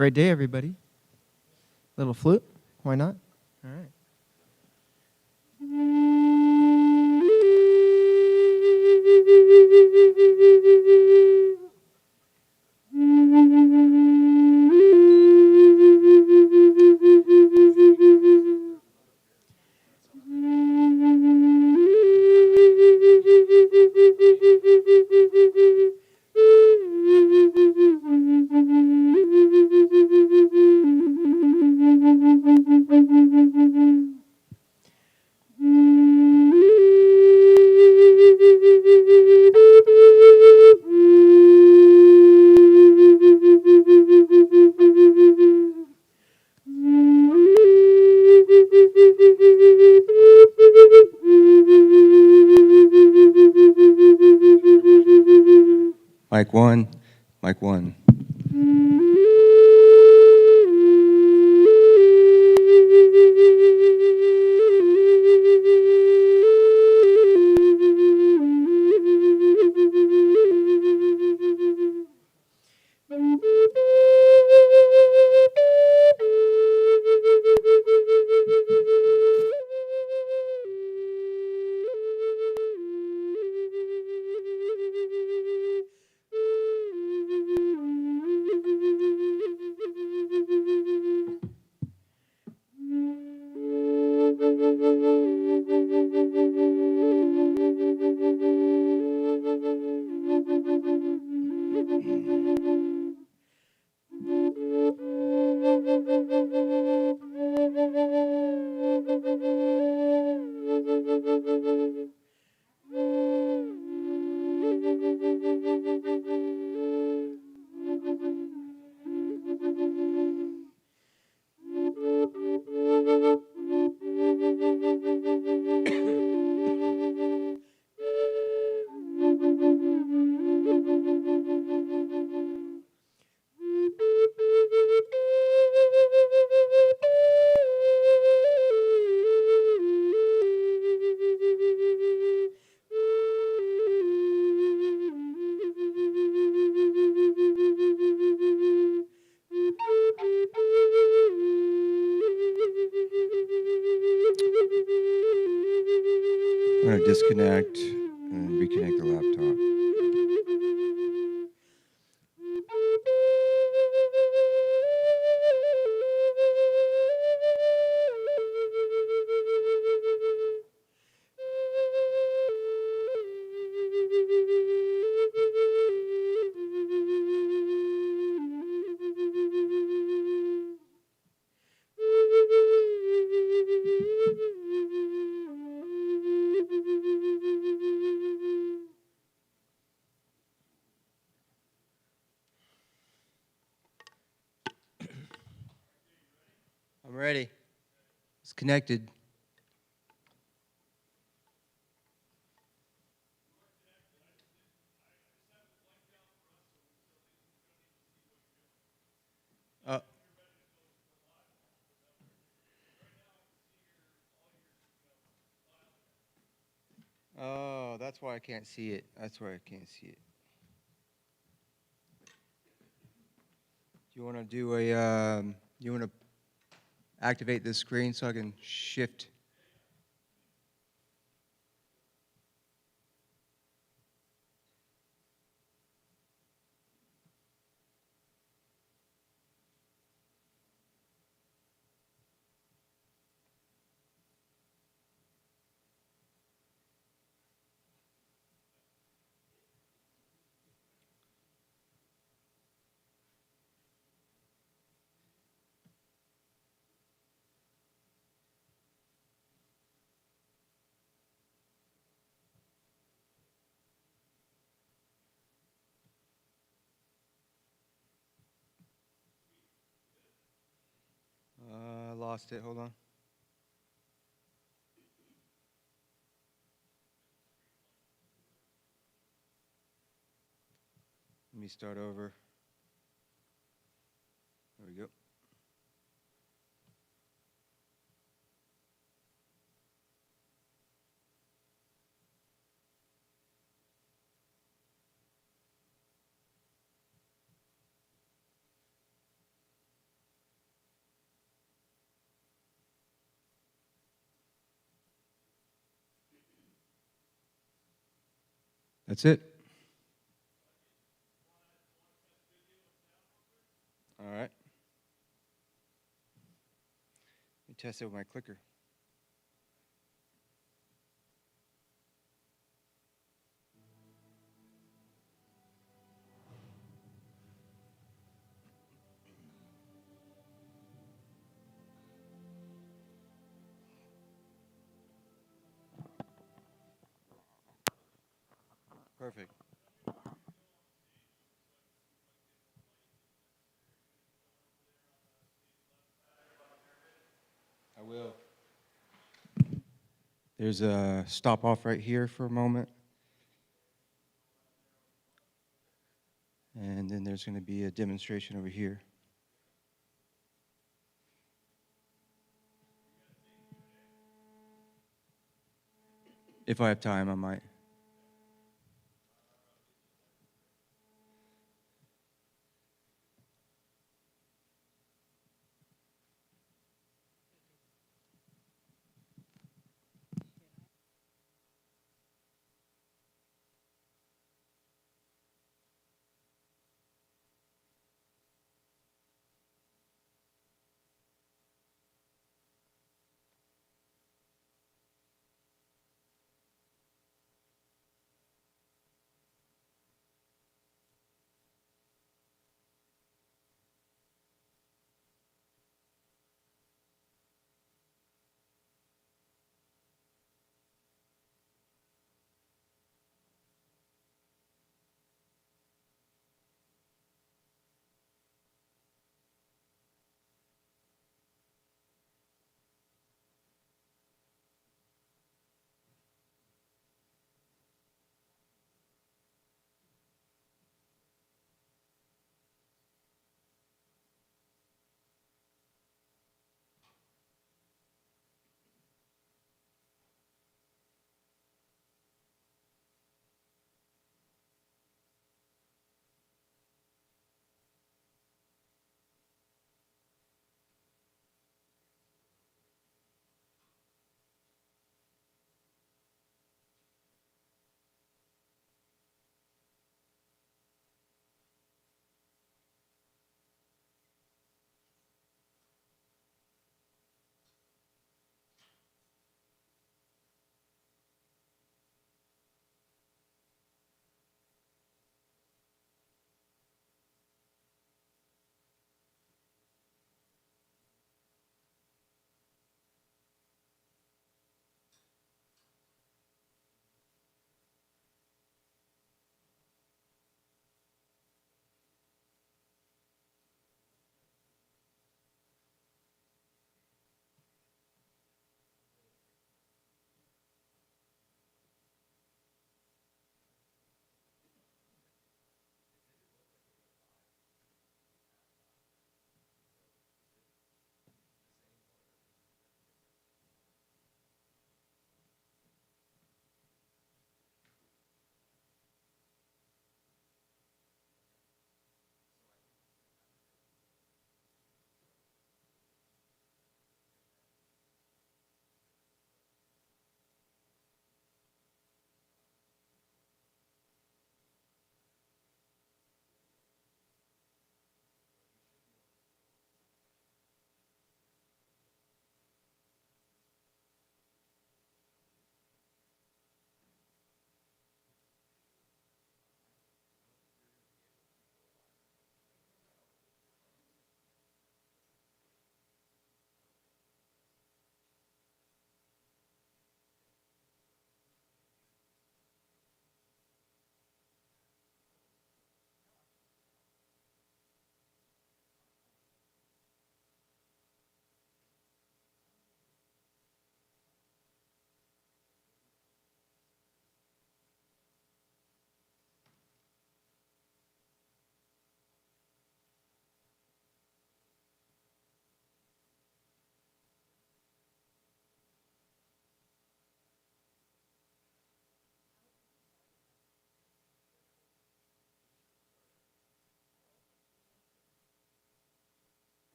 Great day, everybody. Little flute, why not? All right. Mic one, mic one. I'm going to disconnect and reconnect the laptop. I'm ready. It's connected. Oh, that's why I can't see it. That's why I can't see it. Do you want to do a, you want to activate this screen so I can shift? I lost it. Hold on. Let me start over. There we go. That's it. All right. Let me test it with my clicker. Perfect. I will. There's a stop off right here for a moment. And then there's going to be a demonstration over here. If I have time, I might.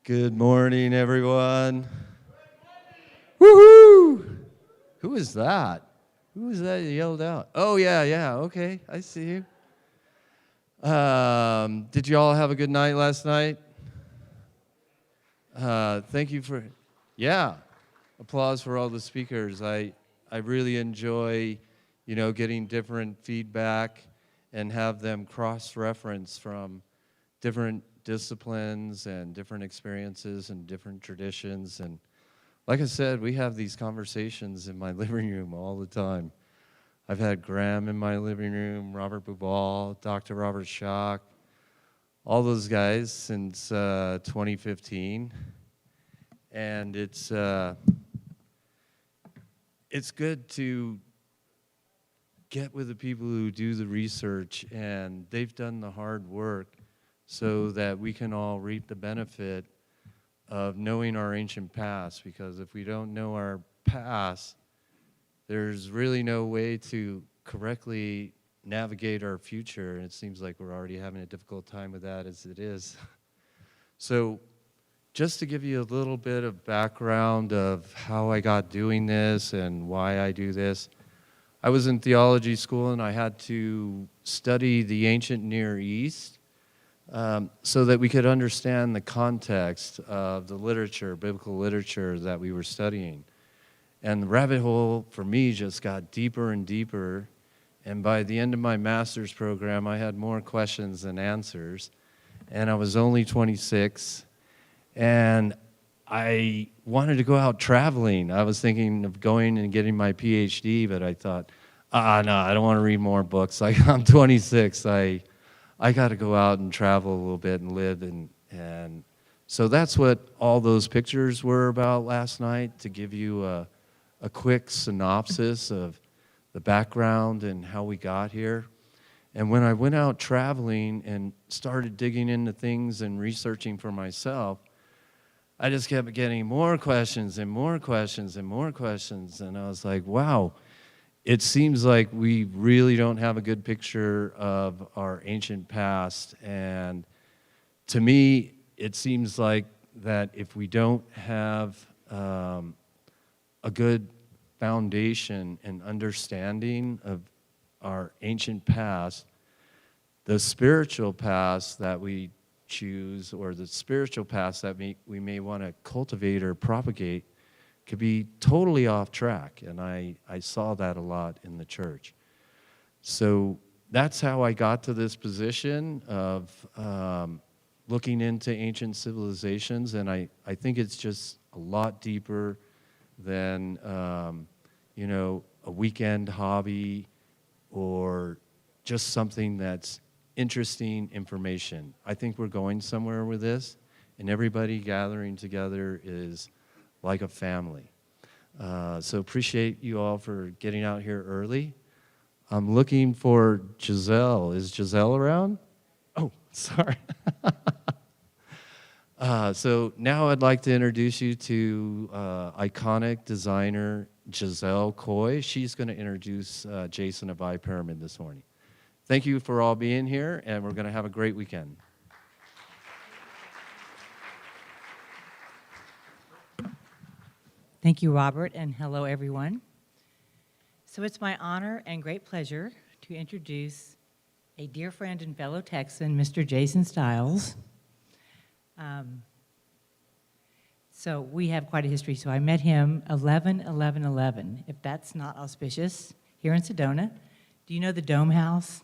Good morning, everyone. Woohoo! Who is that? Who was that yelled out? Oh, yeah, okay, I see you. Did you all have a good night last night? Thank you for, applause for all the speakers. I really enjoy, getting different feedback and have them cross-reference from different disciplines and different experiences and different traditions. And like I said, we have these conversations in my living room all the time. I've had Graham in my living room, Robert Bubal, Dr. Robert Schock, all those guys since 2015. And it's good to get with the people who do the research, and they've done the hard work so that we can all reap the benefit of knowing our ancient past, because if we don't know our past, there's really no way to correctly navigate our future, and it seems like we're already having a difficult time with that as it is. So just to give you a little bit of background of how I got doing this and why I do this, I was in theology school and I had to study the ancient Near East so that we could understand the context of the literature, biblical literature that we were studying. And the rabbit hole for me just got deeper and deeper. And by the end of my master's program, I had more questions than answers. And I was only 26. And I wanted to go out traveling. I was thinking of going and getting my PhD, but I thought, no, I don't want to read more books. I'm 26. I got to go out and travel a little bit and live. And so that's what all those pictures were about last night, to give you a quick synopsis of the background and how we got here. And when I went out traveling and started digging into things and researching for myself, I just kept getting more questions and more questions and more questions. And I was like, wow, it seems like we really don't have a good picture of our ancient past. And to me, it seems like that if we don't have a good foundation and understanding of our ancient past, the spiritual past that we choose, or the spiritual paths that we may want to cultivate or propagate, could be totally off track. And I saw that a lot in the church. So that's how I got to this position of looking into ancient civilizations. And I think it's just a lot deeper than a weekend hobby or just something that's interesting information. I think we're going somewhere with this, and everybody gathering together is like a family. So appreciate you all for getting out here early. I'm looking for Giselle. Is Giselle around? Oh, sorry. So now I'd like to introduce you to iconic designer Giselle Coy. She's going to introduce Jason of iPyramid this morning. Thank you for all being here, and we're going to have a great weekend. Thank you, Robert, and hello, everyone. So it's my honor and great pleasure to introduce a dear friend and fellow Texan, Mr. Jason Stiles. So we have quite a history. So I met him 11/11/11, if that's not auspicious, here in Sedona. Do you know the Dome House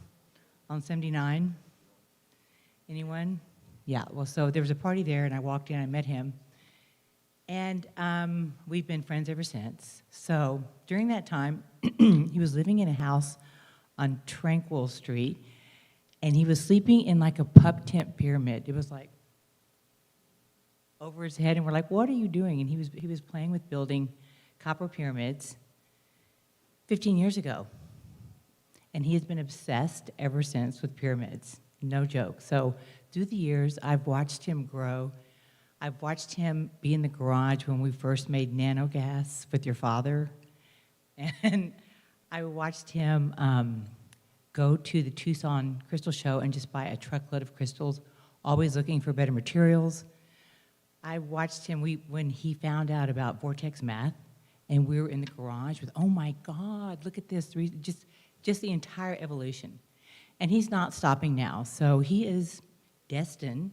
on 79? Anyone? Yeah, well, so there was a party there, and I walked in, I met him. And we've been friends ever since. So during that time, he was living in a house on Tranquil Street, and he was sleeping in like a pup tent pyramid. It was like over his head, and we're like, what are you doing? And he was playing with building copper pyramids 15 years ago. And he has been obsessed ever since with pyramids, no joke. So through the years, I've watched him grow. I've watched him be in the garage when we first made nanogas with your father. And I watched him go to the Tucson Crystal Show and just buy a truckload of crystals, always looking for better materials. I watched him when he found out about vortex math, and we were in the garage with, oh my God, look at this, just the entire evolution. And he's not stopping now, so he is destined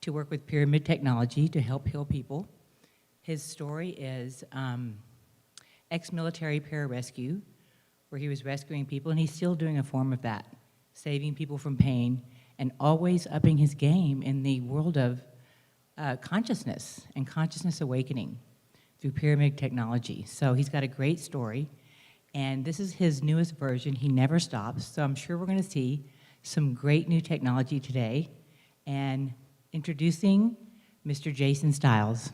to work with pyramid technology to help heal people. His story is ex-military pararescue, where he was rescuing people, and he's still doing a form of that, saving people from pain, and always upping his game in the world of consciousness and consciousness awakening through pyramid technology. So he's got a great story, and this is his newest version. He never stops, so I'm sure we're going to see some great new technology today. And introducing Mr. Jason Stiles.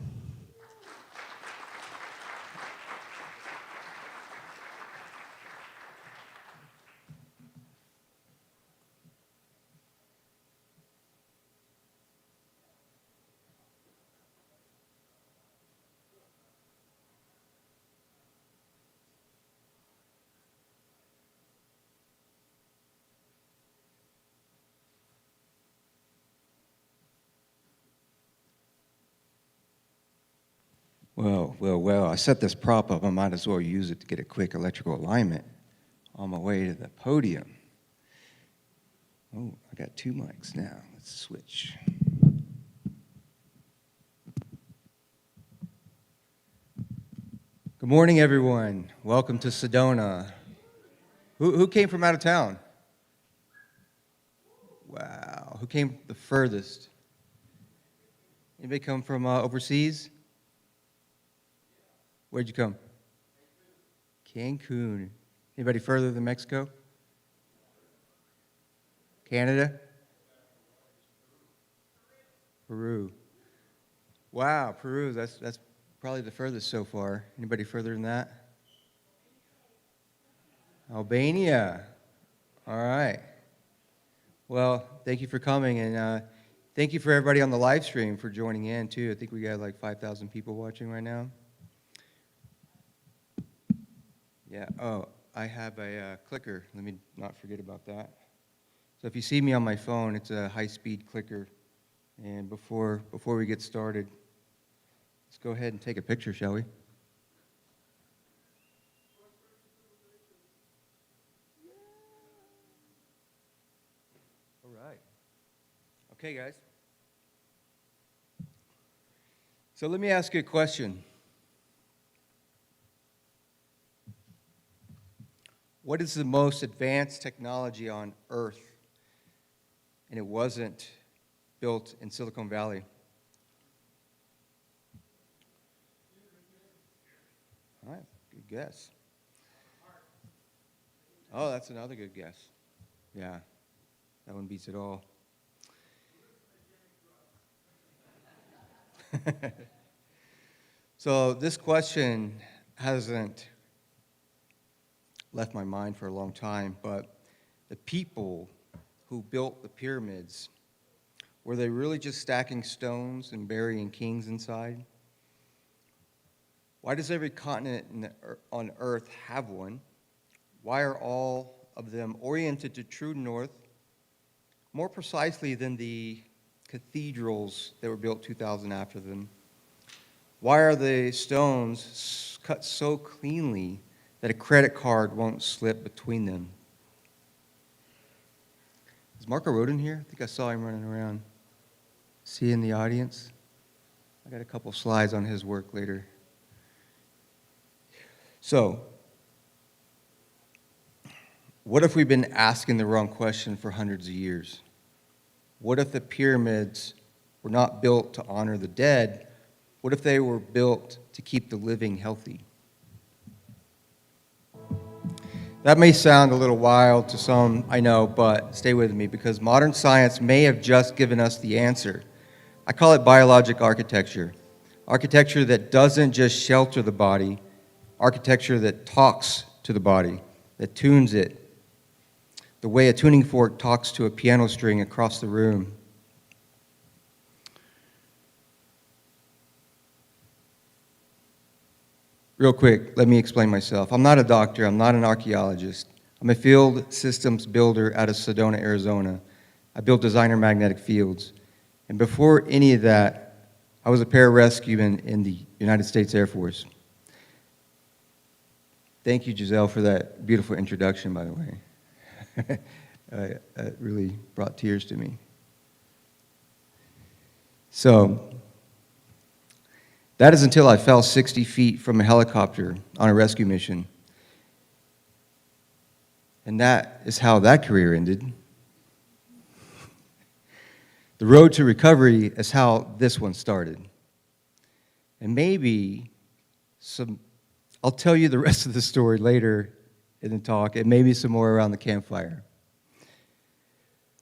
Well, I set this prop up. I might as well use it to get a quick electrical alignment on my way to the podium. Oh, I got two mics now. Let's switch. Good morning, everyone. Welcome to Sedona. Who came from out of town? Wow. Who came the furthest? Anybody come from overseas? Where'd you come? Cancun. Anybody further than Mexico? Canada? Peru. Wow, Peru, that's probably the furthest so far. Anybody further than that? Albania. All right. Well, thank you for coming, and thank you for everybody on the live stream for joining in, too. I think we got like 5,000 people watching right now. Yeah, oh, I have a clicker. Let me not forget about that. So if you see me on my phone, it's a high-speed clicker. And before we get started, let's go ahead and take a picture, shall we? All right. Okay, guys. So let me ask you a question. What is the most advanced technology on Earth? And it wasn't built in Silicon Valley. All right, good guess. Oh, that's another good guess. Yeah, that one beats it all. So this question hasn't left my mind for a long time, but the people who built the pyramids, were they really just stacking stones and burying kings inside? Why does every continent on Earth have one? Why are all of them oriented to true north, more precisely than the cathedrals that were built 2,000 after them? Why are the stones cut so cleanly that a credit card won't slip between them? Is Marco Rodin here? I think I saw him running around. Is he in the audience? I got a couple slides on his work later. So, what if we've been asking the wrong question for hundreds of years? What if the pyramids were not built to honor the dead? What if they were built to keep the living healthy? That may sound a little wild to some, I know, but stay with me, because modern science may have just given us the answer. I call it biologic architecture. Architecture that doesn't just shelter the body, architecture that talks to the body, that tunes it, the way a tuning fork talks to a piano string across the room. Real quick, let me explain myself. I'm not a doctor. I'm not an archaeologist. I'm a field systems builder out of Sedona, Arizona. I build designer magnetic fields. And before any of that, I was a pararescueman in the United States Air Force. Thank you, Giselle, for that beautiful introduction, by the way. It really brought tears to me. So, that is until I fell 60 feet from a helicopter on a rescue mission. And that is how that career ended. The road to recovery is how this one started. And maybe I'll tell you the rest of the story later in the talk, and maybe some more around the campfire.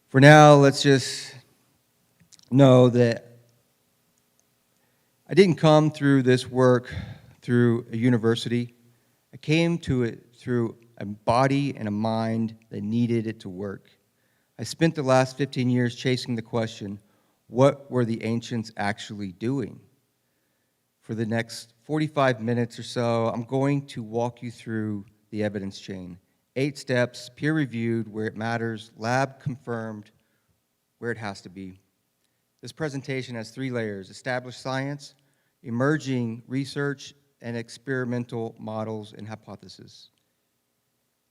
For now, let's just know that I didn't come through this work through a university. I came to it through a body and a mind that needed it to work. I spent the last 15 years chasing the question, what were the ancients actually doing? For the next 45 minutes or so, I'm going to walk you through the evidence chain. 8 steps, peer-reviewed where it matters, lab-confirmed where it has to be. This presentation has 3 layers: established science, emerging research, and experimental models and hypotheses.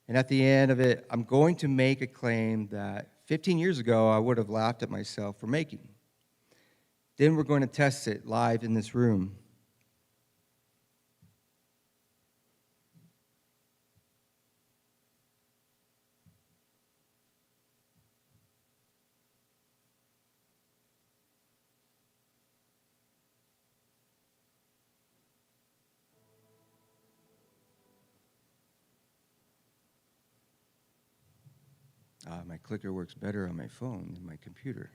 And at the end of it, I'm going to make a claim that 15 years ago I would have laughed at myself for making. Then we're going to test it live in this room. My clicker works better on my phone than my computer.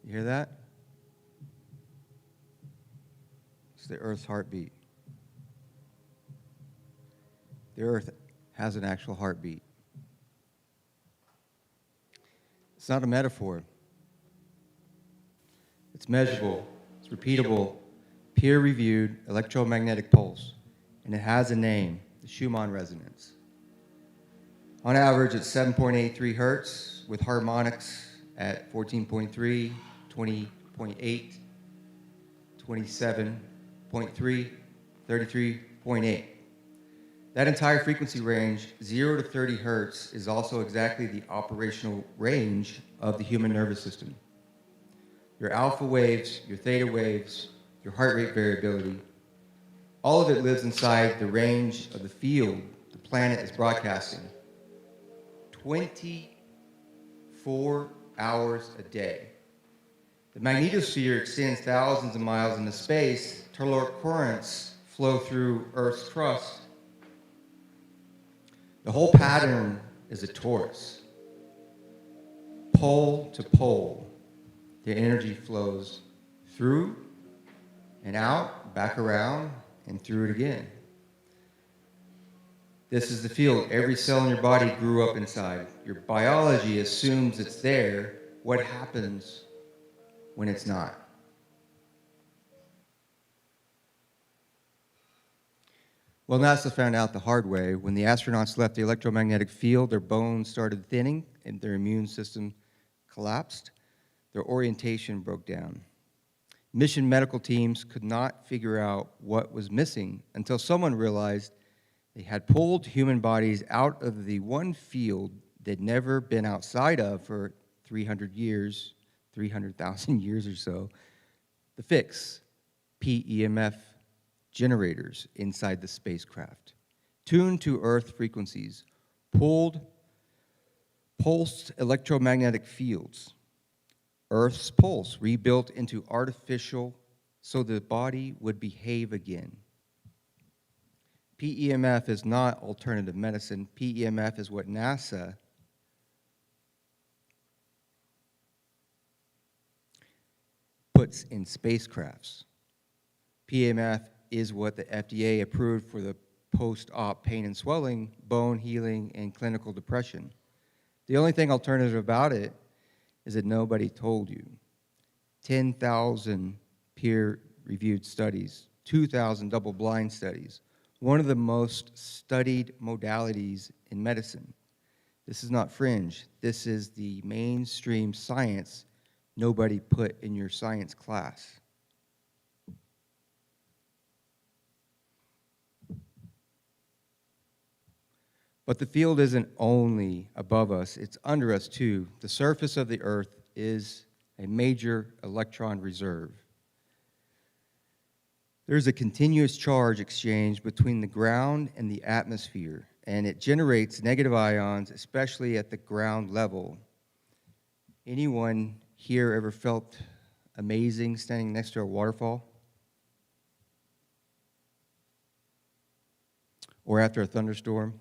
You hear that? It's the Earth's heartbeat. The Earth has an actual heartbeat. It's not a metaphor. It's measurable, it's repeatable, peer-reviewed electromagnetic pulse, and it has a name, the Schumann resonance. On average, it's 7.83 hertz with harmonics at 14.3, 20.8, 27.3, 33.8. That entire frequency range, 0 to 30 hertz, is also exactly the operational range of the human nervous system. Your alpha waves, your theta waves, your heart rate variability, all of it lives inside the range of the field the planet is broadcasting. 24 hours a day. The magnetosphere extends thousands of miles into space. Telluric currents flow through Earth's crust. The whole pattern is a torus. Pole to pole, the energy flows through and out, back around, and through it again. This is the field every cell in your body grew up inside. Your biology assumes it's there. What happens when it's not? Well, NASA found out the hard way. When the astronauts left the electromagnetic field, their bones started thinning and their immune system collapsed. Their orientation broke down. Mission medical teams could not figure out what was missing until someone realized they had pulled human bodies out of the one field they'd never been outside of for 300 years, 300,000 years or so, the fixed PEMF generators inside the spacecraft, tuned to Earth frequencies, pulsed electromagnetic fields, Earth's pulse rebuilt into artificial so the body would behave again. PEMF is not alternative medicine. PEMF is what NASA puts in spacecrafts. PEMF is what the FDA approved for the post-op pain and swelling, bone healing, and clinical depression. The only thing alternative about it is that nobody told you. 10,000 peer-reviewed studies, 2,000 double-blind studies, one of the most studied modalities in medicine. This is not fringe. This is the mainstream science nobody put in your science class. But the field isn't only above us, it's under us too. The surface of the Earth is a major electron reserve. There's a continuous charge exchange between the ground and the atmosphere, and it generates negative ions, especially at the ground level. Anyone here ever felt amazing standing next to a waterfall? Or after a thunderstorm?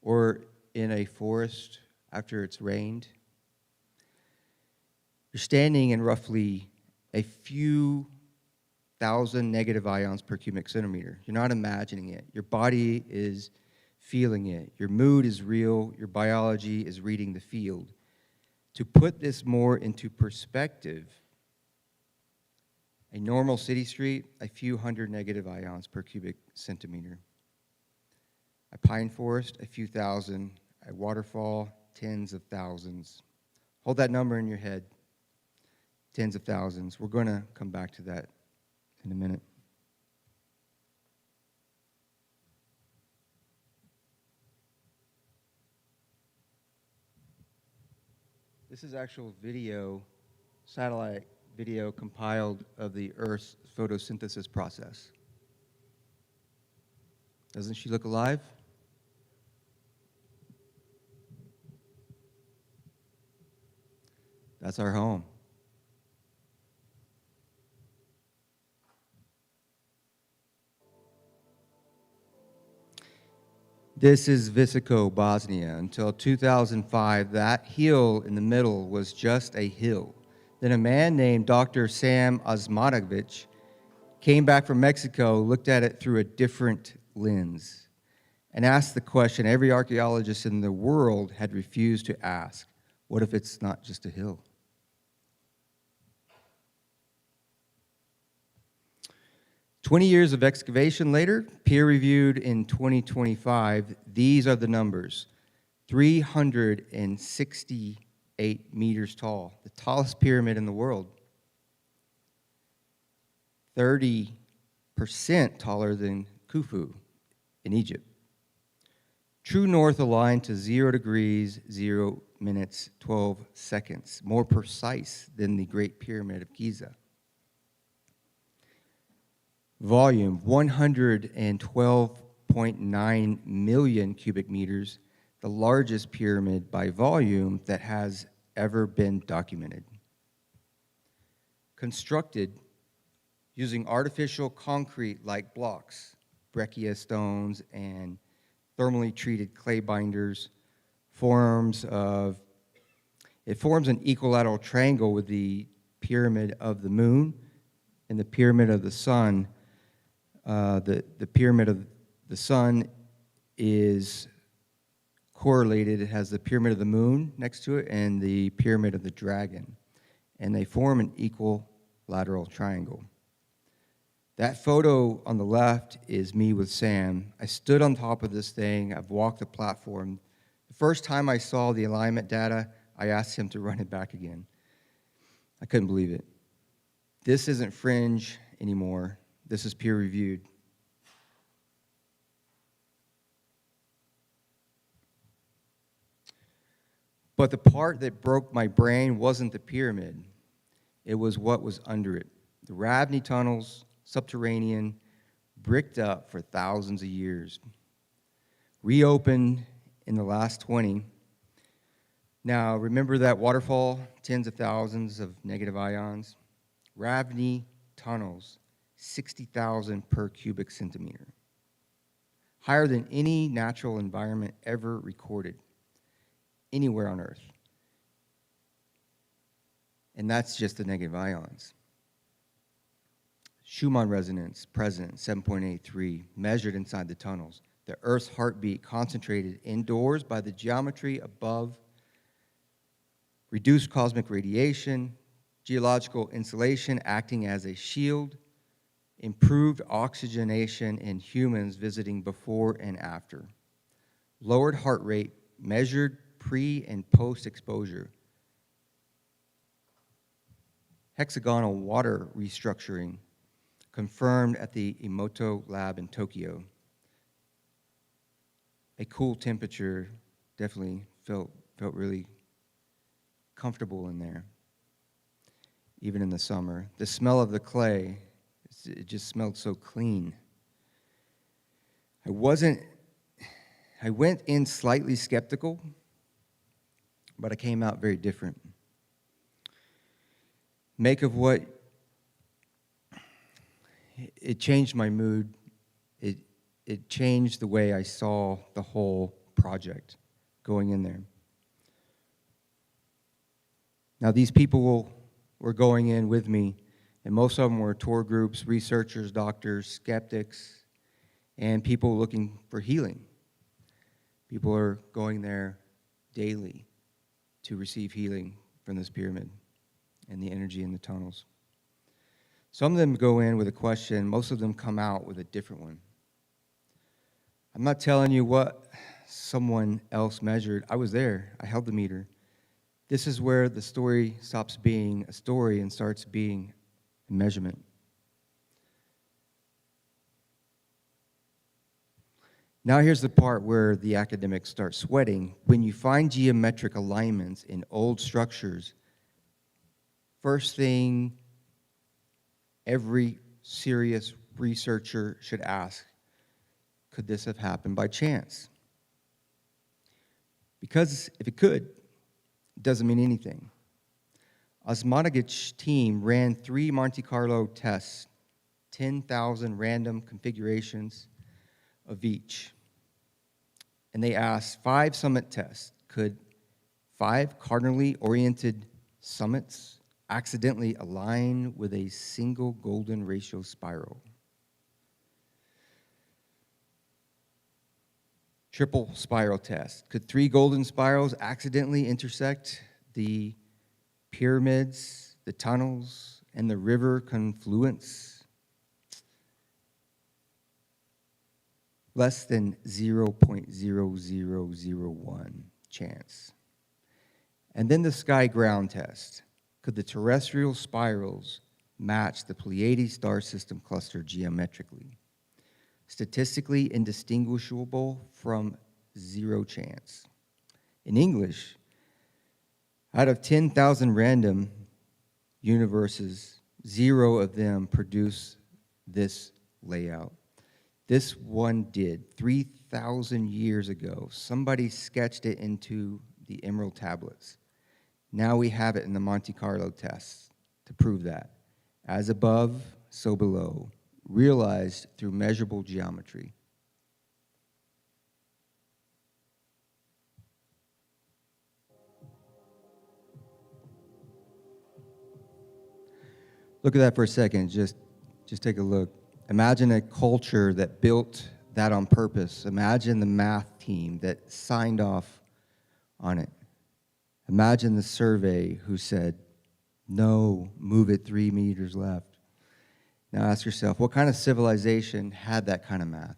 Or in a forest after it's rained? You're standing in roughly a few thousand negative ions per cubic centimeter. You're not imagining it. Your body is feeling it. Your mood is real. Your biology is reading the field. To put this more into perspective, a normal city street, a few hundred negative ions per cubic centimeter. A pine forest, a few thousand. A waterfall, tens of thousands. Hold that number in your head. Tens of thousands. We're going to come back to that in a minute. This is actual video, satellite video compiled of the Earth's photosynthesis process. Doesn't she look alive? That's our home. This is Visoko, Bosnia. Until 2005, that hill in the middle was just a hill. Then a man named Dr. Sam Osmanagic came back from Mexico, looked at it through a different lens, and asked the question every archaeologist in the world had refused to ask: what if it's not just a hill? 20 years of excavation later, peer-reviewed in 2025, these are the numbers. 368 meters tall, the tallest pyramid in the world. 30% taller than Khufu in Egypt. True north aligned to 0 degrees, 0 minutes, 12 seconds, more precise than the Great Pyramid of Giza. Volume, 112.9 million cubic meters, the largest pyramid by volume that has ever been documented. Constructed using artificial concrete-like blocks, breccia stones, and thermally treated clay binders, it forms an equilateral triangle with the pyramid of the moon and the pyramid of the sun. The pyramid of the sun is correlated. It has the pyramid of the moon next to it and the pyramid of the dragon. And they form an equilateral triangle. That photo on the left is me with Sam. I stood on top of this thing. I've walked the platform. The first time I saw the alignment data, I asked him to run it back again. I couldn't believe it. This isn't fringe anymore. This is peer-reviewed. But the part that broke my brain wasn't the pyramid. It was what was under it. The Ravni tunnels, subterranean, bricked up for thousands of years. Reopened in the last 20. Now, remember that waterfall, tens of thousands of negative ions? Ravni tunnels, 60,000 per cubic centimeter. Higher than any natural environment ever recorded anywhere on Earth. And that's just the negative ions. Schumann resonance present, 7.83, measured inside the tunnels. The Earth's heartbeat concentrated indoors by the geometry above. Reduced cosmic radiation, geological insulation acting as a shield, improved oxygenation in humans visiting before and after, lowered heart rate measured pre and post exposure. hexagonal water restructuring confirmed at the Emoto lab in Tokyo. A cool temperature, definitely felt really comfortable in there, even in the summer. The smell of the clay, it just smelled so clean. I went in slightly skeptical, but I came out very different. Make of what, it changed my mood. It changed the way I saw the whole project going in there. Now, these people were going in with me, and most of them were tour groups, researchers, doctors, skeptics, and people looking for healing. People are going there daily to receive healing from this pyramid and the energy in the tunnels. Some of them go in with a question, most of them come out with a different one. I'm not telling you what someone else measured. I was there. I held the meter. This is where the story stops being a story and starts being a measurement. Now here's the part where the academics start sweating. When you find geometric alignments in old structures, first thing every serious researcher should ask, could this have happened by chance? Because if it could, it doesn't mean anything. Osmonagic's team ran 3 Monte Carlo tests, 10,000 random configurations of each. And they asked 5 summit tests. Could 5 cardinally oriented summits accidentally align with a single golden ratio spiral? Triple spiral test. Could 3 golden spirals accidentally intersect the pyramids, the tunnels, and the river confluence? Less than 0.0001 chance. And then the sky ground test. Could the terrestrial spirals match the Pleiades star system cluster geometrically? Statistically indistinguishable from 0 chance. In English, out of 10,000 random universes, 0 of them produce this layout. This one did. 3,000 years ago, somebody sketched it into the emerald tablets. Now we have it in the Monte Carlo tests to prove that. As above, so below, realized through measurable geometry. Look at that for a second. Just take a look. Imagine a culture that built that on purpose. Imagine the math team that signed off on it. Imagine the survey who said, no, move it 3 meters left. Now ask yourself, what kind of civilization had that kind of math?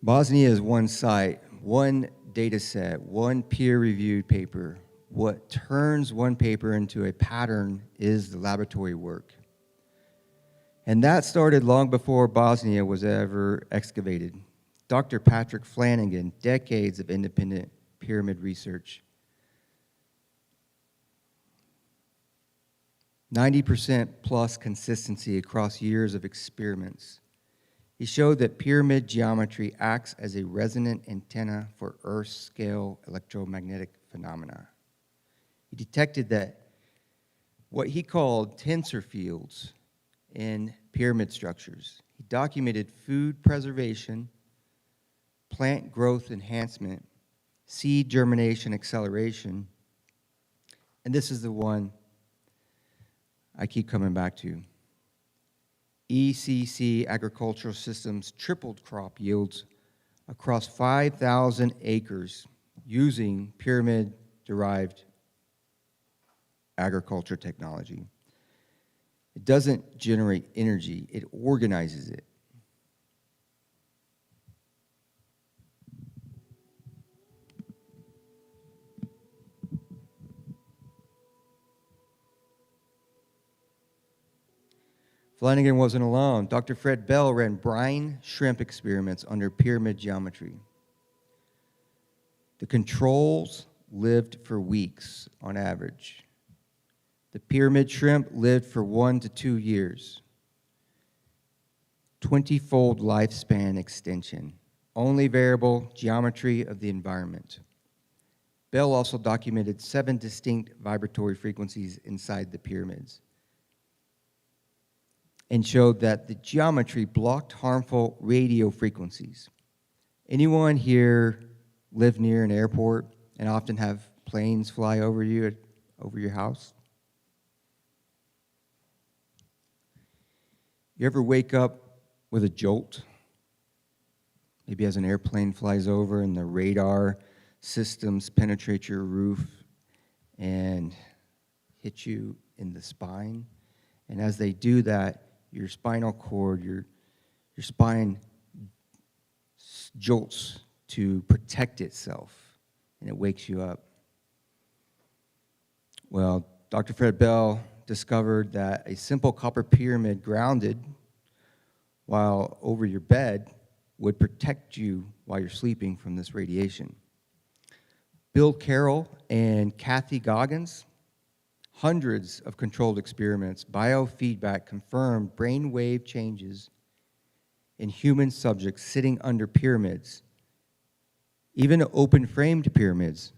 Bosnia is one site, one data set, one peer-reviewed paper. What turns one paper into a pattern is the laboratory work. And that started long before Bosnia was ever excavated. Dr. Patrick Flanagan, decades of independent pyramid research. 90% plus consistency across years of experiments. He showed that pyramid geometry acts as a resonant antenna for Earth-scale electromagnetic phenomena. He detected that what he called tensor fields in pyramid structures. He documented food preservation, plant growth enhancement, seed germination acceleration, and this is the one I keep coming back to. ECC agricultural systems tripled crop yields across 5,000 acres using pyramid derived agriculture technology. It doesn't generate energy, it organizes it. Flanagan wasn't alone. Dr. Fred Bell ran brine shrimp experiments under pyramid geometry. The controls lived for weeks on average. The pyramid shrimp lived for 1 to 2 years. 20-fold lifespan extension. Only variable geometry of the environment. Bell also documented 7 distinct vibratory frequencies inside the pyramids and showed that the geometry blocked harmful radio frequencies. Anyone here live near an airport and often have planes fly over you, over your house? You ever wake up with a jolt? Maybe as an airplane flies over and the radar systems penetrate your roof and hit you in the spine. And as they do that, your spinal cord, your spine jolts to protect itself, and it wakes you up. Well, Dr. Fred Bell discovered that a simple copper pyramid grounded while over your bed would protect you while you're sleeping from this radiation. Bill Carroll and Kathy Goggins, hundreds of controlled experiments, biofeedback confirmed brainwave changes in human subjects sitting under pyramids, even open-framed pyramids,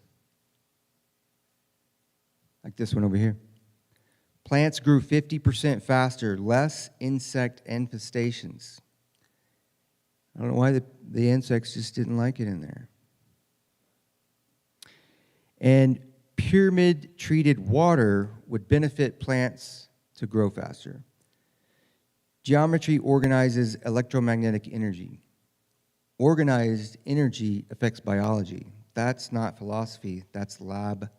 like this one over here. Plants grew 50% faster, less insect infestations. I don't know why the insects just didn't like it in there. And pyramid-treated water would benefit plants to grow faster. Geometry organizes electromagnetic energy. Organized energy affects biology. That's not philosophy, that's lab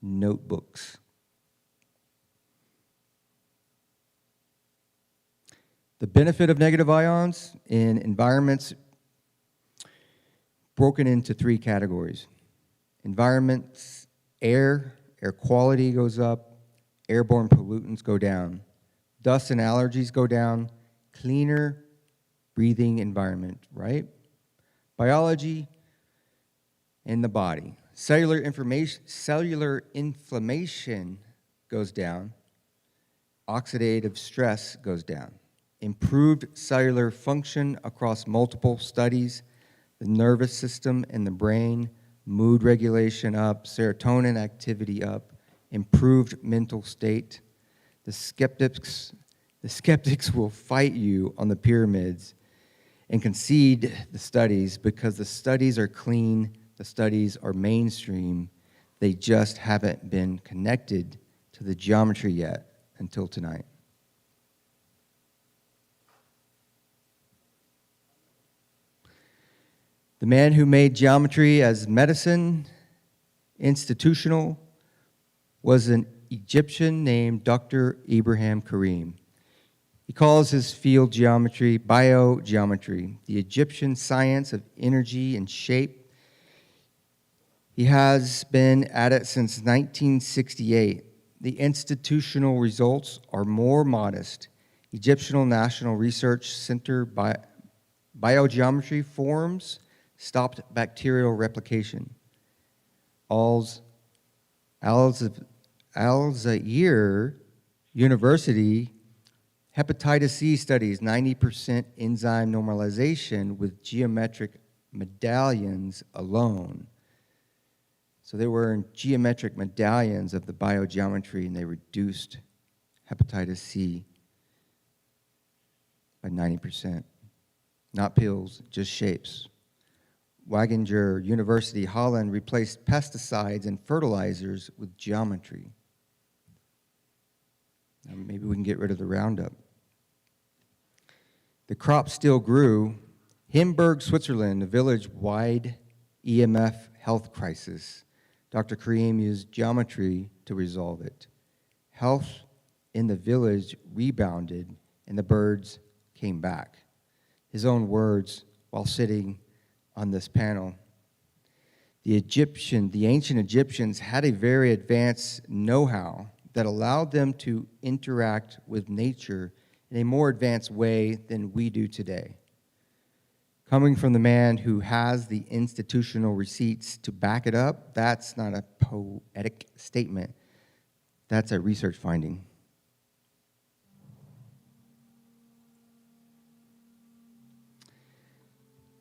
notebooks. The benefit of negative ions in environments broken into 3 categories. Environments, air quality goes up, airborne pollutants go down, dust and allergies go down, cleaner breathing environment, right? Biology and the body. Cellular inflammation goes down, oxidative stress goes down. Improved cellular function across multiple studies, the nervous system and the brain, mood regulation up, serotonin activity up, improved mental state. The skeptics will fight you on the pyramids and concede the studies because the studies are clean, the studies are mainstream. They just haven't been connected to the geometry yet until tonight. The man who made geometry as medicine institutional was an Egyptian named Dr. Ibrahim Karim. He calls his field geometry biogeometry, the Egyptian science of energy and shape. He has been at it since 1968. The institutional results are more modest. Egyptian National Research Center biogeometry forms stopped bacterial replication. Al-Zaire University hepatitis C studies 90% enzyme normalization with geometric medallions alone. So they were in geometric medallions of the biogeometry, and they reduced hepatitis C by 90%. Not pills, just shapes. Wageningen University, Holland, replaced pesticides and fertilizers with geometry. Now maybe we can get rid of the Roundup. The crop still grew. Hamburg, Switzerland, a village-wide EMF health crisis. Dr. Kareem used geometry to resolve it. Health in the village rebounded, and the birds came back. His own words while sitting on this panel. The ancient Egyptians had a very advanced know-how that allowed them to interact with nature in a more advanced way than we do today. Coming from the man who has the institutional receipts to back it up, that's not a poetic statement. That's a research finding.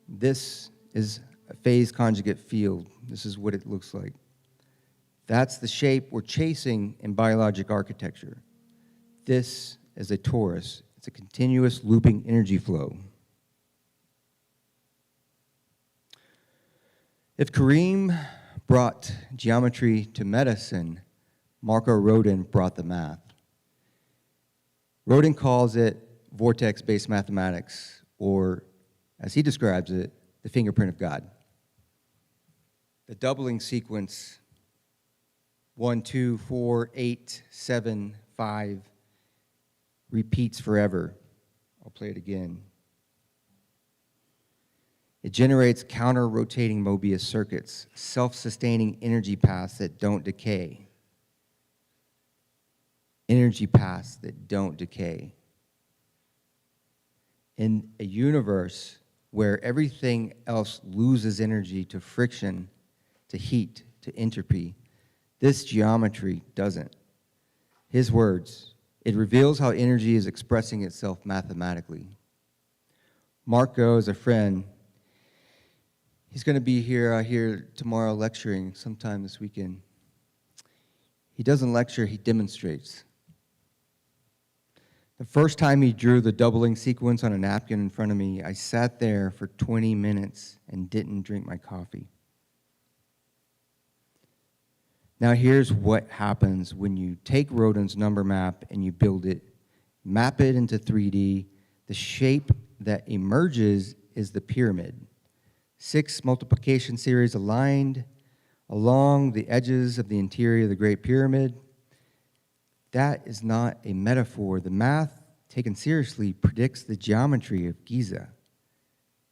This is a phase conjugate field. This is what it looks like. That's the shape we're chasing in biologic architecture. This is a torus. It's a continuous looping energy flow. If Kareem brought geometry to medicine, Marco Rodin brought the math. Rodin calls it vortex-based mathematics, or as he describes it, the fingerprint of God. The doubling sequence, 1, 2, 4, 8, 7, 5, repeats forever. I'll play it again. It generates counter-rotating Mobius circuits, self-sustaining energy paths that don't decay. Energy paths that don't decay. In a universe where everything else loses energy to friction, to heat, to entropy, this geometry doesn't. His words, it reveals how energy is expressing itself mathematically. Marco is a friend. He's going to be here tomorrow lecturing sometime this weekend. He doesn't lecture, he demonstrates. The first time he drew the doubling sequence on a napkin in front of me, I sat there for 20 minutes and didn't drink my coffee. Now here's what happens when you take Rodin's number map and you build it, map it into 3D. The shape that emerges is the pyramid. 6 multiplication series aligned along the edges of the interior of the Great Pyramid. That is not a metaphor. The math, taken seriously, predicts the geometry of Giza,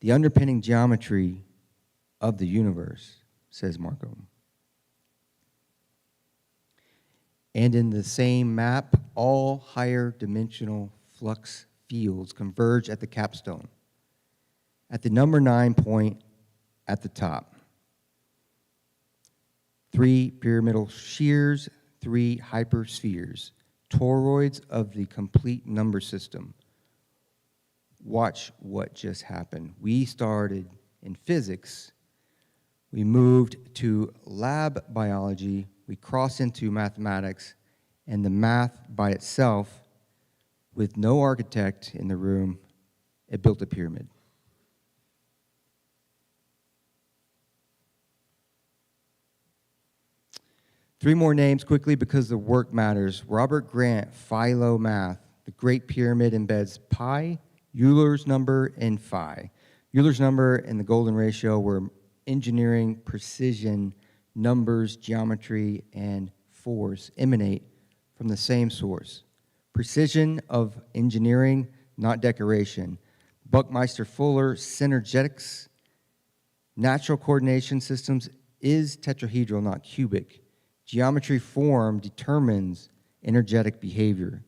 the underpinning geometry of the universe, says Marco. And in the same map, all higher dimensional flux fields converge at the capstone, at the number 9 point at the top. 3 pyramidal shears, 3 hyperspheres, toroids of the complete number system. Watch what just happened. We started in physics, we moved to lab biology, we crossed into mathematics, and the math by itself, with no architect in the room, it built a pyramid. Three more names quickly because the work matters. Robert Grant, Philo Math. The Great Pyramid embeds pi, Euler's number, and phi. Euler's number and the golden ratio were engineering, precision, numbers, geometry, and force emanate from the same source. Precision of engineering, not decoration. Buckminster Fuller, synergetics, natural coordination systems is tetrahedral, not cubic. Geometry form determines energetic behavior.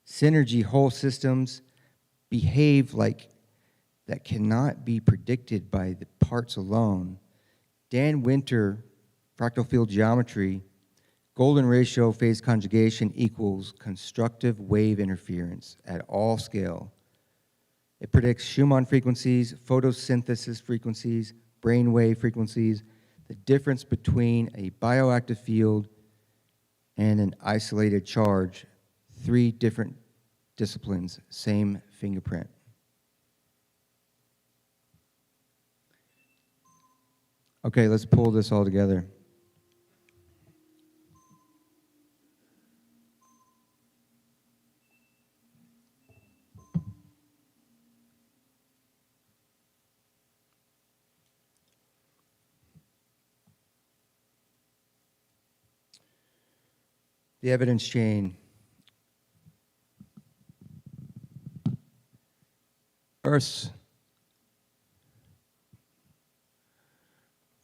Synergy whole systems behave like that cannot be predicted by the parts alone. Dan Winter, fractal field geometry, golden ratio phase conjugation equals constructive wave interference at all scale. It predicts Schumann frequencies, photosynthesis frequencies, brainwave frequencies, the difference between a bioactive field and an isolated charge, 3 different disciplines, same fingerprint. Okay, let's pull this all together. The evidence chain. First,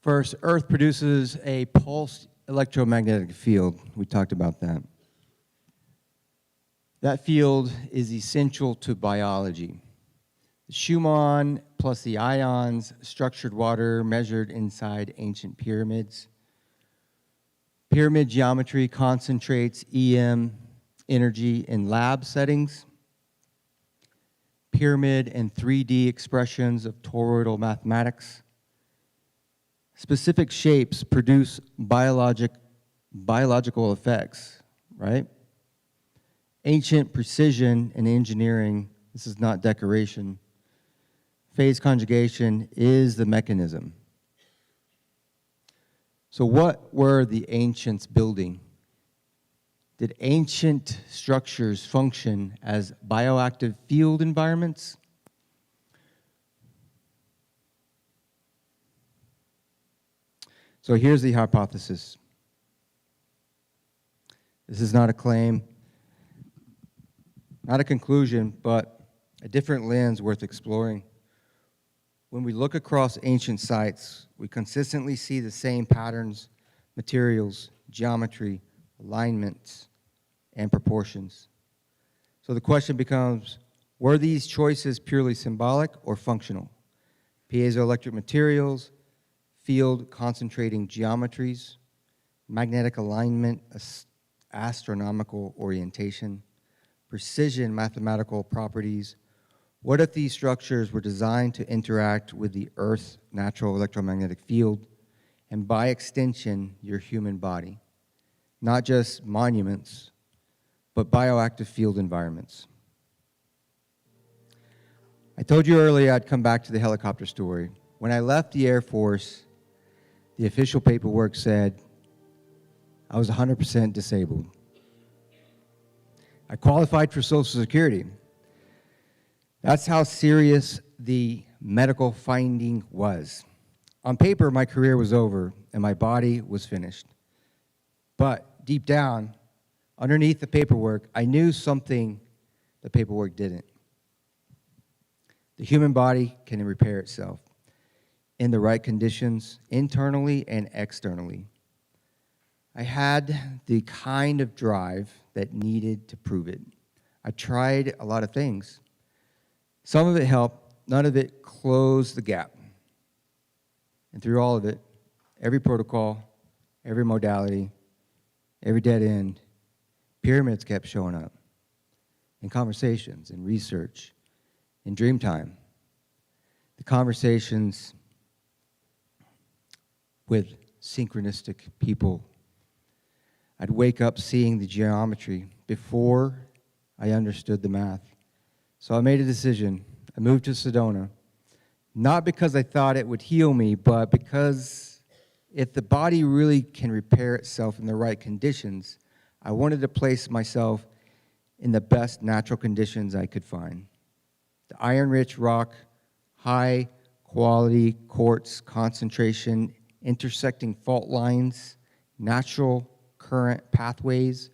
Earth produces a pulsed electromagnetic field. We talked about that. That field is essential to biology. The Schumann plus the ions, structured water measured inside ancient pyramids. Pyramid geometry concentrates EM energy in lab settings. Pyramid and 3D expressions of toroidal mathematics. Specific shapes produce biological effects, right? Ancient precision in engineering, this is not decoration. Phase conjugation is the mechanism. So what were the ancients building? Did ancient structures function as bioactive field environments? So here's the hypothesis. This is not a claim, not a conclusion, but a different lens worth exploring. When we look across ancient sites, we consistently see the same patterns, materials, geometry, alignments, and proportions. So the question becomes, were these choices purely symbolic or functional? Piezoelectric materials, field concentrating geometries, magnetic alignment, astronomical orientation, precision mathematical properties. What if these structures were designed to interact with the Earth's natural electromagnetic field, and by extension, your human body? Not just monuments, but bioactive field environments. I told you earlier I'd come back to the helicopter story. When I left the Air Force, the official paperwork said I was 100% disabled. I qualified for Social Security. That's how serious the medical finding was. On paper, my career was over and my body was finished. But deep down, underneath the paperwork, I knew something the paperwork didn't. The human body can repair itself in the right conditions, internally and externally. I had the kind of drive that needed to prove it. I tried a lot of things. Some of it helped, none of it closed the gap. And through all of it, every protocol, every modality, every dead end, pyramids kept showing up in conversations, in research, in dream time. The conversations with synchronistic people. I'd wake up seeing the geometry before I understood the math. So I made a decision. I moved to Sedona, not because I thought it would heal me, but because if the body really can repair itself in the right conditions, I wanted to place myself in the best natural conditions I could find. The iron-rich rock, high-quality quartz concentration, intersecting fault lines, natural current pathways.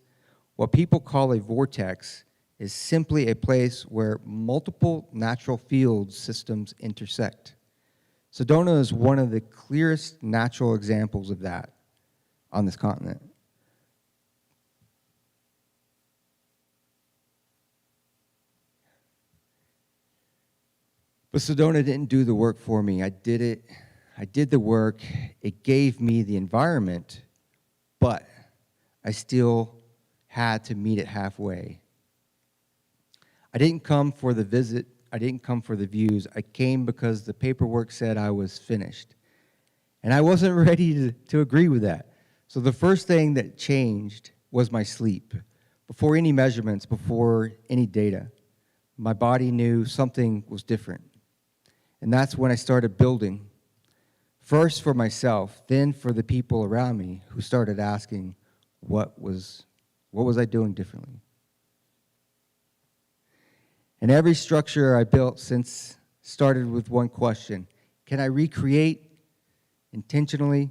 What people call a vortex is simply a place where multiple natural field systems intersect. Sedona is one of the clearest natural examples of that on this continent. But Sedona didn't do the work for me. I did it. I did the work. It gave me the environment, but I still had to meet it halfway. I didn't come for the visit. I didn't come for the views. I came because the paperwork said I was finished. And I wasn't ready to agree with that. So the first thing that changed was my sleep. Before any measurements, before any data, my body knew something was different. And that's when I started building. First for myself, then for the people around me who started asking, what was I doing differently? And every structure I built since started with one question: can I recreate intentionally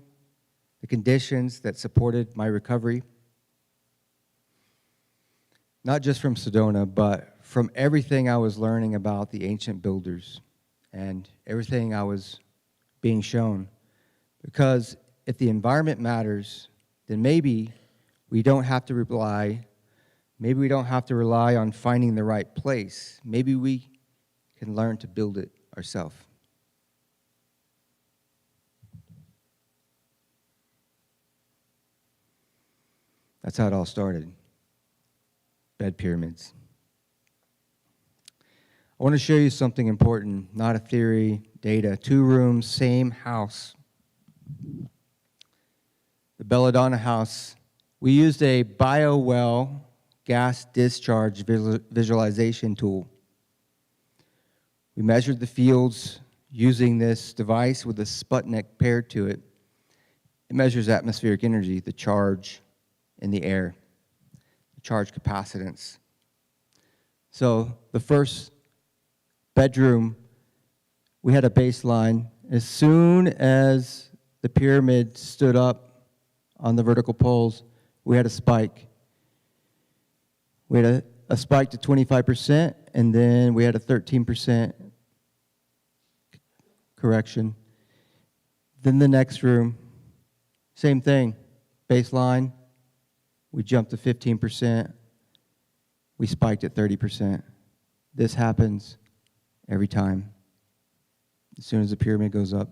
the conditions that supported my recovery? not just from Sedona, but from everything I was learning about the ancient builders and everything I was being shown. Because if the environment matters, then maybe we don't have to rely on finding the right place. Maybe we can learn to build it ourselves. That's how it all started. Bed pyramids. I want to show you something important, not a theory, data. 2 rooms, same house. The Belladonna house. We used a BioWell gas discharge visualization tool. We measured the fields using this device with a Sputnik paired to it. It measures atmospheric energy, the charge in the air, the charge capacitance. So the first bedroom, we had a baseline. As soon as the pyramid stood up on the vertical poles, we had a spike. We had a spike to 25%, and then we had a 13% correction. Then the next room, same thing, baseline. We jumped to 15%. We spiked at 30%. This happens every time, as soon as the pyramid goes up.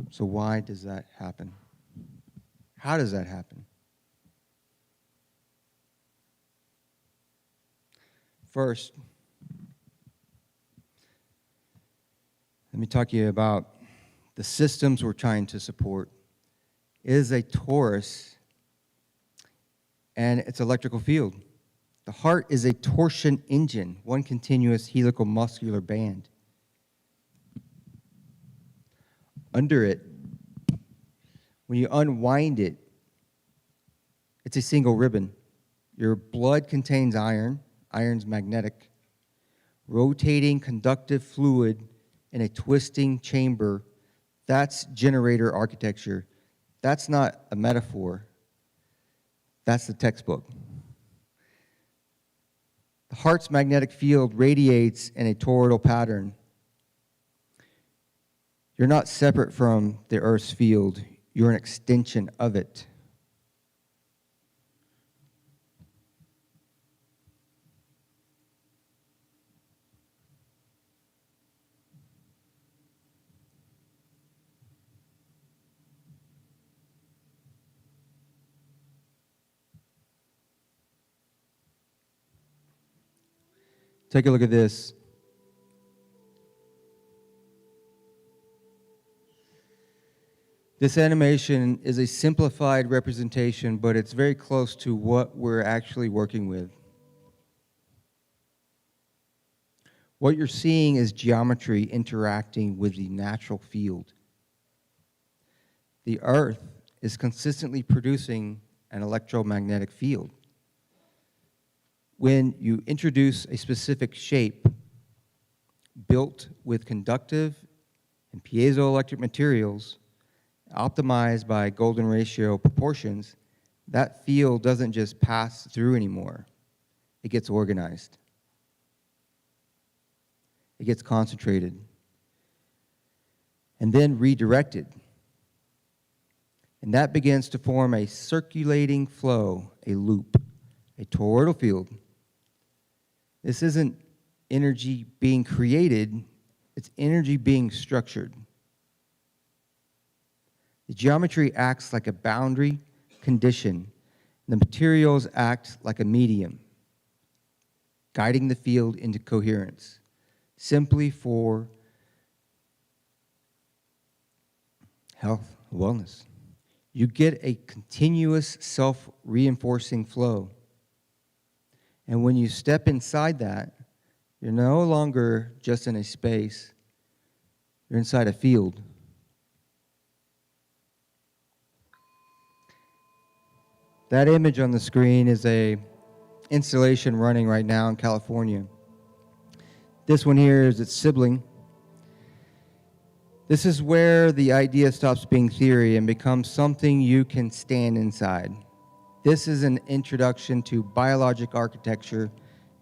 So why does that happen? How does that happen? First, let me talk to you about the systems we're trying to support. It is a torus, and it's electrical field. The heart is a torsion engine, one continuous helical muscular band. Under it, when you unwind it, it's a single ribbon. Your blood contains iron, iron's magnetic, rotating conductive fluid in a twisting chamber. That's generator architecture. That's not a metaphor. That's the textbook. The heart's magnetic field radiates in a toroidal pattern. You're not separate from the Earth's field. You're an extension of it. Take a look at this. This animation is a simplified representation, but it's very close to what we're actually working with. What you're seeing is geometry interacting with the natural field. The Earth is consistently producing an electromagnetic field. When you introduce a specific shape built with conductive and piezoelectric materials, optimized by golden ratio proportions, that field doesn't just pass through anymore. It gets organized. It gets concentrated. And then redirected. And that begins to form a circulating flow, a loop, a toroidal field. This isn't energy being created, it's energy being structured. The geometry acts like a boundary condition. The materials act like a medium, guiding the field into coherence, simply for health, wellness. You get a continuous self-reinforcing flow. And when you step inside that, you're no longer just in a space, you're inside a field. That image on the screen is a installation running right now in California. This one here is its sibling. This is where the idea stops being theory and becomes something you can stand inside. This is an introduction to biologic architecture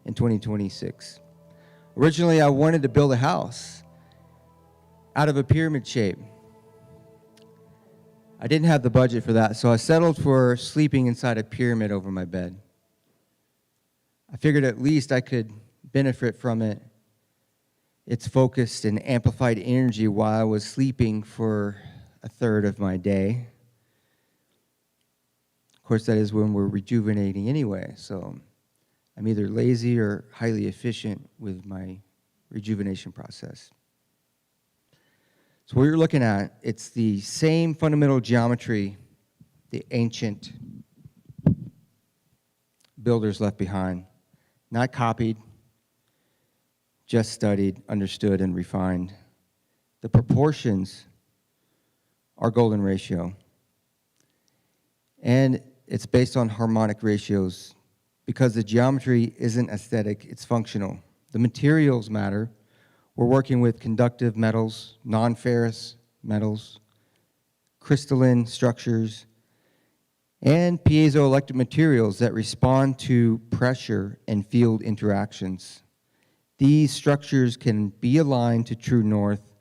in 2026. Originally, I wanted to build a house out of a pyramid shape. I didn't have the budget for that, so I settled for sleeping inside a pyramid over my bed. I figured at least I could benefit from it. It's focused and amplified energy while I was sleeping for a third of my day. Of course, that is when we're rejuvenating anyway, so I'm either lazy or highly efficient with my rejuvenation process. So what you're looking at, it's the same fundamental geometry the ancient builders left behind. Not copied, just studied, understood, and refined. The proportions are golden ratio. And it's based on harmonic ratios because the geometry isn't aesthetic, it's functional. The materials matter. We're working with conductive metals, non-ferrous metals, crystalline structures, and piezoelectric materials that respond to pressure and field interactions. These structures can be aligned to true north,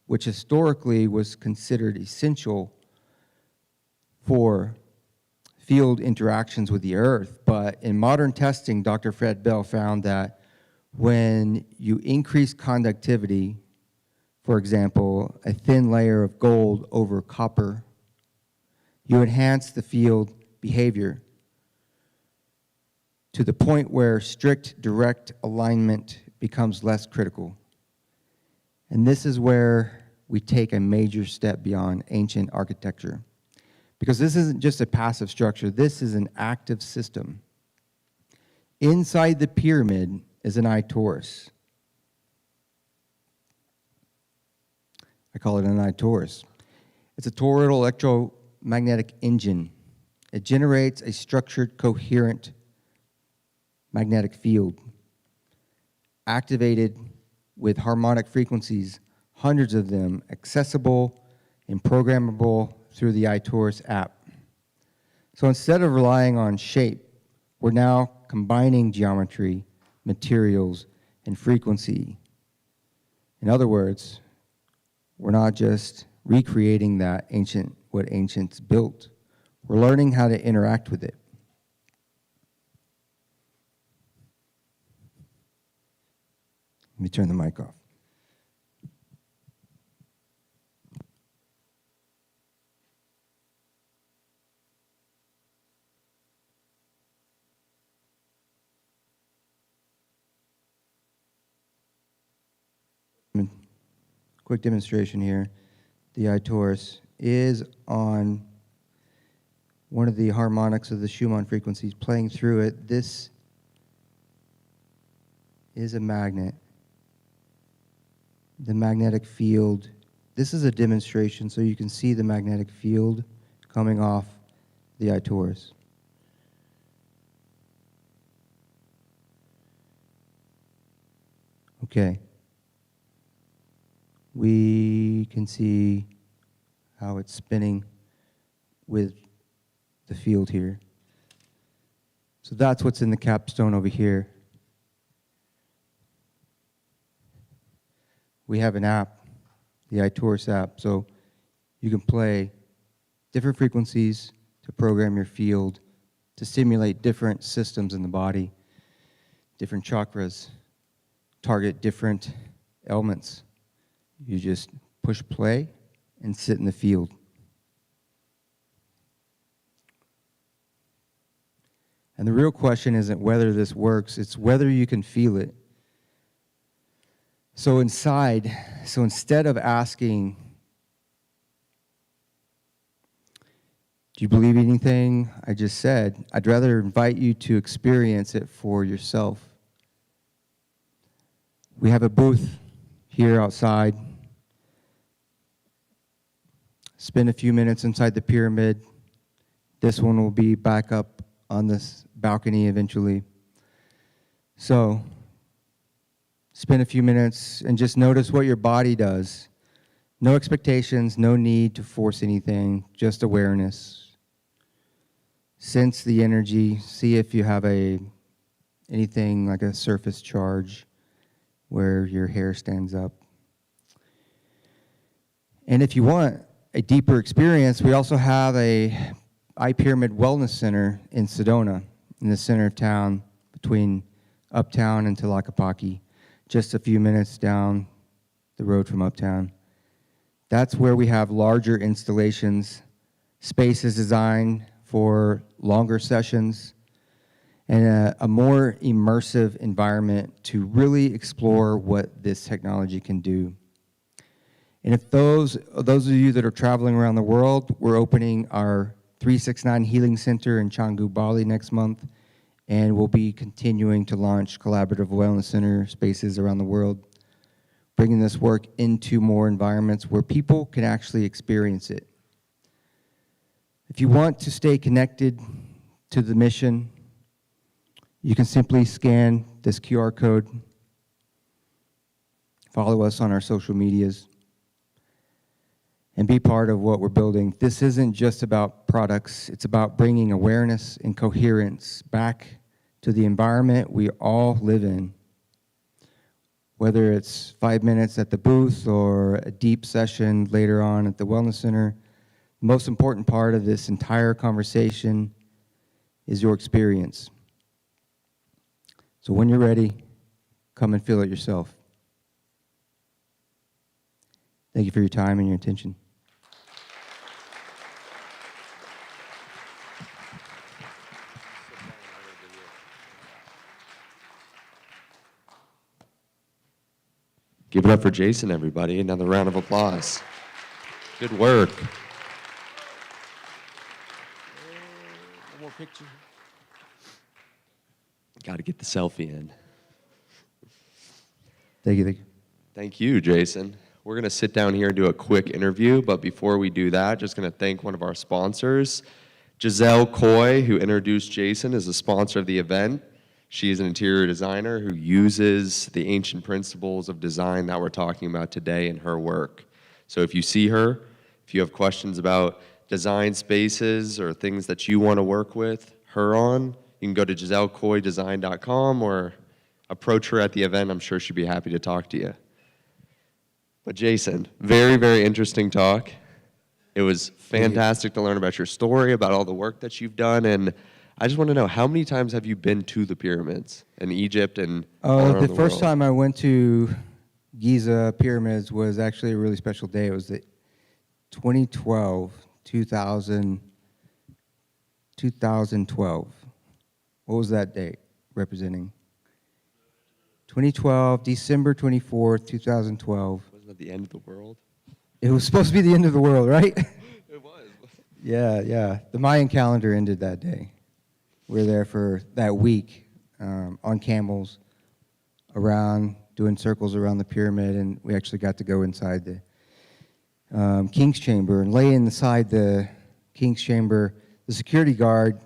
which historically was considered essential for field interactions with the Earth. But in modern testing, Dr. Fred Bell found that when you increase conductivity, for example, a thin layer of gold over copper, you enhance the field behavior to the point where strict direct alignment becomes less critical. And this is where we take a major step beyond ancient architecture. Because this isn't just a passive structure, this is an active system. Inside the pyramid is an eye torus. I call it an eye torus. It's a toroidal electromagnetic engine. It generates a structured, coherent magnetic field activated with harmonic frequencies, hundreds of them, accessible and programmable through the iTorus app. So instead of relying on shape, we're now combining geometry, materials, and frequency. In other words, we're not just recreating what ancients built. We're learning how to interact with it. Let me turn the mic off. Quick demonstration here. The iTorus is on one of the harmonics of the Schumann frequencies playing through it. This is a magnet. The magnetic field, this is a demonstration so you can see the magnetic field coming off the iTorus. Okay. We can see how it's spinning with the field here. So that's what's in the capstone over here. We have an app, the iTorus app, so you can play different frequencies to program your field to simulate different systems in the body, different chakras, target different elements. You just push play and sit in the field. And the real question isn't whether this works, it's whether you can feel it. So instead of asking, do you believe anything I just said, I'd rather invite you to experience it for yourself. We have a booth here outside. Spend a few minutes inside the pyramid. This one will be back up on this balcony eventually. So spend a few minutes and just notice what your body does. No expectations, no need to force anything, just awareness. Sense the energy, see if you have anything like a surface charge where your hair stands up. And if you want a deeper experience, we also have a iPyramid Wellness Center in Sedona, in the center of town, between Uptown and Tlaquepaque, just a few minutes down the road from Uptown. That's where we have larger installations. Space is designed for longer sessions and a more immersive environment to really explore what this technology can do. And if those of you that are traveling around the world, we're opening our 369 Healing Center in Canggu, Bali next month, and we'll be continuing to launch collaborative wellness center spaces around the world, bringing this work into more environments where people can actually experience it. If you want to stay connected to the mission, you can simply scan this QR code, follow us on our social medias, and be part of what we're building. This isn't just about products, it's about bringing awareness and coherence back to the environment we all live in. Whether it's 5 minutes at the booth or a deep session later on at the Wellness Center, the most important part of this entire conversation is your experience. So when you're ready, come and feel it yourself. Thank you for your time and your attention. Give it up for Jason, everybody. Another round of applause. Good work. One more picture. Got to get the selfie in. Thank you. Thank you, Jason. We're going to sit down here and do a quick interview, but before we do that, just going to thank one of our sponsors. Giselle Coy, who introduced Jason, is a sponsor of the event. She is an interior designer who uses the ancient principles of design that we're talking about today in her work. So if you see her, if you have questions about design spaces or things that you want to work with her on, you can go to gisellecoydesign.com or approach her at the event. I'm sure she'd be happy to talk to you. But Jason, very, very interesting talk. It was fantastic to learn about your story, about all the work that you've done, and I just want to know, how many times have you been to the pyramids in Egypt and all around The the first world? time I went to Giza pyramids was actually a really special day. It was the 2012. What was that date representing? 2012, December 24th, 2012. Wasn't it the end of the world? It was supposed to be the end of the world, right? It was. Yeah. The Mayan calendar ended that day. We were there for that week on camels, around, doing circles around the pyramid, and we actually got to go inside the King's Chamber and lay inside the King's Chamber. The security guard,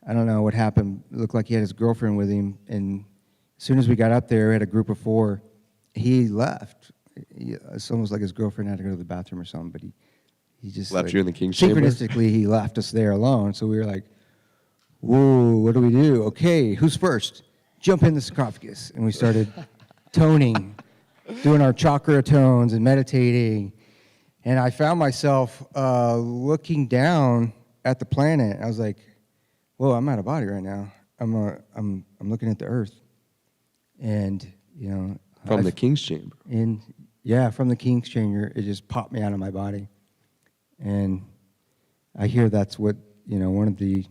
I don't know what happened, it looked like he had his girlfriend with him, and as soon as we got up there, we had a group of 4, he left. It's almost like his girlfriend had to go to the bathroom or something, but he just Left you in the King's Chamber? synchronistically, he left us there alone, so we were like, whoa, what do we do? Okay, who's first? Jump in the sarcophagus. And we started toning, doing our chakra tones and meditating. And I found myself looking down at the planet. I was like, whoa, I'm out of body right now. I'm looking at the earth. And, you know. From the King's Chamber? From the King's Chamber. It just popped me out of my body. And I hear that's what, one of the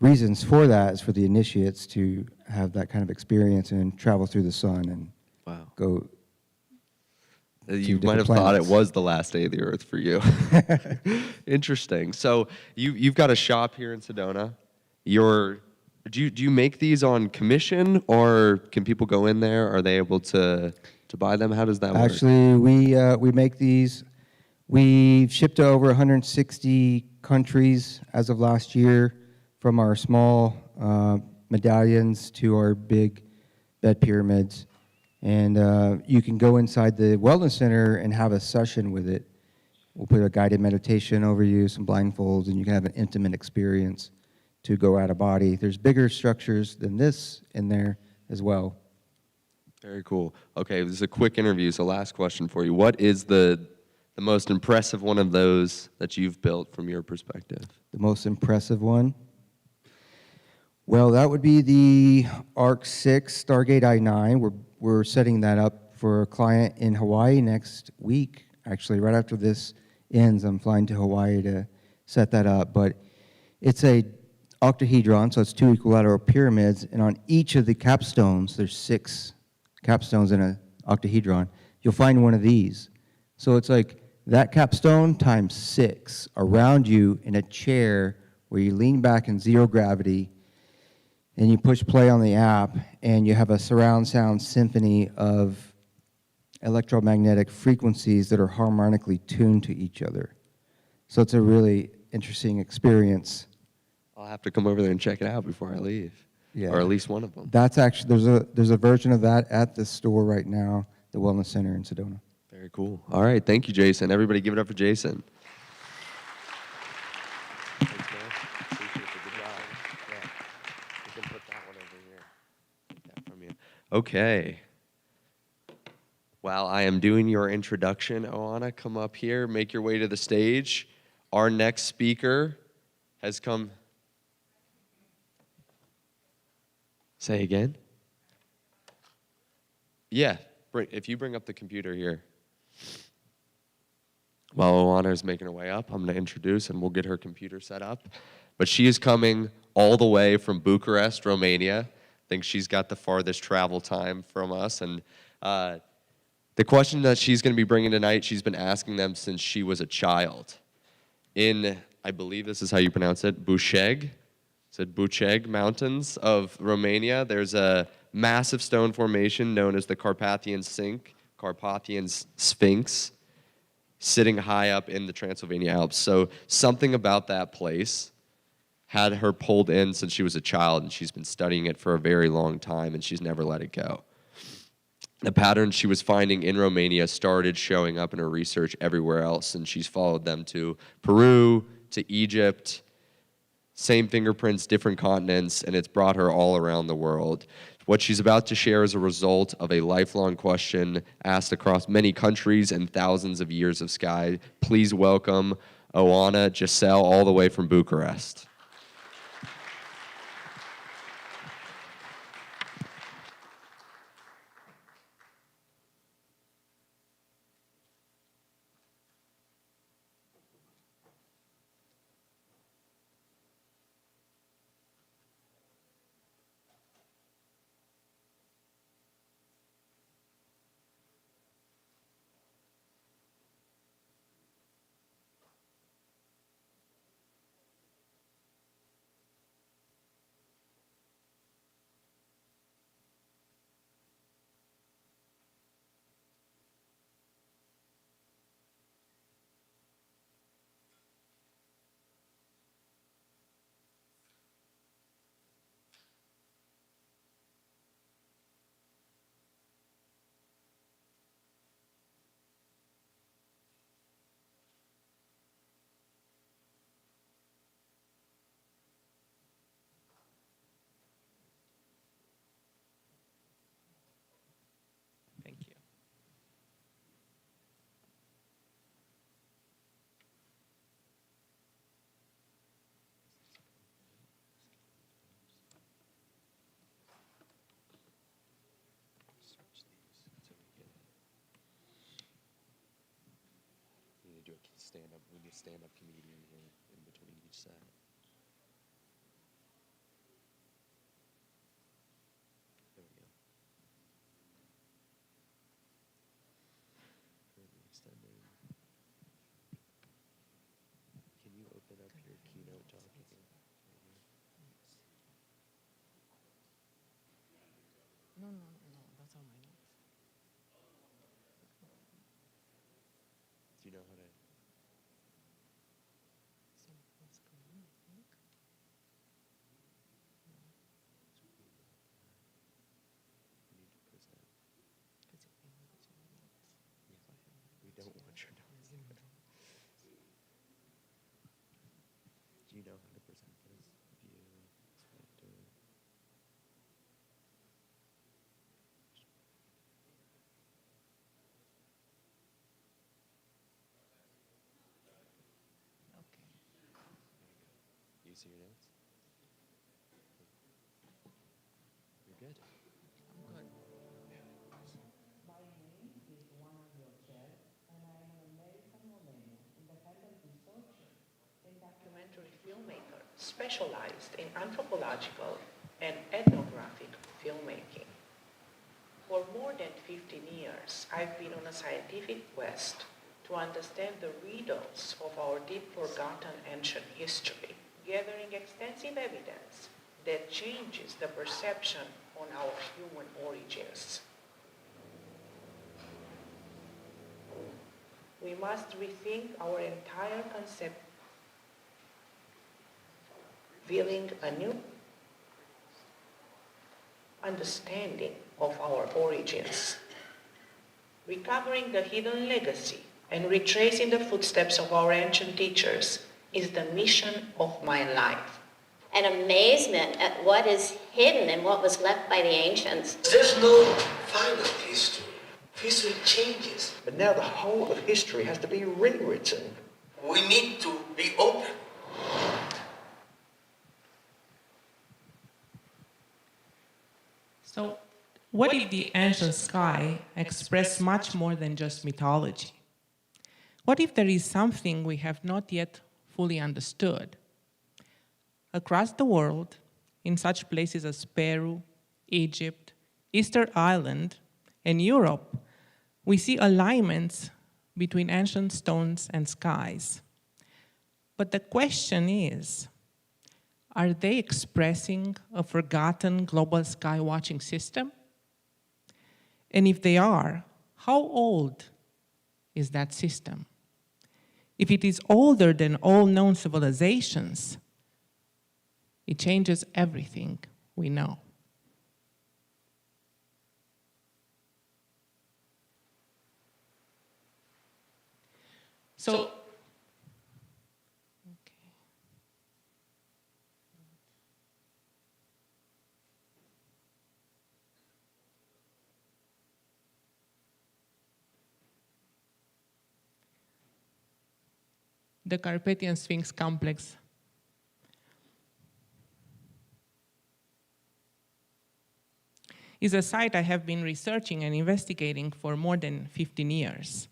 reasons for that is for the initiates to have that kind of experience and travel through the sun and go. You might have thought it was the last day of the earth for you. Interesting. So you've got a shop here in Sedona. Do you make these on commission, or can people go in there? Are they able to buy them? How does that work? Actually, we make these. We've shipped to over 160 countries as of last year, from our small medallions to our big bed pyramids. And you can go inside the wellness center and have a session with it. We'll put a guided meditation over you, some blindfolds, and you can have an intimate experience to go out of body. There's bigger structures than this in there as well. Very cool. Okay, this is a quick interview, so last question for you. What is the most impressive one of those that you've built from your perspective? The most impressive one? Well, that would be the Arc 6 Stargate I-9. We're setting that up for a client in Hawaii next week. Actually, right after this ends, I'm flying to Hawaii to set that up. But it's a octahedron, so it's 2 equilateral pyramids, and on each of the capstones, there's 6 capstones in an octahedron. You'll find one of these. So it's like that capstone times 6 around you in a chair where you lean back in zero gravity, and you push play on the app, and you have a surround sound symphony of electromagnetic frequencies that are harmonically tuned to each other. So it's a really interesting experience. I'll have to come over there and check it out before I leave. Yeah. Or at least one of them. That's actually, there's a version of that at the store right now, the Wellness Center in Sedona. Very cool. All right, thank you, Jason. Everybody give it up for Jason. Thanks, man. Appreciate it. Good job. Yeah. We can put that one over here. Take that from you. Okay. While I am doing your introduction, Oana, come up here, make your way to the stage. Our next speaker has come. Say again? Yeah, if you bring up the computer here. While Oana is making her way up, I'm going to introduce and we'll get her computer set up. But she is coming all the way from Bucharest, Romania. I think she's got the farthest travel time from us. And the question that she's going to be bringing tonight, she's been asking them since she was a child. In, I believe this is how you pronounce it, Buceg. Said Buceg Mountains of Romania. There's a massive stone formation known as the Carpathian Sphinx, sitting high up in the Transylvania Alps. So something about that place had her pulled in since she was a child, and she's been studying it for a very long time, and she's never let it go. The patterns she was finding in Romania started showing up in her research everywhere else, and she's followed them to Peru, to Egypt. Same fingerprints, different continents, and it's brought her all around the world. What she's about to share is a result of a lifelong question asked across many countries and thousands of years of sky. Please welcome Oana Ghiocel, all the way from Bucharest. Thank you. We need a stand-up comedian here in between each set. There we go. Currently extending. Can you open up your keynote document? No, that's all my notes. Do you know how to? So what's going on, I think? You need to present. see your notes? You're good. My name is Oana Ghiocel, and I am an American Romanian independent researcher and documentary filmmaker specialized in anthropological and ethnographic filmmaking. For more than 15 years, I've been on a scientific quest to understand the riddles of our deep forgotten ancient history, gathering extensive evidence that changes the perception on our human origins. We must rethink our entire concept, revealing a new understanding of our origins, recovering the hidden legacy and retracing the footsteps of our ancient teachers is the mission of my life. An amazement at what is hidden and what was left by the ancients. There's no final history. History changes. But now the whole of history has to be rewritten. We need to be open. So, what if the ancient sky expressed much more than just mythology? What if there is something we have not yet fully understood? Across the world, in such places as Peru, Egypt, Easter Island, and Europe, we see alignments between ancient stones and skies. But the question is, are they expressing a forgotten global sky watching system? And if they are, how old is that system? If it is older than all known civilizations, it changes everything we know. So, the Carpathian Sphinx complex is a site I have been researching and investigating for more than 15 years.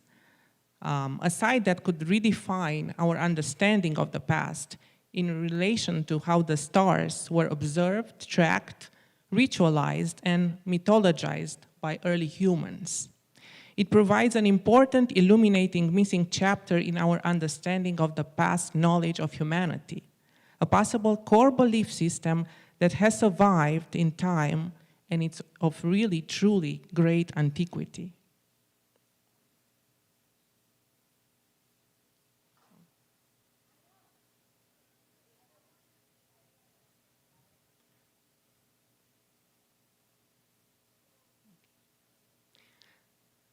A site that could redefine our understanding of the past in relation to how the stars were observed, tracked, ritualized, and mythologized by early humans. It provides an important, illuminating, missing chapter in our understanding of the past knowledge of humanity, a possible core belief system that has survived in time, and it's of really, truly great antiquity.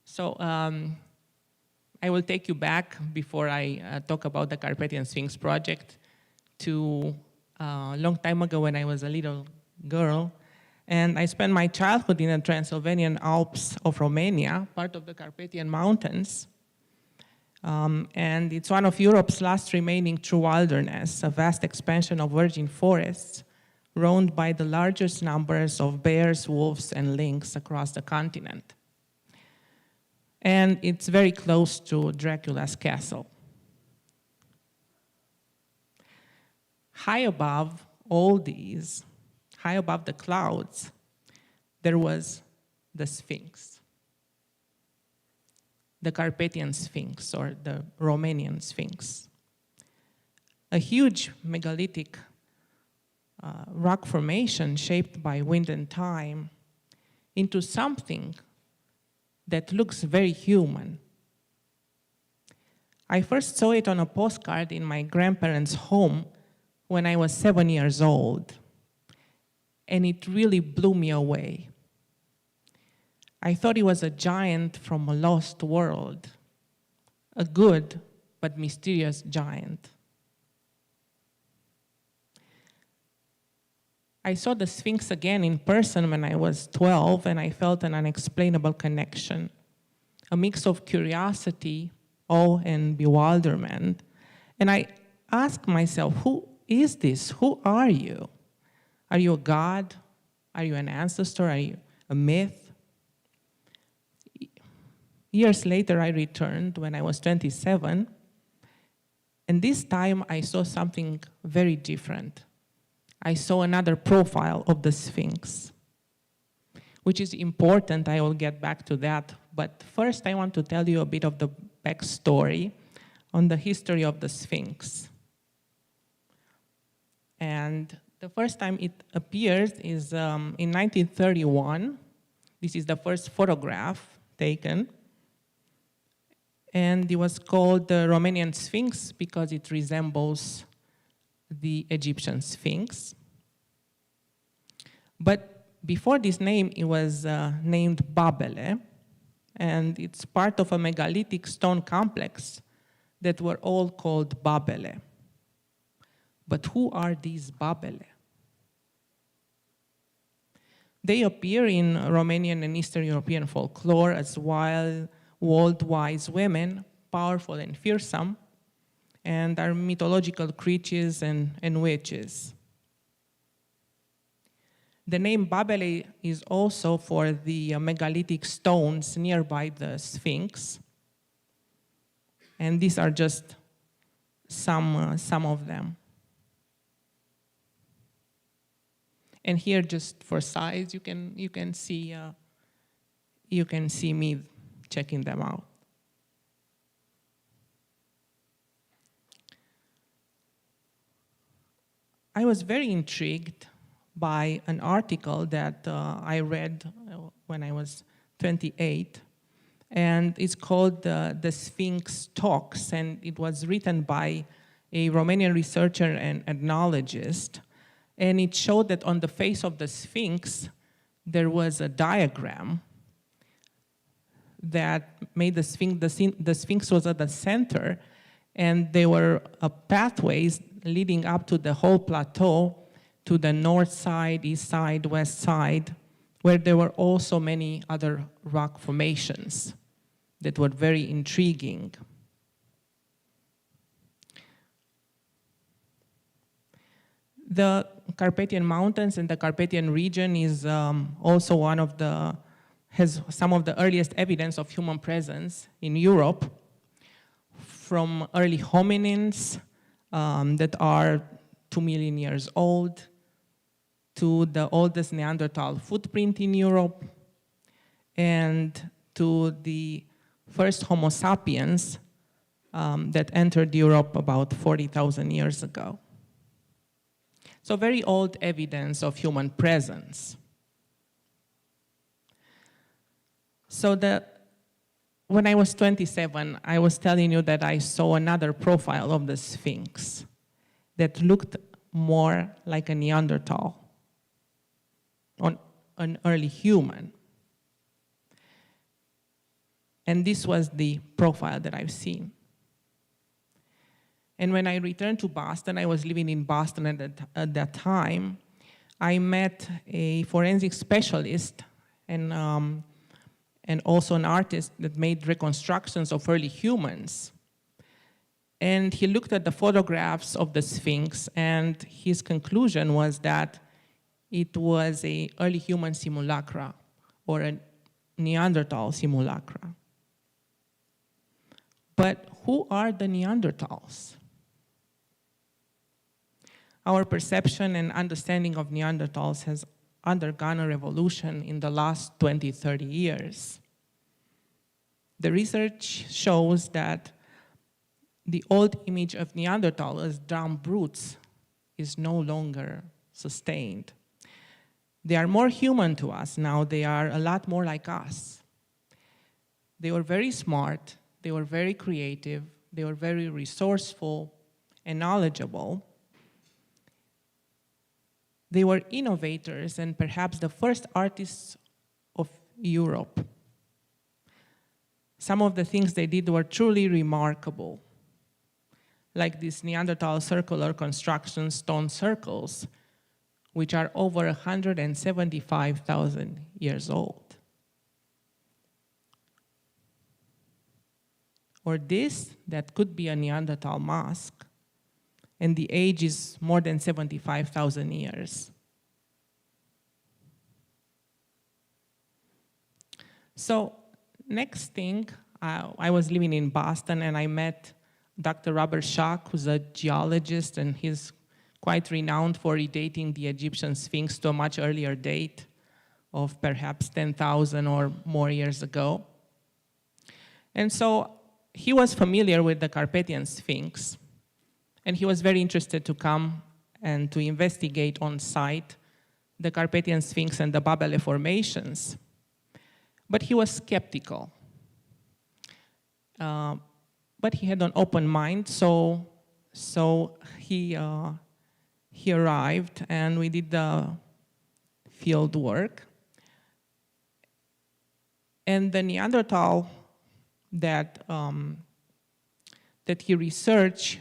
So I will take you back before I talk about the Carpathian Sphinx project to a long time ago when I was a little girl. And I spent my childhood in the Transylvanian Alps of Romania, part of the Carpathian Mountains. And it's one of Europe's last remaining true wilderness, a vast expansion of virgin forests, roamed by the largest numbers of bears, wolves, and lynx across the continent. And it's very close to Dracula's castle. High above all these, high above the clouds, there was the Sphinx, the Carpathian Sphinx, or the Romanian Sphinx. A huge megalithic rock formation shaped by wind and time into something that looks very human. I first saw it on a postcard in my grandparents' home when I was 7 years old, and it really blew me away. I thought it was a giant from a lost world, a good but mysterious giant. I saw the Sphinx again in person when I was 12, and I felt an unexplainable connection, a mix of curiosity, awe, and bewilderment. And I asked myself, who is this? Who are you? Are you a god? Are you an ancestor? Are you a myth? Years later, I returned when I was 27, and this time I saw something very different. I saw another profile of the Sphinx, which is important. I will get back to that. But first, I want to tell you a bit of the backstory on the history of the Sphinx. And the first time it appears is in 1931. This is the first photograph taken. And it was called the Romanian Sphinx because it resembles the Egyptian Sphinx. But before this name, it was named Babele, and it's part of a megalithic stone complex that were all called Babele. But who are these Babele? They appear in Romanian and Eastern European folklore as wild, wise women, powerful and fearsome, and are mythological creatures and witches. The name Babele is also for the megalithic stones nearby the Sphinx, and these are just some of them. And here, just for size, you can see me checking them out. I was very intrigued by an article that I read when I was 28, and it's called The Sphinx Talks, and it was written by a Romanian researcher and ethnologist, and it showed that on the face of the Sphinx, there was a diagram that made the Sphinx was at the center, and there were pathways leading up to the whole plateau, to the north side, east side, west side, where there were also many other rock formations that were very intriguing. The Carpathian Mountains and the Carpathian region is also has some of the earliest evidence of human presence in Europe, from early hominins that are 2 million years old, to the oldest Neanderthal footprint in Europe, and to the first Homo sapiens that entered Europe about 40,000 years ago. So very old evidence of human presence. So when I was 27, I was telling you that I saw another profile of the Sphinx that looked more like a Neanderthal, on an early human. And this was the profile that I've seen. And when I returned to Boston, I was living in Boston at that time, I met a forensic specialist and also an artist that made reconstructions of early humans. And he looked at the photographs of the Sphinx, and his conclusion was that it was an early human simulacra, or a Neanderthal simulacra. But who are the Neanderthals? Our perception and understanding of Neanderthals has undergone a revolution in the last 20, 30 years. The research shows that the old image of Neanderthal as dumb brutes is no longer sustained. They are more human to us now. They are a lot more like us. They were very smart. They were very creative. They were very resourceful and knowledgeable. They were innovators and perhaps the first artists of Europe. Some of the things they did were truly remarkable, like these Neanderthal circular construction stone circles, which are over 175,000 years old. Or this, that could be a Neanderthal mask, and the age is more than 75,000 years. So next thing, I was living in Boston and I met Dr. Robert Schock, who's a geologist, and he's quite renowned for redating the Egyptian Sphinx to a much earlier date of perhaps 10,000 or more years ago. And so he was familiar with the Carpathian Sphinx, and he was very interested to come and to investigate on site the Carpathian Sphinx and the Babele formations. But he was skeptical. But he had an open mind, so he arrived and we did the field work. And the Neanderthal that he researched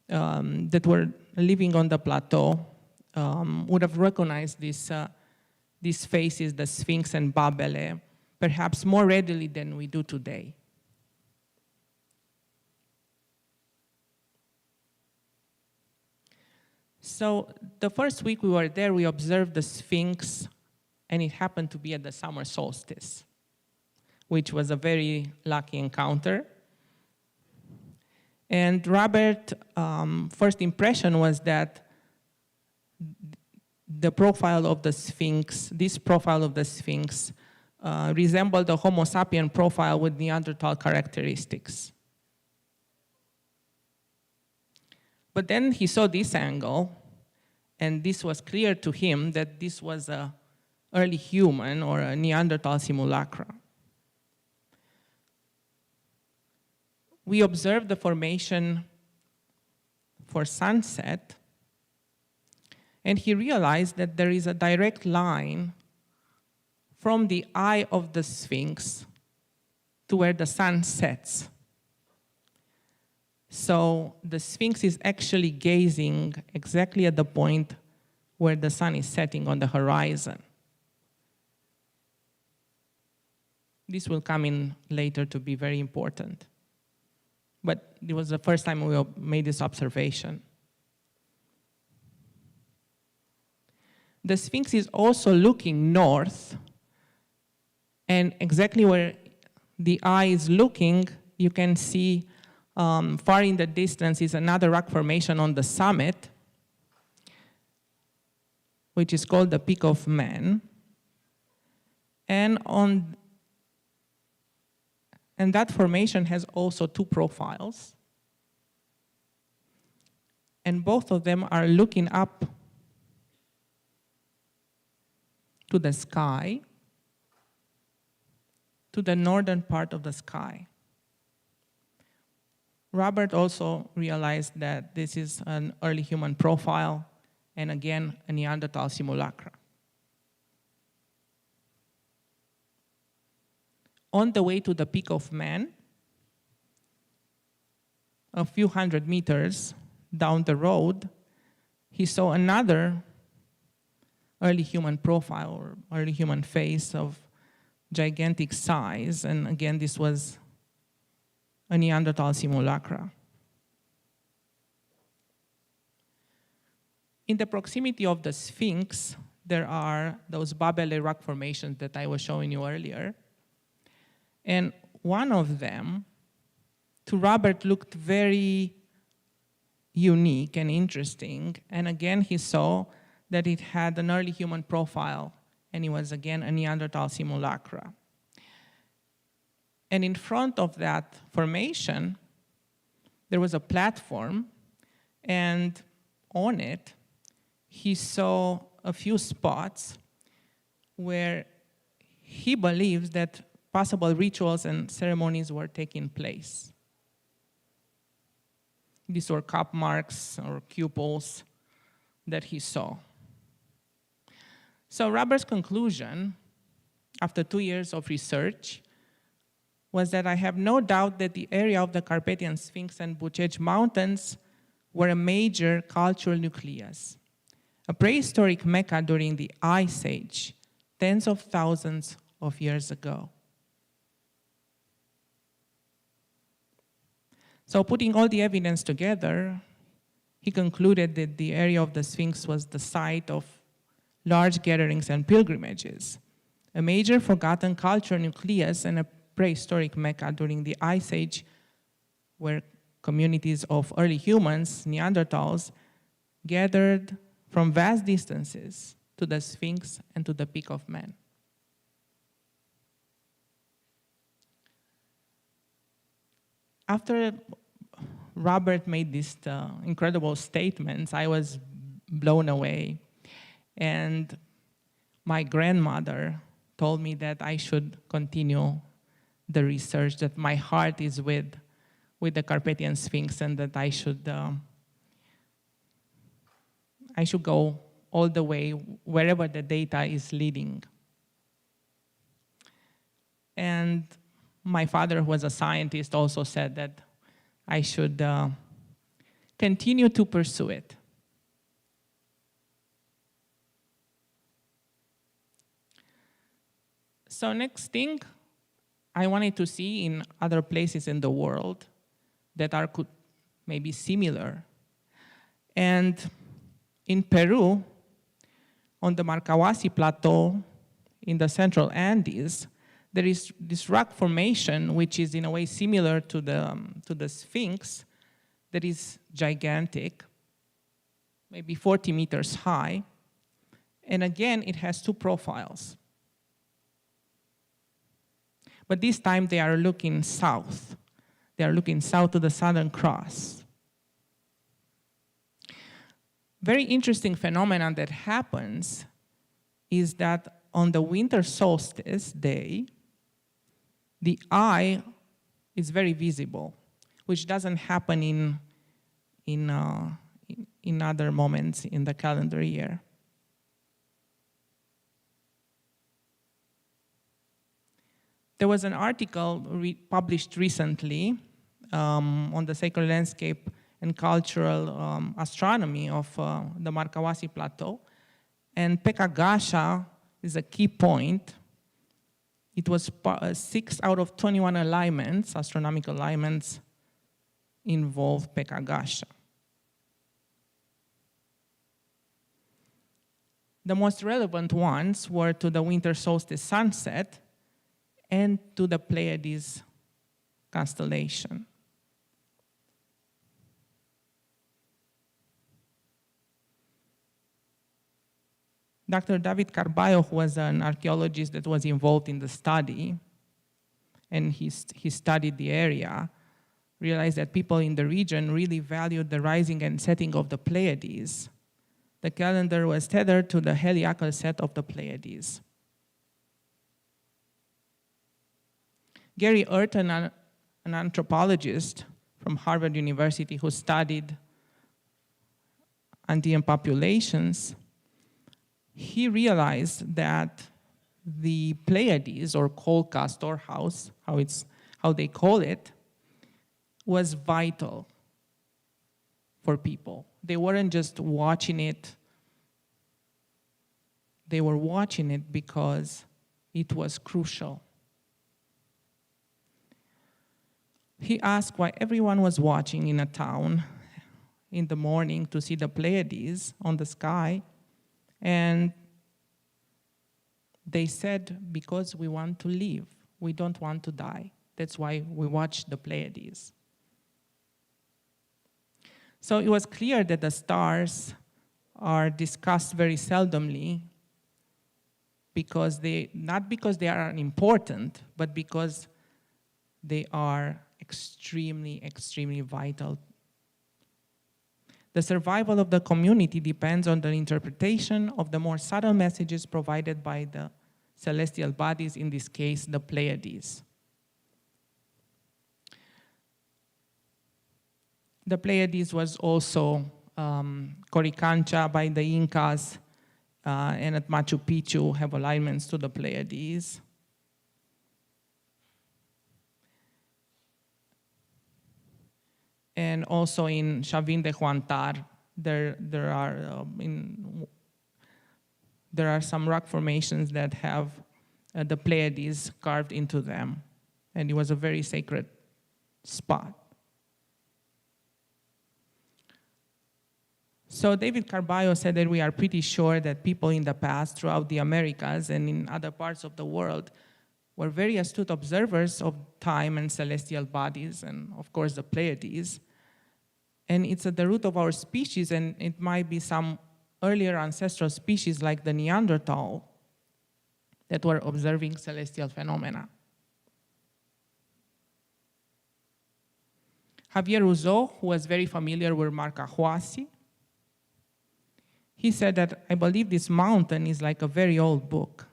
that were living on the plateau would have recognized these faces, the Sphinx and Babele, perhaps more readily than we do today. So the first week we were there, we observed the Sphinx, and it happened to be at the summer solstice, which was a very lucky encounter. And Robert's first impression was that the profile of the Sphinx, this profile of the Sphinx, resembled the Homo sapien profile with Neanderthal characteristics. But then he saw this angle, and this was clear to him that this was an early human or a Neanderthal simulacra. We observed the formation for sunset, and he realized that there is a direct line from the eye of the Sphinx to where the sun sets. So the Sphinx is actually gazing exactly at the point where the sun is setting on the horizon. This will come in later to be very important. But it was the first time we made this observation. The Sphinx is also looking north, and exactly where the eye is looking, you can see far in the distance is another rock formation on the summit, which is called the Peak of Man. And that formation has also two profiles. And both of them are looking up to the sky, to the northern part of the sky. Robert also realized that this is an early human profile, and again, a Neanderthal simulacra. On the way to the Peak of Man, a few hundred meters down the road, he saw another early human profile or early human face of gigantic size, and again, this was a Neanderthal simulacra. In the proximity of the Sphinx, there are those Babele rock formations that I was showing you earlier. And one of them, to Robert, looked very unique and interesting. And again, he saw that it had an early human profile, and it was again a Neanderthal simulacra. And in front of that formation, there was a platform, and on it, he saw a few spots where he believes that possible rituals and ceremonies were taking place. These were cup marks or cupels that he saw. So Robert's conclusion, after 2 years of research, was that I have no doubt that the area of the Carpathian Sphinx and Bucegi Mountains were a major cultural nucleus, a prehistoric Mecca during the Ice Age, tens of thousands of years ago. So putting all the evidence together, he concluded that the area of the Sphinx was the site of large gatherings and pilgrimages, a major forgotten culture nucleus and a prehistoric mecca during the Ice Age, where communities of early humans, Neanderthals, gathered from vast distances to the Sphinx and to the peak of man. After Robert made these incredible statements, I was blown away. And my grandmother told me that I should continue the research, that my heart is with the Carpathian Sphinx, and that I should go all the way wherever the data is leading. And my father, who was a scientist, also said that I should continue to pursue it. So next thing, I wanted to see in other places in the world that are maybe similar. And in Peru, on the Marcahuasi Plateau in the central Andes, there is this rock formation, which is in a way similar to the Sphinx, that is gigantic, maybe 40 meters high. And again, it has two profiles. But this time they are looking south. They are looking south to the Southern Cross. Very interesting phenomenon that happens is that on the winter solstice day, the eye is very visible, which doesn't happen in other moments in the calendar year. There was an article published recently on the Sacred Landscape and Cultural Astronomy of the Marcahuasi Plateau, and Pekagasha is a key point. It was 6 out of 21 alignments, astronomical alignments, involved Pekagasha. The most relevant ones were to the winter solstice sunset and to the Pleiades constellation. Dr. David Carballo, who was an archaeologist that was involved in the study, and he studied the area, realized that people in the region really valued the rising and setting of the Pleiades. The calendar was tethered to the heliacal set of the Pleiades. Gary Urton, an anthropologist from Harvard University who studied Andean populations, he realized that the Pleiades, or Kolka storehouse, how they call it, was vital for people. They weren't just watching it. They were watching it because it was crucial. He asked why everyone was watching in a town in the morning to see the Pleiades on the sky, and they said, because we want to live, we don't want to die. That's why we watch the Pleiades. So it was clear that the stars are discussed very seldomly, not because they are unimportant, but because they are extremely, extremely vital. The survival of the community depends on the interpretation of the more subtle messages provided by the celestial bodies, in this case, the Pleiades. The Pleiades was also Coricancha by the Incas, and at Machu Picchu have alignments to the Pleiades. And also in Chavin de Huantar, there are some rock formations that have the Pleiades carved into them, and it was a very sacred spot. So David Carballo said that we are pretty sure that people in the past throughout the Americas and in other parts of the world were very astute observers of time and celestial bodies, and of course the Pleiades. And it's at the root of our species, and it might be some earlier ancestral species like the Neanderthal that were observing celestial phenomena. Javier Rousseau, who was very familiar with Marcahuasi, he said that, I believe this mountain is like a very old book.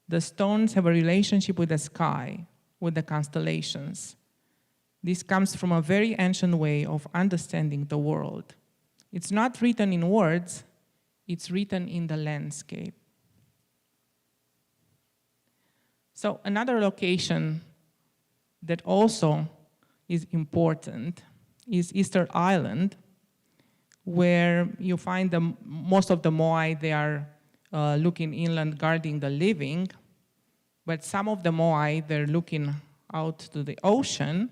The stones have a relationship with the sky, with the constellations. This comes from a very ancient way of understanding the world. It's not written in words, it's written in the landscape. So another location that also is important is Easter Island, where you find most of the Moai, they are looking inland, guarding the living, but some of the Moai, they're looking out to the ocean,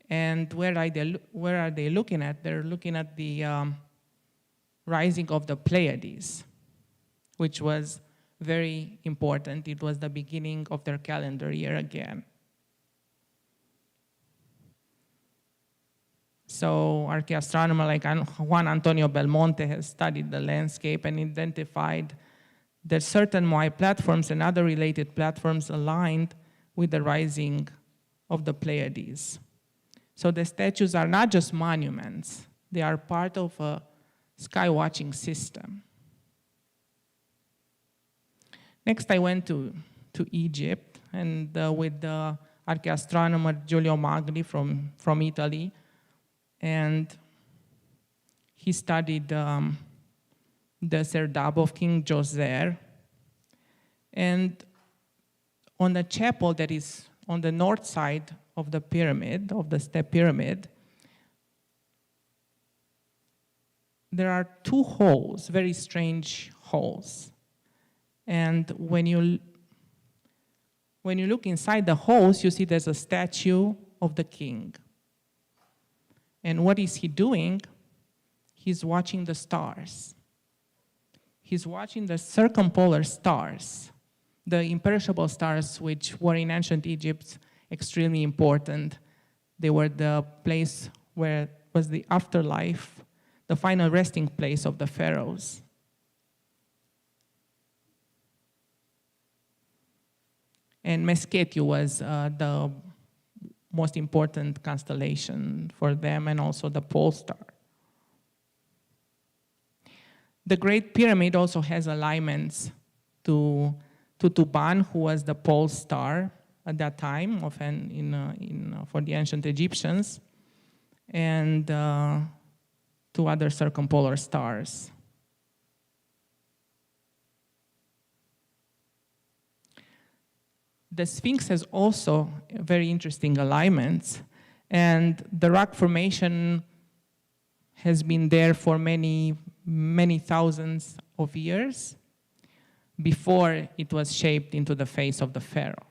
and where are they looking at? They're looking at the rising of the Pleiades, which was very important. It was the beginning of their calendar year again. So archaeoastronomer like Juan Antonio Belmonte has studied the landscape and identified that certain Moai platforms and other related platforms aligned with the rising of the Pleiades. So the statues are not just monuments, they are part of a skywatching system. Next, I went to Egypt, and with the archaeoastronomer Giulio Magri from Italy, and he studied the Serdab of King Djoser. And on the chapel that is on the north side of the pyramid, of the step pyramid, there are two holes, very strange holes. And when you look inside the holes, you see there's a statue of the king. And what is he doing? He's watching the stars. He's watching the circumpolar stars, the imperishable stars, which were in ancient Egypt extremely important. They were the place where was the afterlife, the final resting place of the pharaohs. And Meskhetiu was the most important constellation for them, and also the pole star. The Great Pyramid also has alignments to Tuban, who was the pole star at that time for the ancient Egyptians, and to other circumpolar stars. The Sphinx has also very interesting alignments, and the rock formation has been there for many, many thousands of years before it was shaped into the face of the pharaoh.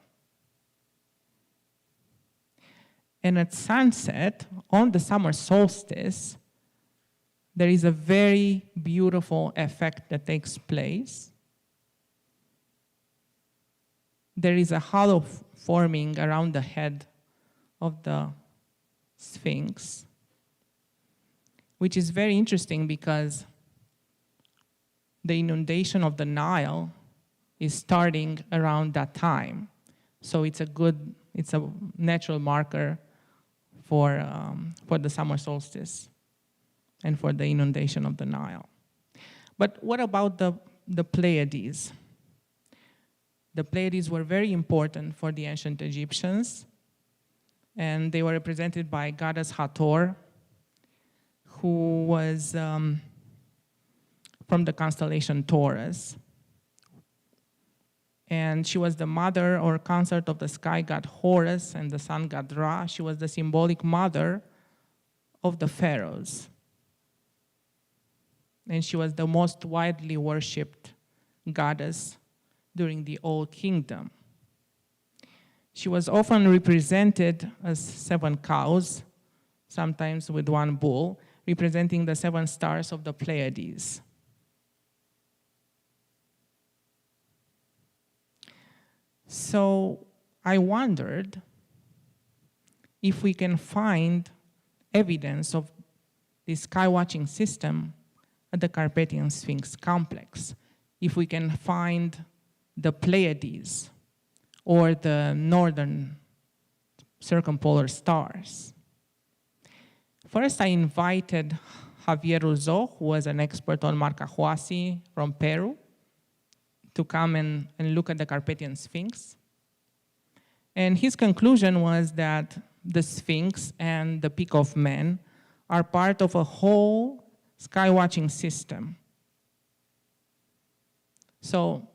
And at sunset, on the summer solstice, there is a very beautiful effect that takes place. There is a hollow forming around the head of the Sphinx, which is very interesting because the inundation of the Nile is starting around that time. So it's a natural marker for the summer solstice and for the inundation of the Nile. But what about the Pleiades? The Pleiades were very important for the ancient Egyptians, and they were represented by goddess Hathor, who was from the constellation Taurus. And she was the mother or consort of the sky god Horus and the sun god Ra. She was the symbolic mother of the pharaohs. And she was the most widely worshipped goddess during the Old Kingdom. She was often represented as 7 cows, sometimes with 1 bull, representing the 7 stars of the Pleiades. So I wondered if we can find evidence of this skywatching system at the Carpathian Sphinx complex, if we can find the Pleiades or the northern circumpolar stars. First, I invited Javier Rouzeau, who was an expert on Marcahuasi from Peru, to come and look at the Carpathian Sphinx. And his conclusion was that the Sphinx and the Peak of Man are part of a whole skywatching system. So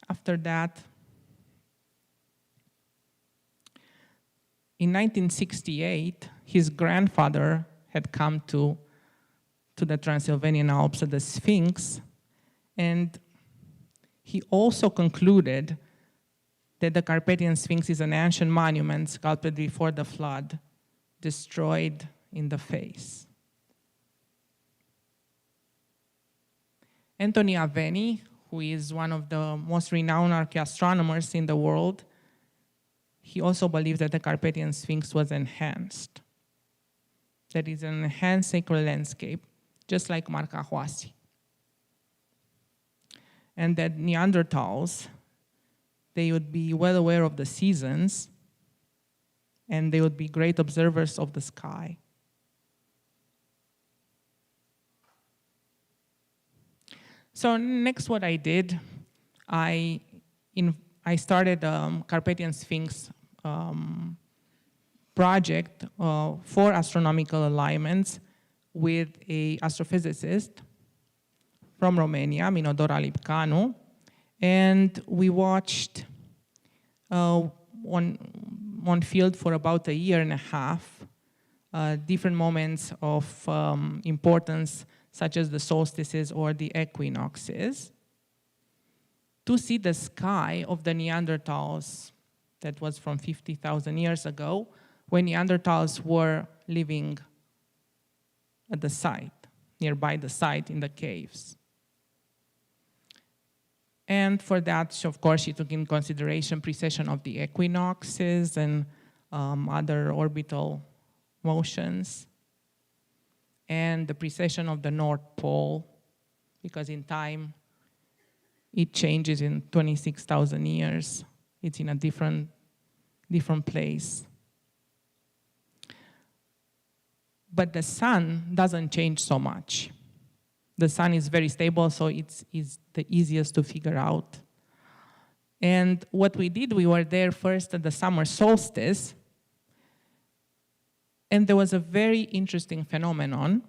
after that, in 1968, his grandfather had come to the Transylvanian Alps at the Sphinx, and he also concluded that the Carpathian Sphinx is an ancient monument sculpted before the flood, destroyed in the face. Anthony Aveni, who is one of the most renowned archaeoastronomers in the world, he also believes that the Carpathian Sphinx was enhanced. That is an enhanced sacred landscape, just like Marcahuasi. And that Neanderthals, they would be well aware of the seasons, and they would be great observers of the sky. So next what I did, I started a Carpathian Sphinx project for astronomical alignments with an astrophysicist from Romania, Minodora Lipcanu, and we watched on field for about a year and a half, different moments of importance, such as the solstices or the equinoxes, to see the sky of the Neanderthals that was from 50,000 years ago, when Neanderthals were living at the site, nearby the site in the caves. And for that, of course, she took in consideration precession of the equinoxes and other orbital motions, and the precession of the North Pole, because in time it changes in 26,000 years. It's in a different place. But the sun doesn't change so much. The sun is very stable, so it's the easiest to figure out. And what we did, we were there first at the summer solstice, and there was a very interesting phenomenon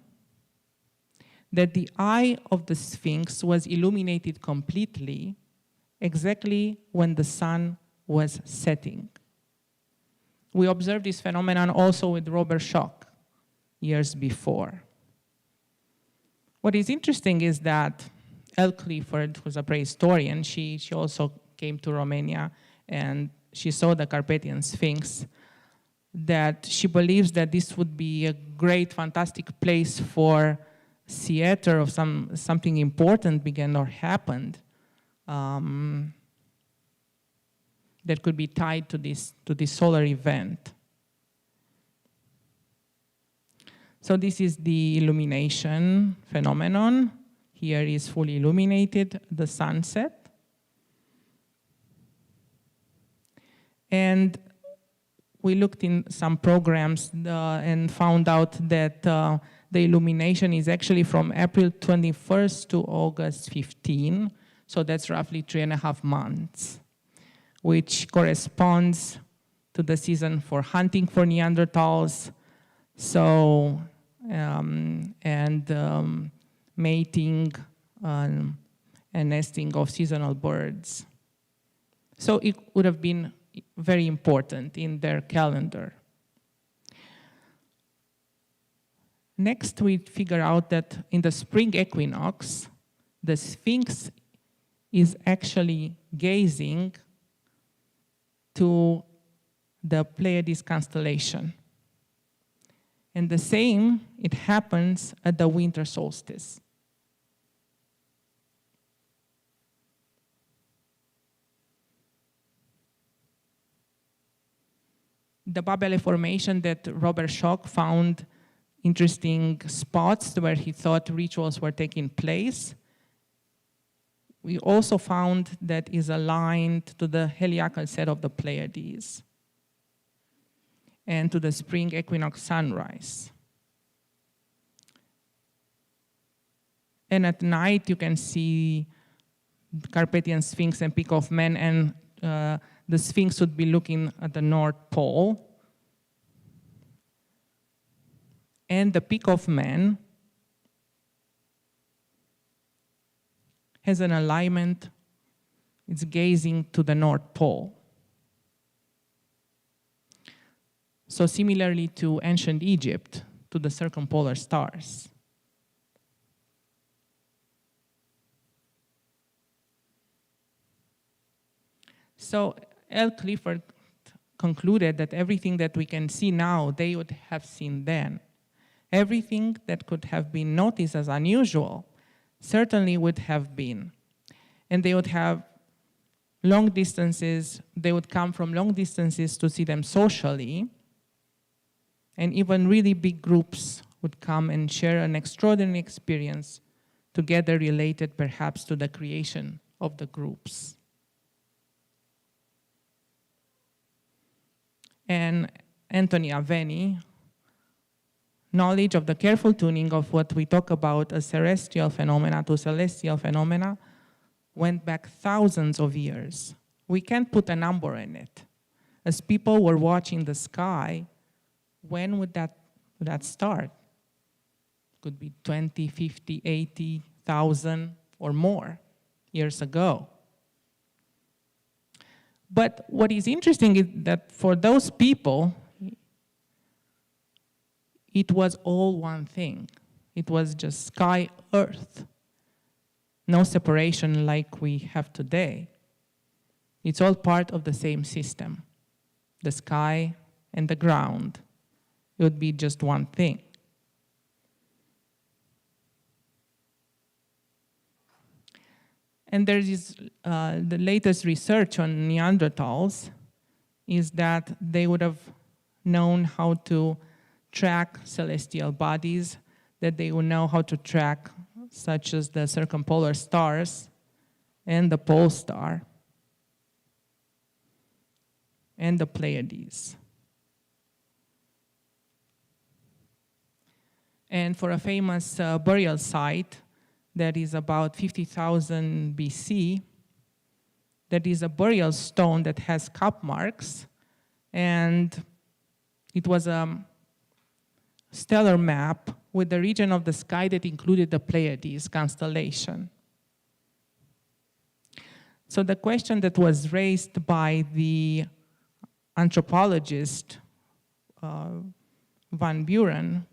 that the eye of the Sphinx was illuminated completely exactly when the sun was setting. We observed this phenomenon also with Robert Schoch years before. What is interesting is that Elle Clifford, who's a prehistorian, she also came to Romania and she saw the Carpathian Sphinx, that she believes that this would be a great, fantastic place for theater of something important began or happened that could be tied to this solar event. So this is the illumination phenomenon. Here is fully illuminated, the sunset. And we looked in some programs and found out that the illumination is actually from April 21st to August 15. So that's roughly 3.5 months, which corresponds to the season for hunting for Neanderthals. So, mating and nesting of seasonal birds. So it would have been very important in their calendar. Next, we figure out that in the spring equinox, the Sphinx is actually gazing to the Pleiades constellation. And the same, it happens at the winter solstice. The Babele Formation that Robert Schoch found interesting spots where he thought rituals were taking place. We also found that is aligned to the heliacal set of the Pleiades and to the spring equinox sunrise. And at night, you can see Carpathian Sphinx and Peak of Man, and the Sphinx would be looking at the North Pole. And the Peak of Man has an alignment, it's gazing to the North Pole. So similarly to ancient Egypt, to the circumpolar stars. So L. Clifford concluded that everything that we can see now, they would have seen then. Everything that could have been noticed as unusual certainly would have been. And they would have long distances, they would come from long distances to see them socially, and even really big groups would come and share an extraordinary experience together, related perhaps to the creation of the groups. And Anthony Aveni, knowledge of the careful tuning of what we talk about as terrestrial phenomena to celestial phenomena went back thousands of years. We can't put a number in it. As people were watching the sky, when would that start? Could be 20, 50, 80,000 or more years ago. But what is interesting is that for those people, it was all one thing. It was just sky, earth. No separation like we have today. It's all part of the same system. The sky and the ground. It would be just one thing. And there is the latest research on Neanderthals is that they would have known how to track celestial bodies, that they would know how to track such as the circumpolar stars and the pole star and the Pleiades. And for a famous burial site that is about 50,000 BC, that is a burial stone that has cup marks, and it was a stellar map with the region of the sky that included the Pleiades constellation. So the question that was raised by the anthropologist Van Buren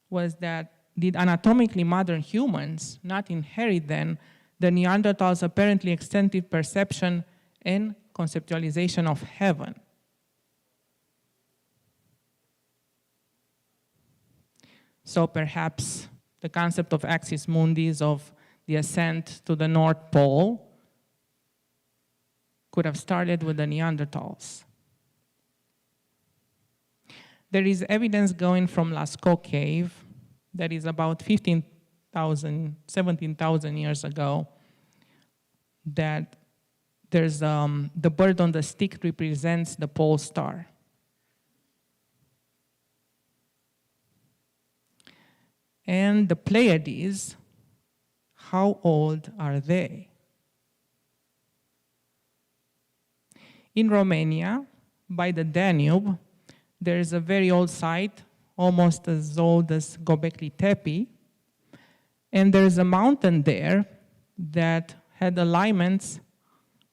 was that did anatomically modern humans not inherit then the Neanderthals' apparently extensive perception and conceptualization of heaven? So perhaps the concept of axis mundis, of the ascent to the North Pole, could have started with the Neanderthals. There is evidence going from Lascaux Cave that is about 15,000, 17,000 years ago, that there's the bird on the stick represents the pole star. And the Pleiades, how old are they? In Romania, by the Danube, there is a very old site, almost as old as Göbekli Tepe, and there's a mountain there that had alignments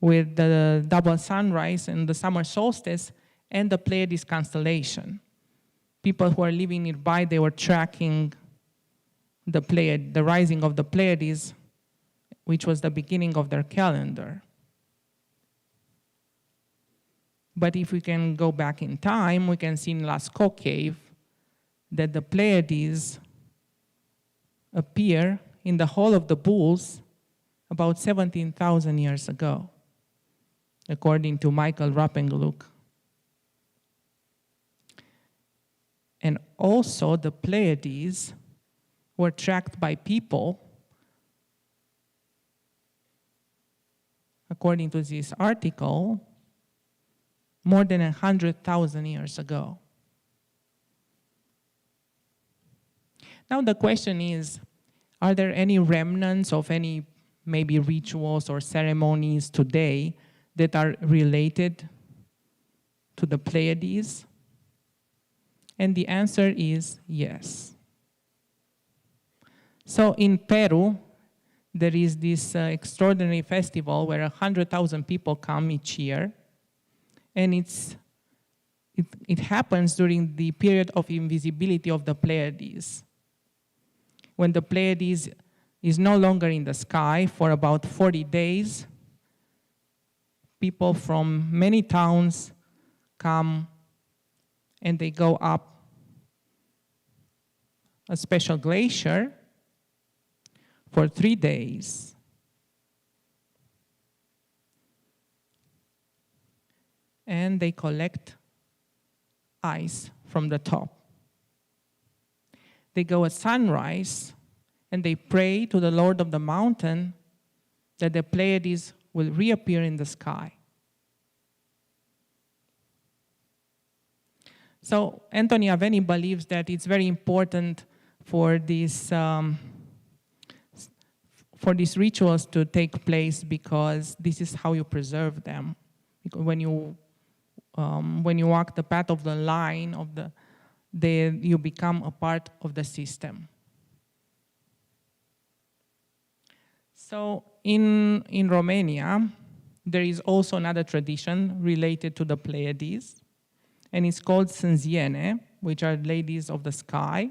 with the double sunrise and the summer solstice and the Pleiades constellation. People who are living nearby, they were tracking the rising of the Pleiades, which was the beginning of their calendar. But if we can go back in time, we can see in Lascaux Cave that the Pleiades appear in the Hall of the Bulls about 17,000 years ago, according to Michael Rappenglück. And also the Pleiades were tracked by people, according to this article, more than 100,000 years ago. Now the question is, are there any remnants of any maybe rituals or ceremonies today that are related to the Pleiades? And the answer is yes. So in Peru, there is this extraordinary festival where 100,000 people come each year, and it happens during the period of invisibility of the Pleiades. When the Pleiades is no longer in the sky for about 40 days, people from many towns come and they go up a special glacier for 3 days. And they collect ice from the top. They go at sunrise and they pray to the Lord of the mountain that the Pleiades will reappear in the sky. So Anthony Aveni believes that it's very important for these rituals to take place because this is how you preserve them. Because when you walk the path of the line of you become a part of the system. So in Romania, there is also another tradition related to the Pleiades, and it's called Sânziene, which are ladies of the sky.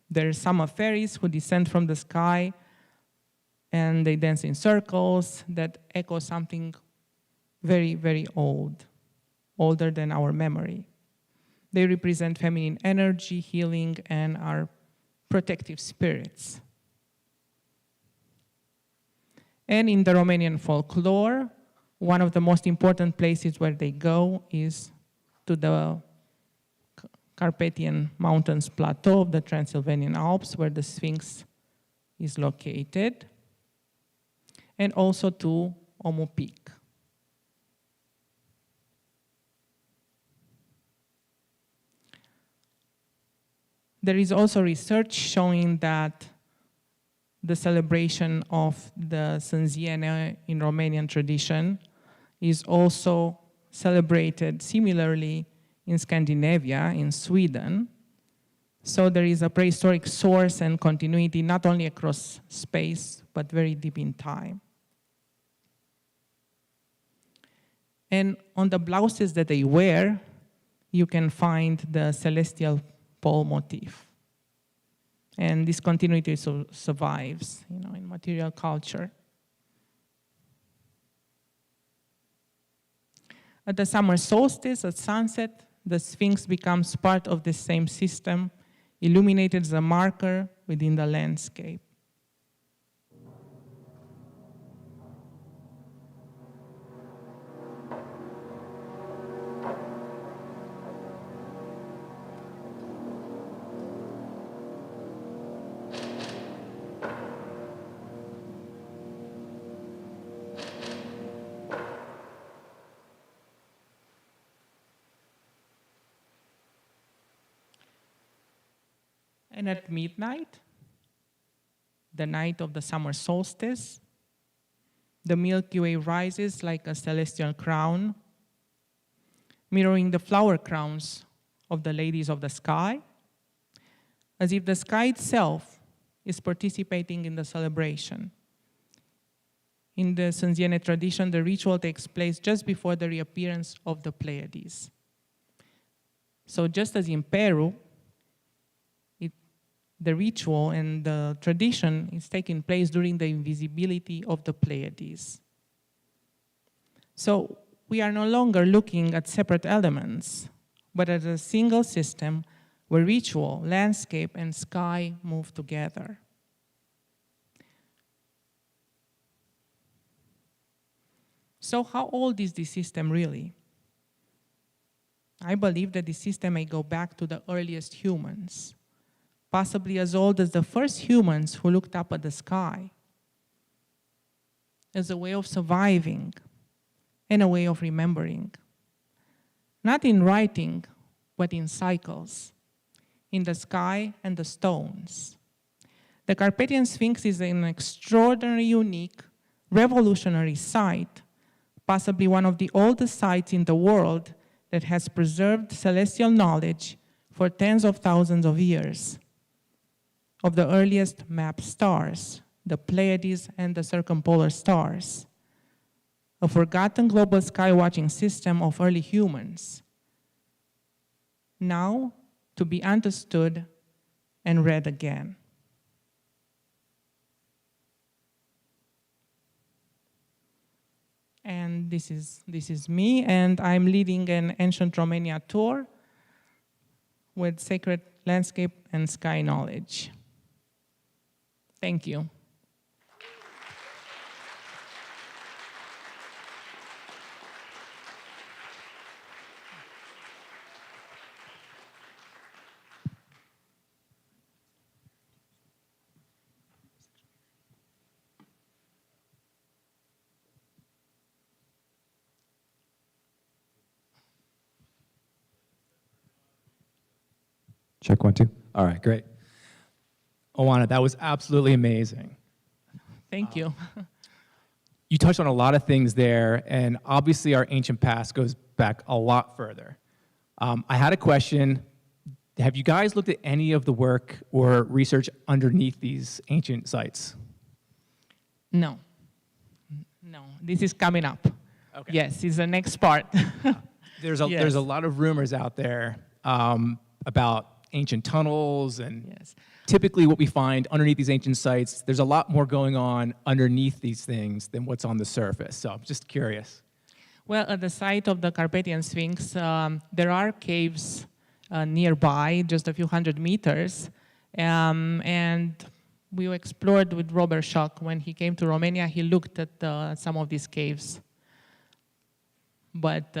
There are summer fairies who descend from the sky, and they dance in circles that echo something very, very old, older than our memory. They represent feminine energy, healing, and are protective spirits. And in the Romanian folklore, one of the most important places where they go is to the Carpathian mountains plateau of the Transylvanian Alps, where the Sphinx is located, and also to Omu Peak. There is also research showing that the celebration of the Sânziene in Romanian tradition is also celebrated similarly in Scandinavia, in Sweden. So there is a prehistoric source and continuity not only across space, but very deep in time. And on the blouses that they wear, you can find the celestial pole motif. And this continuity survives, in material culture. At the summer solstice, at sunset, the Sphinx becomes part of the same system, illuminated as a marker within the landscape. And at midnight, the night of the summer solstice, the Milky Way rises like a celestial crown, mirroring the flower crowns of the ladies of the sky, as if the sky itself is participating in the celebration. In the Sânziene tradition, the ritual takes place just before the reappearance of the Pleiades. So just as in Peru, the ritual and the tradition is taking place during the invisibility of the Pleiades. So we are no longer looking at separate elements, but as a single system where ritual, landscape, and sky move together. So how old is this system really? I believe that this system may go back to the earliest humans, possibly as old as the first humans who looked up at the sky, as a way of surviving and a way of remembering. Not in writing, but in cycles, in the sky and the stones. The Carpathian Sphinx is an extraordinary, unique, revolutionary site, possibly one of the oldest sites in the world that has preserved celestial knowledge for tens of thousands of years, of the earliest mapped stars, the Pleiades and the circumpolar stars, a forgotten global skywatching system of early humans, now to be understood and read again. And this is me, and I'm leading an ancient Romania tour with sacred landscape and sky knowledge. Thank you. Check 1, 2. All right, great. Oana, that was absolutely amazing. Thank you. You touched on a lot of things there, and obviously our ancient past goes back a lot further. I had a question. Have you guys looked at any of the work or research underneath these ancient sites? No. No, this is coming up. Okay. Yes, it's the next part. There's a lot of rumors out there about ancient tunnels, and typically what we find underneath these ancient sites, there's a lot more going on underneath these things than what's on the surface. So I'm just curious. Well, at the site of the Carpathian Sphinx, there are caves nearby, just a few hundred meters, and we explored with Robert Schock. When he came to Romania, he looked at some of these caves. But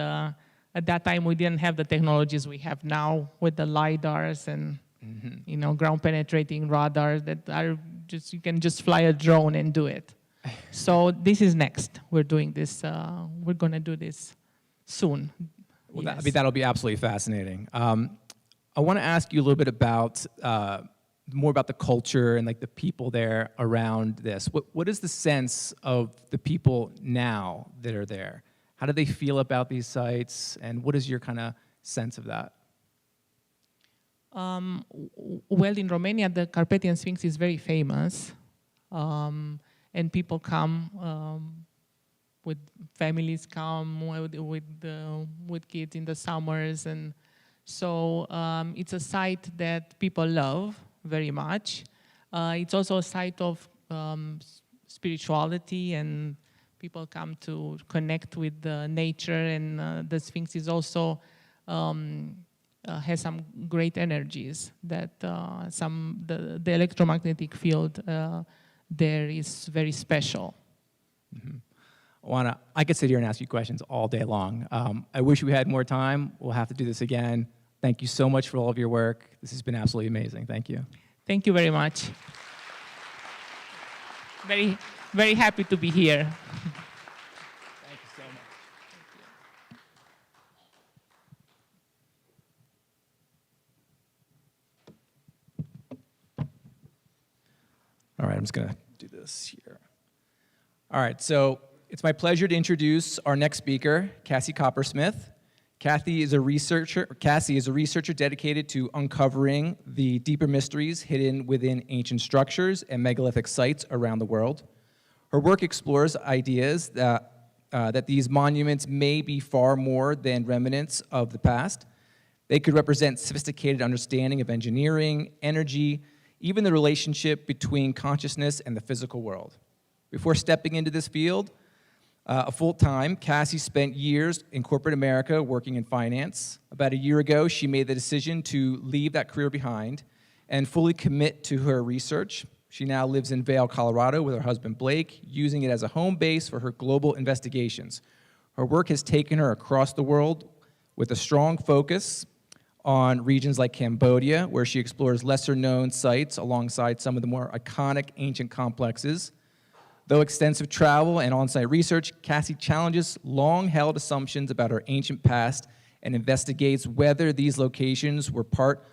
at that time, we didn't have the technologies we have now with the LiDARs and ground penetrating radars that are just, you can just fly a drone and do it. So this is next. We're doing this. We're going to do this soon. Well, Yes. that'll be absolutely fascinating. I want to ask you a little bit about more about the culture and like the people there around this. What is the sense of the people now that are there? How do they feel about these sites, and what is your kind of sense of that? Well, in Romania, the Carpathian Sphinx is very famous, and people come, with families come with kids in the summers, and so it's a site that people love very much. It's also a site of spirituality, and people come to connect with nature, and the Sphinx is also has some great energies that the electromagnetic field there is very special. Oana, I could sit here and ask you questions all day long. I wish we had more time. We'll have to do this again. Thank you so much for all of your work. This has been absolutely amazing. Thank you. Thank you very much. Very, very happy to be here. Thank you so much. All right, I'm just going to do this here. All right, so it's my pleasure to introduce our next speaker, Cassie Coppersmith. Cassie is a researcher dedicated to uncovering the deeper mysteries hidden within ancient structures and megalithic sites around the world. Her work explores ideas that these monuments may be far more than remnants of the past. They could represent sophisticated understanding of engineering, energy, even the relationship between consciousness and the physical world. Before stepping into this field, Full-time, Cassie spent years in corporate America working in finance. About a year ago, she made the decision to leave that career behind and fully commit to her research. She now lives in Vail, Colorado with her husband Blake, using it as a home base for her global investigations. Her work has taken her across the world with a strong focus on regions like Cambodia, where she explores lesser-known sites alongside some of the more iconic ancient complexes. Though extensive travel and on-site research, Cassie challenges long-held assumptions about her ancient past and investigates whether these locations were part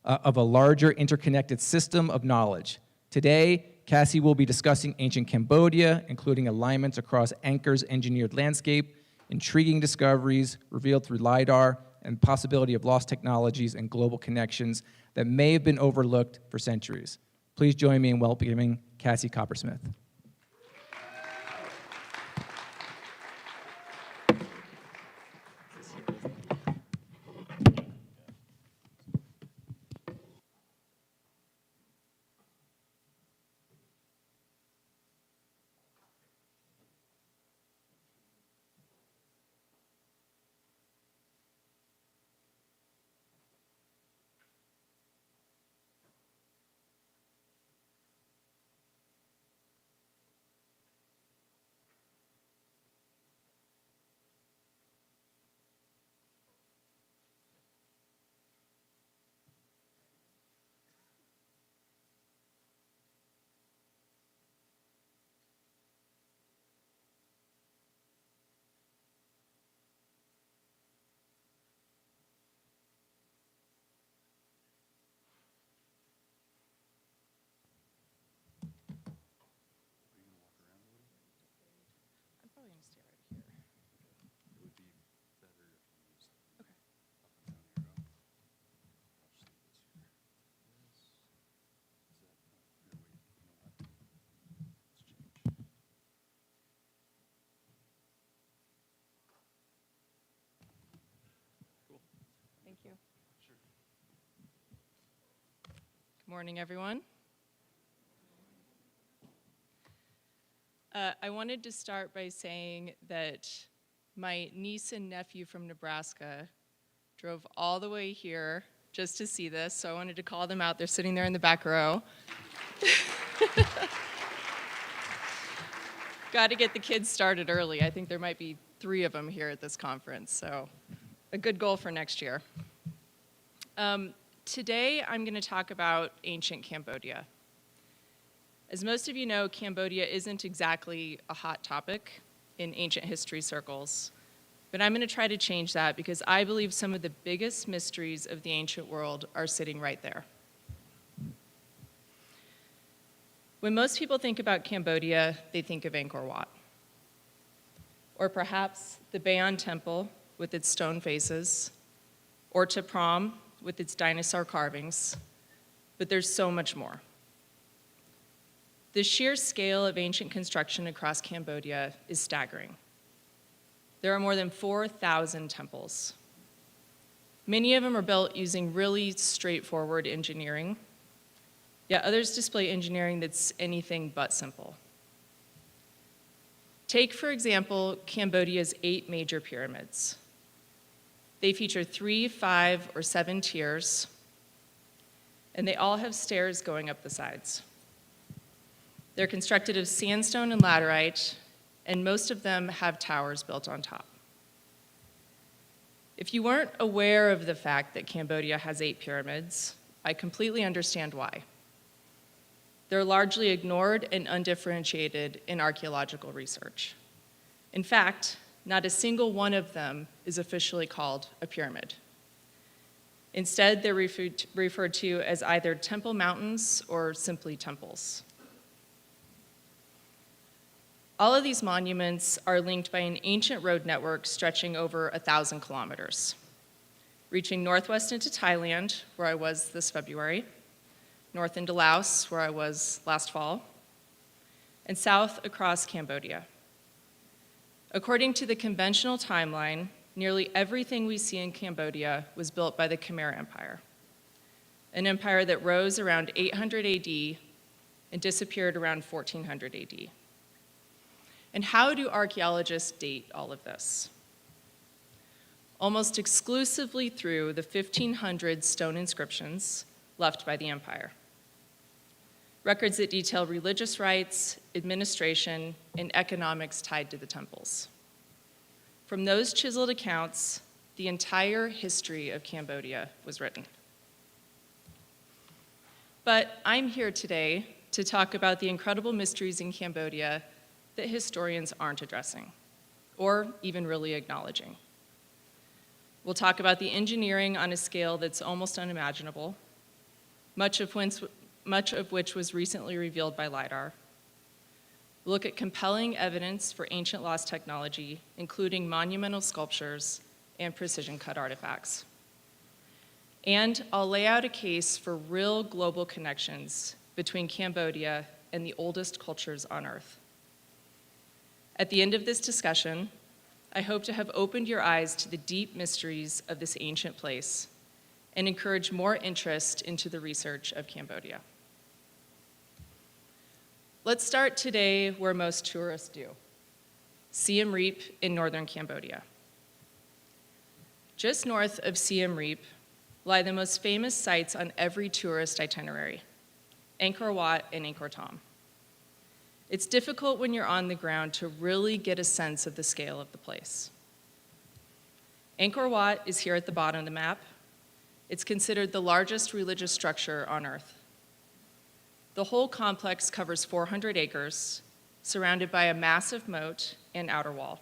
of a larger interconnected system of knowledge. Today, Cassie will be discussing ancient Cambodia, including alignments across Angkor's engineered landscape, intriguing discoveries revealed through LiDAR, and possibility of lost technologies and global connections that may have been overlooked for centuries. Please join me in welcoming Cassie Coppersmith. Thank you. Good morning, everyone. I wanted to start by saying that my niece and nephew from Nebraska drove all the way here just to see this, so I wanted to call them out. They're sitting there in the back row. Got to get the kids started early. I think there might be 3 of them here at this conference, so a good goal for next year. Today, I'm going to talk about ancient Cambodia. As most of you know, Cambodia isn't exactly a hot topic in ancient history circles, but I'm going to try to change that because I believe some of the biggest mysteries of the ancient world are sitting right there. When most people think about Cambodia, they think of Angkor Wat, or perhaps the Bayon Temple with its stone faces, or Tapram with its dinosaur carvings, but there's so much more. The sheer scale of ancient construction across Cambodia is staggering. There are more than 4,000 temples. Many of them are built using really straightforward engineering, yet others display engineering that's anything but simple. Take, for example, Cambodia's 8 major pyramids. They feature 3, 5, or 7 tiers, and they all have stairs going up the sides. They're constructed of sandstone and laterite, and most of them have towers built on top. If you weren't aware of the fact that Cambodia has 8 pyramids, I completely understand why. They're largely ignored and undifferentiated in archaeological research. In fact, not a single one of them is officially called a pyramid. Instead, they're referred to as either temple mountains or simply temples. All of these monuments are linked by an ancient road network stretching over 1,000 kilometers, reaching northwest into Thailand, where I was this February, north into Laos, where I was last fall, and south across Cambodia. According to the conventional timeline, nearly everything we see in Cambodia was built by the Khmer Empire, an empire that rose around 800 AD and disappeared around 1400 AD. And how do archaeologists date all of this? Almost exclusively through the 1,500 stone inscriptions left by the empire. Records that detail religious rites, administration, and economics tied to the temples. From those chiseled accounts, the entire history of Cambodia was written. But I'm here today to talk about the incredible mysteries in Cambodia that historians aren't addressing, or even really acknowledging. We'll talk about the engineering on a scale that's almost unimaginable, much of which was recently revealed by LiDAR. We'll look at compelling evidence for ancient lost technology, including monumental sculptures and precision-cut artifacts. And I'll lay out a case for real global connections between Cambodia and the oldest cultures on Earth. At the end of this discussion, I hope to have opened your eyes to the deep mysteries of this ancient place and encourage more interest into the research of Cambodia. Let's start today where most tourists do, Siem Reap in northern Cambodia. Just north of Siem Reap lie the most famous sites on every tourist itinerary, Angkor Wat and Angkor Thom. It's difficult when you're on the ground to really get a sense of the scale of the place. Angkor Wat is here at the bottom of the map. It's considered the largest religious structure on Earth. The whole complex covers 400 acres, surrounded by a massive moat and outer wall.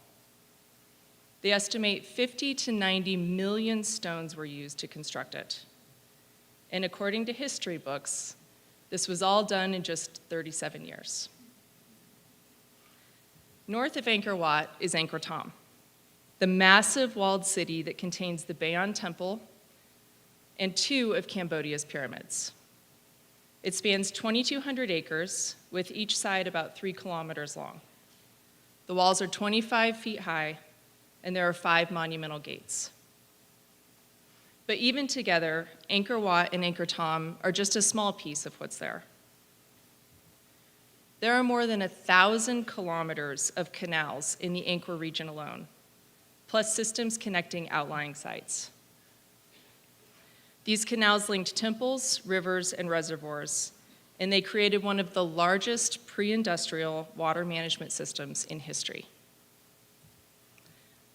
They estimate 50 to 90 million stones were used to construct it. And according to history books, this was all done in just 37 years. North of Angkor Wat is Angkor Thom, the massive walled city that contains the Bayon Temple and 2 of Cambodia's pyramids. It spans 2,200 acres, with each side about 3 kilometers long. The walls are 25 feet high, and there are 5 monumental gates. But even together, Angkor Wat and Angkor Thom are just a small piece of what's there. There are more than 1,000 kilometers of canals in the Angkor region alone, plus systems connecting outlying sites. These canals linked temples, rivers, and reservoirs, and they created one of the largest pre-industrial water management systems in history.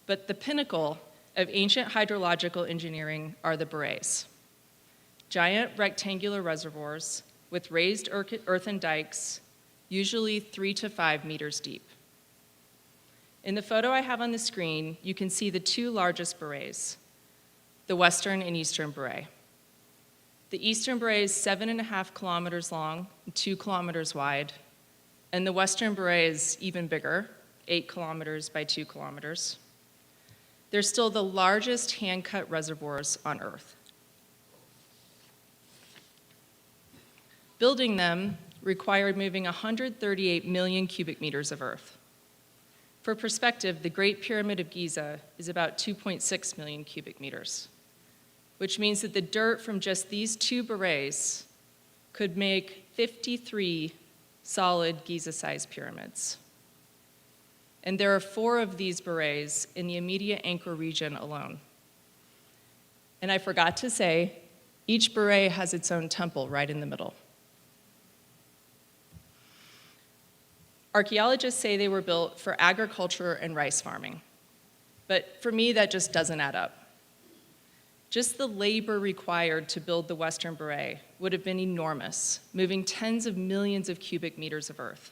But the pinnacle of ancient hydrological engineering are the Barays, giant rectangular reservoirs with raised earthen dikes, usually 3 to 5 meters deep. In the photo I have on the screen, you can see the 2 largest Barays, the Western and Eastern Baray. The Eastern Baray is 7.5 kilometers long and 2 kilometers wide, and the Western Baray is even bigger, 8 kilometers by 2 kilometers. They're still the largest hand-cut reservoirs on Earth. Building them required moving 138 million cubic meters of earth. For perspective, the Great Pyramid of Giza is about 2.6 million cubic meters, which means that the dirt from just these 2 Barays could make 53 solid Giza-sized pyramids. And there are 4 of these Barays in the immediate Angkor region alone. And I forgot to say, each Baray has its own temple right in the middle. Archaeologists say they were built for agriculture and rice farming. But for me, that just doesn't add up. Just the labor required to build the Western Baray would have been enormous, moving tens of millions of cubic meters of earth.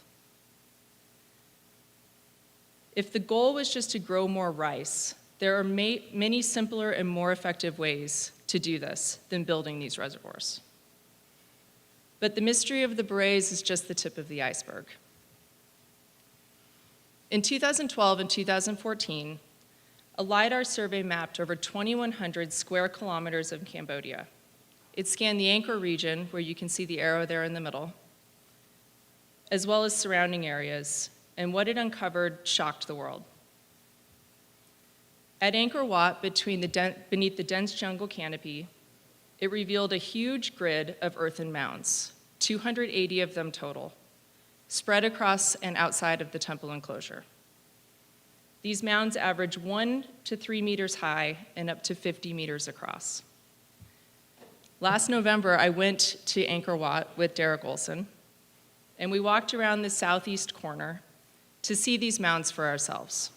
If the goal was just to grow more rice, there are many simpler and more effective ways to do this than building these reservoirs. But the mystery of the Barays is just the tip of the iceberg. In 2012 and 2014, a LiDAR survey mapped over 2,100 square kilometers of Cambodia. It scanned the Angkor region, where you can see the arrow there in the middle, as well as surrounding areas, and what it uncovered shocked the world. At Angkor Wat, beneath the dense jungle canopy, it revealed a huge grid of earthen mounds, 280 of them total, spread across and outside of the temple enclosure. These mounds average 1 to 3 meters high and up to 50 meters across. Last November, I went to Angkor Wat with Derek Olson, and we walked around the southeast corner to see these mounds for ourselves.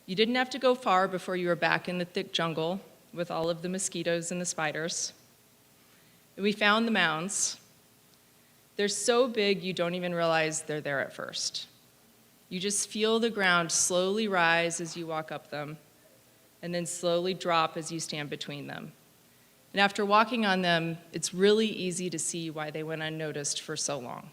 You didn't have to go far before you were back in the thick jungle with all of the mosquitoes and the spiders. And we found the mounds. They're so big you don't even realize they're there at first. You just feel the ground slowly rise as you walk up them, and then slowly drop as you stand between them. And after walking on them, it's really easy to see why they went unnoticed for so long.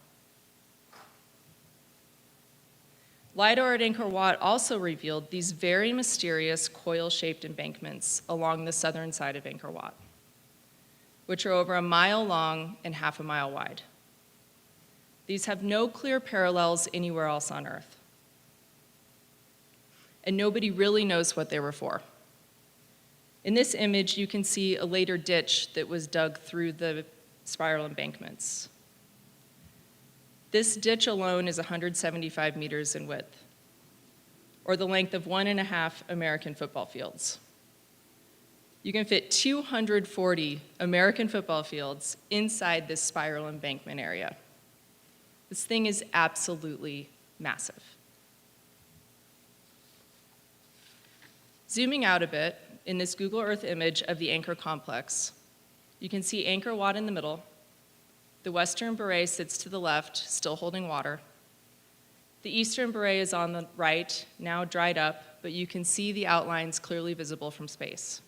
LiDAR at Angkor Wat also revealed these very mysterious coil-shaped embankments along the southern side of Angkor Wat, which are over 1 mile long and half a mile wide. These have no clear parallels anywhere else on Earth. And nobody really knows what they were for. In this image, you can see a later ditch that was dug through the spiral embankments. This ditch alone is 175 meters in width, or the length of 1.5 American football fields. You can fit 240 American football fields inside this spiral embankment area. This thing is absolutely massive. Zooming out a bit, in this Google Earth image of the Angkor complex, you can see Angkor Wat in the middle. The western beret sits to the left, still holding water. The eastern beret is on the right, now dried up, but you can see the outlines clearly visible from space.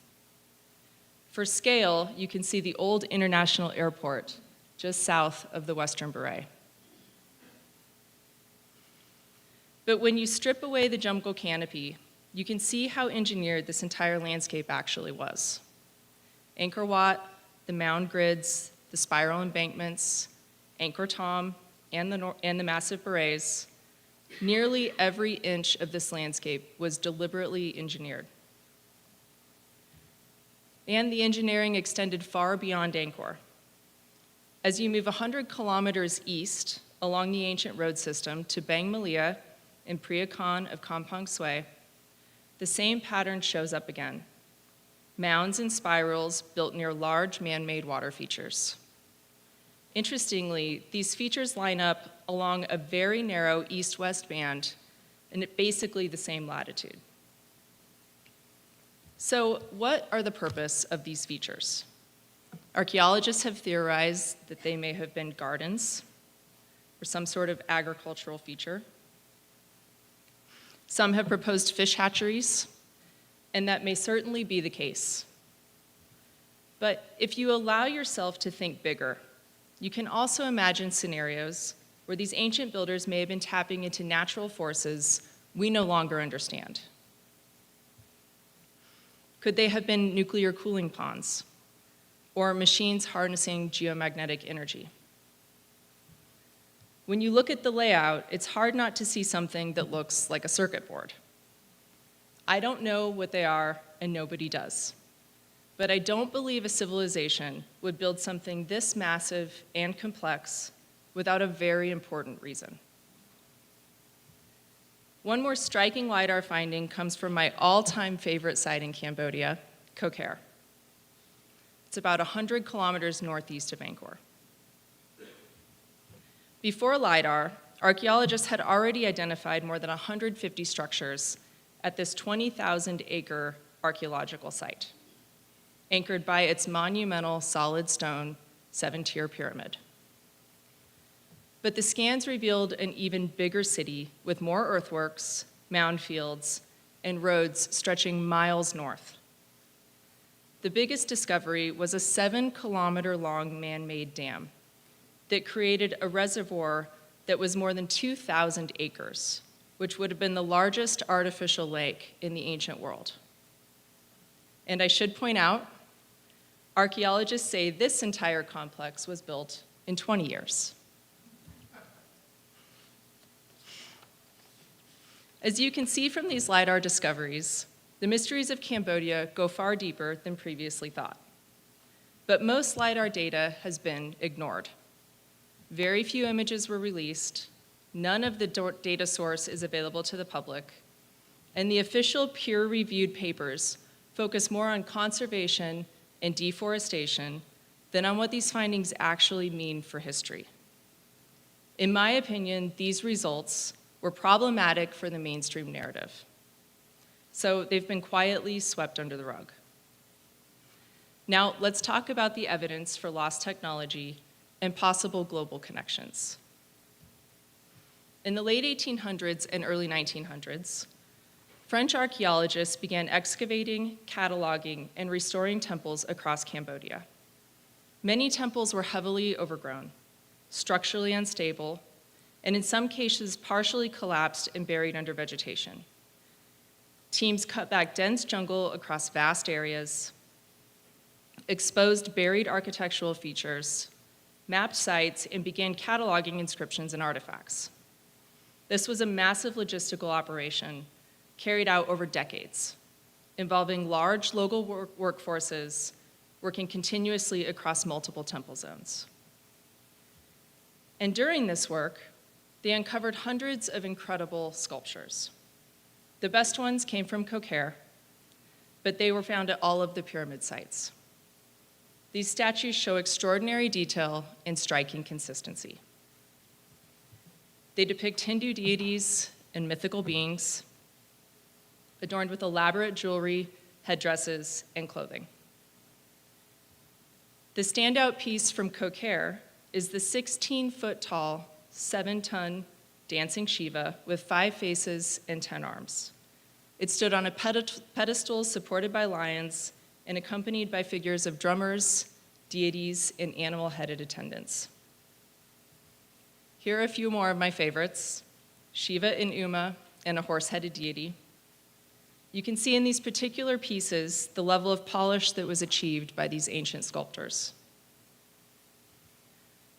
For scale, you can see the old international airport just south of the western beret. But when you strip away the jungle canopy, you can see how engineered this entire landscape actually was. Angkor Wat, the mound grids, the spiral embankments, Angkor Thom, and the massive berets, nearly every inch of this landscape was deliberately engineered. And the engineering extended far beyond Angkor. As you move 100 kilometers east along the ancient road system to Bang Melia and Priya Khan of Kampong Sui, the same pattern shows up again. Mounds and spirals built near large man-made water features. Interestingly, these features line up along a very narrow east-west band and at basically the same latitude. So what are the purpose of these features? Archaeologists have theorized that they may have been gardens or some sort of agricultural feature. Some have proposed fish hatcheries, and that may certainly be the case. But if you allow yourself to think bigger, you can also imagine scenarios where these ancient builders may have been tapping into natural forces we no longer understand. Could they have been nuclear cooling ponds or machines harnessing geomagnetic energy? When you look at the layout, it's hard not to see something that looks like a circuit board. I don't know what they are, and nobody does. But I don't believe a civilization would build something this massive and complex without a very important reason. One more striking LiDAR finding comes from my all-time favorite site in Cambodia, Koh Ker. It's about 100 kilometers northeast of Angkor. Before LiDAR, archaeologists had already identified more than 150 structures at this 20,000-acre archaeological site, anchored by its monumental solid stone 7-tier pyramid. But the scans revealed an even bigger city with more earthworks, mound fields, and roads stretching miles north. The biggest discovery was a 7-kilometer-long man-made dam that created a reservoir that was more than 2,000 acres, which would have been the largest artificial lake in the ancient world. And I should point out, archaeologists say this entire complex was built in 20 years. As you can see from these LiDAR discoveries, the mysteries of Cambodia go far deeper than previously thought. But most LiDAR data has been ignored. Very few images were released, none of the data source is available to the public, and the official peer-reviewed papers focus more on conservation and deforestation than on what these findings actually mean for history. In my opinion, these results were problematic for the mainstream narrative. So they've been quietly swept under the rug. Now, let's talk about the evidence for lost technology and possible global connections. In the late 1800s and early 1900s, French archaeologists began excavating, cataloging, and restoring temples across Cambodia. Many temples were heavily overgrown, structurally unstable, and in some cases partially collapsed and buried under vegetation. Teams cut back dense jungle across vast areas, exposed buried architectural features, mapped sites, and began cataloging inscriptions and artifacts. This was a massive logistical operation carried out over decades, involving large local workforces working continuously across multiple temple zones. And during this work, they uncovered hundreds of incredible sculptures. The best ones came from Kokere, but they were found at all of the pyramid sites. These statues show extraordinary detail and striking consistency. They depict Hindu deities and mythical beings, adorned with elaborate jewelry, headdresses, and clothing. The standout piece from Kokere is the 16-foot-tall, 7-ton dancing Shiva with 5 faces and 10 arms. It stood on a pedestal supported by lions and accompanied by figures of drummers, deities, and animal-headed attendants. Here are a few more of my favorites: Shiva and Uma and a horse-headed deity. You can see in these particular pieces the level of polish that was achieved by these ancient sculptors.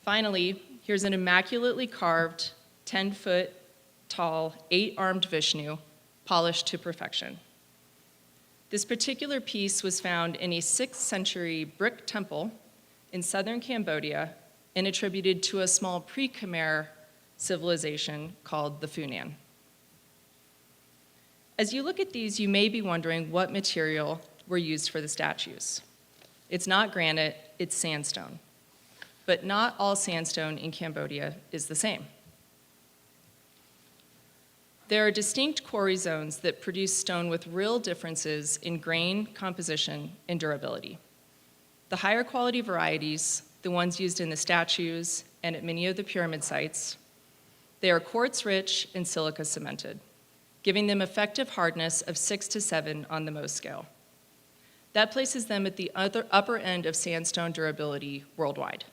Finally, here's an immaculately carved, 10-foot-tall, 8-armed Vishnu, polished to perfection. This particular piece was found in a 6th century brick temple in southern Cambodia and attributed to a small pre-Khmer civilization called the Funan. As you look at these, you may be wondering what material were used for the statues. It's not granite, it's sandstone. But not all sandstone in Cambodia is the same. There are distinct quarry zones that produce stone with real differences in grain, composition, and durability. The higher quality varieties, the ones used in the statues and at many of the pyramid sites, they are quartz-rich and silica cemented, giving them effective hardness of 6 to 7 on the Mohs scale. That places them at the upper end of sandstone durability worldwide.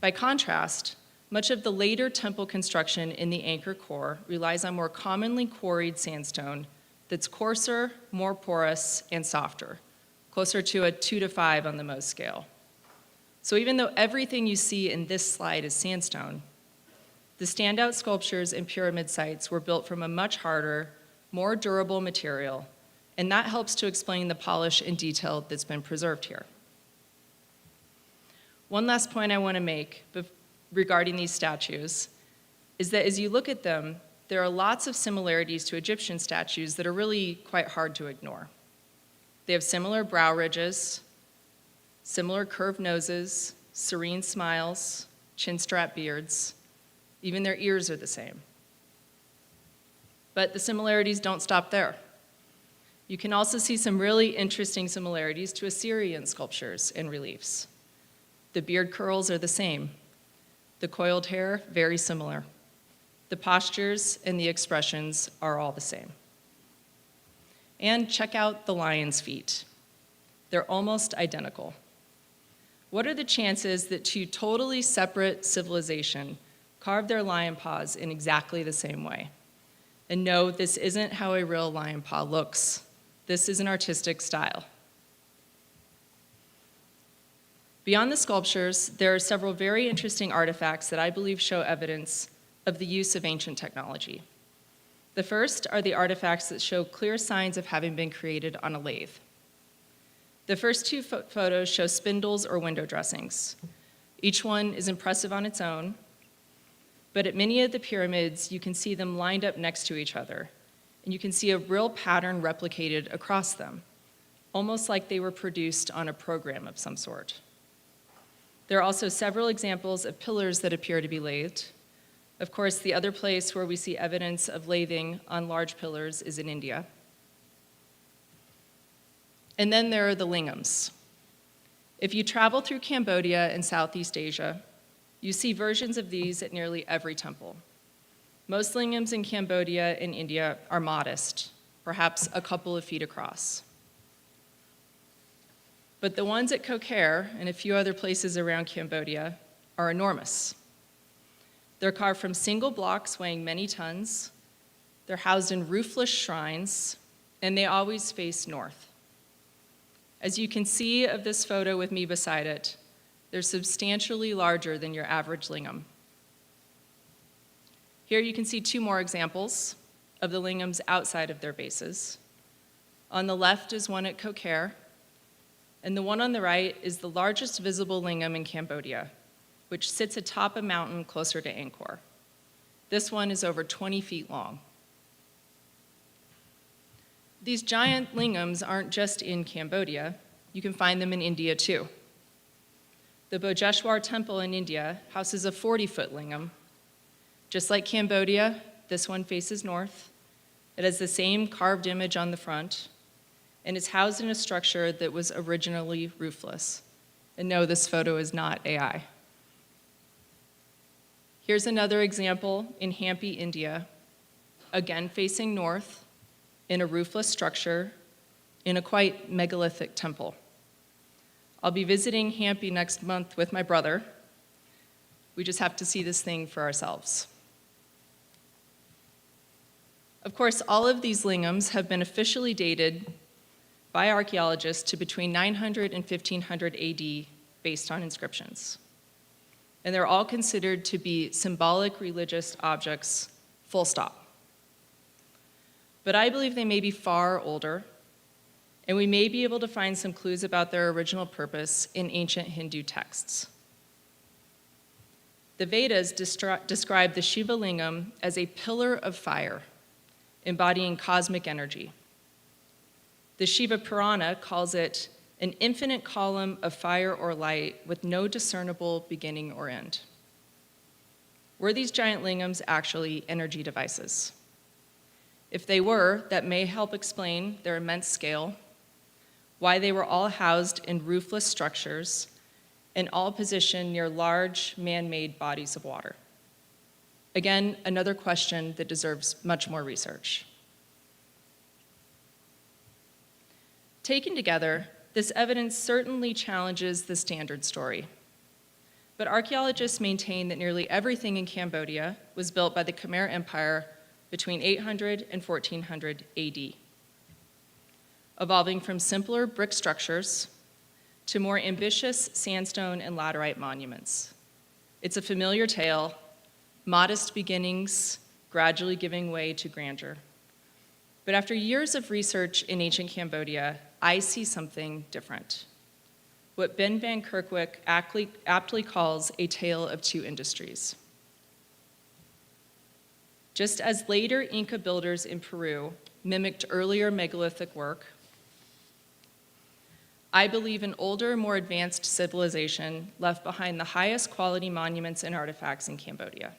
By contrast, much of the later temple construction in the Angkor core relies on more commonly quarried sandstone that's coarser, more porous, and softer, closer to a 2 to 5 on the Mohs scale. So even though everything you see in this slide is sandstone, the standout sculptures and pyramid sites were built from a much harder, more durable material, and that helps to explain the polish and detail that's been preserved here. One last point I want to make regarding these statues is that as you look at them, there are lots of similarities to Egyptian statues that are really quite hard to ignore. They have similar brow ridges, similar curved noses, serene smiles, chin-strap beards. Even their ears are the same. But the similarities don't stop there. You can also see some really interesting similarities to Assyrian sculptures and reliefs. The beard curls are the same. The coiled hair, very similar. The postures and the expressions are all the same. And check out the lion's feet. They're almost identical. What are the chances that 2 totally separate civilizations carved their lion paws in exactly the same way? And no, this isn't how a real lion paw looks. This is an artistic style. Beyond the sculptures, there are several very interesting artifacts that I believe show evidence of the use of ancient technology. The first are the artifacts that show clear signs of having been created on a lathe. The first 2 photos show spindles or window dressings. Each one is impressive on its own, but at many of the pyramids, you can see them lined up next to each other, and you can see a real pattern replicated across them, almost like they were produced on a program of some sort. There are also several examples of pillars that appear to be lathed. Of course, the other place where we see evidence of lathing on large pillars is in India. And then there are the lingams. If you travel through Cambodia and Southeast Asia, you see versions of these at nearly every temple. Most lingams in Cambodia and India are modest, perhaps a couple of feet across. But the ones at Kokare and a few other places around Cambodia are enormous. They're carved from single blocks weighing many tons, they're housed in roofless shrines, and they always face north. As you can see of this photo with me beside it, they're substantially larger than your average lingam. Here you can see two more examples of the lingams outside of their bases. On the left is one at Kokare, and the one on the right is the largest visible lingam in Cambodia, which sits atop a mountain closer to Angkor. This one is over 20 feet long. These giant lingams aren't just in Cambodia. You can find them in India too. The Bojeshwar Temple in India houses a 40-foot lingam. Just like Cambodia, this one faces north. It has the same carved image on the front, and is housed in a structure that was originally roofless. And no, this photo is not AI. Here's another example in Hampi, India, again facing north, in a roofless structure, in a quite megalithic temple. I'll be visiting Hampi next month with my brother. We just have to see this thing for ourselves. Of course, all of these lingams have been officially dated by archaeologists to between 900 and 1500 AD based on inscriptions. And they're all considered to be symbolic religious objects, full stop. But I believe they may be far older, and we may be able to find some clues about their original purpose in ancient Hindu texts. The Vedas describe the Shiva lingam as a pillar of fire, embodying cosmic energy. The Shiva Purana calls it an infinite column of fire or light with no discernible beginning or end. Were these giant lingams actually energy devices? If they were, that may help explain their immense scale, why they were all housed in roofless structures and all positioned near large man-made bodies of water. Again, another question that deserves much more research. Taken together, this evidence certainly challenges the standard story. But archaeologists maintain that nearly everything in Cambodia was built by the Khmer Empire between 800 and 1400 AD, evolving from simpler brick structures to more ambitious sandstone and laterite monuments. It's a familiar tale, modest beginnings gradually giving way to grandeur. But after years of research in ancient Cambodia, I see something different. What Ben van Kerkwijk aptly calls a tale of two industries. Just as later Inca builders in Peru mimicked earlier megalithic work, I believe an older, more advanced civilization left behind the highest quality monuments and artifacts in Cambodia.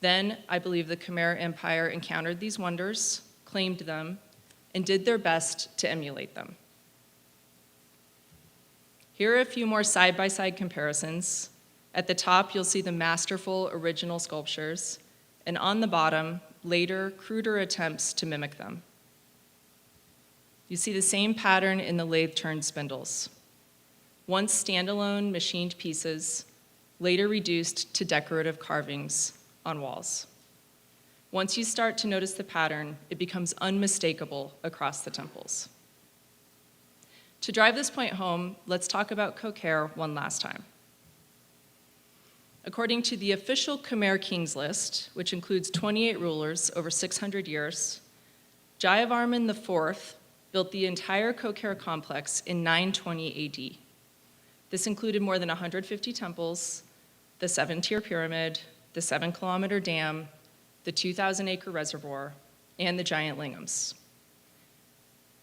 Then, I believe the Khmer Empire encountered these wonders, claimed them, and did their best to emulate them. Here are a few more side-by-side comparisons. At the top, you'll see the masterful original sculptures, and on the bottom, later, cruder attempts to mimic them. You see the same pattern in the lathe-turned spindles. Once standalone machined pieces, later reduced to decorative carvings on walls. Once you start to notice the pattern, it becomes unmistakable across the temples. To drive this point home, let's talk about Kokare one last time. According to the official Khmer Kings list, which includes 28 rulers over 600 years, Jayavarman IV built the entire Kokare complex in 920 AD. This included more than 150 temples, the 7-tier pyramid, the 7-kilometer dam, the 2,000-acre reservoir, and the giant lingams.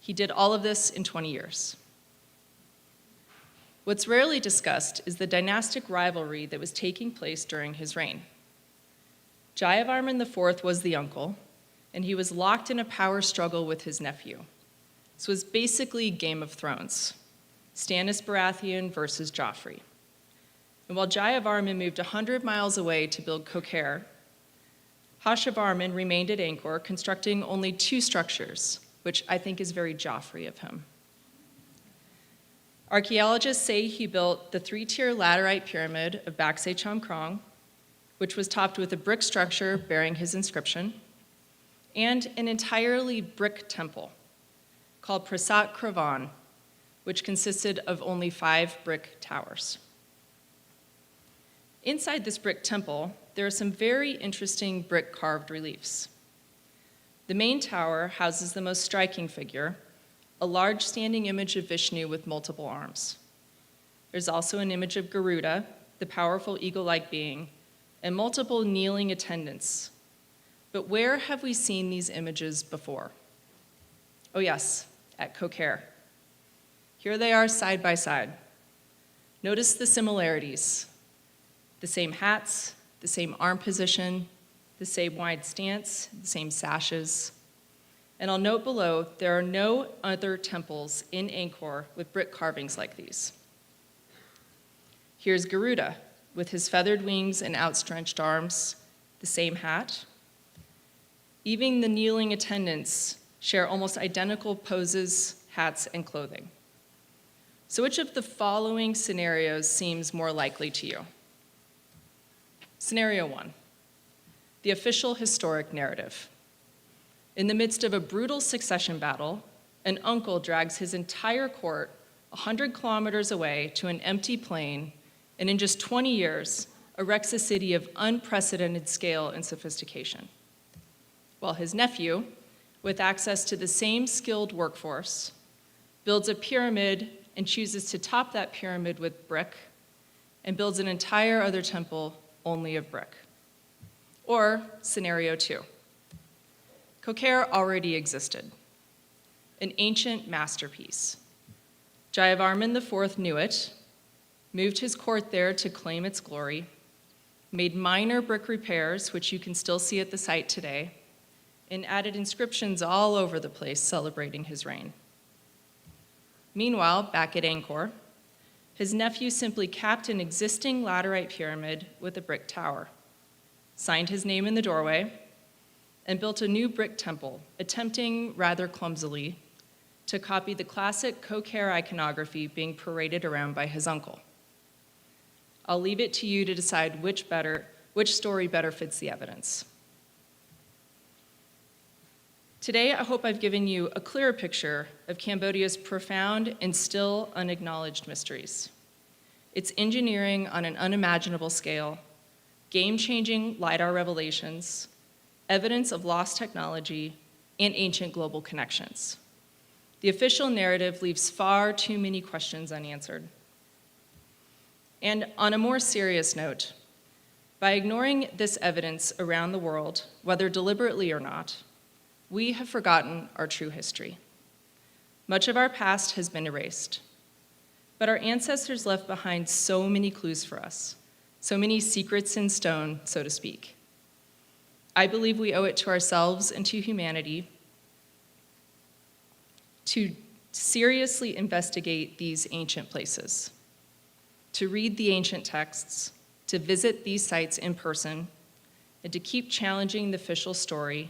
He did all of this in 20 years. What's rarely discussed is the dynastic rivalry that was taking place during his reign. Jayavarman IV was the uncle, and he was locked in a power struggle with his nephew. This was basically Game of Thrones, Stannis Baratheon versus Joffrey. And while Jayavarman moved 100 miles away to build Kokare, Hashavarman remained at Angkor, constructing only 2 structures, which I think is very Joffrey of him. Archaeologists say he built the 3-tier laterite pyramid of Baksay Chamkrong, which was topped with a brick structure bearing his inscription, and an entirely brick temple called Prasat Kravan, which consisted of only 5 brick towers. Inside this brick temple, there are some very interesting brick carved reliefs. The main tower houses the most striking figure, a large standing image of Vishnu with multiple arms. There's also an image of Garuda, the powerful eagle-like being, and multiple kneeling attendants. But where have we seen these images before? Oh yes, at Kokare. Here they are side by side. Notice the similarities. The same hats, the same arm position, the same wide stance, the same sashes. And I'll note below, there are no other temples in Angkor with brick carvings like these. Here's Garuda with his feathered wings and outstretched arms, the same hat. Even the kneeling attendants share almost identical poses, hats, and clothing. So which of the following scenarios seems more likely to you? Scenario 1, the official historic narrative. In the midst of a brutal succession battle, an uncle drags his entire court 100 kilometers away to an empty plain, and in just 20 years, erects a city of unprecedented scale and sophistication. While his nephew, with access to the same skilled workforce, builds a pyramid and chooses to top that pyramid with brick, and builds an entire other temple only of brick. Or scenario 2. Kokare already existed, an ancient masterpiece. Jayavarman IV knew it, moved his court there to claim its glory, made minor brick repairs, which you can still see at the site today, and added inscriptions all over the place celebrating his reign. Meanwhile, back at Angkor, his nephew simply capped an existing laterite pyramid with a brick tower, signed his name in the doorway, and built a new brick temple, attempting rather clumsily to copy the classic Kokare iconography being paraded around by his uncle. I'll leave it to you to decide which story better fits the evidence. Today, I hope I've given you a clearer picture of Cambodia's profound and still unacknowledged mysteries. Its engineering on an unimaginable scale, game-changing LiDAR revelations, evidence of lost technology, and ancient global connections. The official narrative leaves far too many questions unanswered. And on a more serious note, by ignoring this evidence around the world, whether deliberately or not, we have forgotten our true history. Much of our past has been erased, but our ancestors left behind so many clues for us, so many secrets in stone, so to speak. I believe we owe it to ourselves and to humanity to seriously investigate these ancient places, to read the ancient texts, to visit these sites in person, and to keep challenging the official story,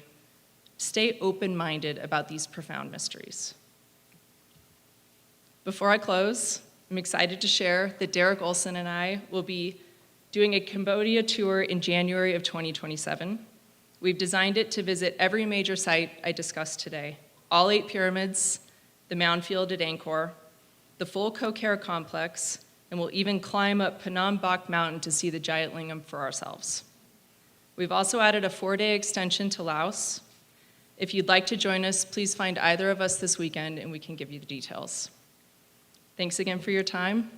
stay open-minded about these profound mysteries. Before I close, I'm excited to share that Derek Olson and I will be doing a Cambodia tour in January of 2027. We've designed it to visit every major site I discussed today, all 8 pyramids, the mound field at Angkor, the full Kokare complex, and we'll even climb up Phnom Bak Mountain to see the giant lingam for ourselves. We've also added a 4-day extension to Laos. If you'd like to join us, please find either of us this weekend and we can give you the details. Thanks again for your time.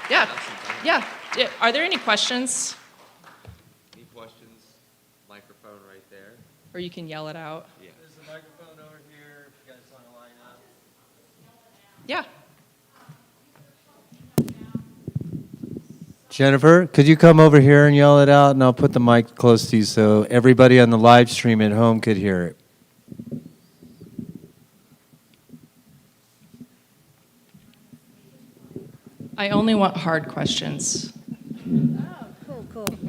Yeah. Yeah, are there any questions? Any questions? Microphone right there. Or you can yell it out. Yeah. There's a microphone over here if you guys want to line up. Yeah. Jennifer, could you come over here and yell it out, and I'll put the mic close to you so everybody on the live stream at home could hear it. I only want hard questions. Oh, cool, cool.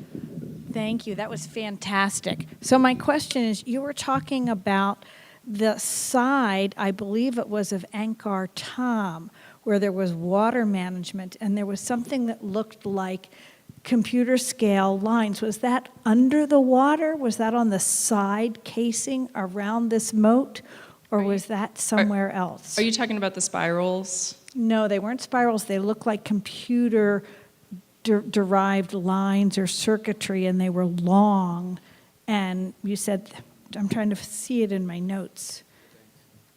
Thank you. That was fantastic. So my question is, you were talking about the side, I believe it was of Angkor Thom, where there was water management, and there was something that looked like computer scale lines. Was that under the water? Was that on the side casing around this moat? Or was that somewhere else? Are you talking about the spirals? No, they weren't spirals. They looked like computer derived lines or circuitry, and they were long. And you said, I'm trying to see it in my notes.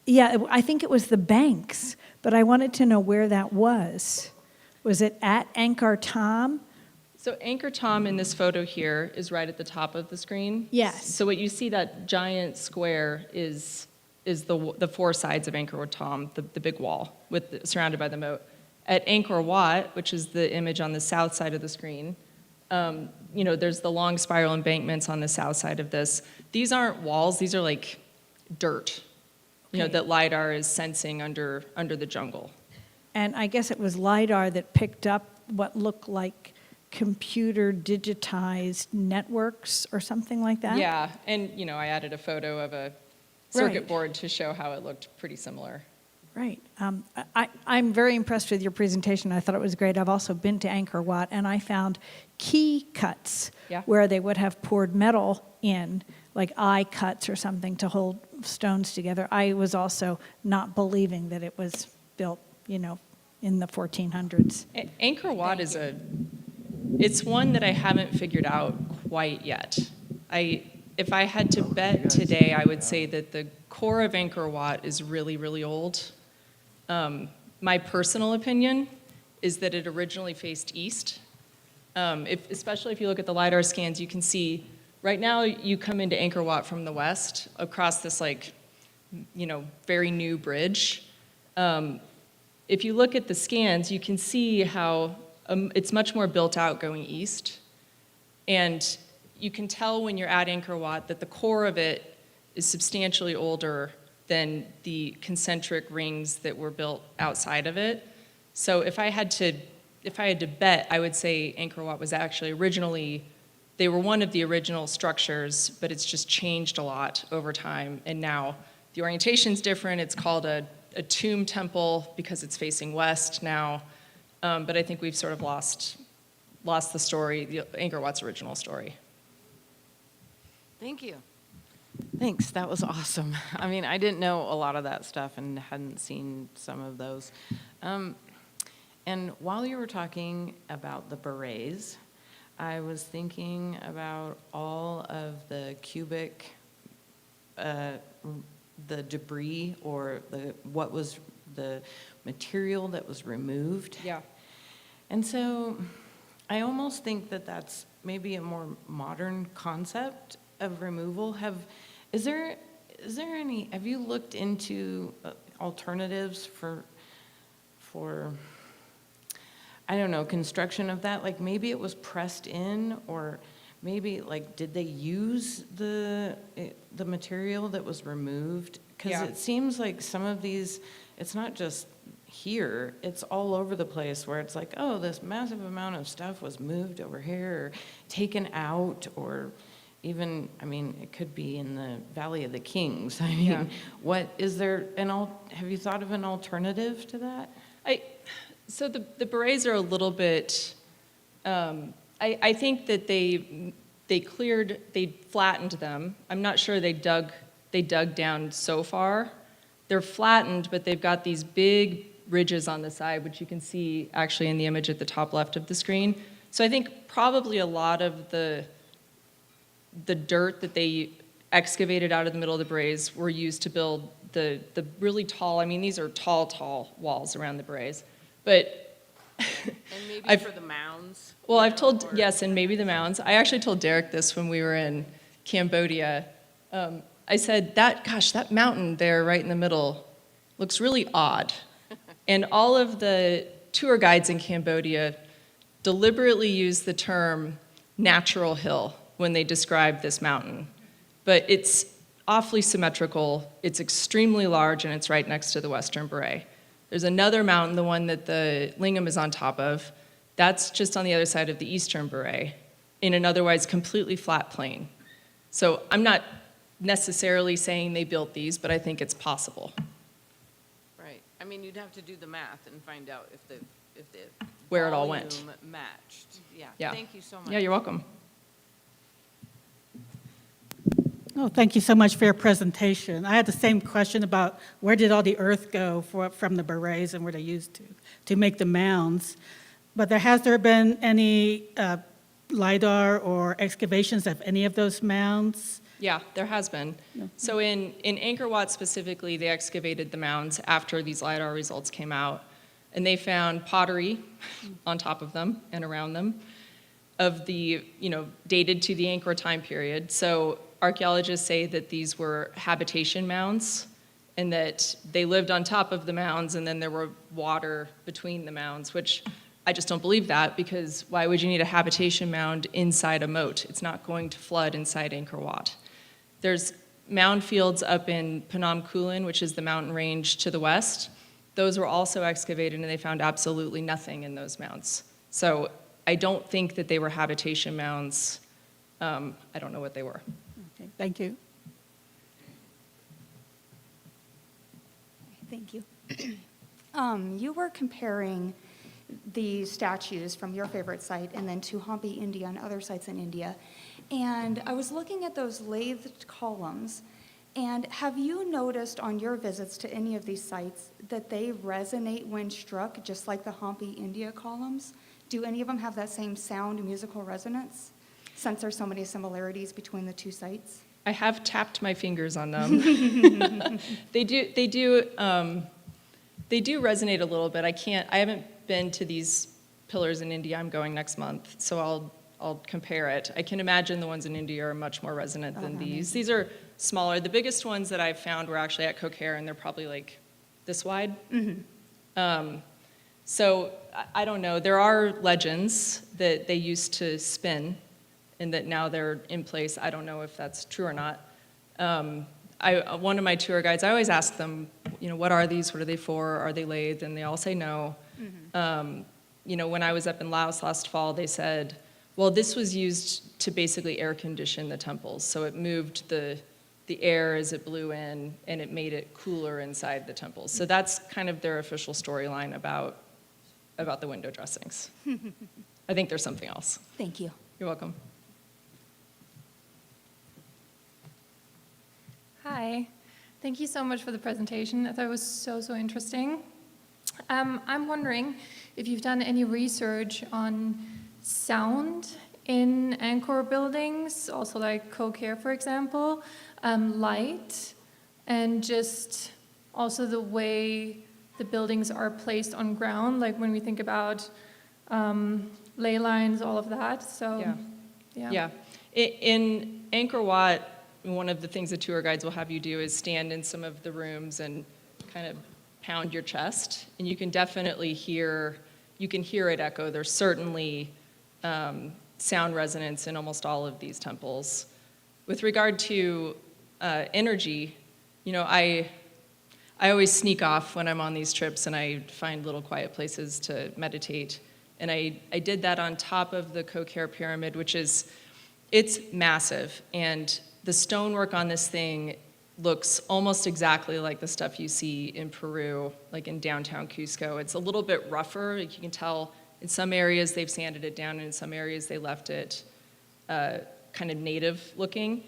Yeah, I think it was the banks, but I wanted to know where that was. Was it at Angkor Thom? So Angkor Thom in this photo here is right at the top of the screen. Yes. So what you see, that giant square is the four sides of Angkor Thom, the big wall surrounded by the moat. At Angkor Wat, which is the image on the south side of the screen, there's the long spiral embankments on the south side of this. These aren't walls; these are like dirt, that LiDAR is sensing under the jungle. And I guess it was LiDAR that picked up what looked like computer digitized networks or something like that? Yeah, and I added a photo of a circuit board to show how it looked pretty similar. Right. I'm very impressed with your presentation. I thought it was great. I've also been to Angkor Wat, and I found key cuts where they would have poured metal in, like eye cuts or something to hold stones together. I was also not believing that it was built, in the 1400s. Angkor Wat it's one that I haven't figured out quite yet. If I had to bet today, I would say that the core of Angkor Wat is really, really old. My personal opinion is that it originally faced east. Especially if you look at the LiDAR scans, you can see right now you come into Angkor Wat from the west across this very new bridge. If you look at the scans, you can see how it's much more built out going east. And you can tell when you're at Angkor Wat that the core of it is substantially older than the concentric rings that were built outside of it. So if I had to bet, I would say Angkor Wat was actually they were one of the original structures, but it's just changed a lot over time. And now the orientation's different. It's called a tomb temple because it's facing west now. But I think we've sort of lost the story, Angkor Wat's original story. Thank you. Thanks, that was awesome. I mean, I didn't know a lot of that stuff and hadn't seen some of those. And while you were talking about the berets, I was thinking about all of the cubic, the debris or what was the material that was removed. Yeah. And so I almost think that that's maybe a more modern concept of removal. Have you looked into alternatives for I don't know, construction of that? Like maybe it was pressed in, or maybe did they use the material that was removed? Because it seems like some of these, it's not just here, it's all over the place where it's like, oh, this massive amount of stuff was moved over here, or taken out, or even, it could be in the Valley of the Kings. What is there, have you thought of an alternative to that? So the berets are a little bit, I think that they flattened them. I'm not sure they dug down so far. They're flattened, but they've got these big ridges on the side, which you can see actually in the image at the top left of the screen. So I think probably a lot of the dirt that they excavated out of the middle of the berets were used to build the really tall, these are tall walls around the berets. But and maybe for the mounds mounds? Well, I've told, yes, and maybe the mounds. I actually told Derek this when we were in Cambodia. I said, that mountain there right in the middle looks really odd. And all of the tour guides in Cambodia deliberately use the term natural hill when they describe this mountain. But it's awfully symmetrical, it's extremely large, and it's right next to the Western Beret. There's another mountain, the one that the lingam is on top of, that's just on the other side of the Eastern Beret, in an otherwise completely flat plain. So I'm not necessarily saying they built these, but I think it's possible. Right. I mean, you'd have to do the math and find out if the Where it all went. volume matched. Yeah. Yeah. Thank you so much. Yeah, you're welcome. Oh, thank you so much for your presentation. I had the same question about where did all the earth go from the berets and where they used to make the mounds. But has there been any LiDAR or excavations of any of those mounds? Yeah, there has been. So in Angkor Wat specifically, they excavated the mounds after these LiDAR results came out, and they found pottery on top of them and around them of the, dated to the Angkor time period. So archaeologists say that these were habitation mounds and that they lived on top of the mounds and then there were water between the mounds, which I just don't believe that, because why would you need a habitation mound inside a moat? It's not going to flood inside Angkor Wat. There's mound fields up in Phnom Kulen, which is the mountain range to the west. Those were also excavated and they found absolutely nothing in those mounds. So I don't think that they were habitation mounds. I don't know what they were. Okay, thank you. Thank you. You were comparing the statues from your favorite site and then to Hampi, India, and other sites in India. And I was looking at those lathed columns, and have you noticed on your visits to any of these sites that they resonate when struck, just like the Hampi, India columns? Do any of them have that same sound and musical resonance, since there's so many similarities between the two sites? I have tapped my fingers on them. They do resonate a little bit. I haven't been to these pillars in India. I'm going next month, so I'll compare it. I can imagine the ones in India are much more resonant than these. These are smaller. The biggest ones that I've found were actually at Kokare, and they're probably like this wide. So I don't know. There are legends that they used to spin and that now they're in place. I don't know if that's true or not. One of my tour guides, I always ask them, what are these? What are they for? Are they lathed? And they all say no. When I was up in Laos last fall, they said, well, this was used to basically air condition the temples. So it moved the air as it blew in, and it made it cooler inside the temples. So that's kind of their official storyline about the window dressings. I think there's something else. Thank you. You're welcome. Hi. Thank you so much for the presentation. I thought it was so interesting. I'm wondering if you've done any research on sound in Angkor buildings, also like Kokare, for example, light, and just also the way the buildings are placed on ground, like when we think about ley lines, all of that. So, yeah. In Angkor Wat, one of the things the tour guides will have you do is stand in some of the rooms and kind of pound your chest, and you can definitely hear it echo. There's certainly sound resonance in almost all of these temples. With regard to energy, I always sneak off when I'm on these trips and I find little quiet places to meditate. And I did that on top of the Kokare pyramid, it's massive. And the stonework on this thing looks almost exactly like the stuff you see in Peru, like in downtown Cusco. It's a little bit rougher. Like you can tell in some areas they've sanded it down, and in some areas they left it kind of native looking.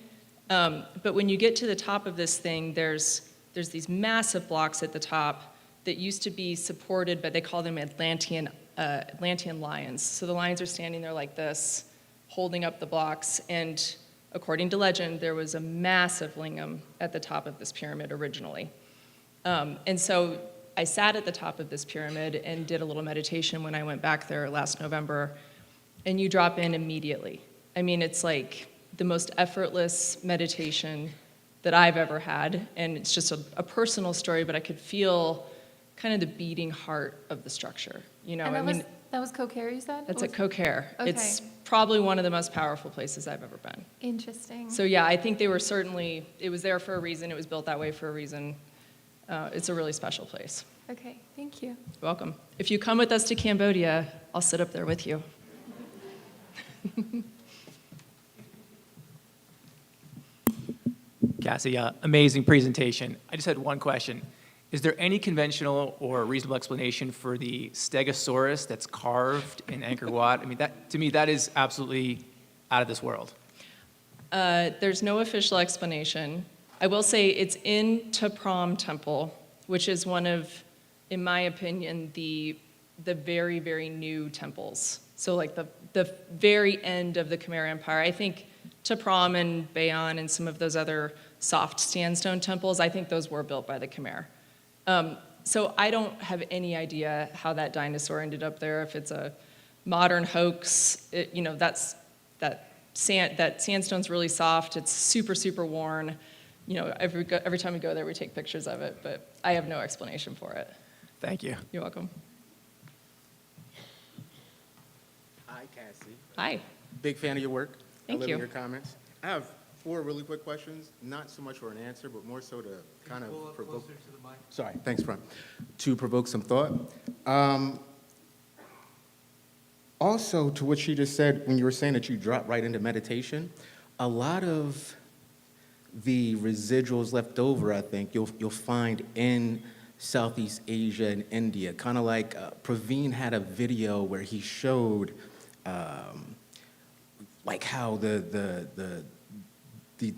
But when you get to the top of this thing, there's these massive blocks at the top that used to be supported, but they call them Atlantean lions. So the lions are standing there like this, holding up the blocks, and according to legend, there was a massive lingam at the top of this pyramid originally. And so I sat at the top of this pyramid and did a little meditation when I went back there last November. and you drop in immediately. I mean, it's like the most effortless meditation that I've ever had, and it's just a personal story, but I could feel kind of the beating heart of the structure. You know, And that was Kokere, you said? That's at Kokere. Okay. It's probably one of the most powerful places I've ever been. Interesting. So yeah, I think they were certainly, it was there for a reason, it was built that way for a reason. It's a really special place. Okay, thank you. You're welcome. If you come with us to Cambodia, I'll sit up there with you. Cassie, amazing presentation. I just had one question. Is there any conventional or reasonable explanation for the Stegosaurus that's carved in Angkor Wat? I mean, that, to me, that is absolutely out of this world. There's no official explanation. I will say it's in Tapram Temple, which is one of, in my opinion, the very, very new temples. So like the very end of the Khmer Empire. I think Tapram and Bayon and some of those other soft sandstone temples, I think those were built by the Khmer. So I don't have any idea how that dinosaur ended up there, if it's a modern hoax. You know, that sandstone's really soft, it's super, super worn. You know, every time we go there, we take pictures of it, but I have no explanation for it. Thank you. You're welcome. Hi, Cassie. Hi. Big fan of your work. Thank I love you. your comments. I have 4 really quick questions, not so much for an answer, but more so to kind of provoke. Sorry, thanks, Ron. To provoke some thought. Also, to what she just said, when you were saying that you drop right into meditation, a lot of the residuals left over, I think, you'll find in Southeast Asia and India. Kind of like Praveen had a video where he showed like how the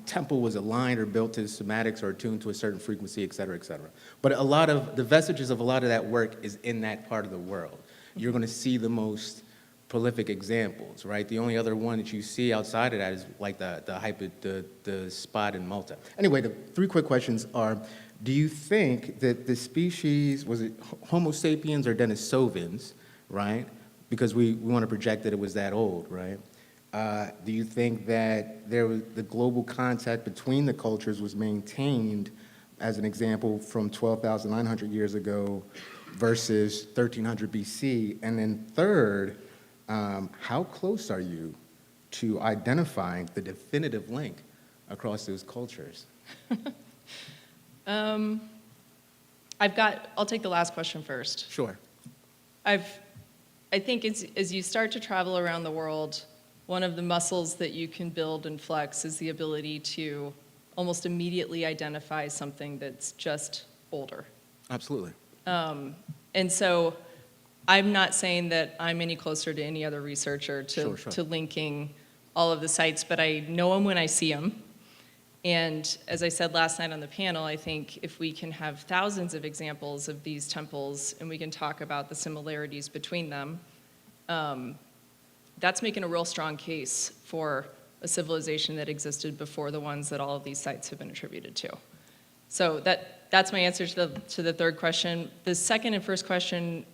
temple was aligned or built to somatics or attuned to a certain frequency, et cetera, et cetera. But a lot of the vestiges of a lot of that work is in that part of the world. You're going to see the most prolific examples, right? The only other one that you see outside of that is like the spot in Malta. Anyway, the 3 quick questions are, do you think that the species, was it Homo sapiens or Denisovans, right? Because we want to project that it was that old, right? Do you think that the global contact between the cultures was maintained, as an example, from 12,900 years ago versus 1300 BC? And then third, how close are you to identifying the definitive link across those cultures? I'll take the last question first. Sure. I think as you start to travel around the world, one of the muscles that you can build and flex is the ability to almost immediately identify something that's just older. Absolutely. And so I'm not saying that I'm any closer to any other researcher to linking all of the sites, but I know them when I see them. And as I said last night on the panel, I think if we can have thousands of examples of these temples and we can talk about the similarities between them, that's making a real strong case for a civilization that existed before the ones that all of these sites have been attributed to. So that's my answer to the third question. The second and first question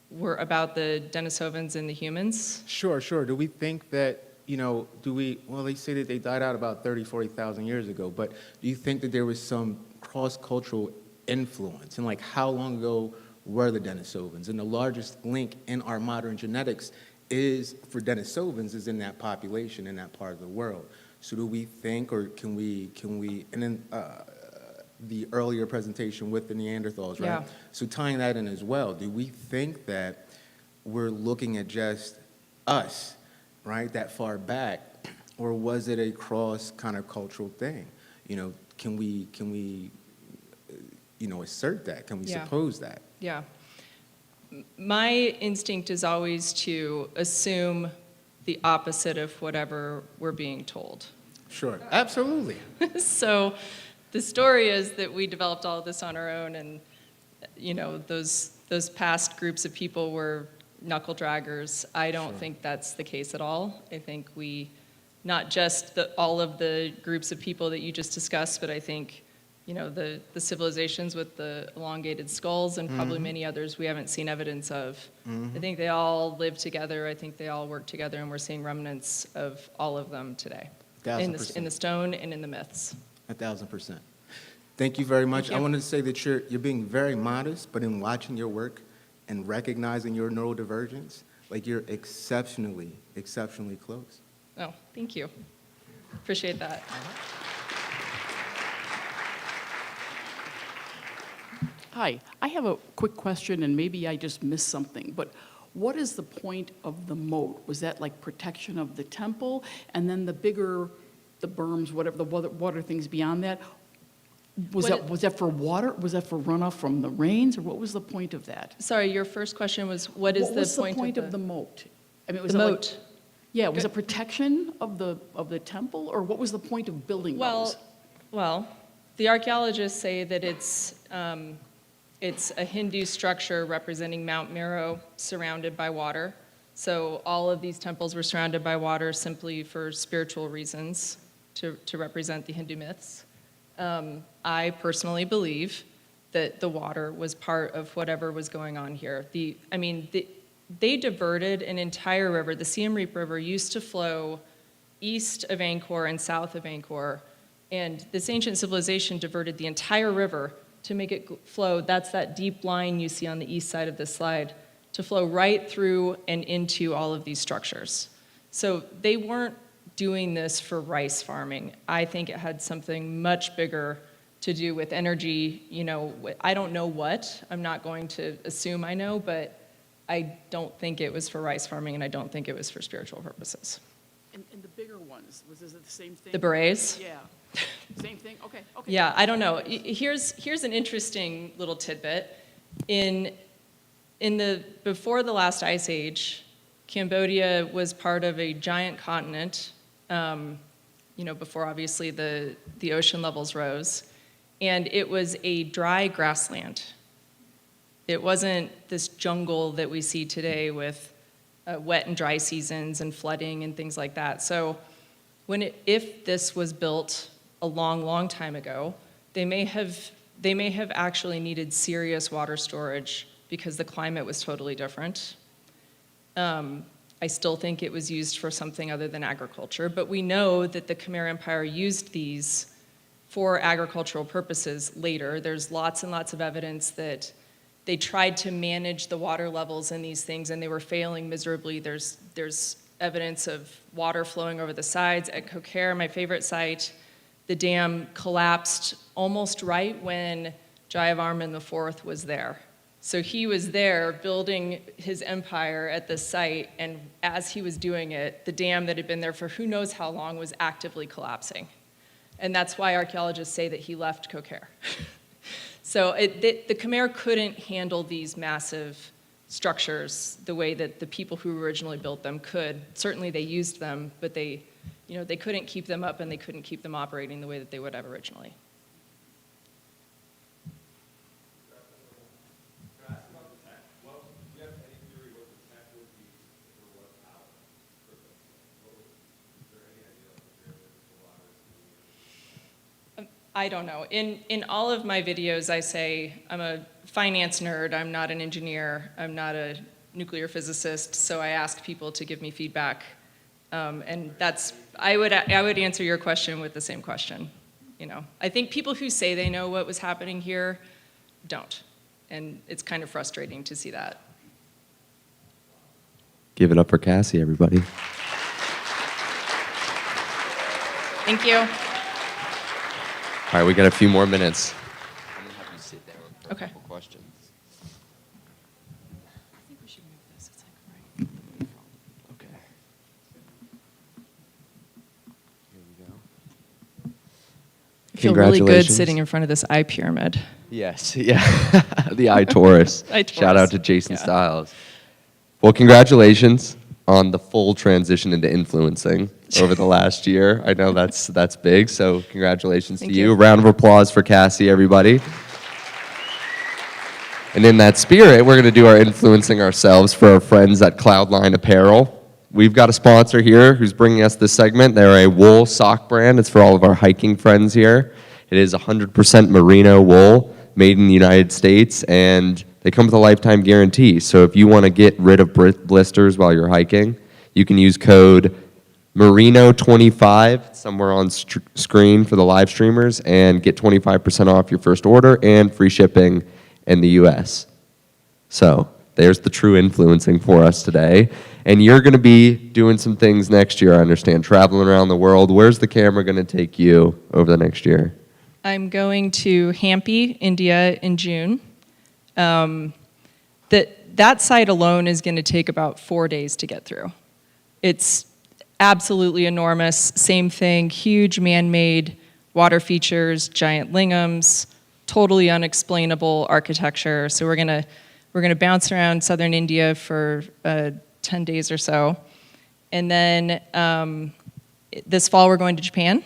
were about the Denisovans and the humans. Sure. Do we think that, well, they say that they died out about 30, 40,000 years ago, but do you think that there was some cross-cultural influence? And like, how long ago were the Denisovans? And the largest link in our modern genetics for Denisovans is in that population, in that part of the world. So do we think, or can we, and then the earlier presentation with the Neanderthals, right? Yeah. So tying that in as well, do we think that we're looking at just us, right, that far back, or was it a cross kind of cultural thing? Can we assert that? Can we suppose that? Yeah. My instinct is always to assume the opposite of whatever we're being told. Sure, absolutely. So the story is that we developed all of this on our own, and those past groups of people were knuckle draggers. I don't think that's the case at all. I think not just all of the groups of people that you just discussed, but I think you know, the civilizations with the elongated skulls and probably many others we haven't seen evidence of. I think they all live together. I think they all work together, and we're seeing remnants of all of them today. 1,000%. In the stone and in the myths. 1,000%. Thank you very much. Thank you. I wanted to say that you're being very modest, but in watching your work and recognizing your neurodivergence, like you're exceptionally, exceptionally close. Oh, thank you. Appreciate that. Hi, I have a quick question, and maybe I just missed something, but what is the point of the moat? Was that like protection of the temple, and then the bigger, the berms, whatever, the water things beyond that? Was that for water? Was that for runoff from the rains, or what was the point of that? Sorry, your first question was, what is the point of the moat? I mean, was the it moat? Yeah, was it protection of the temple, or what was the point of building those? Well, the archaeologists say that it's a Hindu structure representing Mount Meru surrounded by water. So all of these temples were surrounded by water simply for spiritual reasons to represent the Hindu myths. I personally believe that the water was part of whatever was going on here. They diverted an entire river. The Siem Reap River used to flow east of Angkor and south of Angkor, and this ancient civilization diverted the entire river to make it flow. That's that deep line you see on the east side of this slide, to flow right through and into all of these structures. So they weren't doing this for rice farming. I think it had something much bigger to do with energy. You know, I don't know what. I'm not going to assume I know, but I don't think it was for rice farming, and I don't think it was for spiritual purposes. And the bigger ones, is it the same thing? The berets? Yeah. Same thing? Okay. Yeah, I don't know. Here's an interesting little tidbit. Before the last ice age, Cambodia was part of a giant continent, before obviously the ocean levels rose, and it was a dry grassland. It wasn't this jungle that we see today with wet and dry seasons and flooding and things like that. So if this was built a long, long time ago, they may have actually needed serious water storage because the climate was totally different. I still think it was used for something other than agriculture, but we know that the Khmer Empire used these for agricultural purposes later. There's lots and lots of evidence that they tried to manage the water levels in these things, and they were failing miserably. There's evidence of water flowing over the sides. At Kokere, my favorite site, the dam collapsed almost right when Jayavarman IV was there. So he was there building his empire at the site, and as he was doing it, the dam that had been there for who knows how long was actively collapsing. And that's why archaeologists say that he left Kokere. So the Khmer couldn't handle these massive structures the way that the people who originally built them could. Certainly they used them, but they couldn't keep them up, and they couldn't keep them operating the way that they would have originally. I don't know. In all of my videos, I say I'm a finance nerd. I'm not an engineer. I'm not a nuclear physicist. So I ask people to give me feedback, and I would answer your question with the same question. I think people who say they know what was happening here don't, and it's kind of frustrating to see that. Give it up for Cassie, everybody. Thank you. All right, we got a few more minutes. I'm going to have you sit down for a couple questions. I think we should move this. It's like right. Okay. Here we go. I feel really good sitting in front of this eye pyramid. Yes, yeah. The eye Taurus. Eye Taurus. Shout out to Jason Stiles. Well, congratulations on the full transition into influencing over the last year. I know that's big, so congratulations to you. A round of applause for Cassie, everybody. And in that spirit, we're going to do our influencing ourselves for our friends at Cloudline Apparel. We've got a sponsor here who's bringing us this segment. They're a wool sock brand. It's for all of our hiking friends here. It is 100% merino wool made in the United States, and they come with a lifetime guarantee. So if you want to get rid of blisters while you're hiking, you can use code Merino25 somewhere on screen for the live streamers and get 25% off your first order and free shipping in the US. So there's the true influencing for us today. And you're going to be doing some things next year, I understand, traveling around the world. Where's the camera going to take you over the next year? I'm going to Hampi, India in June. That site alone is going to take about 4 days to get through. It's absolutely enormous. Same thing, huge man-made water features, giant lingams, totally unexplainable architecture. So we're gonna bounce around southern India for 10 days or so. And then this fall we're going to Japan,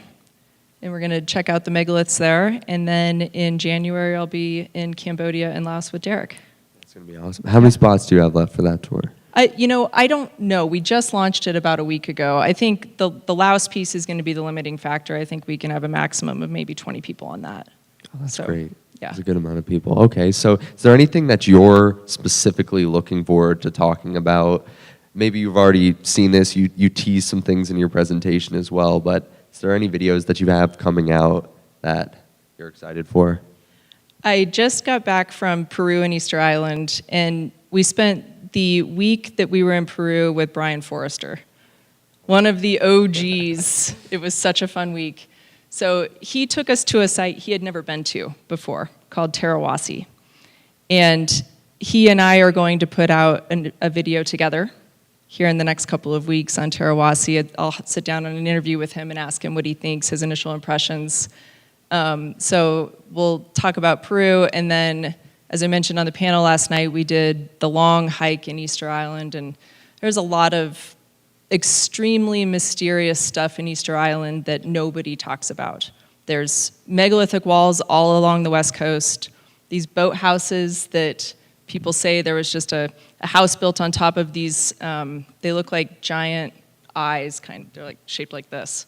and we're gonna check out the megaliths there. And then in January I'll be in Cambodia and Laos with Derek. It's gonna be awesome. How many spots do you have left for that tour? I don't know. We just launched it about a week ago. I think the Laos piece is going to be the limiting factor. I think we can have a maximum of maybe 20 people on that. Oh, that's So, great. yeah. That's a good amount of people. Okay, so is there anything that you're specifically looking forward to talking about? Maybe you've already seen this, you teased some things in your presentation as well, but is there any videos that you have coming out that you're excited for? I just got back from Peru and Easter Island, and we spent the week that we were in Peru with Brian Forrester, one of the OGs. It was such a fun week. So he took us to a site he had never been to before called Tarawasi. And he and I are going to put out a video together here in the next couple of weeks on Tarawasi. I'll sit down on an interview with him and ask him what he thinks, his initial impressions. So we'll talk about Peru, and then as I mentioned on the panel last night, we did the long hike in Easter Island, and there's a lot of extremely mysterious stuff in Easter Island that nobody talks about. There's megalithic walls all along the west coast, these boat houses that people say there was just a house built on top of these, they look like giant eyes, they're like shaped like this.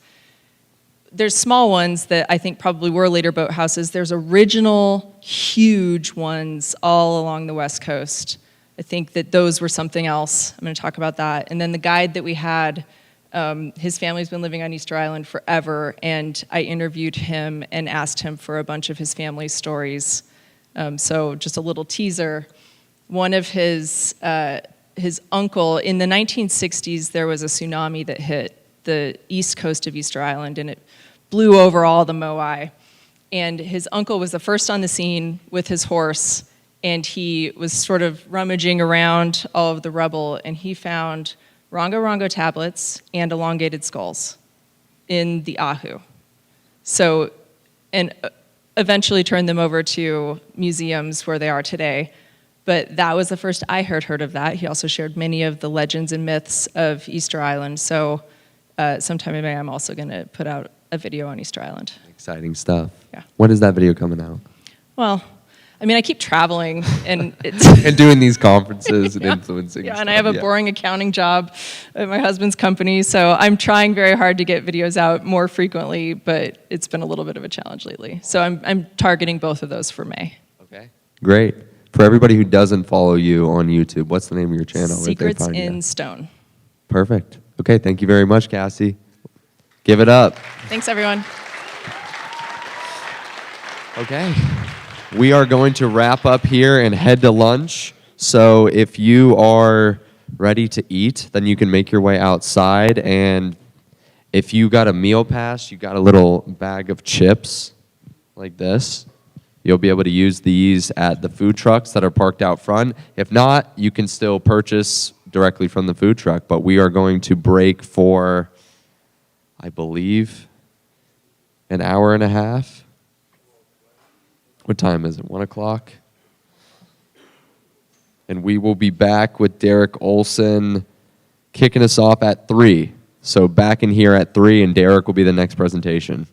There's small ones that I think probably were later boathouses. There's original huge ones all along the west coast. I think that those were something else. I'm going to talk about that. And then the guide that we had, his family's been living on Easter Island forever, and I interviewed him and asked him for a bunch of his family's stories. So just a little teaser. One of his uncle, in the 1960s, there was a tsunami that hit the east coast of Easter Island, and it blew over all the moai. And his uncle was the first on the scene with his horse, and he was sort of rummaging around all of the rubble, and he found rongo tablets and elongated skulls in the Ahu. So, and eventually turned them over to museums where they are today. But that was the first I heard of that. He also shared many of the legends and myths of Easter Island. So sometime in May, I'm also going to put out a video on Easter Island. Exciting stuff. Yeah. When is that video coming out? Well, I mean, I keep traveling and it's And doing these conferences and influencing. Yeah, stuff, and I have a boring accounting job at my husband's company, so I'm trying very hard to get videos out more frequently, but it's been a little bit of a challenge lately. So I'm targeting both of those for May. Okay. Great. For everybody who doesn't follow you on YouTube, what's the name of your channel? Where'd they Secrets find you? in Stone. Perfect. Okay, thank you very much, Cassie. Give it up. Thanks, everyone. Okay. We are going to wrap up here and head to lunch. So if you are ready to eat, then you can make your way outside. And if you got a meal pass, you got a little bag of chips like this. You'll be able to use these at the food trucks that are parked out front. If not, you can still purchase directly from the food truck. But we are going to break for, I believe, an hour and a half. What time is it? 1 o'clock? And we will be back with Derek Olson kicking us off at 3. So back in here at 3, and Derek will be the next presentation.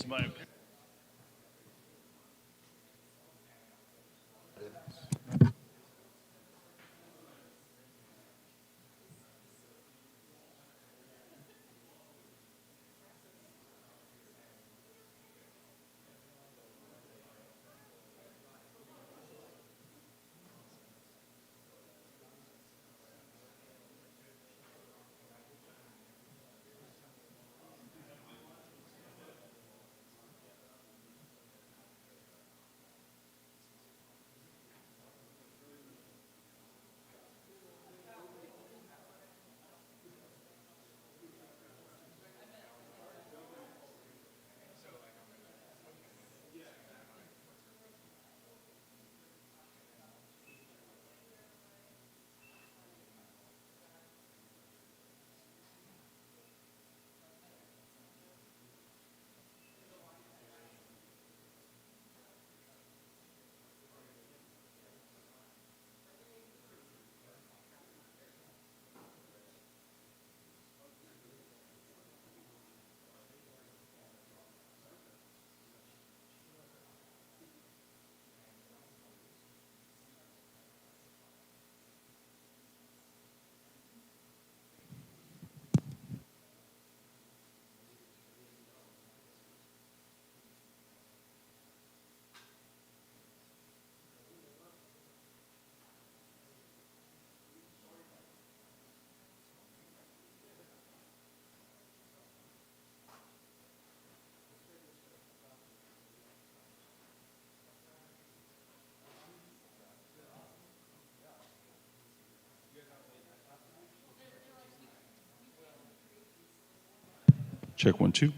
is my opinion. Check 1, 2.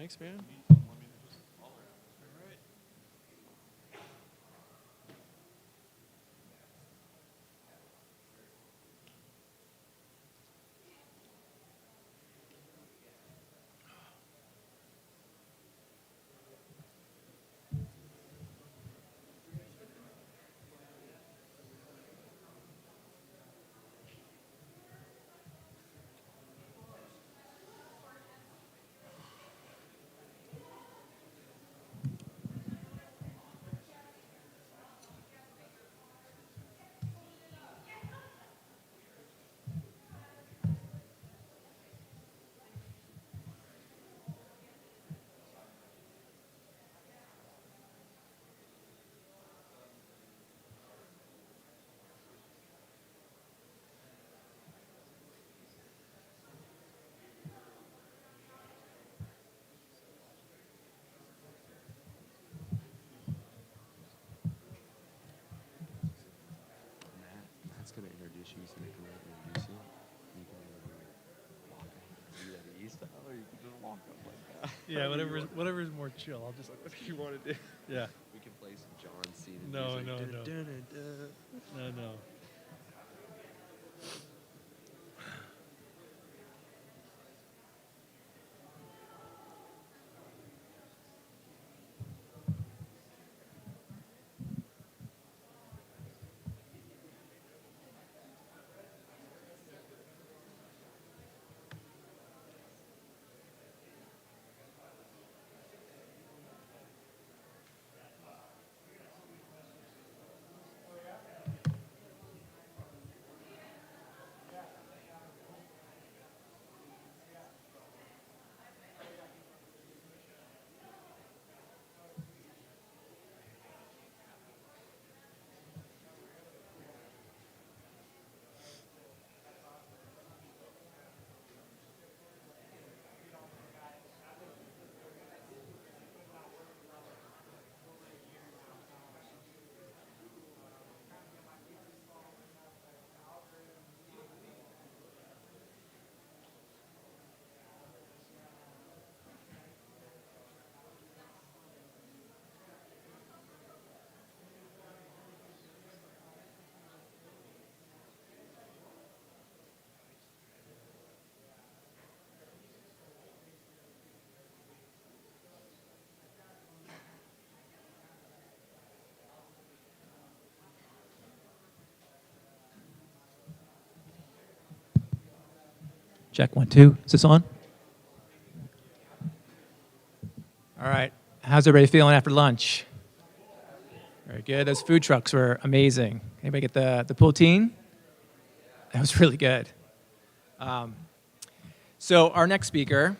Thanks, man. Matt's going to introduce you so they can introduce you. You can walk up. Do that east style, or you can just walk up like that. Yeah, whatever's more chill. I'll just. What do you want to do? Yeah. We can play some John Cena. No, music. no, no. Dun-dun-dun-dun. No, no. Check 1, 2. Is this on? All right. How's everybody feeling after lunch? Very good. Those food trucks were amazing. Anybody get the poutine? That was really good. So our next speaker,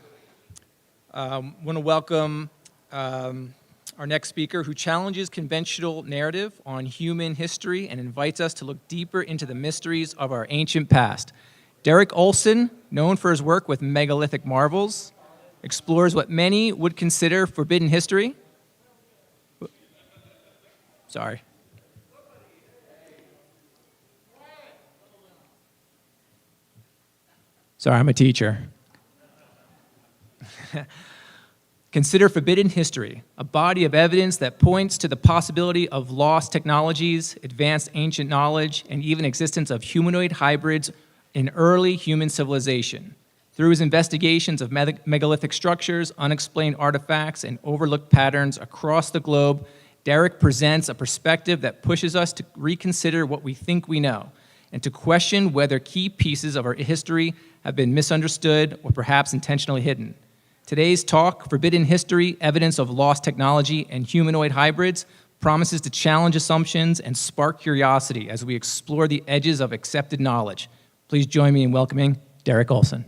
want to welcome our next speaker who challenges conventional narrative on human history and invites us to look deeper into the mysteries of our ancient past. Derek Olson, known for his work with megalithic marvels, explores what many would consider forbidden history. Sorry. Sorry, I'm a teacher. Consider forbidden history, a body of evidence that points to the possibility of lost technologies, advanced ancient knowledge, and even existence of humanoid hybrids in early human civilization. Through his investigations of megalithic structures, unexplained artifacts, and overlooked patterns across the globe, Derek presents a perspective that pushes us to reconsider what we think we know and to question whether key pieces of our history have been misunderstood or perhaps intentionally hidden. Today's talk, Forbidden History, Evidence of Lost Technology and Humanoid Hybrids, promises to challenge assumptions and spark curiosity as we explore the edges of accepted knowledge. Please join me in welcoming Derek Olson.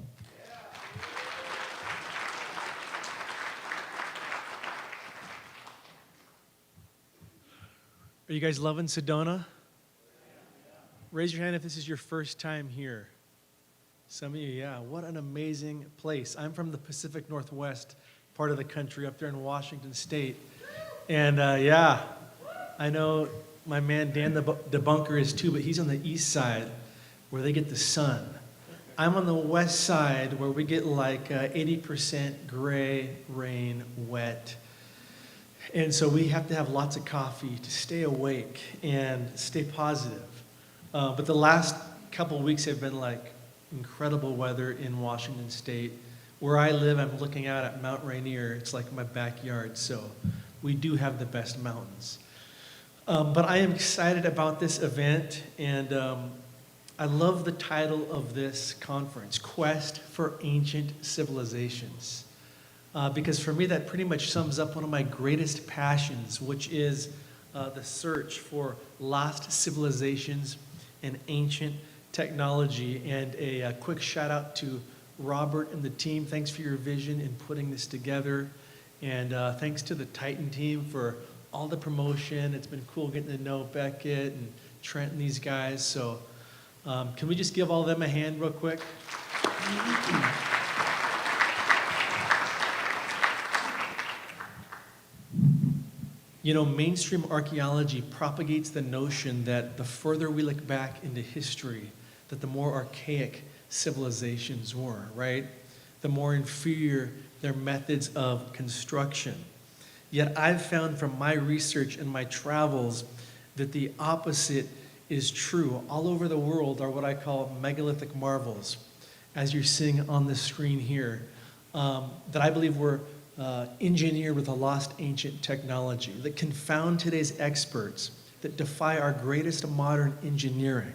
Are you guys loving Sedona? Raise your hand if this is your first time here. Some of you, yeah. What an amazing place. I'm from the Pacific Northwest part of the country up there in Washington State. And yeah, I know my man Dan the debunker is too, but he's on the east side where they get the sun. I'm on the west side where we get like 80% gray, rain, wet. And so we have to have lots of coffee to stay awake and stay positive. But the last couple of weeks have been like incredible weather in Washington State. Where I live, I'm looking out at Mount Rainier. It's like my backyard, so we do have the best mountains. But I am excited about this event, and I love the title of this conference, Quest for Ancient Civilizations. Because for me, that pretty much sums up one of my greatest passions, which is the search for lost civilizations and ancient technology. And a quick shout out to Robert and the team. Thanks for your vision in putting this together. And thanks to the Titan team for all the promotion. It's been cool getting to know Beckett and Trent and these guys. So can we just give all of them a hand real quick? You know, mainstream archaeology propagates the notion that the further we look back into history, that the more archaic civilizations were, right? The more inferior their methods of construction. Yet I've found from my research and my travels that the opposite is true. All over the world are what I call megalithic marvels, as you're seeing on the screen here, that I believe were engineered with a lost ancient technology that confound today's experts, that defy our greatest modern engineering.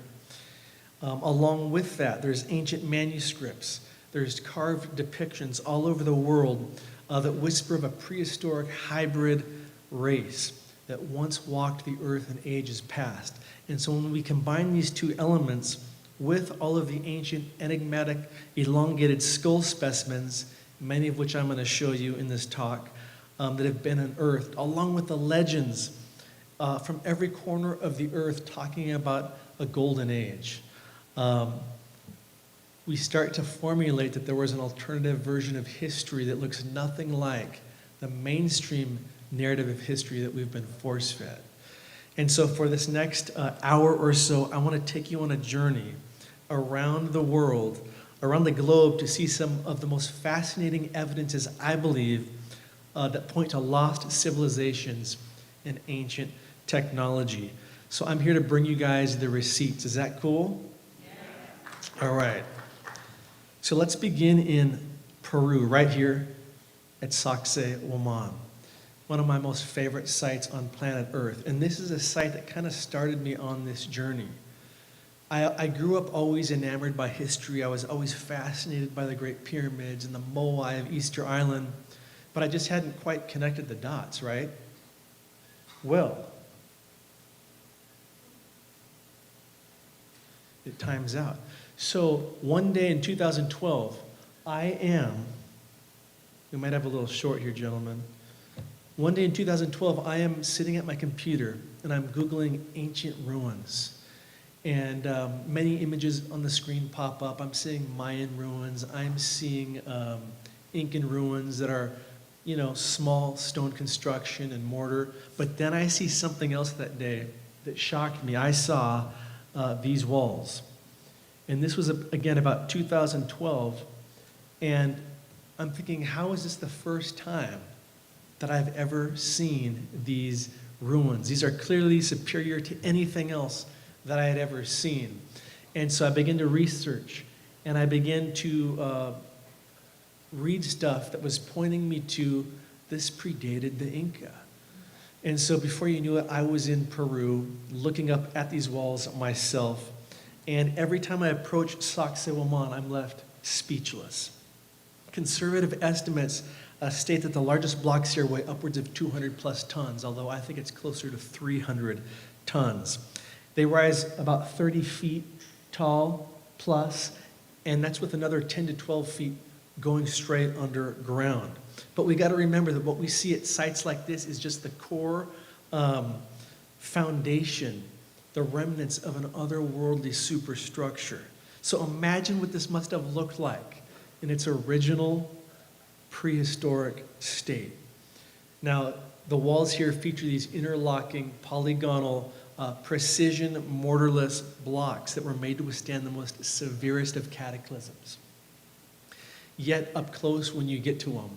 Along with that, there's ancient manuscripts, there's carved depictions all over the world that whisper of a prehistoric hybrid race that once walked the earth in ages past. And so when we combine these two elements with all of the ancient, enigmatic, elongated skull specimens, many of which I'm going to show you in this talk, that have been unearthed, along with the legends from every corner of the earth talking about a golden age. We start to formulate that there was an alternative version of history that looks nothing like the mainstream narrative of history that we've been force-fed. And so for this next hour or so, I want to take you on a journey around the world, around the globe, to see some of the most fascinating evidences, I believe, that point to lost civilizations and ancient technology. So I'm here to bring you guys the receipts. Is that cool? Yeah. All right. So let's begin in Peru, right here at Sacsay, Oman, one of my most favorite sites on planet Earth. And this is a site that kind of started me on this journey. I grew up always enamored by history. I was always fascinated by the Great Pyramids and the Moai of Easter Island, but I just hadn't quite connected the dots, right? Well, it times out. So one day in 2012, we might have a little short here, gentlemen. One day in 2012, I am sitting at my computer and I'm Googling ancient ruins. And many images on the screen pop up. I'm seeing Mayan ruins. I'm seeing Incan ruins that are, you know, small stone construction and mortar. But then I see something else that day that shocked me. I saw these walls. And this was, again, about 2012. And I'm thinking, how is this the first time that I've ever seen these ruins? These are clearly superior to anything else that I had ever seen. And so I began to research, and I began to read stuff that was pointing me to this predated the Inca. And so before you knew it, I was in Peru looking up at these walls myself. And every time I approach Sacsay Oman, I'm left speechless. Conservative estimates state that the largest blocks here weigh upwards of 200 plus tons, although I think it's closer to 300 tons. They rise about 30 feet tall plus, and that's with another 10 to 12 feet going straight underground. But we got to remember that what we see at sites like this is just the core foundation, the remnants of an otherworldly superstructure. So imagine what this must have looked like in its original prehistoric state. Now, the walls here feature these interlocking polygonal precision mortarless blocks that were made to withstand the most severest of cataclysms. Yet up close when you get to them,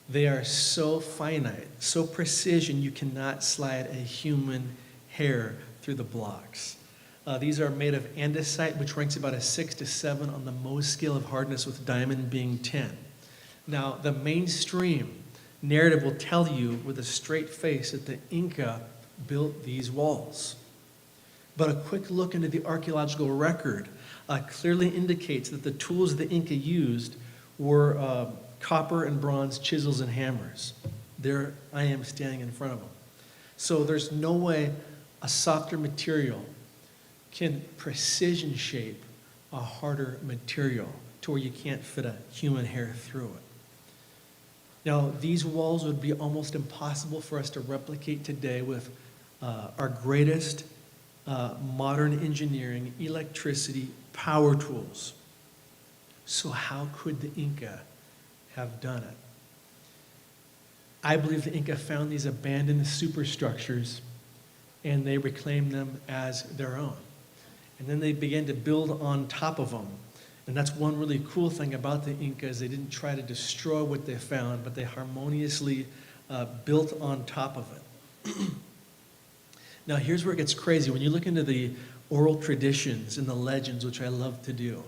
they are so finite, so precision, you cannot slide a human hair through the blocks. These are made of andesite, which ranks about a 6 to 7 on the Mohs scale of hardness, with diamond being 10. Now, the mainstream narrative will tell you with a straight face that the Inca built these walls. But a quick look into the archaeological record clearly indicates that the tools the Inca used were copper and bronze chisels and hammers. There I am standing in front of them. So there's no way a softer material can precision shape a harder material to where you can't fit a human hair through it. Now, these walls would be almost impossible for us to replicate today with our greatest modern engineering, electricity, power tools. So how could the Inca have done it? I believe the Inca found these abandoned superstructures and they reclaimed them as their own. And then they began to build on top of them. And that's one really cool thing about the Incas. They didn't try to destroy what they found, but they harmoniously built on top of it. Now, here's where it gets crazy. When you look into the oral traditions and the legends, which I love to do,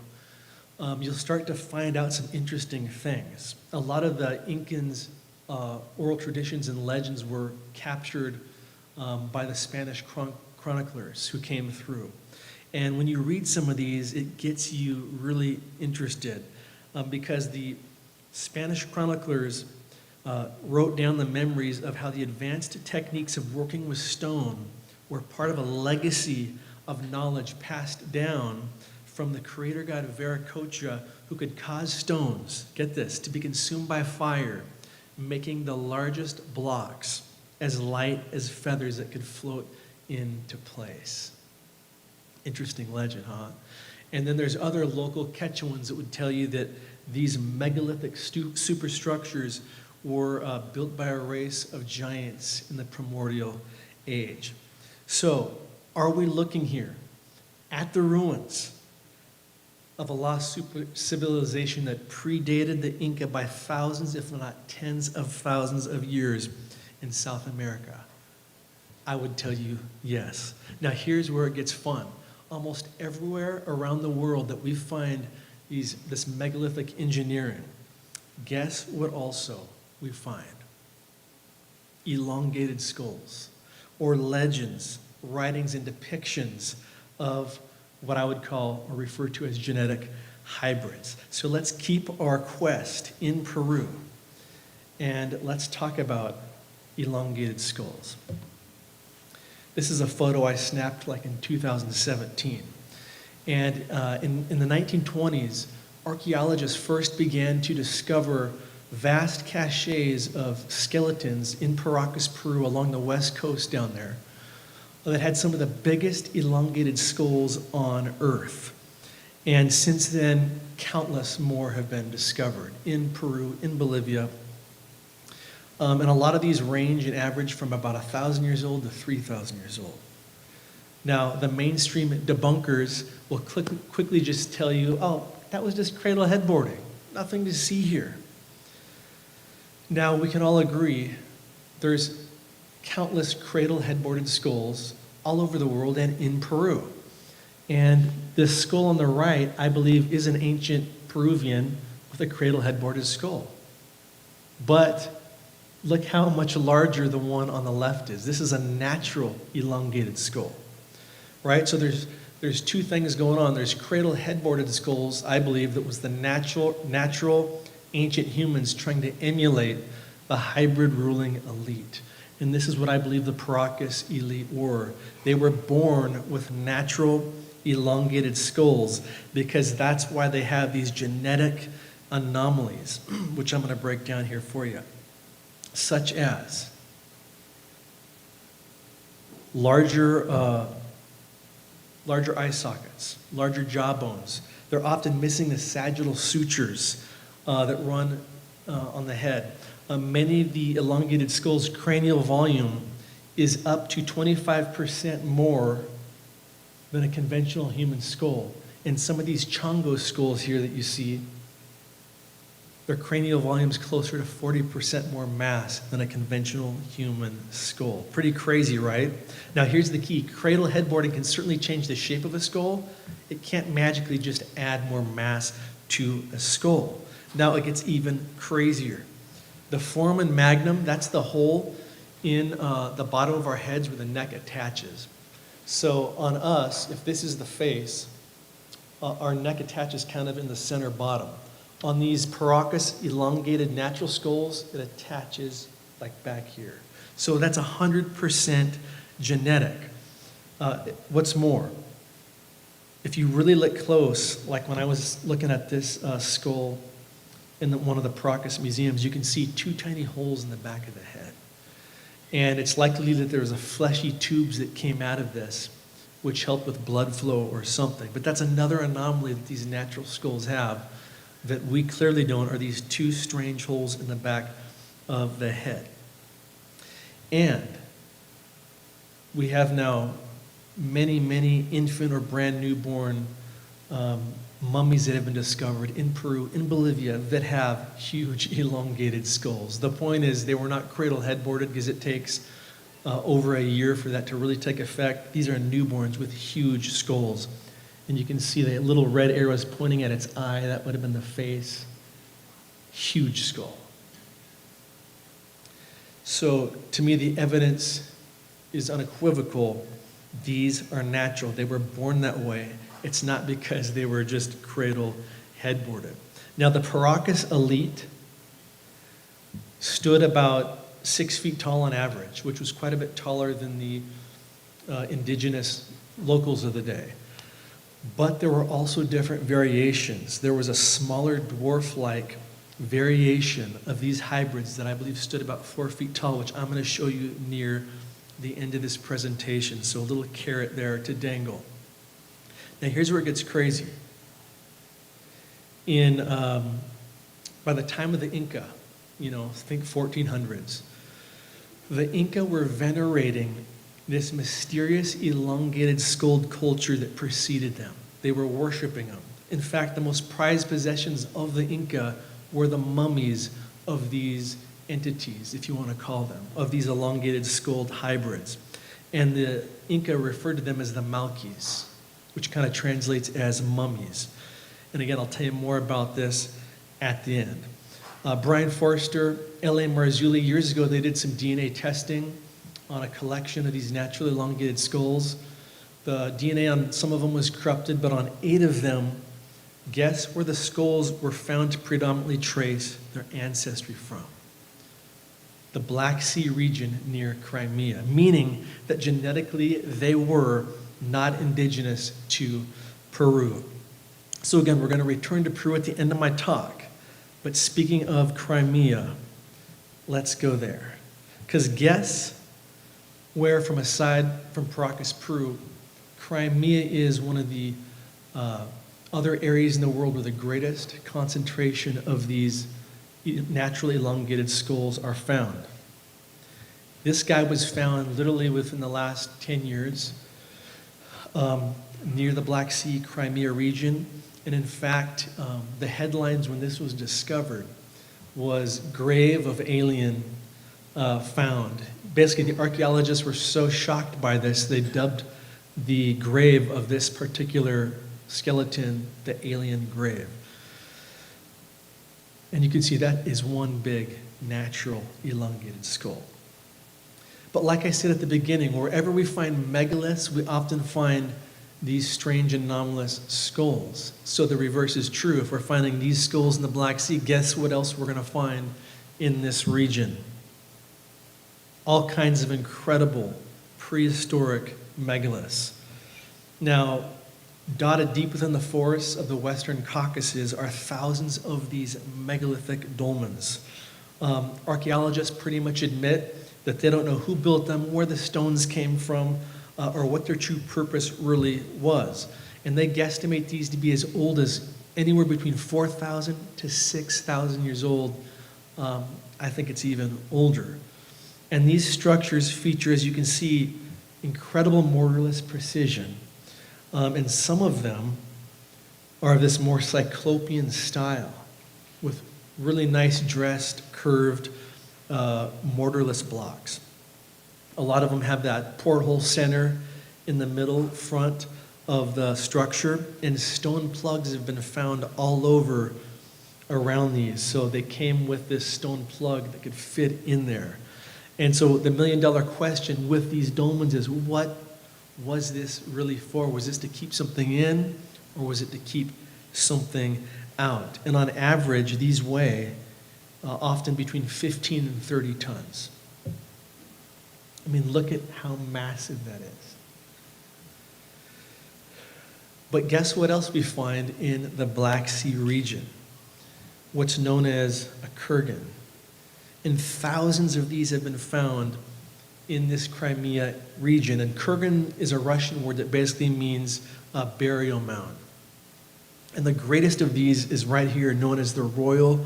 you'll start to find out some interesting things. A lot of the Incans' oral traditions and legends were captured by the Spanish chroniclers who came through. And when you read some of these, it gets you really interested because the Spanish chroniclers wrote down the memories of how the advanced techniques of working with stone were part of a legacy of knowledge passed down from the creator god Viracocha, who could cause stones, get this, to be consumed by fire, making the largest blocks as light as feathers that could float into place. Interesting legend, huh? And then there's other local Quechuans that would tell you that these megalithic superstructures were built by a race of giants in the primordial age. So, are we looking here at the ruins of a lost civilization that predated the Inca by thousands, if not tens of thousands of years in South America? I would tell you yes. Now, here's where it gets fun. Almost everywhere around the world that we find this megalithic engineering, guess what also we find? Elongated skulls, or legends, writings, and depictions of what I would call or refer to as genetic hybrids. So let's keep our quest in Peru, and let's talk about elongated skulls. This is a photo I snapped like in 2017. And in the 1920s, archaeologists first began to discover vast caches of skeletons in Paracas, Peru, along the west coast down there, that had some of the biggest elongated skulls on Earth. And since then, countless more have been discovered in Peru, in Bolivia. And a lot of these range in average from about 1,000 years old to 3,000 years old. Now, the mainstream debunkers will quickly just tell you, oh, that was just cradle headboarding. Nothing to see here. Now, we can all agree there's countless cradle headboarded skulls all over the world and in Peru. And this skull on the right, I believe, is an ancient Peruvian with a cradle headboarded skull. But look how much larger the one on the left is. This is a natural elongated skull, right? So there's two things going on. There's cradle headboarded skulls, I believe, that was the natural ancient humans trying to emulate the hybrid ruling elite. And this is what I believe the Paracas elite were. They were born with natural elongated skulls because that's why they have these genetic anomalies, which I'm going to break down here for you, such as larger eye sockets, larger jaw bones. They're often missing the sagittal sutures that run on the head. Many of the elongated skulls' cranial volume is up to 25% more than a conventional human skull. And some of these Chongo skulls here that you see, their cranial volume is closer to 40% more mass than a conventional human skull. Pretty crazy, right? Now here's the key. Cradle headboarding can certainly change the shape of a skull. It can't magically just add more mass to a skull. Now it gets even crazier. The foramen magnum, that's the hole in the bottom of our heads where the neck attaches. So on us, if this is the face, our neck attaches kind of in the center bottom. On these Paracas elongated natural skulls, it attaches like back here. So that's 100% genetic. What's more, if you really look close, like when I was looking at this skull in one of the Paracas museums, you can see 2 tiny holes in the back of the head. And it's likely that there was a fleshy tubes that came out of this, which helped with blood flow or something. But that's another anomaly that these natural skulls have that we clearly don't, are these 2 strange holes in the back of the head. And we have now many, many infant or brand newborn mummies that have been discovered in Peru, in Bolivia, that have huge elongated skulls. The point is they were not cradle headboarded because it takes over a year for that to really take effect. These are newborns with huge skulls. And you can see the little red arrows pointing at its eye. That would have been the face. Huge skull. So to me, the evidence is unequivocal. These are natural. They were born that way. It's not because they were just cradle headboarded. Now the Paracas elite stood about 6 feet tall on average, which was quite a bit taller than the indigenous locals of the day. But there were also different variations. There was a smaller dwarf-like variation of these hybrids that I believe stood about 4 feet tall, which I'm going to show you near the end of this presentation. So a little carrot there to dangle. Now here's where it gets crazy. By the time of the Inca, think 1400s, the Inca were venerating this mysterious elongated skulled culture that preceded them. They were worshiping them. In fact, the most prized possessions of the Inca were the mummies of these entities, if you want to call them, of these elongated skulled hybrids. And the Inca referred to them as the Malkis, which kind of translates as mummies. And again, I'll tell you more about this at the end. Brian Forster, L.A. Marzulli, years ago they did some DNA testing on a collection of these naturally elongated skulls. The DNA on some of them was corrupted, but on 8 of them, guess where the skulls were found to predominantly trace their ancestry from? The Black Sea region near Crimea, meaning that genetically they were not indigenous to Peru. So again, we're going to return to Peru at the end of my talk. But speaking of Crimea, let's go there. Because guess where, from aside from Paracas, Peru, Crimea is one of the other areas in the world where the greatest concentration of these naturally elongated skulls are found. This guy was found literally within the last 10 years near the Black Sea, Crimea region. And in fact, the headlines when this was discovered was grave of alien found. Basically, the archaeologists were so shocked by this, they dubbed the grave of this particular skeleton the alien grave. And you can see that is one big natural elongated skull. But like I said at the beginning, wherever we find megaliths, we often find these strange anomalous skulls. So the reverse is true. If we're finding these skulls in the Black Sea, guess what else we're going to find in this region? All kinds of incredible prehistoric megaliths. Now, dotted deep within the forests of the Western Caucasus are thousands of these megalithic dolmens. Archaeologists pretty much admit that they don't know who built them, where the stones came from, or what their true purpose really was. And they guesstimate these to be as old as anywhere between 4,000 to 6,000 years old. I think it's even older. And these structures feature, as you can see, incredible mortarless precision. And some of them are this more cyclopean style with really nice dressed, curved, mortarless blocks. A lot of them have that porthole center in the middle front of the structure, and stone plugs have been found all over around these. So they came with this stone plug that could fit in there. And so the million-dollar question with these dolmens is, what was this really for? Was this to keep something in, or was it to keep something out? And on average, these weigh often between 15 and 30 tons. I mean, look at how massive that is. But guess what else we find in the Black Sea region? What's known as a kurgan. And thousands of these have been found in this Crimea region. And kurgan is a Russian word that basically means a burial mound. And the greatest of these is right here, known as the Royal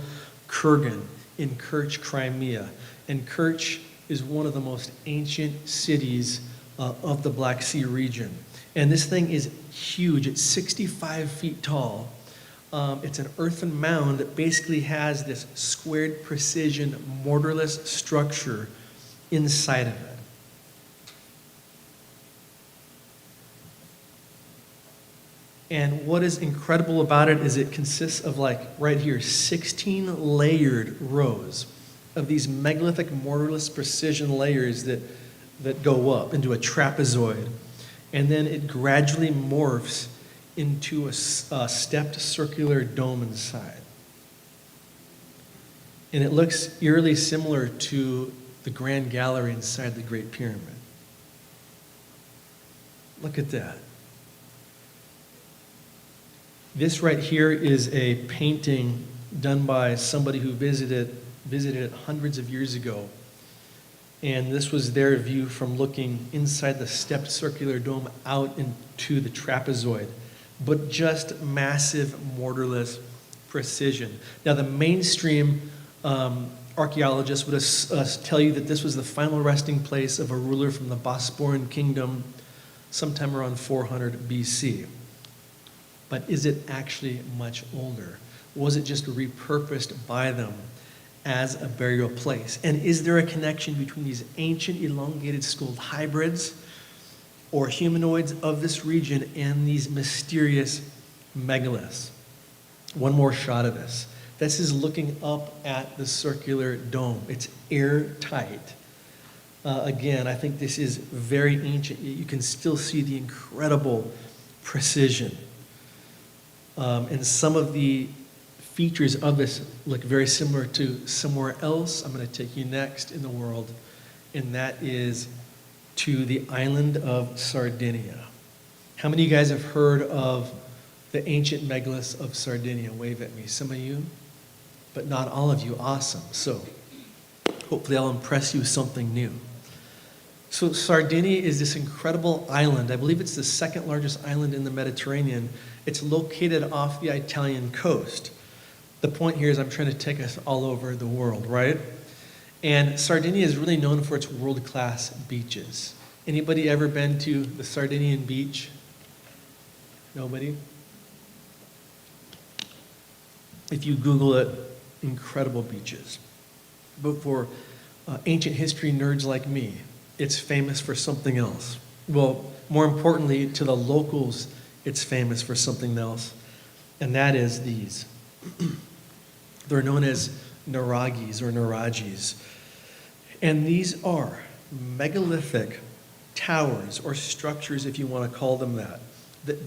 Kurgan in Kerch, Crimea. And Kerch is one of the most ancient cities of the Black Sea region. And this thing is huge. It's 65 feet tall. It's an earthen mound that basically has this squared precision mortarless structure inside of it. And what is incredible about it is it consists of, like right here, 16 layered rows of these megalithic mortarless precision layers that go up into a trapezoid. And then it gradually morphs into a stepped circular dome inside. And it looks eerily similar to the Grand Gallery inside the Great Pyramid. Look at that. This right here is a painting done by somebody who visited it hundreds of years ago. And this was their view from looking inside the stepped circular dome out into the trapezoid. But just massive mortarless precision. Now, the mainstream archaeologists would tell you that this was the final resting place of a ruler from the Bosporan kingdom sometime around 400 BC. But is it actually much older? Was it just repurposed by them as a burial place? And is there a connection between these ancient elongated skulled hybrids or humanoids of this region and these mysterious megaliths? One more shot of this. This is looking up at the circular dome. It's airtight. Again, I think this is very ancient. You can still see the incredible precision. And some of the features of this look very similar to somewhere else. I'm going to take you next in the world, and that is to the island of Sardinia. How many of you guys have heard of the ancient megaliths of Sardinia? Wave at me. Some of you, but not all of you. Awesome. So hopefully I'll impress you with something new. So Sardinia is this incredible island. I believe it's the second largest island in the Mediterranean. It's located off the Italian coast. The point here is I'm trying to take us all over the world, right? And Sardinia is really known for its world-class beaches. Anybody ever been to the Sardinian beach? Nobody? If you Google it, incredible beaches. But for ancient history nerds like me, it's famous for something else. Well, more importantly, to the locals, it's famous for something else, and that is these. They're known as naragis or naragis. And these are megalithic towers or structures, if you want to call them that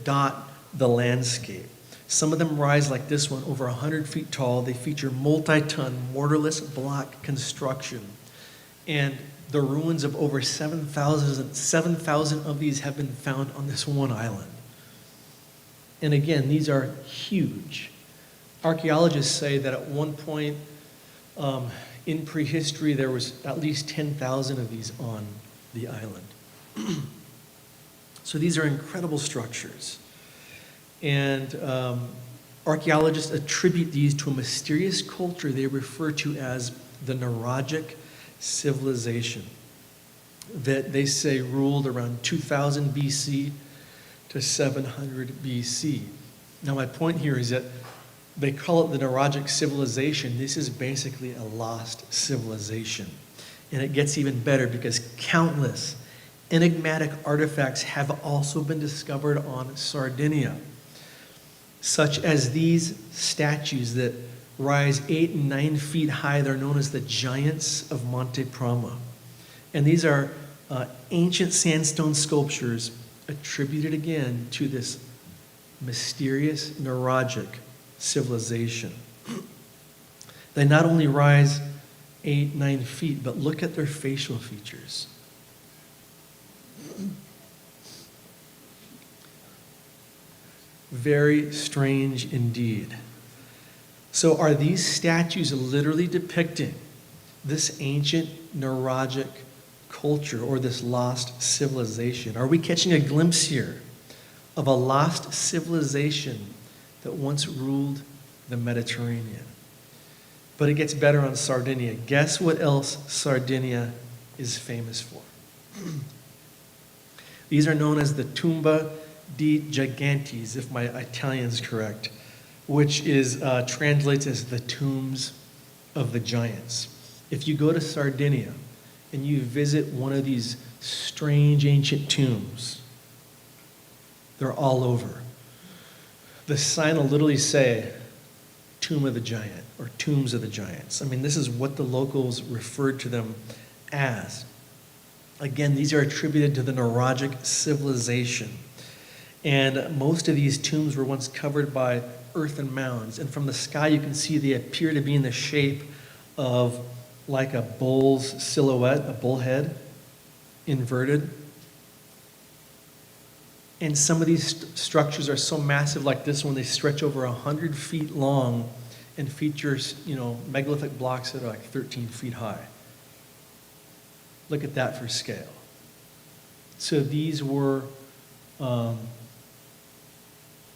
dot the landscape. Some of them rise like this one, over 100 feet tall. They feature multi-ton mortarless block construction. And the ruins of over 7,000 of these have been found on this one island. And again, these are huge. Archaeologists say that at one point in prehistory, there was at least 10,000 of these on the island. So these are incredible structures. And archaeologists attribute these to a mysterious culture they refer to as the Nuragic civilization that they say ruled around 2000 BC to 700 BC. Now, my point here is that they call it the Neurologic civilization. This is basically a lost civilization. And it gets even better because countless enigmatic artifacts have also been discovered on Sardinia, such as these statues that rise 8 and 9 feet high. They're known as the Giants of Monte Prama. And these are ancient sandstone sculptures attributed again to this mysterious Neurologic civilization. They not only rise 8, 9 feet, but look at their facial features. Very strange indeed. So are these statues literally depicting this ancient Neurologic culture or this lost civilization? Are we catching a glimpse here of a lost civilization that once ruled the Mediterranean? But it gets better on Sardinia. Guess what else Sardinia is famous for? These are known as the Tumba di Gigantes, if my Italian's correct, which is translates as the tombs of the giants. If you go to Sardinia and you visit one of these strange ancient tombs, they're all over. The sign will literally say, Tomb of the Giant, or Tombs of the Giants. I mean, this is what the locals referred to them as. Again, these are attributed to the Neurologic civilization. And most of these tombs were once covered by earthen mounds. And from the sky, you can see they appear to be in the shape of like a bull's silhouette, a bull head, inverted. And some of these structures are so massive like this one, they stretch over 100 feet long and features, megalithic blocks that are like 13 feet high. Look at that for scale. So these were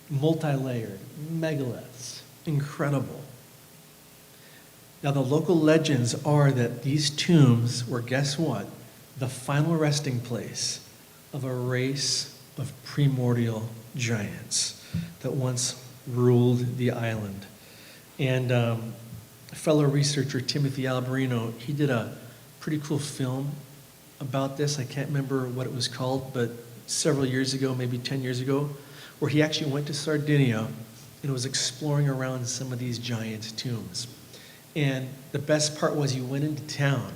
multi-layered megaliths, incredible. Now the local legends are that these tombs were, guess what? The final resting place of a race of primordial giants that once ruled the island. And fellow researcher Timothy Alberino, he did a pretty cool film about this. I can't remember what it was called, but several years ago, maybe 10 years ago, where he actually went to Sardinia and was exploring around some of these giant tombs. And the best part was he went into town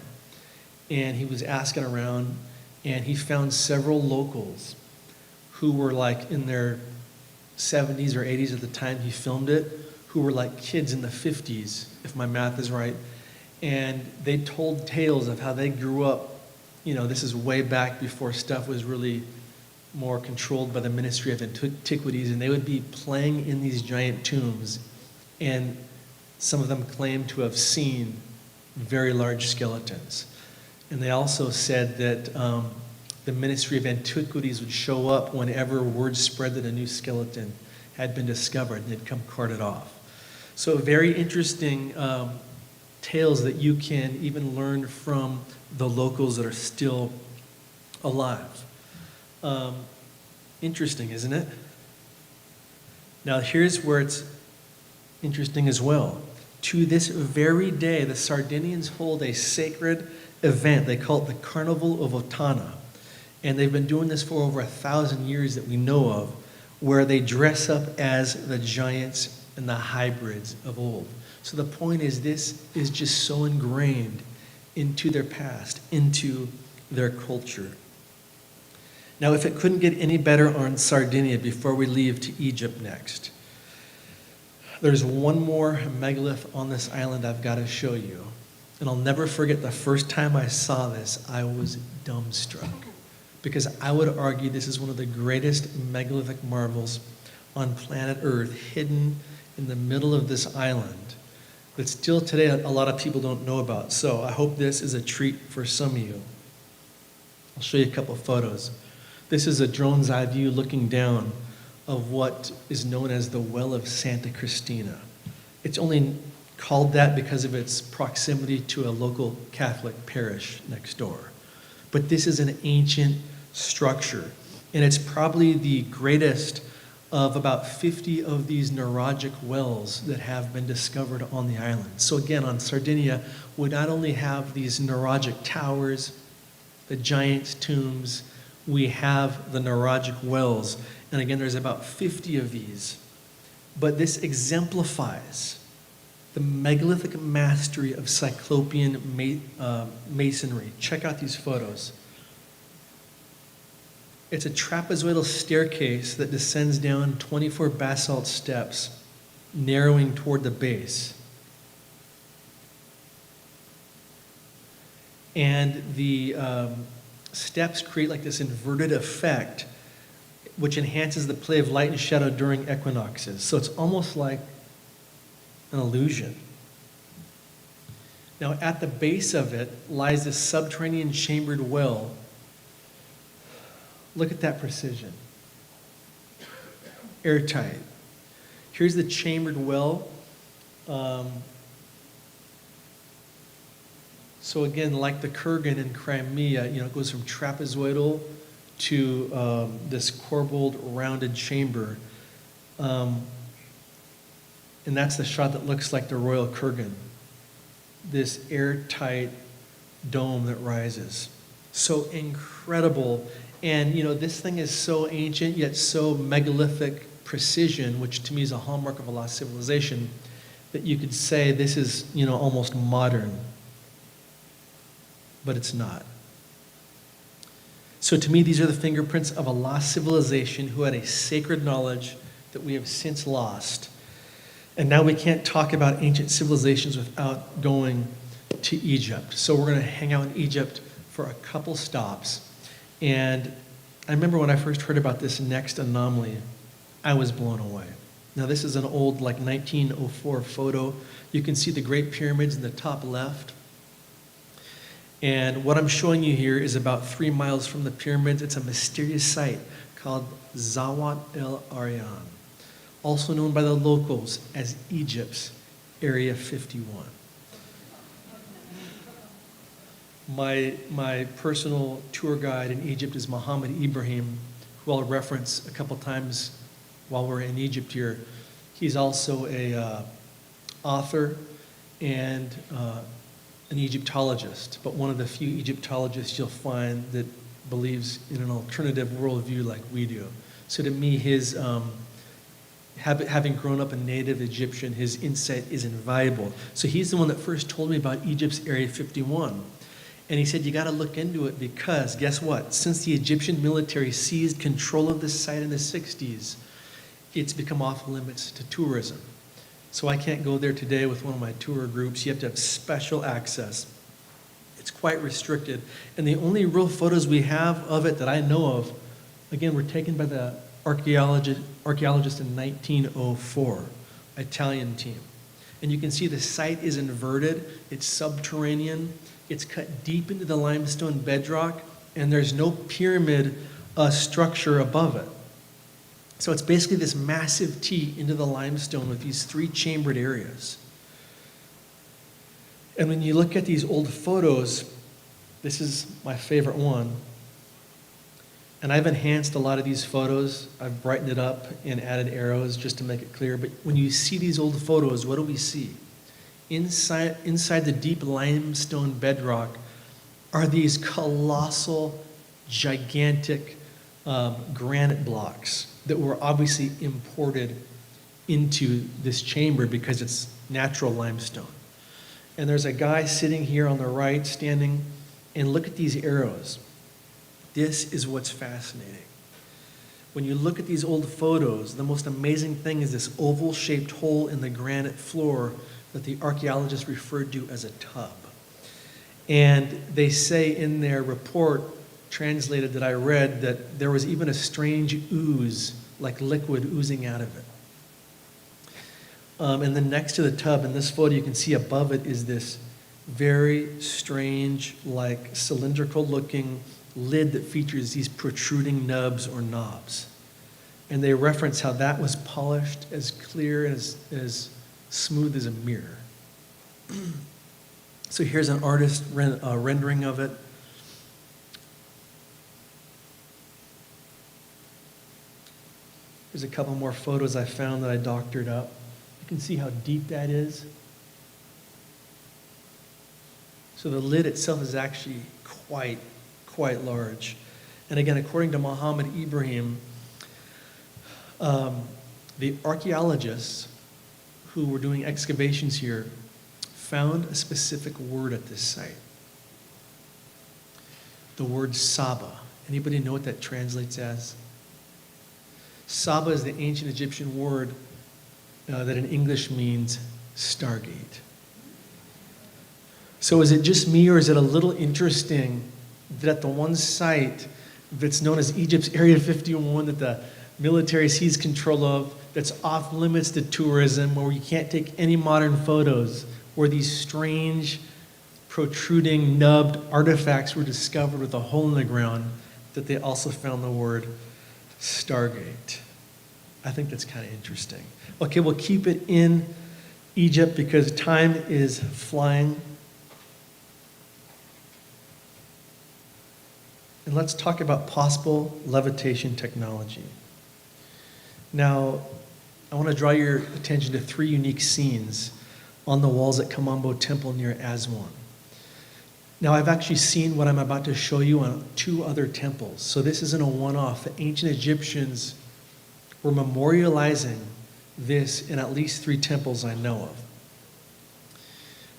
and he was asking around and he found several locals who were like in their 70s or 80s at the time he filmed it, who were like kids in the 50s, if my math is right. And they told tales of how they grew up. This is way back before stuff was really more controlled by the Ministry of Antiquities, and they would be playing in these giant tombs, and some of them claimed to have seen very large skeletons. And they also said that the Ministry of Antiquities would show up whenever word spread that a new skeleton had been discovered, and they'd come cart it off. So very interesting tales that you can even learn from the locals that are still alive. Interesting, isn't it? Now here's where it's interesting as well. To this very day, the Sardinians hold a sacred event. They call it the Carnival of Oana. And they've been doing this for over 1,000 years that we know of, where they dress up as the giants and the hybrids of old. So the point is, this is just so ingrained into their past, into their culture. Now, if it couldn't get any better on Sardinia before we leave to Egypt next, there's one more megalith on this island I've got to show you. And I'll never forget the first time I saw this, I was dumbstruck. Because I would argue this is one of the greatest megalithic marvels on planet Earth, hidden in the middle of this island that still today a lot of people don't know about. So I hope this is a treat for some of you. I'll show you a couple of photos. This is a drone's eye view looking down of what is known as the Well of Santa Cristina. It's only called that because of its proximity to a local Catholic parish next door. But this is an ancient structure, and it's probably the greatest of about 50 of these neurologic wells that have been discovered on the island. So again, on Sardinia, we not only have these neurologic towers, the giant's tombs, we have the neurologic wells. And again, there's about 50 of these. But this exemplifies the megalithic mastery of Cyclopean masonry. Check out these photos. It's a trapezoidal staircase that descends down 24 basalt steps, narrowing toward the base. And the steps create like this inverted effect, which enhances the play of light and shadow during equinoxes. So it's almost like an illusion. Now, at the base of it lies this subterranean chambered well. Look at that precision. Airtight. Here's the chambered well. So again, like the Kurgan in Crimea, it goes from trapezoidal to this corbelled, rounded chamber. And that's the shot that looks like the Royal Kurgan. This airtight dome that rises. So incredible. And, this thing is so ancient, yet so megalithic precision, which to me is a hallmark of a lost civilization, that you could say this is, almost modern. But it's not. So to me, these are the fingerprints of a lost civilization who had a sacred knowledge that we have since lost. And now we can't talk about ancient civilizations without going to Egypt. So we're going to hang out in Egypt for a couple stops. And I remember when I first heard about this next anomaly, I was blown away. Now this is an old, 1904 photo. You can see the Great Pyramids in the top left. And what I'm showing you here is about 3 miles from the pyramids. It's a mysterious site called Zawat el Aryan, also known by the locals as Egypt's Area 51. My personal tour guide in Egypt is Muhammad Ibrahim, who I'll reference a couple times while we're in Egypt here. He's also a author and an Egyptologist, but one of the few Egyptologists you'll find that believes in an alternative worldview like we do. So to me, his having grown up a native Egyptian, his insight is invaluable. So he's the one that first told me about Egypt's Area 51. And he said, you got to look into it because, guess what? Since the Egyptian military seized control of this site in the 60s, it's become off limits to tourism. So I can't go there today with one of my tour groups. You have to have special access. It's quite restricted. And the only real photos we have of it that I know of, again, were taken by the archaeologist in 1904, Italian team. And you can see the site is inverted. It's subterranean. It's cut deep into the limestone bedrock, and there's no pyramid structure above it. So it's basically this massive T into the limestone with these 3 chambered areas. And when you look at these old photos, this is my favorite one. And I've enhanced a lot of these photos. I've brightened it up and added arrows just to make it clear. But when you see these old photos, what do we see? Inside the deep limestone bedrock are these colossal, gigantic granite blocks that were obviously imported into this chamber because it's natural limestone. And there's a guy sitting here on the right, standing, and look at these arrows. This is what's fascinating. When you look at these old photos, the most amazing thing is this oval-shaped hole in the granite floor that the archaeologists referred to as a tub. And they say in their report, translated that I read, that there was even a strange ooze, like liquid oozing out of it. And then next to the tub, in this photo, you can see above it is this very strange, like cylindrical-looking lid that features these protruding nubs or knobs. And they reference how that was polished as clear and as smooth as a mirror. So here's an artist rendering of it. Here's a couple more photos I found that I doctored up. You can see how deep that is. So the lid itself is actually quite large. And again, according to Muhammad Ibrahim, the archaeologists who were doing excavations here found a specific word at this site. The word Saba. Anybody know what that translates as? Saba is the ancient Egyptian word that in English means Stargate. So is it just me, or is it a little interesting that at the one site that's known as Egypt's Area 51 that the military sees control of, that's off limits to tourism, where you can't take any modern photos, where these strange, protruding, nubbed artifacts were discovered with a hole in the ground, that they also found the word Stargate? I think that's kind of interesting. Okay, we'll keep it in Egypt because time is flying. And let's talk about possible levitation technology. Now, I want to draw your attention to 3 unique scenes on the walls at Kamambo Temple near Aswan. Now, I've actually seen what I'm about to show you on 2 other temples. So this isn't a one-off. The ancient Egyptians were memorializing this in at least 3 temples I know of.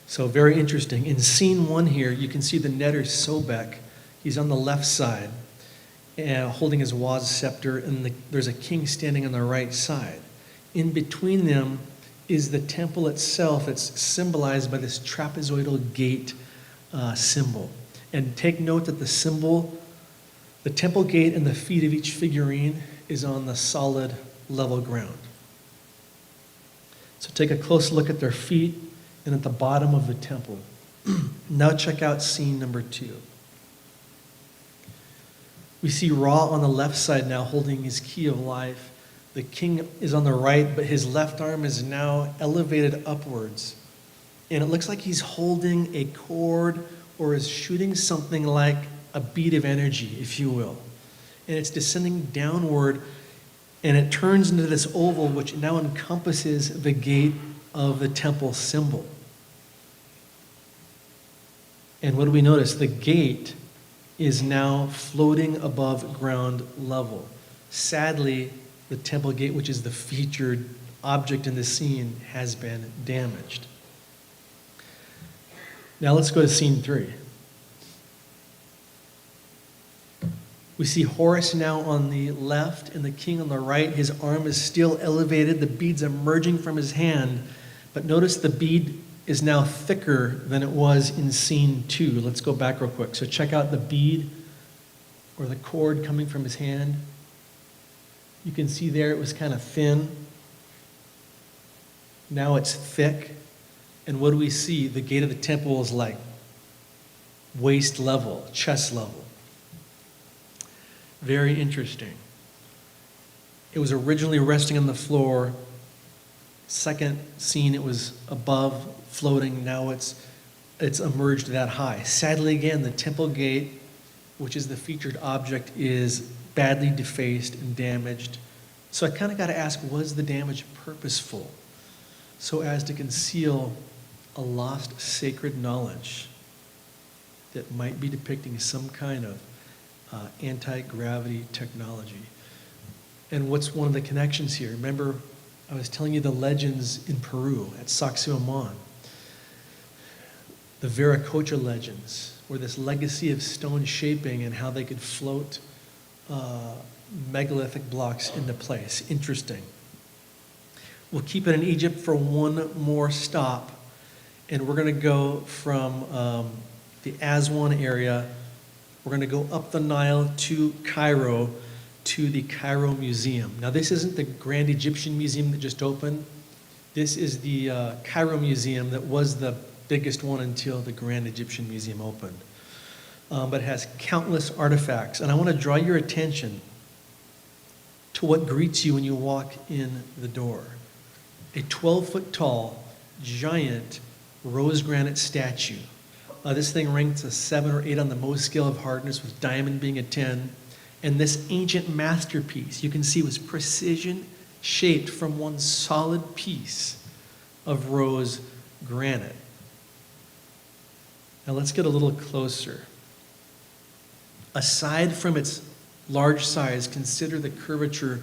So very interesting. In scene 1 here, you can see the Netter Sobek. He's on the left side, holding his Waz scepter, and there's a king standing on the right side. In between them is the temple itself. It's symbolized by this trapezoidal gate symbol. And take note that the symbol, the temple gate and the feet of each figurine is on the solid level ground. So take a close look at their feet and at the bottom of the temple. Now check out scene number 2. We see Ra on the left side now holding his key of life. The king is on the right, but his left arm is now elevated upwards. And it looks like he's holding a cord or is shooting something like a bead of energy, if you will. And it's descending downward, and it turns into this oval which now encompasses the gate of the temple symbol. And what do we notice? The gate is now floating above ground level. Sadly, the temple gate, which is the featured object in the scene, has been damaged. Now let's go to scene 3. We see Horus now on the left and the king on the right. His arm is still elevated. The bead's emerging from his hand. But notice the bead is now thicker than it was in scene 2. Let's go back real quick. So check out the bead or the cord coming from his hand. You can see there it was kind of thin. Now it's thick. And what do we see? The gate of the temple is like waist level, chest level. Very interesting. It was originally resting on the floor. Second scene, it was above, floating. Now it's emerged that high. Sadly, again, the temple gate, which is the featured object, is badly defaced and damaged. So I kind of got to ask, was the damage purposeful so as to conceal a lost sacred knowledge that might be depicting some kind of anti-gravity technology? And what's one of the connections here? Remember, I was telling you the legends in Peru at Sacsayhuaman. The Viracocha legends were this legacy of stone shaping and how they could float megalithic blocks into place. Interesting. We'll keep it in Egypt for one more stop, and we're going to go from the Aswan area. We're going to go up the Nile to Cairo, to the Cairo Museum. Now, this isn't the Grand Egyptian Museum that just opened. This is the Cairo Museum that was the biggest one until the Grand Egyptian Museum opened. But it has countless artifacts. And I want to draw your attention to what greets you when you walk in the door. A 12-foot tall, giant rose granite statue. This thing ranks a 7 or 8 on the Mohs scale of hardness, with diamond being a 10. And this ancient masterpiece, you can see, was precision shaped from one solid piece of rose granite. Now let's get a little closer. Aside from its large size, consider the curvature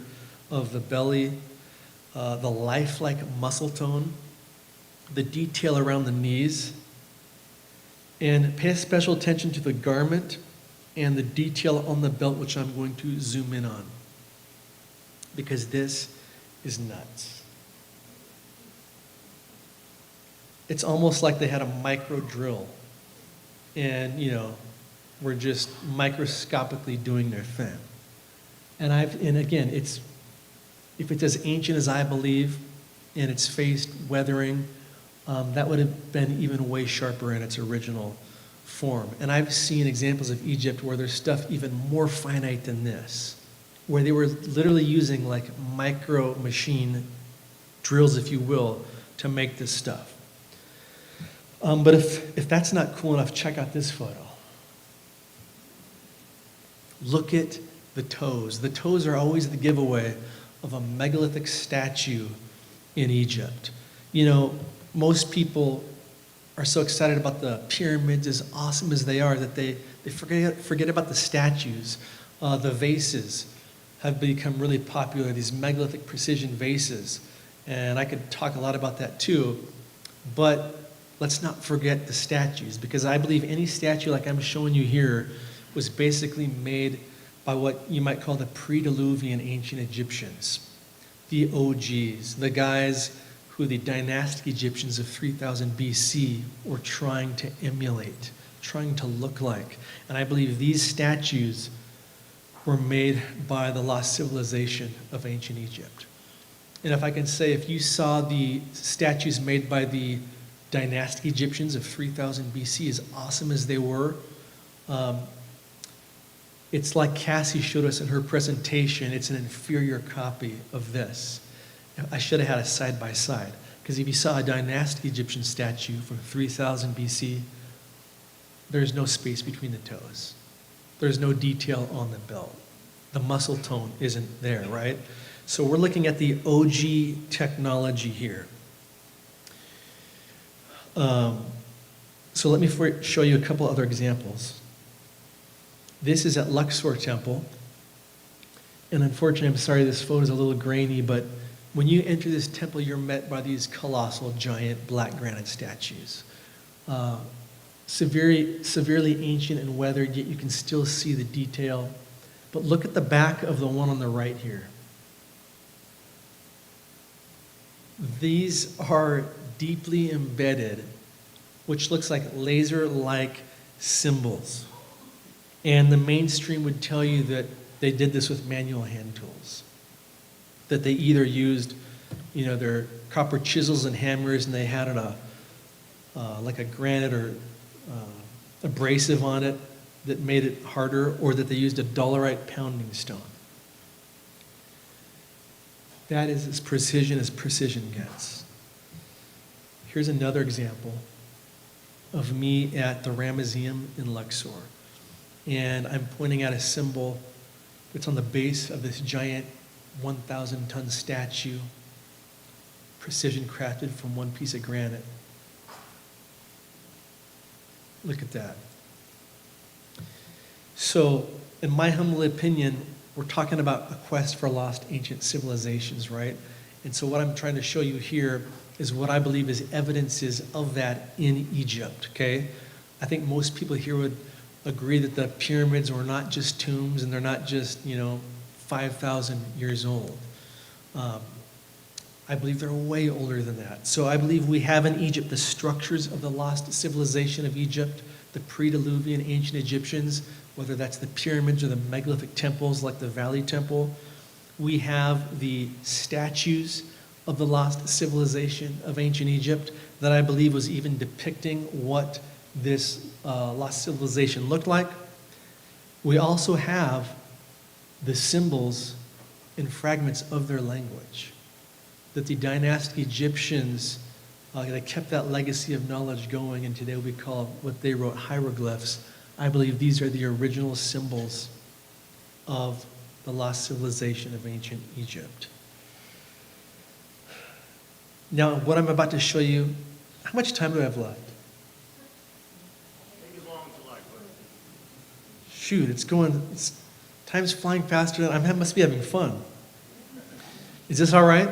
of the belly, the lifelike muscle tone, the detail around the knees, and pay special attention to the garment and the detail on the belt, which I'm going to zoom in on, because this is nuts. It's almost like they had a micro drill and, were just microscopically doing their thing. And again, if it's as ancient as I believe, and it's faced weathering, that would have been even way sharper in its original form. And I've seen examples of Egypt where there's stuff even more finite than this, where they were literally using like micro machine drills, if you will, to make this stuff. But if that's not cool enough, check out this photo. Look at the toes. The toes are always the giveaway of a megalithic statue in Egypt. Most people are so excited about the pyramids, as awesome as they are, that they forget about the statues. The vases have become really popular, these megalithic precision vases. And I could talk a lot about that too. But let's not forget the statues, because I believe any statue like I'm showing you here was basically made by what you might call the pre-Diluvian ancient Egyptians, the OGs, the guys who the dynastic Egyptians of 3000 BC were trying to emulate, trying to look like. And I believe these statues were made by the lost civilization of ancient Egypt. And if I can say, if you saw the statues made by the dynastic Egyptians of 3000 BC, as awesome as they were, it's like Cassie showed us in her presentation, it's an inferior copy of this. I should have had a side-by-side, because if you saw a dynastic Egyptian statue from 3000 BC, there's no space between the toes. There's no detail on the belt. The muscle tone isn't there, right? So we're looking at the OG technology here. So let me show you a couple other examples. This is at Luxor Temple. And unfortunately, I'm sorry, this photo is a little grainy, but when you enter this temple, you're met by these colossal, giant black granite statues. Severely ancient and weathered, yet you can still see the detail. But look at the back of the one on the right here. These are deeply embedded, which looks like laser-like symbols. And the mainstream would tell you that they did this with manual hand tools. That they either used, their copper chisels and hammers, and they had like a granite or abrasive on it that made it harder, or that they used a dolerite pounding stone. That is as precision gets. Here's another example of me at the Ramesseum in Luxor. And I'm pointing at a symbol that's on the base of this giant 1,000-ton statue, precision crafted from one piece of granite. Look at that. So, in my humble opinion, we're talking about a quest for lost ancient civilizations, right? And so what I'm trying to show you here is what I believe is evidences of that in Egypt, okay? I think most people here would agree that the pyramids were not just tombs and they're not just, 5,000 years old. I believe they're way older than that. So I believe we have in Egypt the structures of the lost civilization of Egypt, the pre-Diluvian ancient Egyptians, whether that's the pyramids or the megalithic temples like the Valley Temple. We have the statues of the lost civilization of ancient Egypt that I believe was even depicting what this lost civilization looked like. We also have the symbols and fragments of their language that the dynastic Egyptians They kept that legacy of knowledge going, and today we call what they wrote hieroglyphs. I believe these are the original symbols of the lost civilization of ancient Egypt. Now, what I'm about to show you, how much time do I have left? Shoot, time's flying faster than I must be having fun. Is this all right?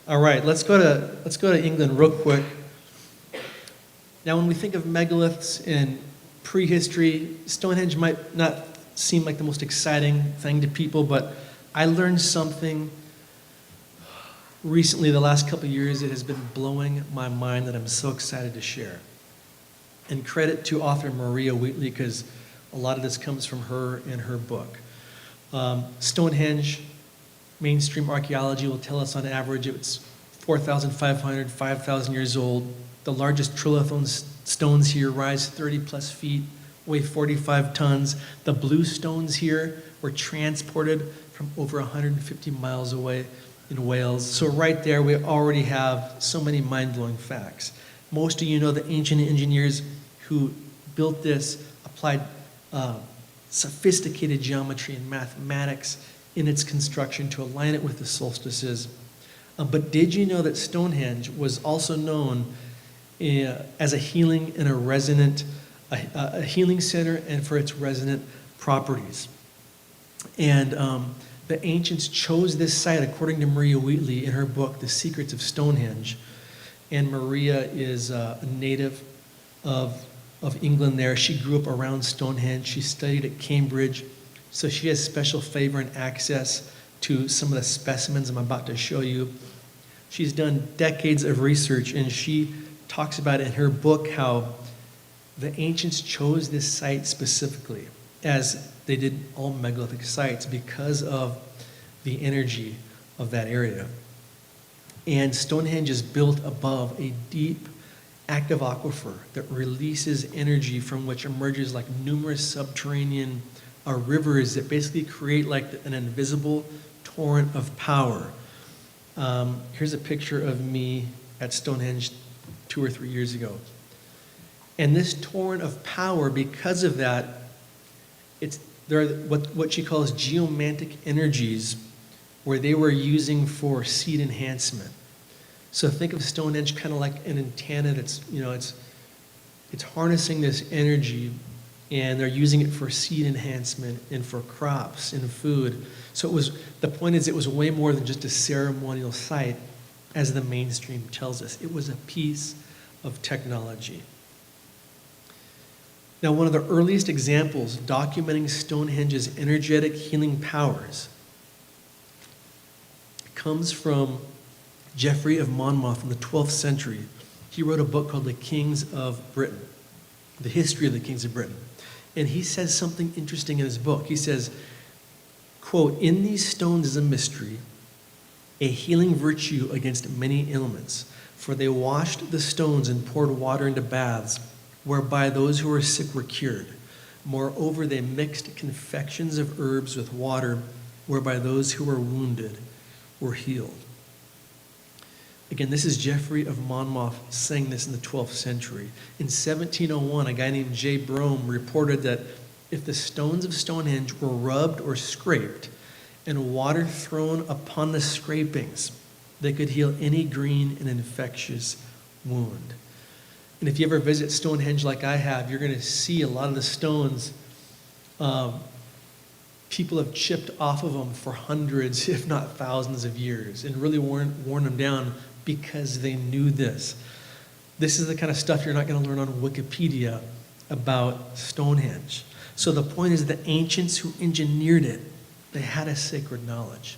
All right, let's go to England real quick. Now, when we think of megaliths in prehistory, Stonehenge might not seem like the most exciting thing to people, but I learned something recently, the last couple of years, it has been blowing my mind that I'm so excited to share. And credit to author Maria Wheatley, because a lot of this comes from her in her book. Stonehenge, mainstream archaeology will tell us on average it's 4,500, 5,000 years old. The largest trilithon stones here rise 30 plus feet, weigh 45 tons. The blue stones here were transported from over 150 miles away in Wales. So right there, we already have so many mind-blowing facts. Most of you know the ancient engineers who built this applied sophisticated geometry and mathematics in its construction to align it with the solstices. But did you know that Stonehenge was also known as a healing and a healing center and for its resonant properties? And the ancients chose this site, according to Maria Wheatley in her book, The Secrets of Stonehenge. And Maria is a native of England there. She grew up around Stonehenge. She studied at Cambridge. So she has special favor and access to some of the specimens I'm about to show you. She's done decades of research, and she talks about in her book how the ancients chose this site specifically, as they did all megalithic sites, because of the energy of that area. And Stonehenge is built above a deep, active aquifer that releases energy from which emerges like numerous subterranean rivers that basically create like an invisible torrent of power. Here's a picture of me at Stonehenge 2 or 3 years ago. And this torrent of power, because of that, there are what she calls geomantic energies, where they were using for seed enhancement. So think of Stonehenge kind of like an antenna that's, it's harnessing this energy, and they're using it for seed enhancement and for crops and food. So the point is, it was way more than just a ceremonial site, as the mainstream tells us. It was a piece of technology. Now, one of the earliest examples documenting Stonehenge's energetic healing powers comes from Geoffrey of Monmouth in the 12th century. He wrote a book called The Kings of Britain, the history of the kings of Britain. And he says something interesting in his book. He says, quote, "In these stones is a mystery, a healing virtue against many ailments, for they washed the stones and poured water into baths, whereby those who were sick were cured. Moreover, they mixed confections of herbs with water, whereby those who were wounded were healed." Again, this is Geoffrey of Monmouth saying this in the 12th century. In 1701, a guy named J. Brome reported that if the stones of Stonehenge were rubbed or scraped and water thrown upon the scrapings, they could heal any green and infectious wound. And if you ever visit Stonehenge like I have, you're going to see a lot of the stones. People have chipped off of them for hundreds, if not thousands of years, and really worn them down because they knew this. This is the kind of stuff you're not going to learn on Wikipedia about Stonehenge. So the point is, the ancients who engineered it, they had a sacred knowledge.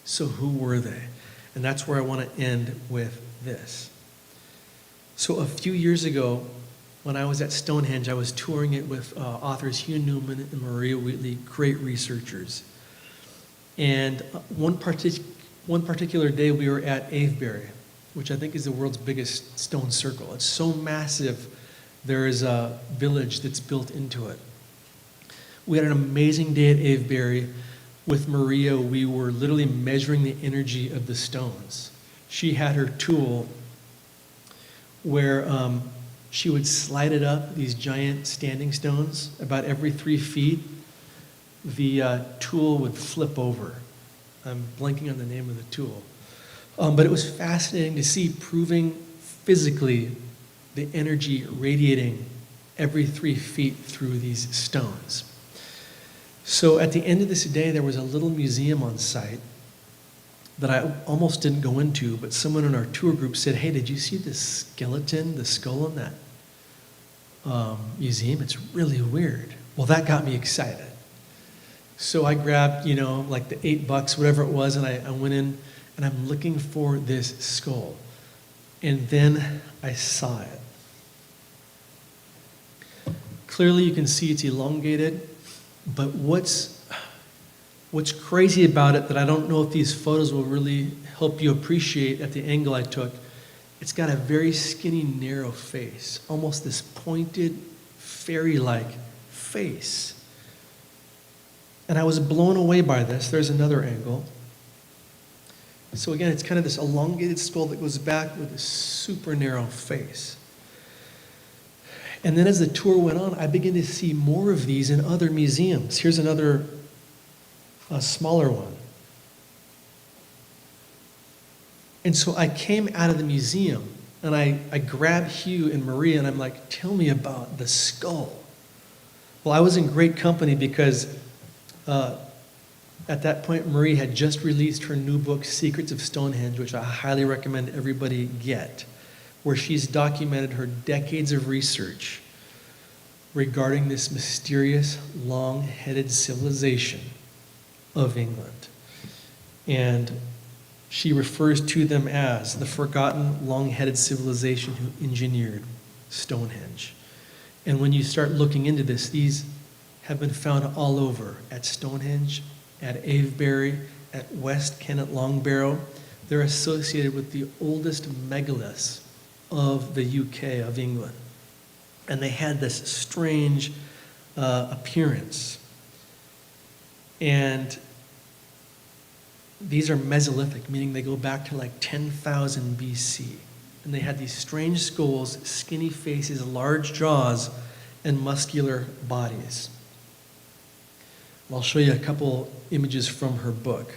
So who were they? And that's where I want to end with this. So a few years ago, when I was at Stonehenge, I was touring it with authors Hugh Newman and Maria Wheatley, great researchers. And one particular day, we were at Avebury, which I think is the world's biggest stone circle. It's so massive, there is a village that's built into it. We had an amazing day at Avebury. With Maria, we were literally measuring the energy of the stones. she had her tool where she would slide it up, these giant standing stones, about every 3 feet. The tool would flip over. I'm blanking on the name of the tool. But it was fascinating to see, proving physically the energy radiating every 3 feet through these stones. So at the end of this day, there was a little museum on site that I almost didn't go into, but someone in our tour group said, hey, did you see the skeleton, the skull in that museum? It's really weird. Well, that got me excited. So I grabbed, like the $8, whatever it was, and I went in and I'm looking for this skull. And then I saw it. Clearly you can see it's elongated, but what's crazy about it that I don't know if these photos will really help you appreciate at the angle I took, it's got a very skinny, narrow face, almost this pointed, fairy-like face. And I was blown away by this. There's another angle. So again, it's kind of this elongated skull that goes back with a super narrow face. And then as the tour went on, I began to see more of these in other museums. Here's another smaller one. And so I came out of the museum and I grabbed Hugh and Maria and I'm like, tell me about the skull. Well, I was in great company because at that point, Marie had just released her new book, Secrets of Stonehenge, which I highly recommend everybody get, where she's documented her decades of research regarding this mysterious, long-headed civilization of England. And she refers to them as the forgotten, long-headed civilization who engineered Stonehenge. And when you start looking into this, these have been found all over, at Stonehenge, at Avebury, at West Kennet Longbarrow. They're associated with the oldest megaliths of the UK, of England. And they had this strange appearance. And these are Mesolithic, meaning they go back to like 10,000 BC. And they had these strange skulls, skinny faces, large jaws, and muscular bodies. I'll show you a couple images from her book.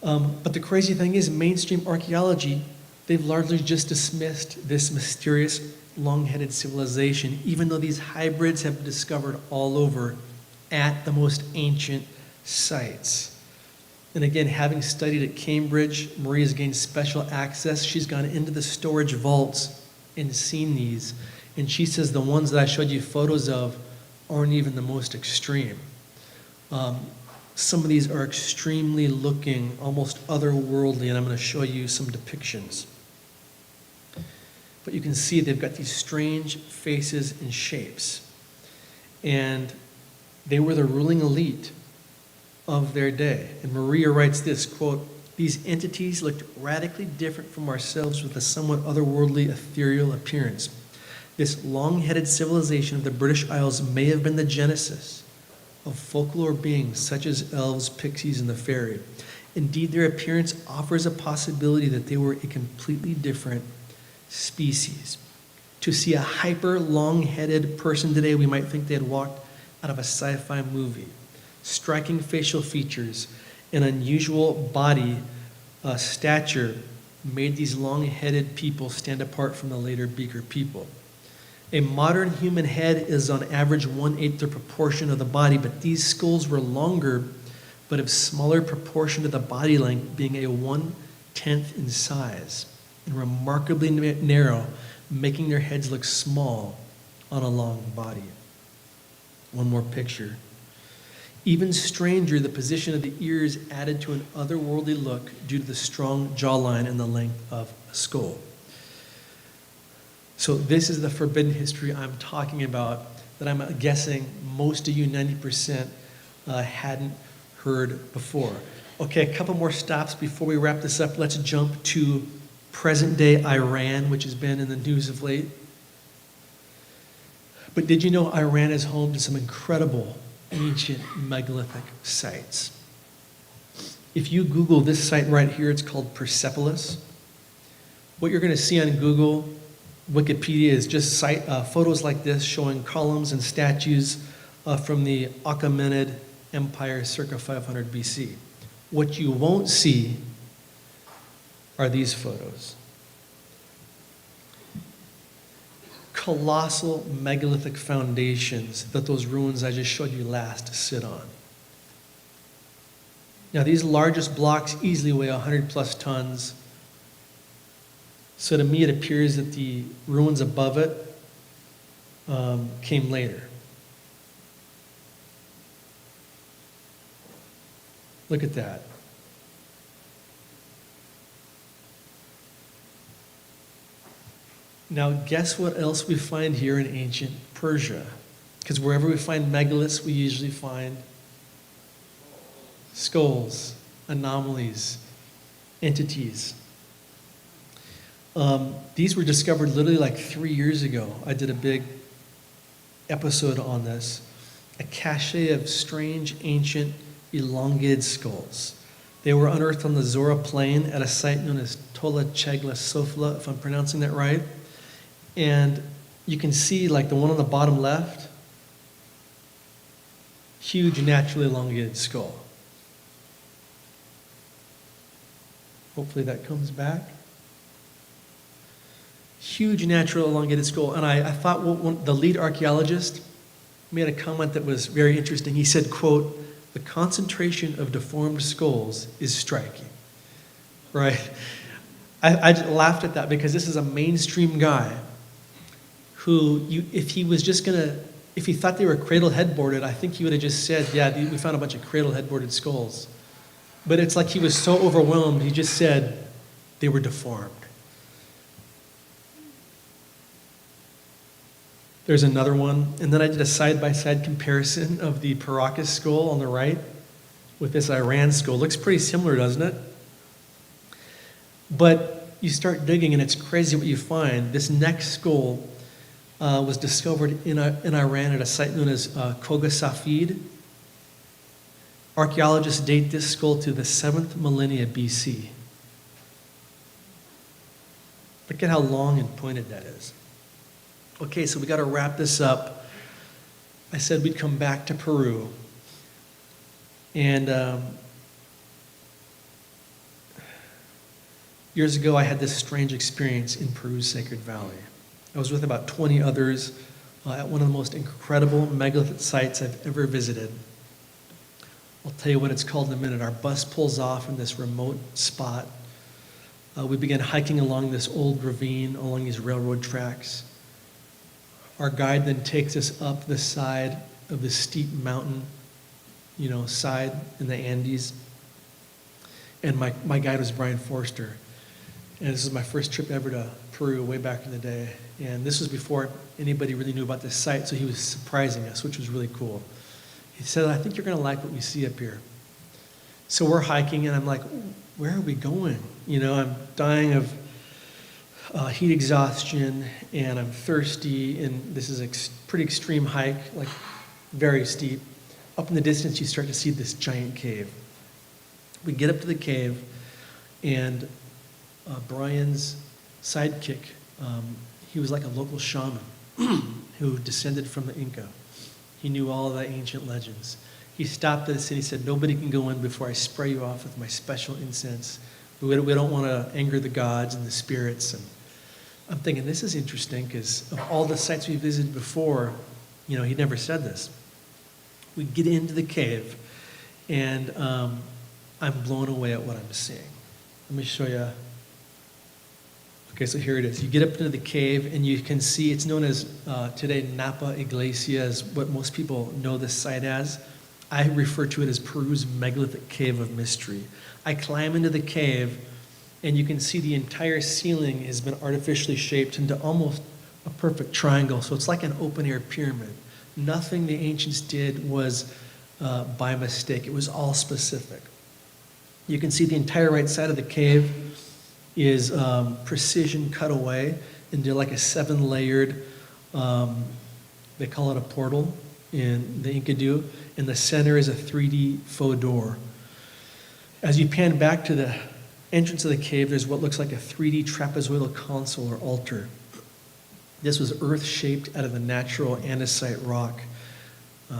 But the crazy thing is, mainstream archaeology, they've largely just dismissed this mysterious, long-headed civilization, even though these hybrids have been discovered all over at the most ancient sites. And again, having studied at Cambridge, Maria's gained special access. She's gone into the storage vaults and seen these. And she says the ones that I showed you photos of aren't even the most extreme. Some of these are extremely looking, almost otherworldly, and I'm going to show you some depictions. But you can see they've got these strange faces and shapes. And they were the ruling elite of their day. And Maria writes this, quote, "These entities looked radically different from ourselves with a somewhat otherworldly, ethereal appearance. This long-headed civilization of the British Isles may have been the genesis of folklore beings such as elves, pixies, and the fairy. Indeed, their appearance offers a possibility that they were a completely different species. To see a hyper long-headed person today, we might think they had walked out of a sci-fi movie. Striking facial features and unusual body stature made these long-headed people stand apart from the later Beaker people. A modern human head is on average 1/8 the proportion of the body, but these skulls were longer, but of smaller proportion to the body length, being a 1/10 in size, and remarkably narrow, making their heads look small on a long body." One more picture. Even stranger, the position of the ears added to an otherworldly look due to the strong jawline and the length of a skull. So this is the forbidden history I'm talking about that I'm guessing most of you, 90%, hadn't heard before. Okay, a couple more stops before we wrap this up. Let's jump to present-day Iran, which has been in the news of late. But did you know Iran is home to some incredible ancient megalithic sites? If you Google this site right here, it's called Persepolis. What you're going to see on Google, Wikipedia is just photos like this showing columns and statues from the Achaemenid Empire circa 500 BC. What you won't see are these photos. Colossal megalithic foundations that those ruins I just showed you last sit on. Now, these largest blocks easily weigh 100 plus tons. So to me, it appears that the ruins above it came later. Look at that. Now, guess what else we find here in ancient Persia? Because wherever we find megaliths, we usually find skulls, anomalies, entities. These were discovered literally like 3 years ago. I did a big episode on this. A cache of strange, ancient, elongated skulls. They were unearthed on the Zora Plain at a site known as Tola Chegla Sofla, if I'm pronouncing that right. And you can see, like the one on the bottom left, huge, naturally elongated skull. Hopefully that comes back. Huge, natural, elongated skull. And I thought the lead archaeologist made a comment that was very interesting. He said, quote, "The concentration of deformed skulls is striking." Right? I laughed at that because this is a mainstream guy who, if he thought they were cradle headboarded, I think he would have just said, yeah, we found a bunch of cradle headboarded skulls. But it's like he was so overwhelmed, he just said they were deformed. There's another one, and then I did a side-by-side comparison of the Paracas skull on the right with this Iran skull. Looks pretty similar, doesn't it? But you start digging, and it's crazy what you find. This next skull was discovered in Iran at a site known as Koga Safid. Archaeologists date this skull to the 7th millennia BC. Look at how long and pointed that is. Okay, so we got to wrap this up. I said we'd come back to Peru. And years ago, I had this strange experience in Peru's Sacred Valley. I was with about 20 others at one of the most incredible megalithic sites I've ever visited. I'll tell you what it's called in a minute. Our bus pulls off in this remote spot. We began hiking along this old ravine, along these railroad tracks. Our guide then takes us up the side of the steep mountain, side in the Andes. And my guide was Brian Forster. And this is my first trip ever to Peru way back in the day. And this was before anybody really knew about this site, so he was surprising us, which was really cool. He said, "I think you're going to like what we see up here." So we're hiking, and I'm like, where are we going? I'm dying of heat exhaustion, and I'm thirsty, and this is a pretty extreme hike, like very steep. Up in the distance, you start to see this giant cave. We get up to the cave, and Brian's sidekick, he was like a local shaman who descended from the Inca. He knew all the ancient legends. He stopped us and he said, "Nobody can go in before I spray you off with my special incense. We don't want to anger the gods and the spirits." And I'm thinking, this is interesting because of all the sites we visited before, he never said this. We get into the cave, and I'm blown away at what I'm seeing. Let me show you. Okay, so here it is. You get up into the cave, and you can see it's known as today Napa Iglesia, is what most people know this site as. I refer to it as Peru's megalithic cave of mystery. I climb into the cave, and you can see the entire ceiling has been artificially shaped into almost a perfect triangle. So it's like an open-air pyramid. Nothing the ancients did was by mistake. It was all specific. You can see the entire right side of the cave is precision cut away into like a 7-layered, they call it a portal in the Inca do. In the center is a 3D faux door. As you pan back to the entrance of the cave, there's what looks like a 3D trapezoidal console or altar. This was earth-shaped out of the natural andesite rock.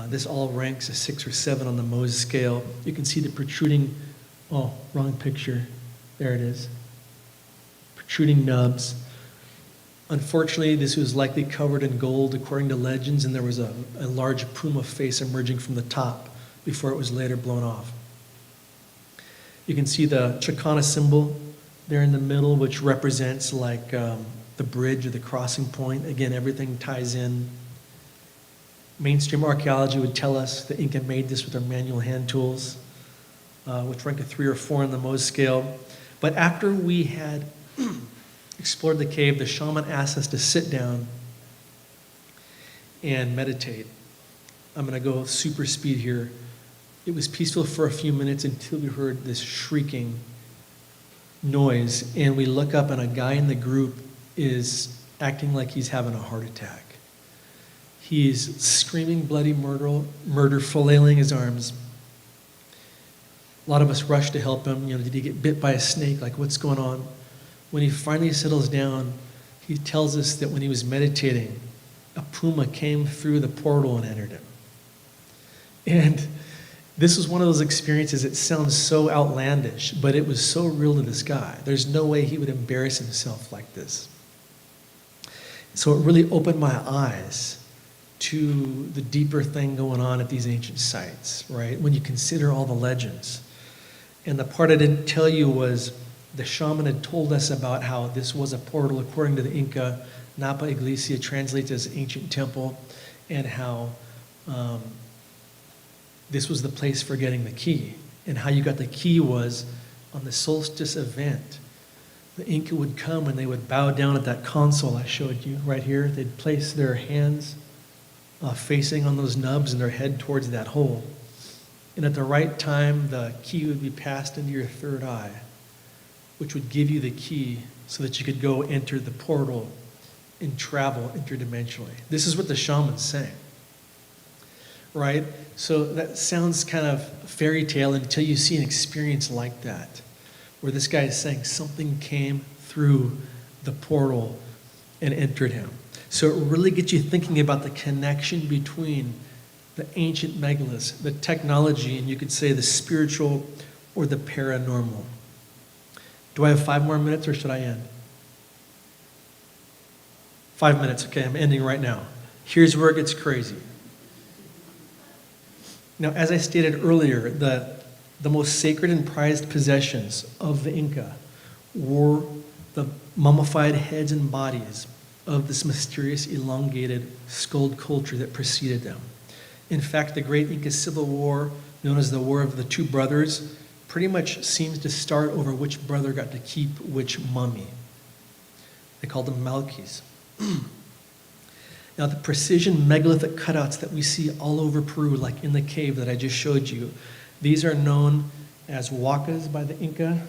This all ranks a 6 or 7 on the Mohs scale. You can see the protruding, oh, wrong picture. There it is. Protruding nubs. Unfortunately, this was likely covered in gold according to legends, and there was a large puma face emerging from the top before it was later blown off. You can see the Chakana symbol there in the middle, which represents like the bridge or the crossing point. Again, everything ties in. Mainstream archaeology would tell us the Inca made this with their manual hand tools, which rank a 3 or 4 on the Mohs scale. But after we had explored the cave, the shaman asked us to sit down and meditate. I'm going to go super speed here. It was peaceful for a few minutes until we heard this shrieking noise, and we look up and a guy in the group is acting like he's having a heart attack. He's screaming bloody murder, flailing his arms. A lot of us rushed to help him. Did he get bit by a snake? Like, what's going on? When he finally settles down, he tells us that when he was meditating, a puma came through the portal and entered him. And this was one of those experiences, it sounds so outlandish, but it was so real to this guy. There's no way he would embarrass himself like this. So it really opened my eyes to the deeper thing going on at these ancient sites, right? When you consider all the legends. And the part I didn't tell you was the shaman had told us about how this was a portal according to the Inca. Napa Iglesia translates as ancient temple, and how this was the place for getting the key. And how you got the key was on the solstice event. The Inca would come and they would bow down at that console I showed you right here. They'd place their hands facing on those nubs and their head towards that hole. And at the right time, the key would be passed into your third eye, which would give you the key so that you could go enter the portal and travel interdimensionally. This is what the shaman's saying, right? So that sounds kind of fairy tale until you see an experience like that, where this guy is saying something came through the portal and entered him. So it really gets you thinking about the connection between the ancient megaliths, the technology, and you could say the spiritual or the paranormal. Do I have 5 more minutes or should I end? 5 minutes, okay, I'm ending right now. Here's where it gets crazy. Now, as I stated earlier, the most sacred and prized possessions of the Inca were the mummified heads and bodies of this mysterious elongated skulled culture that preceded them. In fact, the great Inca Civil War, known as the War of the Two Brothers, pretty much seems to start over which brother got to keep which mummy. They called them Malkis. Now, the precision megalithic cutouts that we see all over Peru, like in the cave that I just showed you, these are known as huacas by the Inca.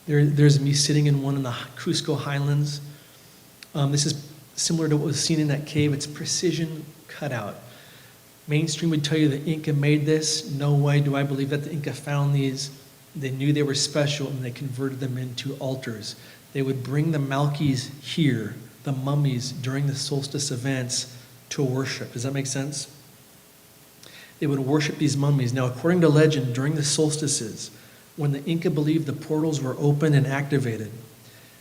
There's me sitting in one in the Cusco highlands. This is similar to what was seen in that cave. It's precision cutout. Mainstream would tell you the Inca made this. No way do I believe that the Inca found these. They knew they were special and they converted them into altars. They would bring the Malkis here, the mummies, during the solstice events to worship. Does that make sense? They would worship these mummies. Now, according to legend, during the solstices, when the Inca believed the portals were open and activated,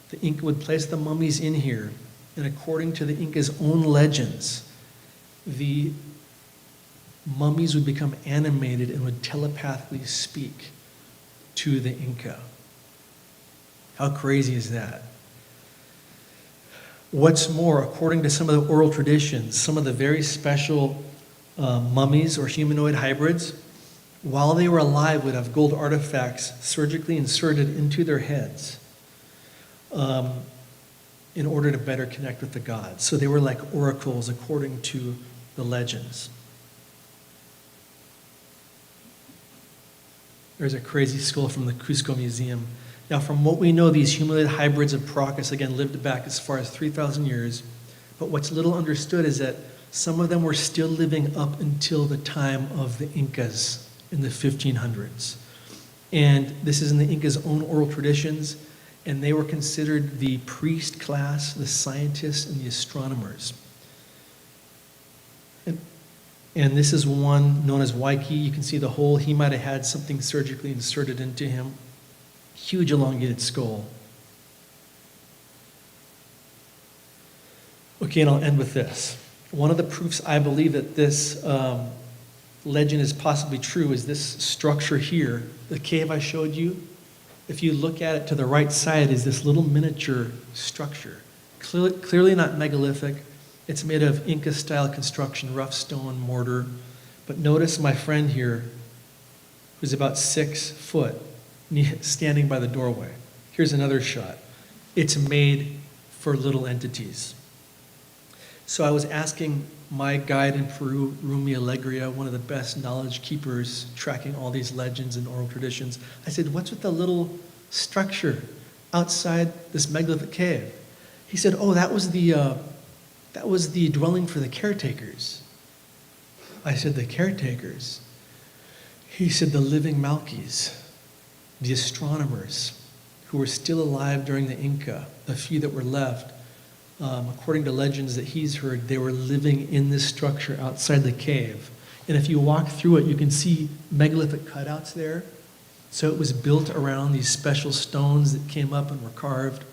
the Inca would place the mummies in here, and according to the Inca's own legends, the mummies would become animated and would telepathically speak to the Inca. How crazy is that? What's more, according to some of the oral traditions, some of the very special mummies or humanoid hybrids, while they were alive, would have gold artifacts surgically inserted into their heads in order to better connect with the gods. So they were like oracles according to the legends. There's a crazy skull from the Cusco Museum. Now, from what we know, these humanoid hybrids of Paracas, again, lived back as far as 3,000 years. But what's little understood is that some of them were still living up until the time of the Incas in the 1500s. And this is in the Inca's own oral traditions, and they were considered the priest class, the scientists, and the astronomers. And this is one known as Waiki. You can see the hole. He might have had something surgically inserted into him. Huge elongated skull. Okay, and I'll end with this. One of the proofs I believe that this legend is possibly true is this structure here. The cave I showed you, if you look at it to the right side, is this little miniature structure. Clearly not megalithic. It's made of Inca-style construction, rough stone, mortar. But notice my friend here, who's about 6 foot, standing by the doorway. Here's another shot. It's made for little entities. So I was asking my guide in Peru, Rumi Alegria, one of the best knowledge keepers tracking all these legends and oral traditions. I said, what's with the little structure outside this megalithic cave? He said, oh, that was the dwelling for the caretakers. I said, the caretakers? He said, the living Malkis, the astronomers who were still alive during the Inca, the few that were left. According to legends that he's heard, they were living in this structure outside the cave. And if you walk through it, you can see megalithic cutouts there. So it was built around these special stones that came up and were carved.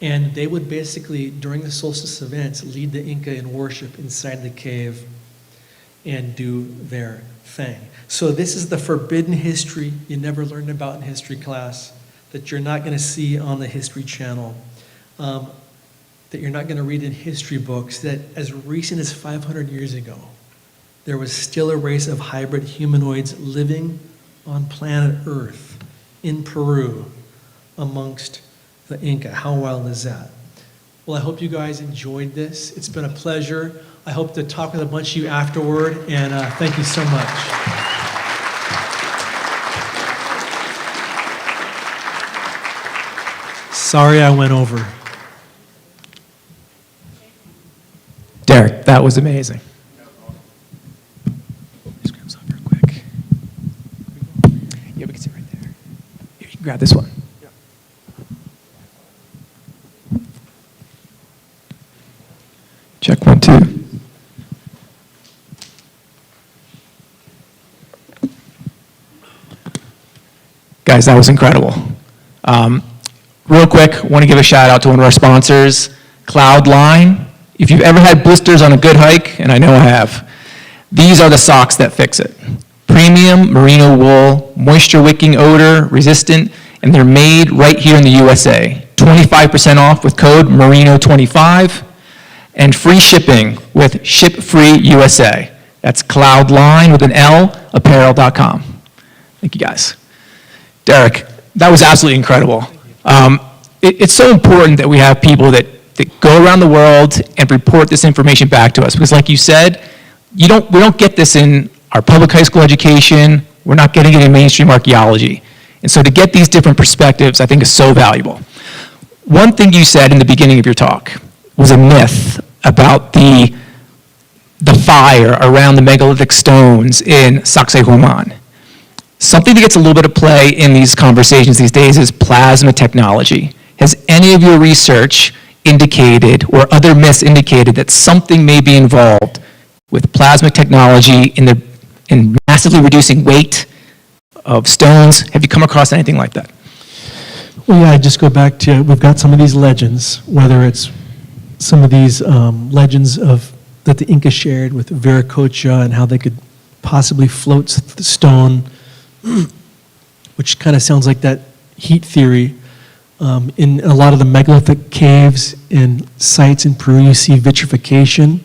And they would basically, during the solstice events, lead the Inca in worship inside the cave and do their thing. So this is the forbidden history you never learned about in history class, that you're not going to see on the History Channel. That you're not going to read in history books, that as recent as 500 years ago, there was still a race of hybrid humanoids living on planet Earth in Peru amongst the Inca. How wild is that? Well, I hope you guys enjoyed this. It's been a pleasure. I hope to talk with a bunch of you afterward, and thank you so much. Sorry I went over. Derek, that was amazing. Just grab some real quick. Yeah, we can sit right there. Here, you can grab this one. Check 1, 2. Guys, that was incredible. Real quick, want to give a shout out to one of our sponsors, Cloudline. If you've ever had blisters on a good hike, and I know I have, these are the socks that fix it. Premium merino wool, moisture wicking, odor resistant, and they're made right here in the USA. 25% off with code MERINO25, and free shipping with ShipFreeUSA. That's Cloudline with an L, apparel.com. Thank you guys. Derek, that was absolutely incredible. It's so important that we have people that go around the world and report this information back to us. Because like you said, we don't get this in our public high school education. We're not getting it in mainstream archaeology. And so to get these different perspectives, I think is so valuable. One thing you said in the beginning of your talk was a myth about the fire around the megalithic stones in Sacsayhuaman. Something that gets a little bit of play in these conversations these days is plasma technology. Has any of your research indicated, or other myths indicated, that something may be involved with plasma technology in massively reducing weight of stones? Have you come across anything like that? Well, yeah, I just go back to, we've got some of these legends, whether it's some of these legends that the Inca shared with Viracocha and how they could possibly float the stone, which kind of sounds like that heat theory. In a lot of the megalithic caves and sites in Peru, you see vitrification,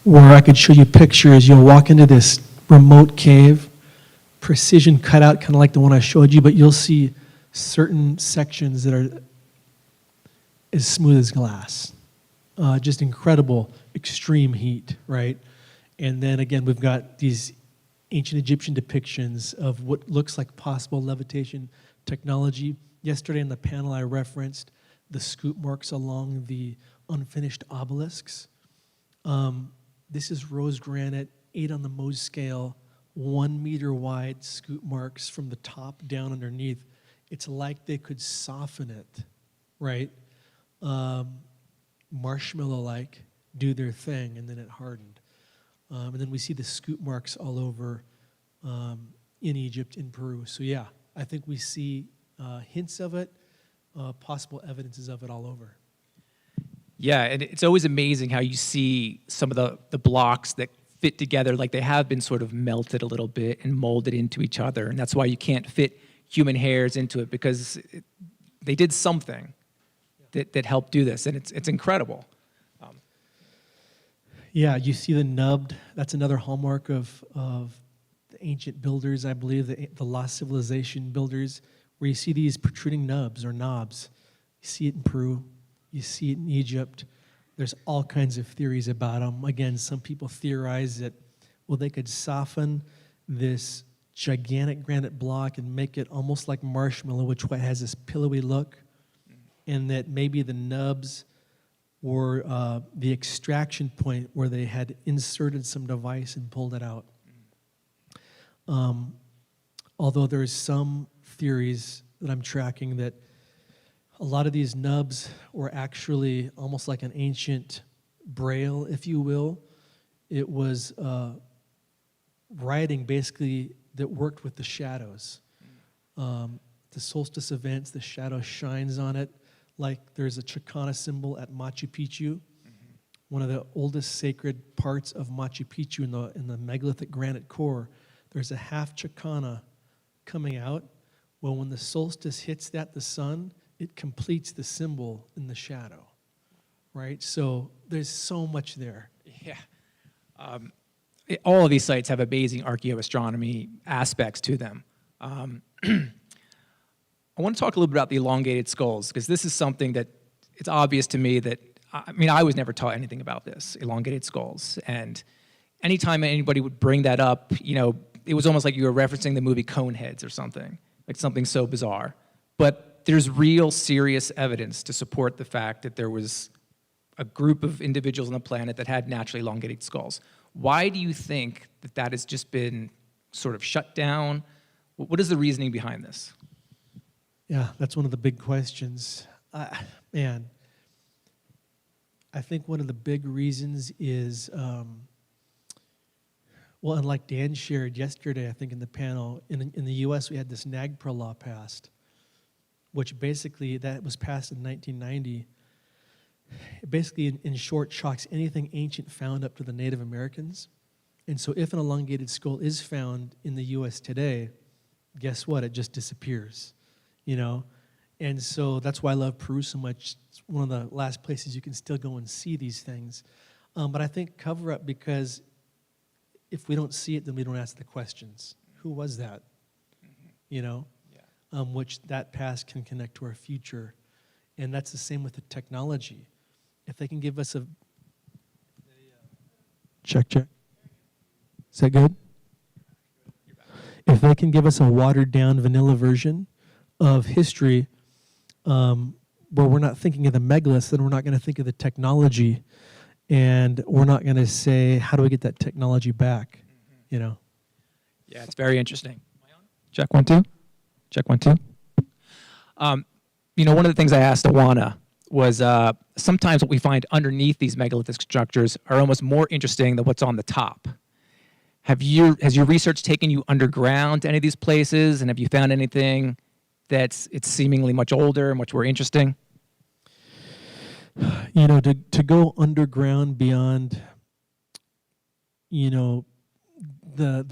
where I could show you pictures. You'll walk into this remote cave, precision cutout, kind of like the one I showed you, but you'll see certain sections that are as smooth as glass. Just incredible, extreme heat, right? And then again, we've got these ancient Egyptian depictions of what looks like possible levitation technology. Yesterday in the panel, I referenced the scoop marks along the unfinished obelisks. This is rose granite, 8 on the Mohs scale, 1 meter wide scoop marks from the top down underneath. It's like they could soften it, right? Marshmallow-like, do their thing, and then it hardened. And then we see the scoop marks all over in Egypt, in Peru. So yeah, I think we see hints of it, possible evidences of it all over. Yeah, and it's always amazing how you see some of the blocks that fit together, like they have been sort of melted a little bit and molded into each other. And that's why you can't fit human hairs into it, because they did something that helped do this. And it's incredible. Yeah, you see the nubbed. That's another hallmark of the ancient builders, I believe, the lost civilization builders, where you see these protruding nubs or knobs. You see it in Peru. You see it in Egypt. There's all kinds of theories about them. Again, some people theorize that, well, they could soften this gigantic granite block and make it almost like marshmallow, which has this pillowy look, and that maybe the nubs were the extraction point where they had inserted some device and pulled it out. Although there's some theories that I'm tracking that a lot of these nubs were actually almost like an ancient braille, if you will. It was writing basically that worked with the shadows. The solstice events, the shadow shines on it, like there's a Chicana symbol at Machu Picchu, one of the oldest sacred parts of Machu Picchu in the megalithic granite core. There's a half Chicana coming out. Well, when the solstice hits the sun, it completes the symbol in the shadow, right? So there's so much there. Yeah. All of these sites have amazing archaeoastronomy aspects to them. I want to talk a little bit about the elongated skulls, because this is something that it's obvious to me that, I was never taught anything about this, elongated skulls. And anytime anybody would bring that up, it was almost like you were referencing the movie Coneheads or something, like something so bizarre. But there's real serious evidence to support the fact that there was a group of individuals on the planet that had naturally elongated skulls. Why do you think that has just been sort of shut down? What is the reasoning behind this? Yeah, that's one of the big questions. Man, I think one of the big reasons is, well, and like Dan shared yesterday, I think in the panel, in the U.S. we had this NAGPRA law passed, which basically, that was passed in 1990. It basically, in short, shocks anything ancient found up to the Native Americans. And so if an elongated skull is found in the U.S. today, guess what? It just disappears, And so that's why I love Peru so much. It's one of the last places you can still go and see these things. But I think cover up, because if we don't see it, then we don't ask the questions. Who was that? Which that past can connect to our future. And that's the same with the technology. If they can give us a... Check. Is that good? If they can give us a watered-down vanilla version of history where we're not thinking of the megaliths, then we're not going to think of the technology. And we're not going to say, how do we get that technology back? Yeah, it's very interesting. Check 1 2. Check 1 2. One of the things I asked Oana was sometimes what we find underneath these megalithic structures are almost more interesting than what's on the top. Has your research taken you underground to any of these places, and have you found anything it's seemingly much older and much more interesting? To go underground beyond, the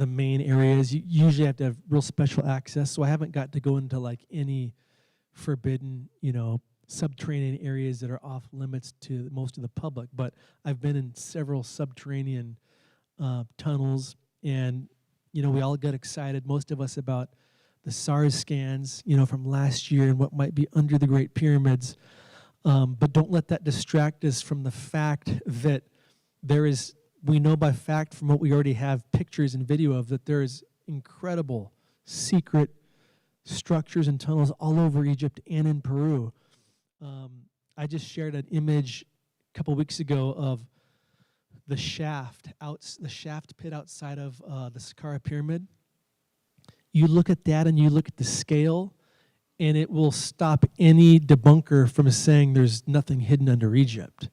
main areas, you usually have to have real special access. So I haven't got to go into like any forbidden, subterranean areas that are off limits to most of the public. But I've been in several subterranean tunnels, and we all got excited, most of us, about the SARS scans, from last year and what might be under the Great Pyramids. But don't let that distract us from the fact that we know by fact from what we already have pictures and video of, that there is incredible secret structures and tunnels all over Egypt and in Peru. I just shared an image a couple weeks ago of the shaft pit outside of the Saqqara Pyramid. You look at that and you look at the scale, and it will stop any debunker from saying there's nothing hidden under Egypt.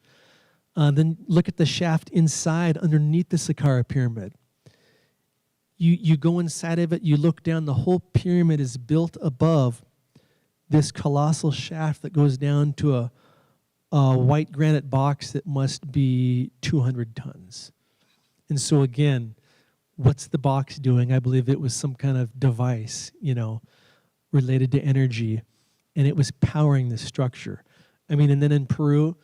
Then look at the shaft inside underneath the Saqqara Pyramid. You go inside of it, you look down, the whole pyramid is built above this colossal shaft that goes down to a white granite box that must be 200 tons. And so again, what's the box doing? I believe it was some kind of device, related to energy, and it was powering the structure. I mean, and then in Peru,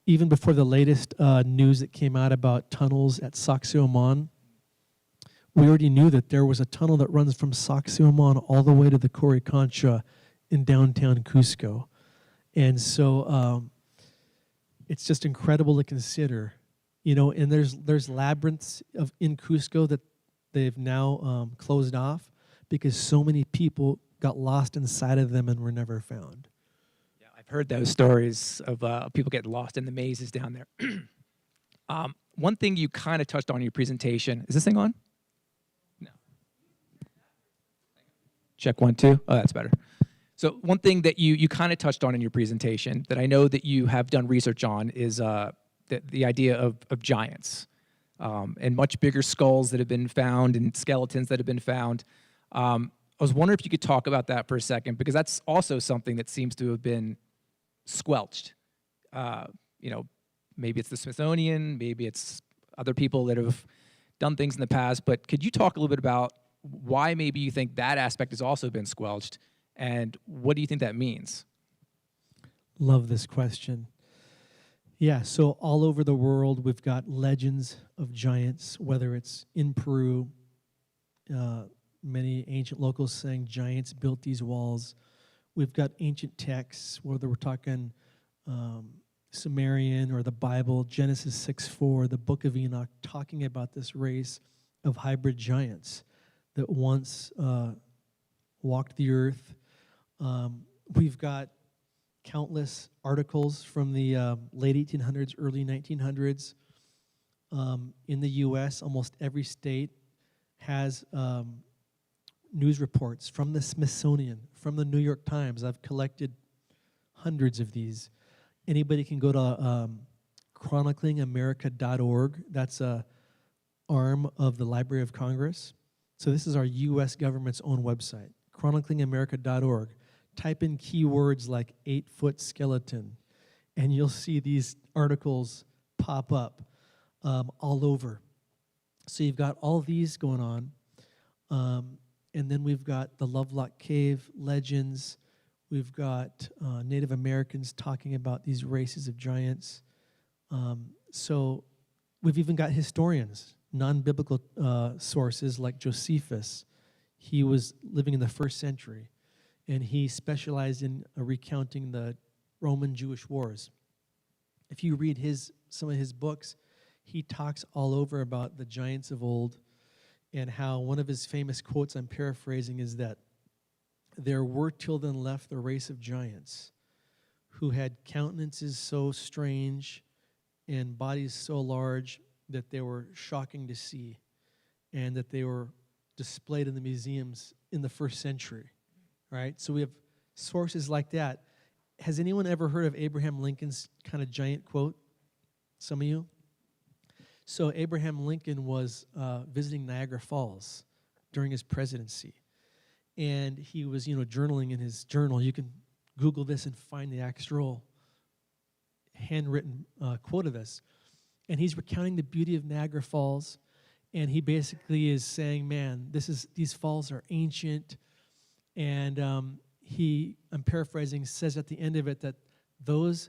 even before the latest news that came out about tunnels at Sacsayhuaman, we already knew that there was a tunnel that runs from Sacsayhuaman all the way to the Coricancha in downtown Cusco. And so it's just incredible to consider, and there's labyrinths in Cusco that they've now closed off because so many people got lost inside of them and were never found. Yeah, I've heard those stories of people getting lost in the mazes down there. One thing you kind of touched on in your presentation, is this thing on? No. Check 1, 2. Oh, that's better. So one thing that you kind of touched on in your presentation that I know that you have done research on is the idea of giants and much bigger skulls that have been found and skeletons that have been found. I was wondering if you could talk about that for a second, because that's also something that seems to have been squelched. Maybe it's the Smithsonian, maybe it's other people that have done things in the past, but could you talk a little bit about why maybe you think that aspect has also been squelched, and what do you think that means? Love this question. Yeah, so all over the world, we've got legends of giants, whether it's in Peru, many ancient locals saying giants built these walls. We've got ancient texts, whether we're talking Sumerian or the Bible, Genesis 6:4, the Book of Enoch, talking about this race of hybrid giants that once walked the earth. We've got countless articles from the late 1800s, early 1900s. In the U.S., almost every state has news reports from the Smithsonian, from the New York Times. I've collected hundreds of these. Anybody can go to chroniclingamerica.org. That's a arm of the Library of Congress. So this is our U.S. government's own website, chroniclingamerica.org. Type in keywords like 8-foot skeleton, and you'll see these articles pop up all over. So you've got all these going on. And then we've got the Lovelock Cave legends. We've got Native Americans talking about these races of giants. So we've even got historians, non-biblical sources like Josephus. He was living in the 1st century, and he specialized in recounting the Roman-Jewish wars. If you read some of his books, he talks all over about the giants of old, and how one of his famous quotes, I'm paraphrasing, is that there were till then left the race of giants who had countenances so strange and bodies so large that they were shocking to see, and that they were displayed in the museums in the 1st century, right? So we have sources like that. Has anyone ever heard of Abraham Lincoln's kind of giant quote? Some of you? So Abraham Lincoln was visiting Niagara Falls during his presidency, and he was, journaling in his journal. You can Google this and find the actual handwritten quote of this. And he's recounting the beauty of Niagara Falls, and he basically is saying, man, these falls are ancient. And I'm paraphrasing, says at the end of it that those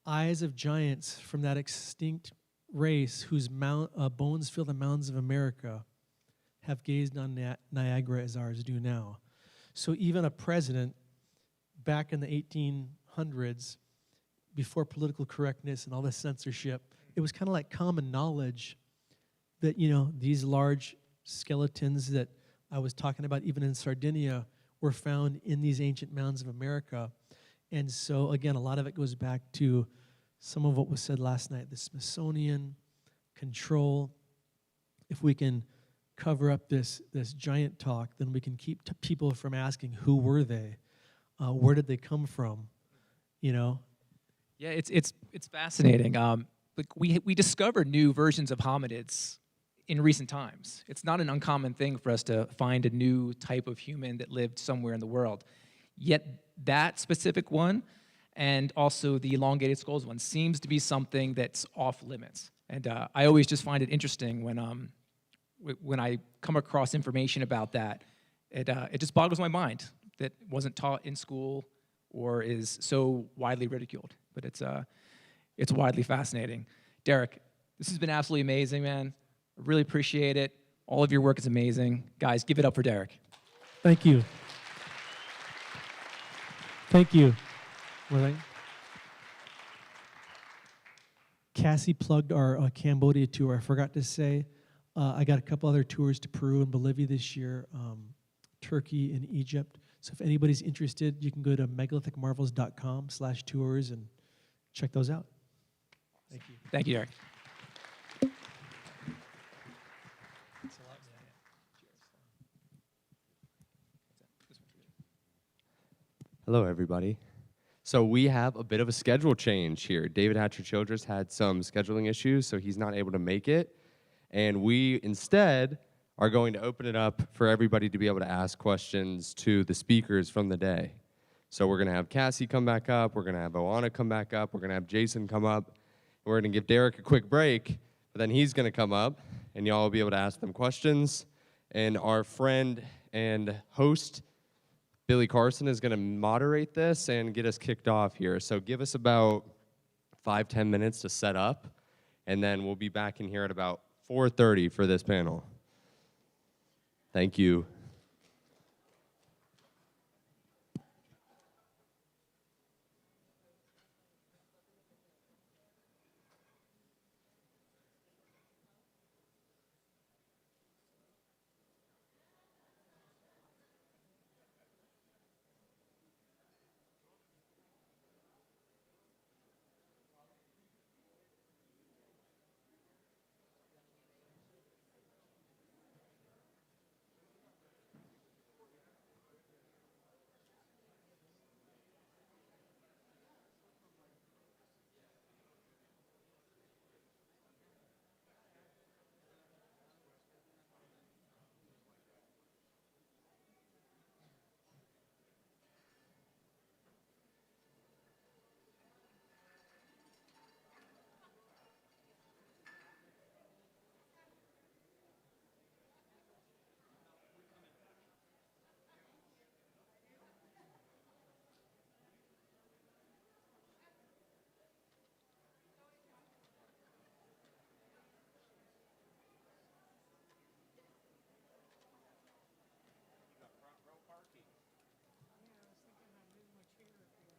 eyes of giants from that extinct race whose bones fill the mountains of America have gazed on Niagara as ours do now. So even a president back in the 1800s, before political correctness and all this censorship, it was kind of like common knowledge that, these large skeletons that I was talking about, even in Sardinia, were found in these ancient mountains of America. And so, again, a lot of it goes back to some of what was said last night, the Smithsonian, control, if we can cover up this giant talk, then we can keep people from asking who were they, where did they come from, you know? Yeah, it's fascinating. Like we discover new versions of hominids in recent times. It's not an uncommon thing for us to find a new type of human that lived somewhere in the world. Yet that specific one, and also the elongated skulls one, seems to be something that's off limits. And I always just find it interesting when I come across information about that. It just boggles my mind that wasn't taught in school or is so widely ridiculed. But it's widely fascinating. Derek, this has been absolutely amazing, man. I really appreciate it. All of your work is amazing. Guys, give it up for Derek. Thank you. Thank you. Cassie plugged our Cambodia tour. I forgot to say, I got a couple other tours to Peru and Bolivia this year, Turkey and Egypt. So if anybody's interested, you can go to megalithicmarvels.com/tours and check those out. Thank you. Thank you, Derek. Hello, everybody. So we have a bit of a schedule change here. David Hatcher Childress had some scheduling issues, so he's not able to make it. And we instead are going to open it up for everybody to be able to ask questions to the speakers from the day. So we're going to have Cassie come back up. We're going to have Oana come back up. We're going to have Jason come up. We're going to give Derek a quick break, but then he's going to come up, and y'all will be able to ask them questions. And our friend and host, Billy Carson, is going to moderate this and get us kicked off here. So give us about 5-10 minutes to set up, and then we'll be back in here at about 4:30 for this panel. Thank you.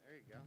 There you go.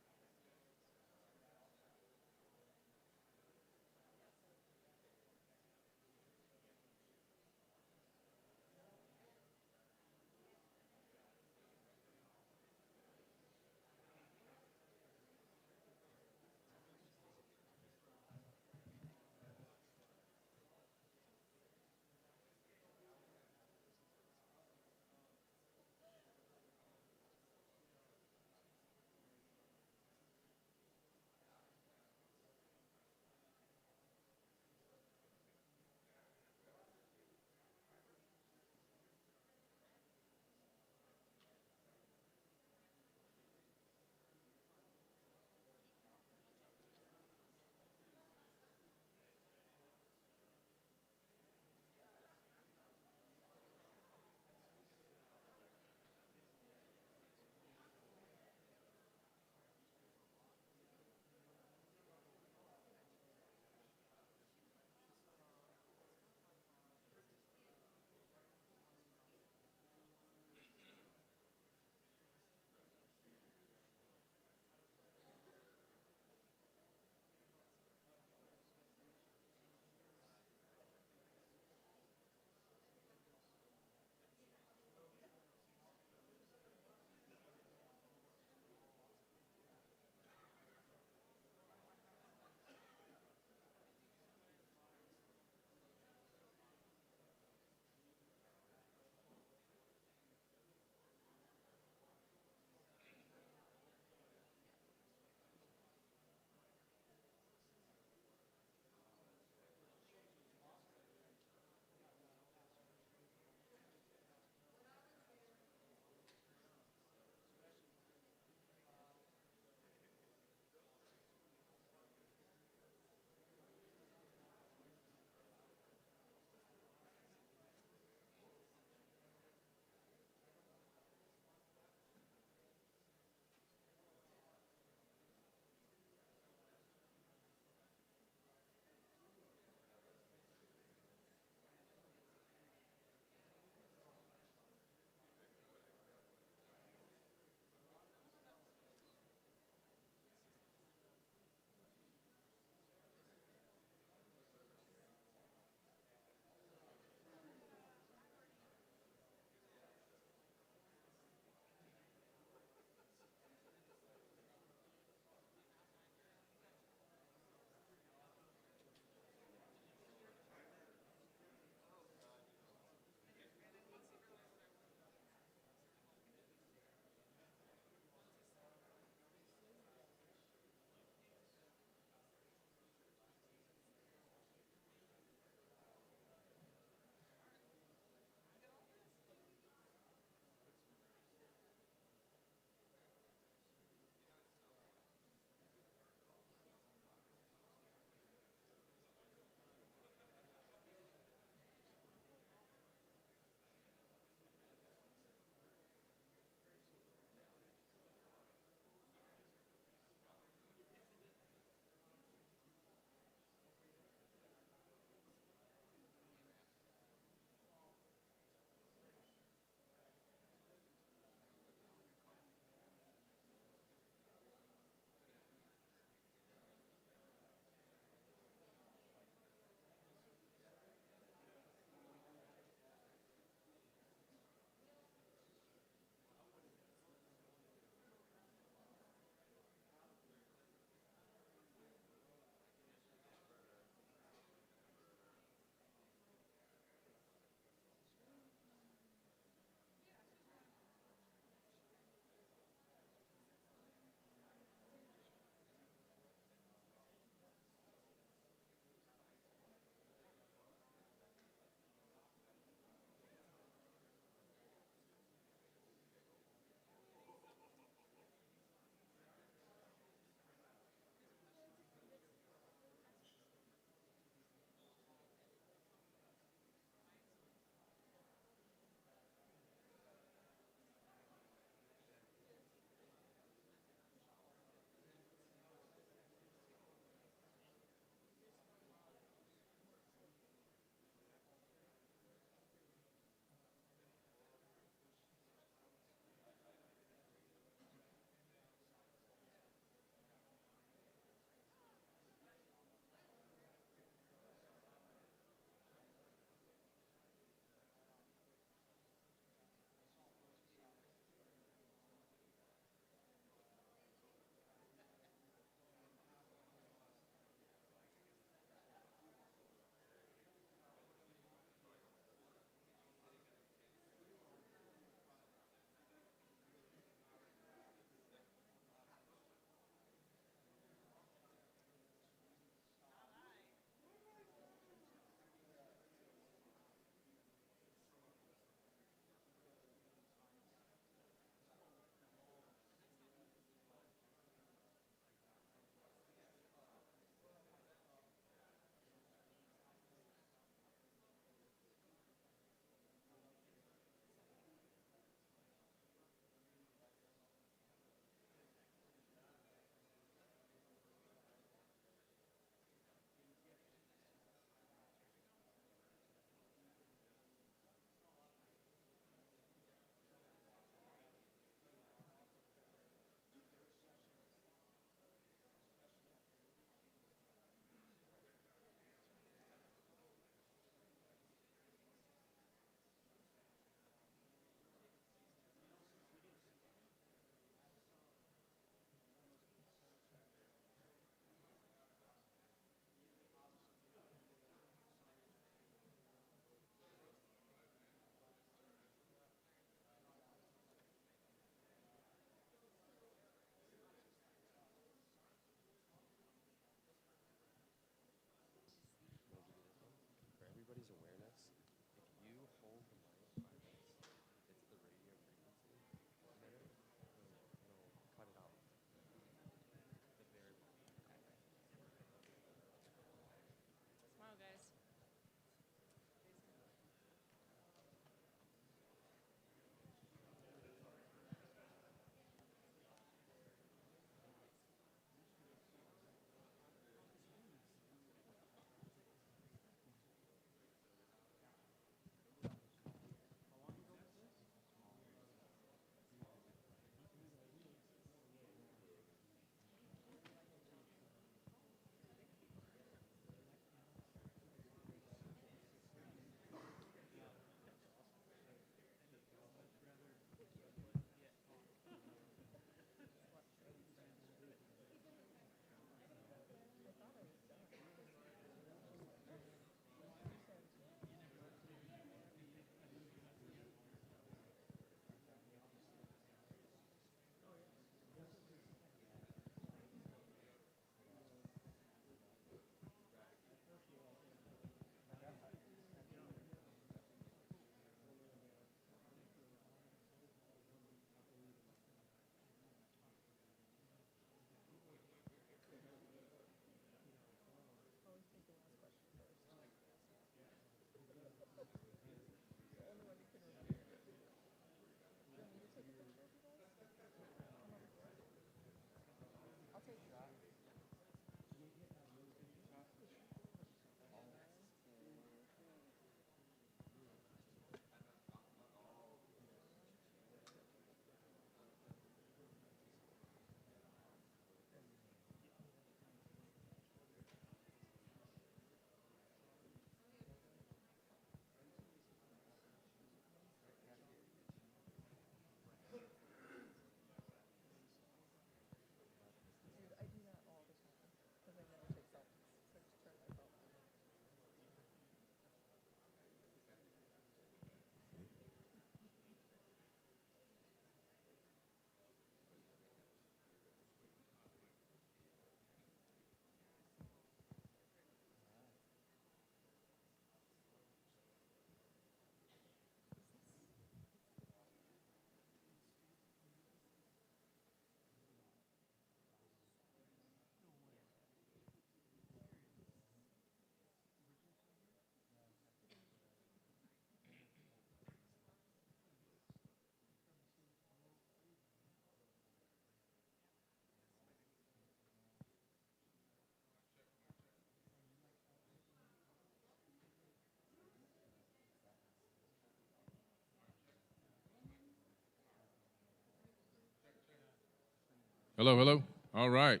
Hello, hello. All right.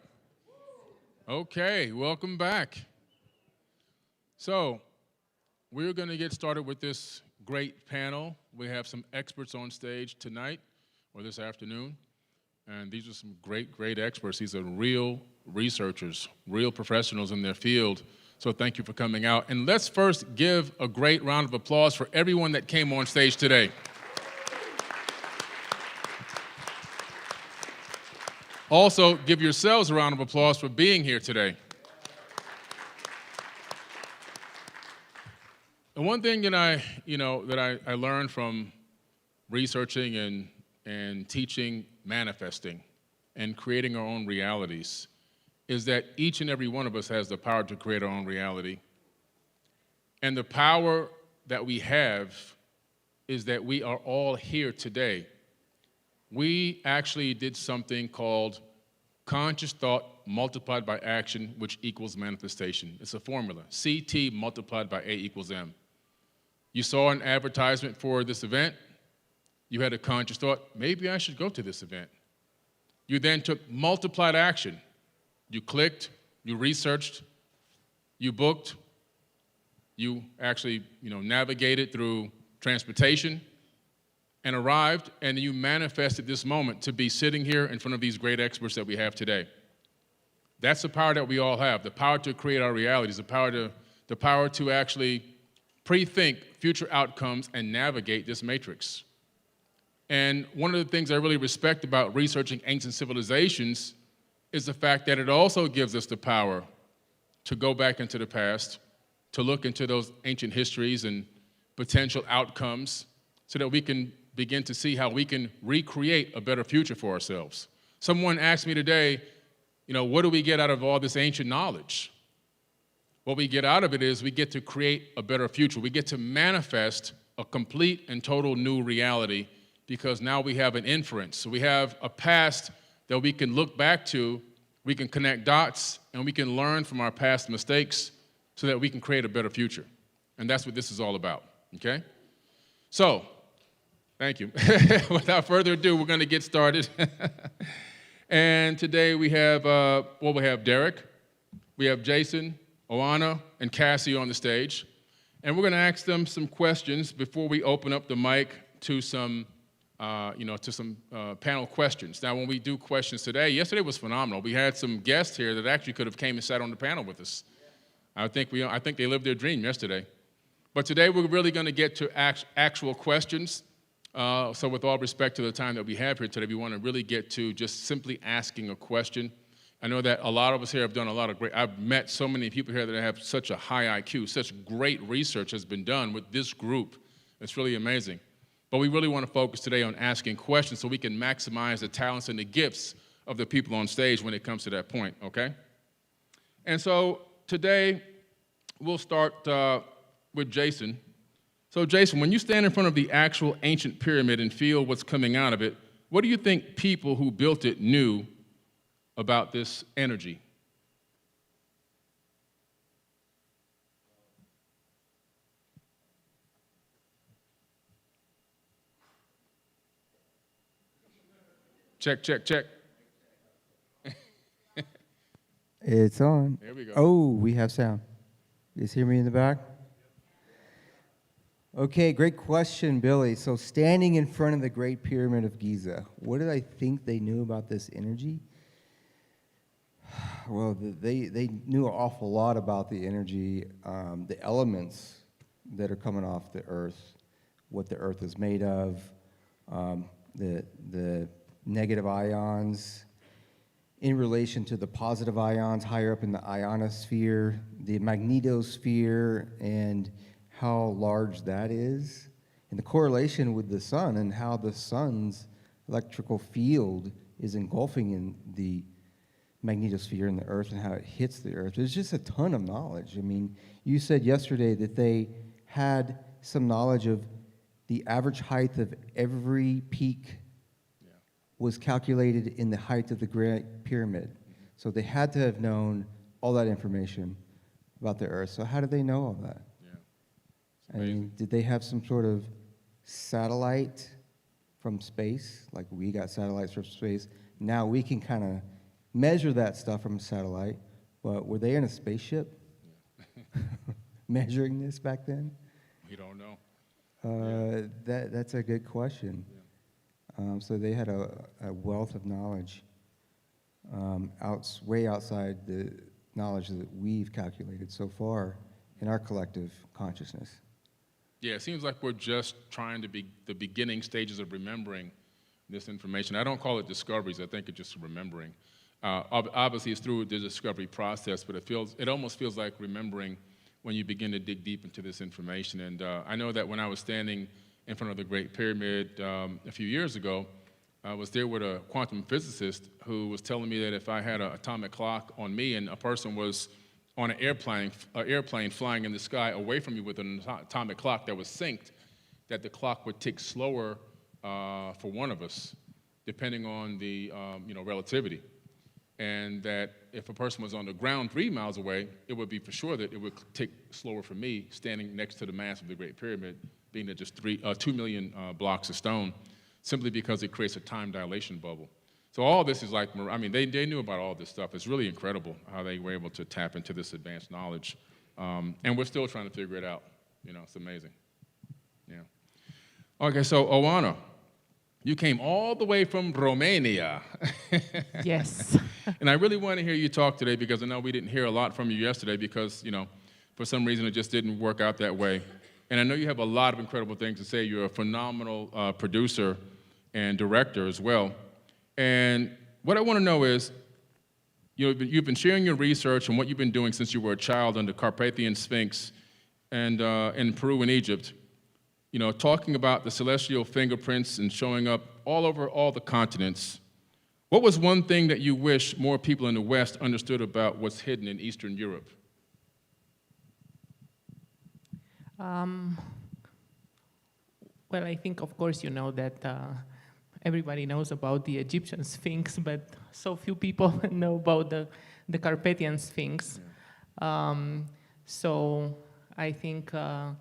Okay, welcome back. So, we're going to get started with this great panel. We have some experts on stage tonight or this afternoon, and these are some great, great experts. These are real researchers, real professionals in their field. So thank you for coming out. And let's first give a great round of applause for everyone that came on stage today. Also, give yourselves a round of applause for being here today. And one thing that I learned from researching and teaching manifesting and creating our own realities is that each and every one of us has the power to create our own reality. And the power that we have is that we are all here today. We actually did something called conscious thought multiplied by action, which equals manifestation. It's a formula, CT multiplied by A equals M. You saw an advertisement for this event. You had a conscious thought, maybe I should go to this event. You then took multiplied action. You clicked, you researched, you booked, you actually navigated through transportation and arrived, and you manifested this moment to be sitting here in front of these great experts that we have today. That's the power that we all have, the power to create our realities, the power to actually pre-think future outcomes and navigate this matrix. And one of the things I really respect about researching ancient civilizations is the fact that it also gives us the power to go back into the past, to look into those ancient histories and potential outcomes so that we can begin to see how we can recreate a better future for ourselves. Someone asked me today, what do we get out of all this ancient knowledge? What we get out of it is we get to create a better future. We get to manifest a complete and total new reality because now we have an inference. So we have a past that we can look back to, we can connect dots, and we can learn from our past mistakes so that we can create a better future. And that's what this is all about, okay? So, thank you. Without further ado, we're going to get started. And today we have, we have Derek, we have Jason, Oana, and Cassie on the stage. And we're going to ask them some questions before we open up the mic to some panel questions. Now, when we do questions today, yesterday was phenomenal. We had some guests here that actually could have came and sat on the panel with us. I think they lived their dream yesterday. But today we're really going to get to actual questions. So with all respect to the time that we have here today, we want to really get to just simply asking a question. I know that a lot of us here have done a lot of I've met so many people here that have such a high IQ, such great research has been done with this group. It's really amazing. But we really want to focus today on asking questions so we can maximize the talents and the gifts of the people on stage when it comes to that point, okay? And so today we'll start with Jason. So Jason, when you stand in front of the actual ancient pyramid and feel what's coming out of it, what do you think people who built it knew about this energy? Check, check, check. It's on. There we go. Oh, we have sound. You guys hear me in the back? Okay, great question, Billy. So standing in front of the Great Pyramid of Giza, what did I think they knew about this energy? Well, they knew an awful lot about the energy, the elements that are coming off the Earth, what the Earth is made of, the negative ions in relation to the positive ions higher up in the ionosphere, the magnetosphere, and how large that is, and the correlation with the sun and how the sun's electrical field is engulfing in the magnetosphere in the Earth and how it hits the Earth. There's just a ton of knowledge. I mean, you said yesterday that they had some knowledge of the average height of every peak was calculated in the height of the Great Pyramid. So they had to have known all that information about the Earth. So how did they know all that? I mean, did they have some sort of satellite from space, like we got satellites from space, now we can kind of measure that stuff from a satellite. But were they in a spaceship measuring this back then? We don't know. That's a good question. So they had a wealth of knowledge way outside the knowledge that we've calculated so far in our collective consciousness. Yeah, it seems like we're just trying to be the beginning stages of remembering this information. I don't call it discoveries. I think it's just remembering. Obviously, it's through the discovery process, but it almost feels like remembering when you begin to dig deep into this information. And I know that when I was standing in front of the Great Pyramid a few years ago, I was there with a quantum physicist who was telling me that if I had an atomic clock on me and a person was on an airplane flying in the sky away from me with an atomic clock that was synced, that the clock would tick slower for one of us, depending on the relativity. And that if a person was on the ground 3 miles away, it would be for sure that it would tick slower for me standing next to the mass of the Great Pyramid, being at just 2 million blocks of stone, simply because it creates a time dilation bubble. So all this is like, I mean, they knew about all this stuff. It's really incredible how they were able to tap into this advanced knowledge. And we're still trying to figure it out. It's amazing. Yeah. Okay, so Oana, you came all the way from Romania. Yes. And I really want to hear you talk today because I know we didn't hear a lot from you yesterday because, for some reason it just didn't work out that way. And I know you have a lot of incredible things to say. You're a phenomenal producer and director as well. And what I want to know is, you've been sharing your research and what you've been doing since you were a child on the Carpathian Sphinx and in Peru and Egypt, talking about the celestial fingerprints and showing up all over all the continents. What was one thing that you wish more people in the West understood about what's hidden in Eastern Europe? Well, I think, of course, you know that everybody knows about the Egyptian Sphinx, but so few people know about the Carpathian Sphinx. So I think the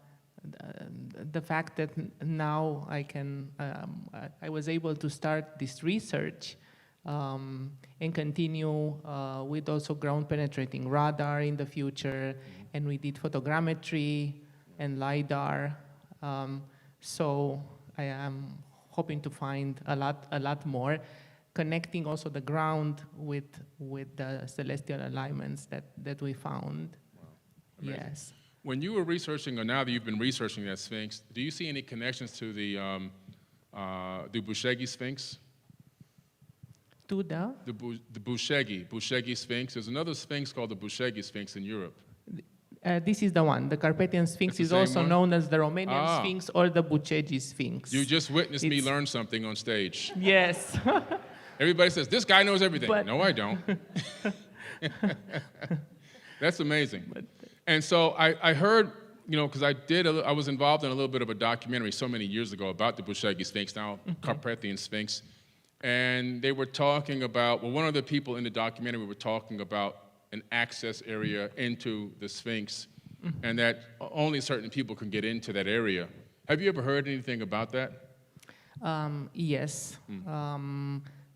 fact that now I was able to start this research and continue with also ground-penetrating radar in the future, and we did photogrammetry and LiDAR. So I am hoping to find a lot more, connecting also the ground with the celestial alignments that we found. Wow. Yes. When you were researching, or now that you've been researching that Sphinx, do you see any connections to the Bushegi Sphinx? To the Bushegi Sphinx. There's another Sphinx called the Bushegi Sphinx in Europe. This is the one. The Carpathian Sphinx is also known as the Romanian Sphinx or the Bushegi Sphinx. You just witnessed me learn something on stage. Yes. Everybody says, this guy knows everything. No, I don't. That's amazing. And so I heard, because I was involved in a little bit of a documentary so many years ago about the Bushegi Sphinx, now Carpathian Sphinx. And they were talking about, one of the people in the documentary were talking about an access area into the Sphinx, and that only certain people can get into that area. Have you ever heard anything about that? Yes.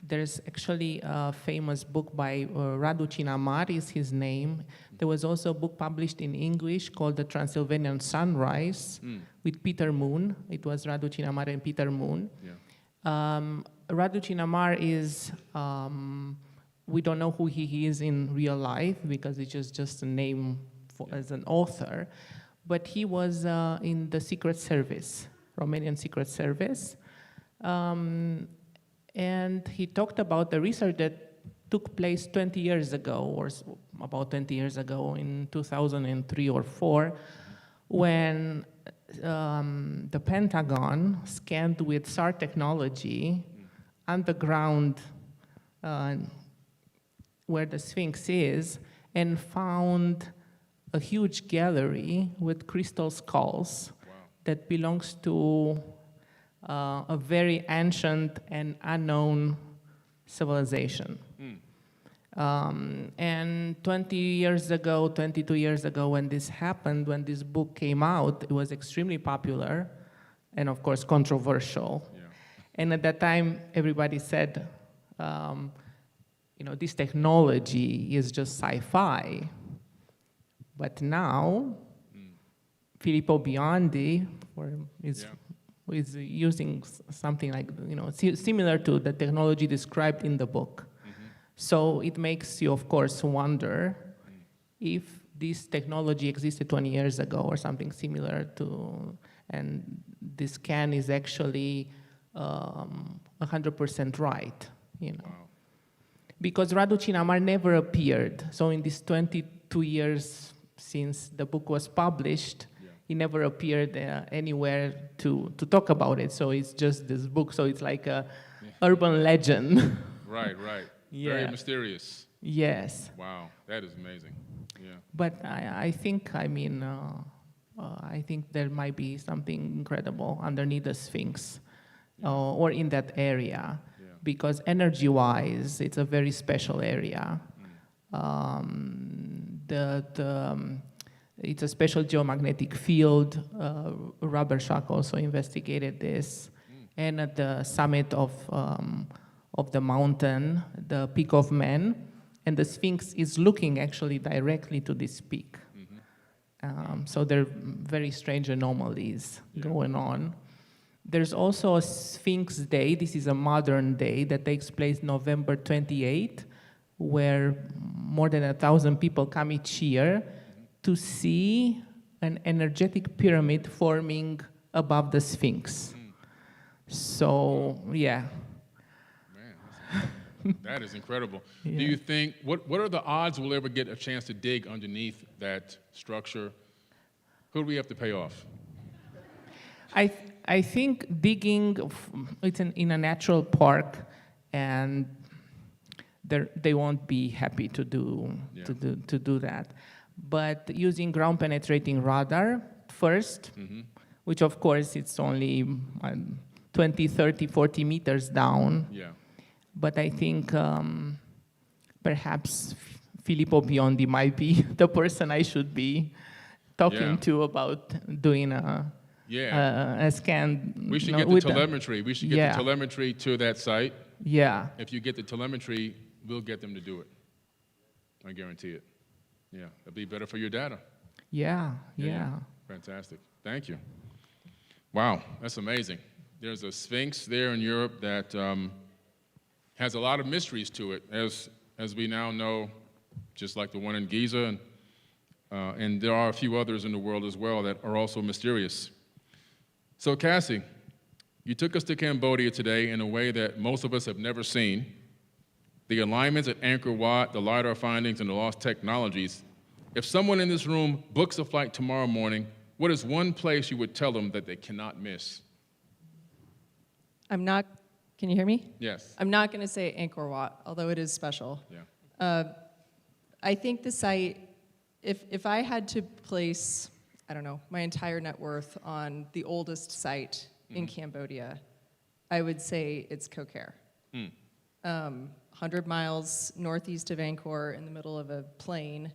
There's actually a famous book by Radu Cinamar, is his name. There was also a book published in English called The Transylvanian Sunrise with Peter Moon. It was Radu Cinamar and Peter Moon. Yeah. Radu Cinamar is, we don't know who he is in real life because it's just a name as an author, but he was in the Secret Service, Romanian Secret Service. And he talked about the research that took place 20 years ago, or about 20 years ago in 2003 or 4, when the Pentagon scanned with SAR technology underground where the Sphinx is, and found a huge gallery with crystal skulls that belongs to a very ancient and unknown civilization. And 20 years ago, 22 years ago, when this happened, when this book came out, it was extremely popular and, of course, controversial. Yeah. And at that time, everybody said, this technology is just sci-fi. But now, Filippo Biondi is using something like, similar to the technology described in the book. So it makes you, of course, wonder if this technology existed 20 years ago or something similar to, and this scan is actually 100% right, Because Radu Chinamar never appeared. So in these 22 years since the book was published, he never appeared anywhere to talk about it. So it's just this book. So it's like a urban legend. Right. Very mysterious. Yes. Wow, that is amazing. Yeah. But I think there might be something incredible underneath the Sphinx or in that area. Because energy-wise, it's a very special area. It's a special geomagnetic field. Robert Schock also investigated this. And at the summit of the mountain, the Peak of Man, and the Sphinx is looking actually directly to this peak. So there are very strange anomalies going on. There's also a Sphinx Day. This is a modern day that takes place November 28, where more than 1,000 people come each year to see an energetic pyramid forming above the Sphinx. So, yeah. Man, that is incredible. Yeah. Do you think, what are the odds we'll ever get a chance to dig underneath that structure? Who do we have to pay off? I think digging, it's in a natural park, and they won't be happy to do that. But using ground penetrating radar first, which of course it's only 20, 30, 40 meters down. Yeah. But I think perhaps Filippo Biondi might be the person I should be talking to about doing a scan. We should get the telemetry. We should get the telemetry to that site. Yeah. If you get the telemetry, we'll get them to do it. I guarantee it. Yeah, it'll be better for your data. Yeah. Fantastic. Thank you. Wow, that's amazing. There's a Sphinx there in Europe that has a lot of mysteries to it, as we now know, just like the one in Giza, and there are a few others in the world as well that are also mysterious. So Cassie, you took us to Cambodia today in a way that most of us have never seen. The alignments at Angkor Wat, the LiDAR findings, and the lost technologies. If someone in this room books a flight tomorrow morning, what is one place you would tell them that they cannot miss? Can you hear me? Yes. I'm not going to say Angkor Wat, although it is special. Yeah. I think the site, if I had to place, I don't know, my entire net worth on the oldest site in Cambodia, I would say it's Koh Ker. 100 miles northeast of Angkor in the middle of a plain.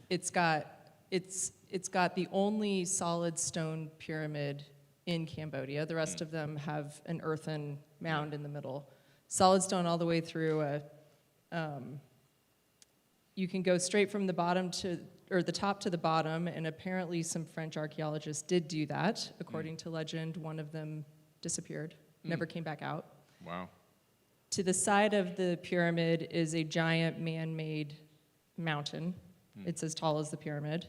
It's got the only solid stone pyramid in Cambodia. The rest of them have an earthen mound in the middle. Solid stone all the way through. You can go straight from the top to the bottom, and apparently some French archaeologists did do that. According to legend, one of them disappeared, never came back out. Wow. To the side of the pyramid is a giant man-made mountain. It's as tall as the pyramid.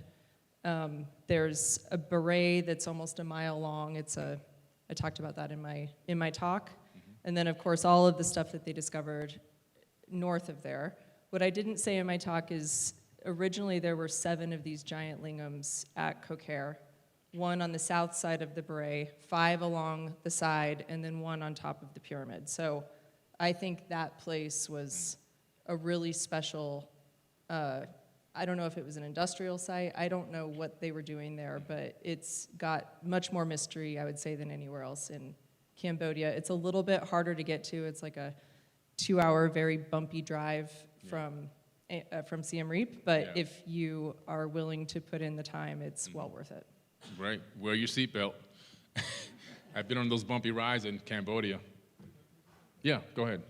There's a beret that's almost a mile long. I talked about that in my talk. And then, of course, all of the stuff that they discovered north of there. What I didn't say in my talk is originally there were 7 of these giant lingams at Koh Ker, 1 on the south side of the beret, 5 along the side, and then 1 on top of the pyramid. So I think that place was a really special, I don't know if it was an industrial site. I don't know what they were doing there, but it's got much more mystery, I would say, than anywhere else in Cambodia. It's a little bit harder to get to. It's like a 2-hour, very bumpy drive from Siem Reap, but if you are willing to put in the time, it's well worth it. Right. Wear your seatbelt. I've been on those bumpy rides in Cambodia. Yeah, go ahead.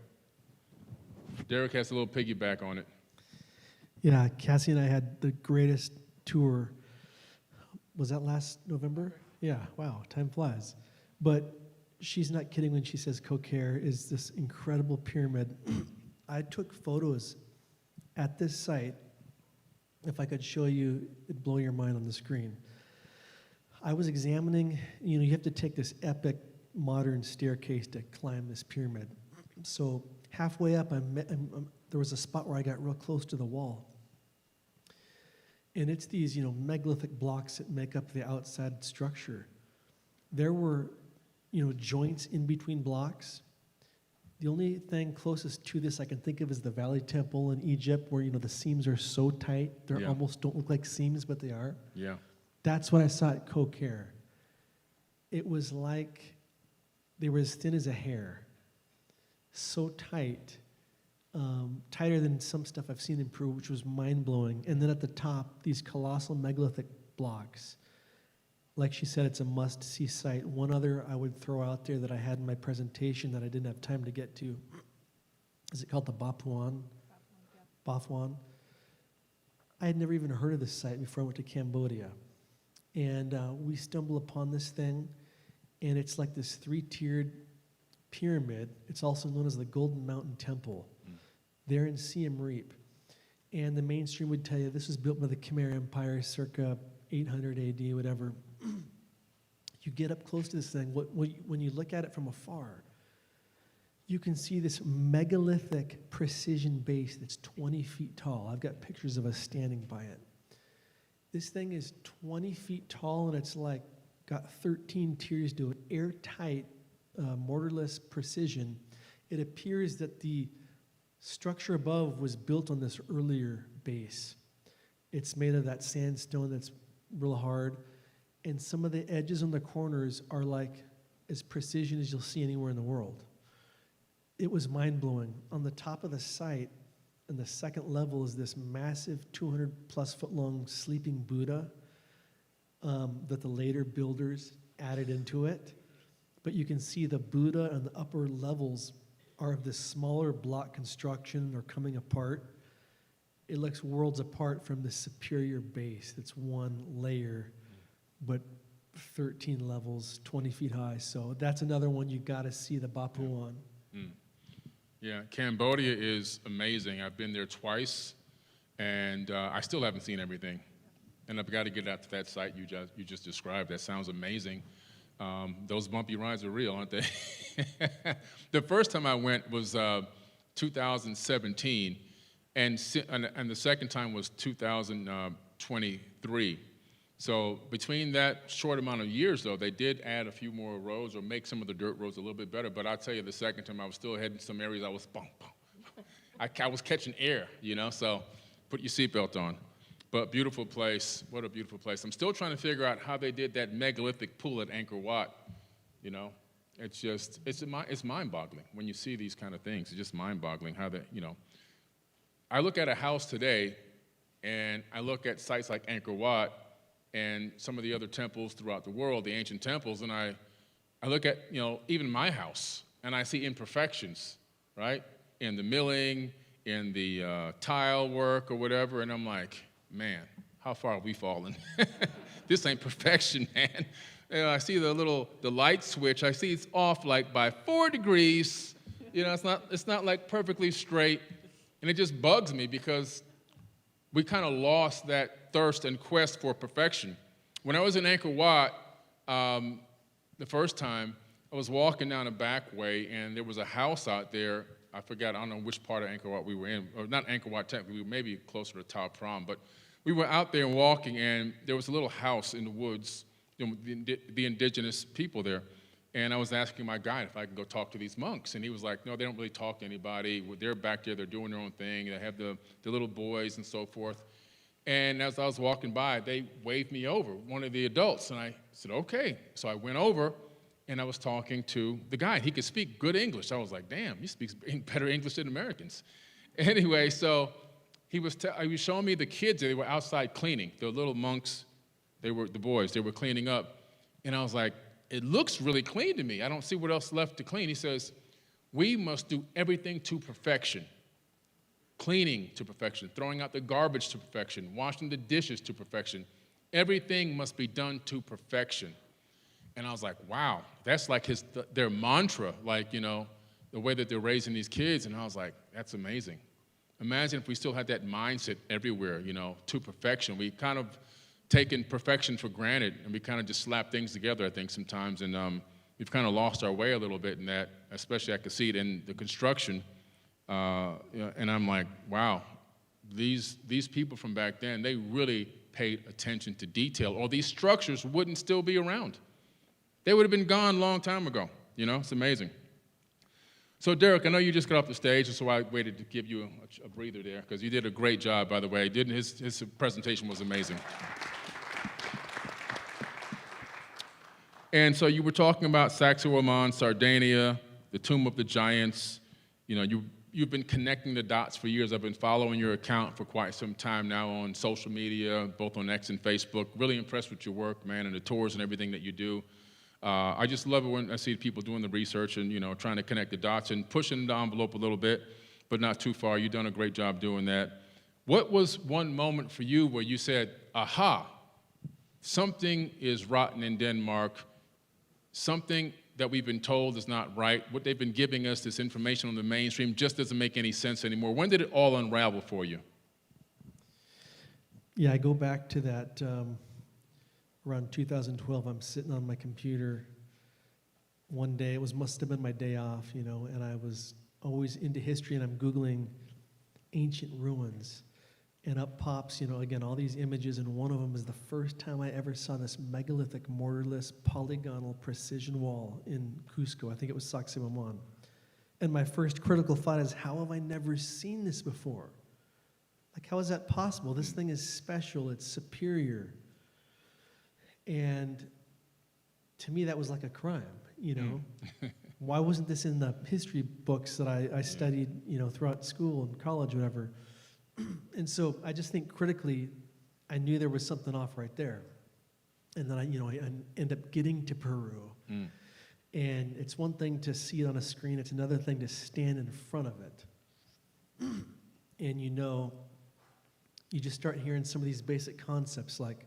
Derek has a little piggyback on it. Yeah, Cassie and I had the greatest tour. Was that last November? Yeah, wow, time flies. But she's not kidding when she says Kokare is this incredible pyramid. I took photos at this site. If I could show you, it'd blow your mind on the screen. I was examining, you have to take this epic modern staircase to climb this pyramid. So halfway up, there was a spot where I got real close to the wall. And it's these, megalithic blocks that make up the outside structure. There were, joints in between blocks. The only thing closest to this I can think of is the Valley Temple in Egypt, where, the seams are so tight, they almost don't look like seams, but they are. Yeah. That's what I saw at Kokare. It was like they were as thin as a hair, so tight, tighter than some stuff I've seen in Peru, which was mind-blowing. And then at the top, these colossal megalithic blocks. Like she said, it's a must-see site. One other I would throw out there that I had in my presentation that I didn't have time to get to, is it called the Bapuan? Bapuan. I had never even heard of this site before I went to Cambodia. And we stumble upon this thing, and it's like this 3-tiered pyramid. It's also known as the Golden Mountain Temple. There in Siem Reap. And the mainstream would tell you this was built by the Khmer Empire circa 800 AD, whatever. You get up close to this thing, when you look at it from afar, you can see this megalithic precision base that's 20 feet tall. I've got pictures of us standing by it. This thing is 20 feet tall, and it's like got 13 tiers to it, airtight, mortarless precision. It appears that the structure above was built on this earlier base. It's made of that sandstone that's real hard, and some of the edges on the corners are like as precision as you'll see anywhere in the world. It was mind-blowing. On the top of the site, and the second level, is this massive 200-plus foot long sleeping Buddha that the later builders added into it. But you can see the Buddha and the upper levels are of this smaller block construction. They're coming apart. It looks worlds apart from the superior base that's one layer, but 13 levels, 20 feet high. So that's another one you got to see, the Bapuan. Yeah, Cambodia is amazing. I've been there twice, and I still haven't seen everything. And I've got to get out to that site you just described. That sounds amazing. Those bumpy rides are real, aren't they? The first time I went was 2017, and the second time was 2023. So between that short amount of years, though, they did add a few more roads or make some of the dirt roads a little bit better. But I'll tell you, the second time I was still heading some areas, I was bump. I was catching air, so put your seatbelt on. But beautiful place, what a beautiful place. I'm still trying to figure out how they did that megalithic pool at Angkor Wat, It's just, it's mind-boggling when you see these kind of things. It's just mind-boggling how they, I look at a house today, and I look at sites like Angkor Wat and some of the other temples throughout the world, the ancient temples, and I look at, even my house, and I see imperfections, right? In the milling, in the tile work or whatever, and I'm like, man, how far have we fallen? This ain't perfection, man. I see the light switch, I see it's off like by 4 degrees. It's not like perfectly straight, and it just bugs me because we kind of lost that thirst and quest for perfection. When I was in Angkor Wat, the first time, I was walking down a back way, and there was a house out there. I don't know which part of Angkor Wat we were in, or not Angkor Wat technically, we were maybe closer to Ta Prohm, but we were out there walking, and there was a little house in the woods, the indigenous people there. And I was asking my guide if I could go talk to these monks. And he was like, no, they don't really talk to anybody. They're back there, they're doing their own thing. They have the little boys and so forth. And as I was walking by, they waved me over, one of the adults. And I said, okay. So I went over, and I was talking to the guide. He could speak good English. I was like, damn, he speaks better English than Americans. Anyway, so he was showing me the kids. They were outside cleaning. The little monks, the boys, they were cleaning up. And I was like, it looks really clean to me. I don't see what else left to clean. He says, we must do everything to perfection. cleaning to perfection, throwing out the garbage to perfection, washing the dishes to perfection. Everything must be done to perfection. And I was like, wow, that's like their mantra, like, you know, the way that they're raising these kids. And I was like, that's amazing. Imagine if we still had that mindset everywhere, you know, to perfection. We kind of taken perfection for granted, and we kind of just slap things together, I think, sometimes. And we've kind of lost our way a little bit in that, especially I could see it in the construction. And I'm like, wow, these people from back then, they really paid attention to detail, or these structures wouldn't still be around. They would have been gone a long time ago. You know, it's amazing. So Derek, I know you just got off the stage, and so I waited to give you a breather there, because you did a great job, by the way. His presentation was amazing. And so you were talking about Sacsayhuaman, Sardinia, the Tomb of the Giants. You know, you've been connecting the dots for years. I've been following your account for quite some time now on social media, both on X and Facebook. Really impressed with your work, man, and the tours and everything that you do. I just love it when I see people doing the research and, you know, trying to connect the dots and pushing the envelope a little bit, but not too far. You've done a great job doing that. What was one moment for you where you said, aha, something is rotten in Denmark, something that we've been told is not right, what they've been giving us, this information on the mainstream, just doesn't make any sense anymore? When did it all unravel for you? Yeah, I go back to that around 2012. I'm sitting on my computer one day. It must have been my day off, you know, and I was always into history, and I'm Googling ancient ruins. And up pops, you know, again, all these images, and one of them is the first time I ever saw this megalithic, mortarless, polygonal precision wall in Cusco. I think it was Sacsayhuaman. And my first critical thought is, how have I never seen this before? Like, how is that possible? This thing is special, it's superior. And to me, that was like a crime, you know? Why wasn't this in the history books that I studied, you know, throughout school and college, whatever? And so I just think critically, I knew there was something off right there. And then I end up getting to Peru. And it's one thing to see it on a screen, it's another thing to stand in front of it. And you know, you just start hearing some of these basic concepts like,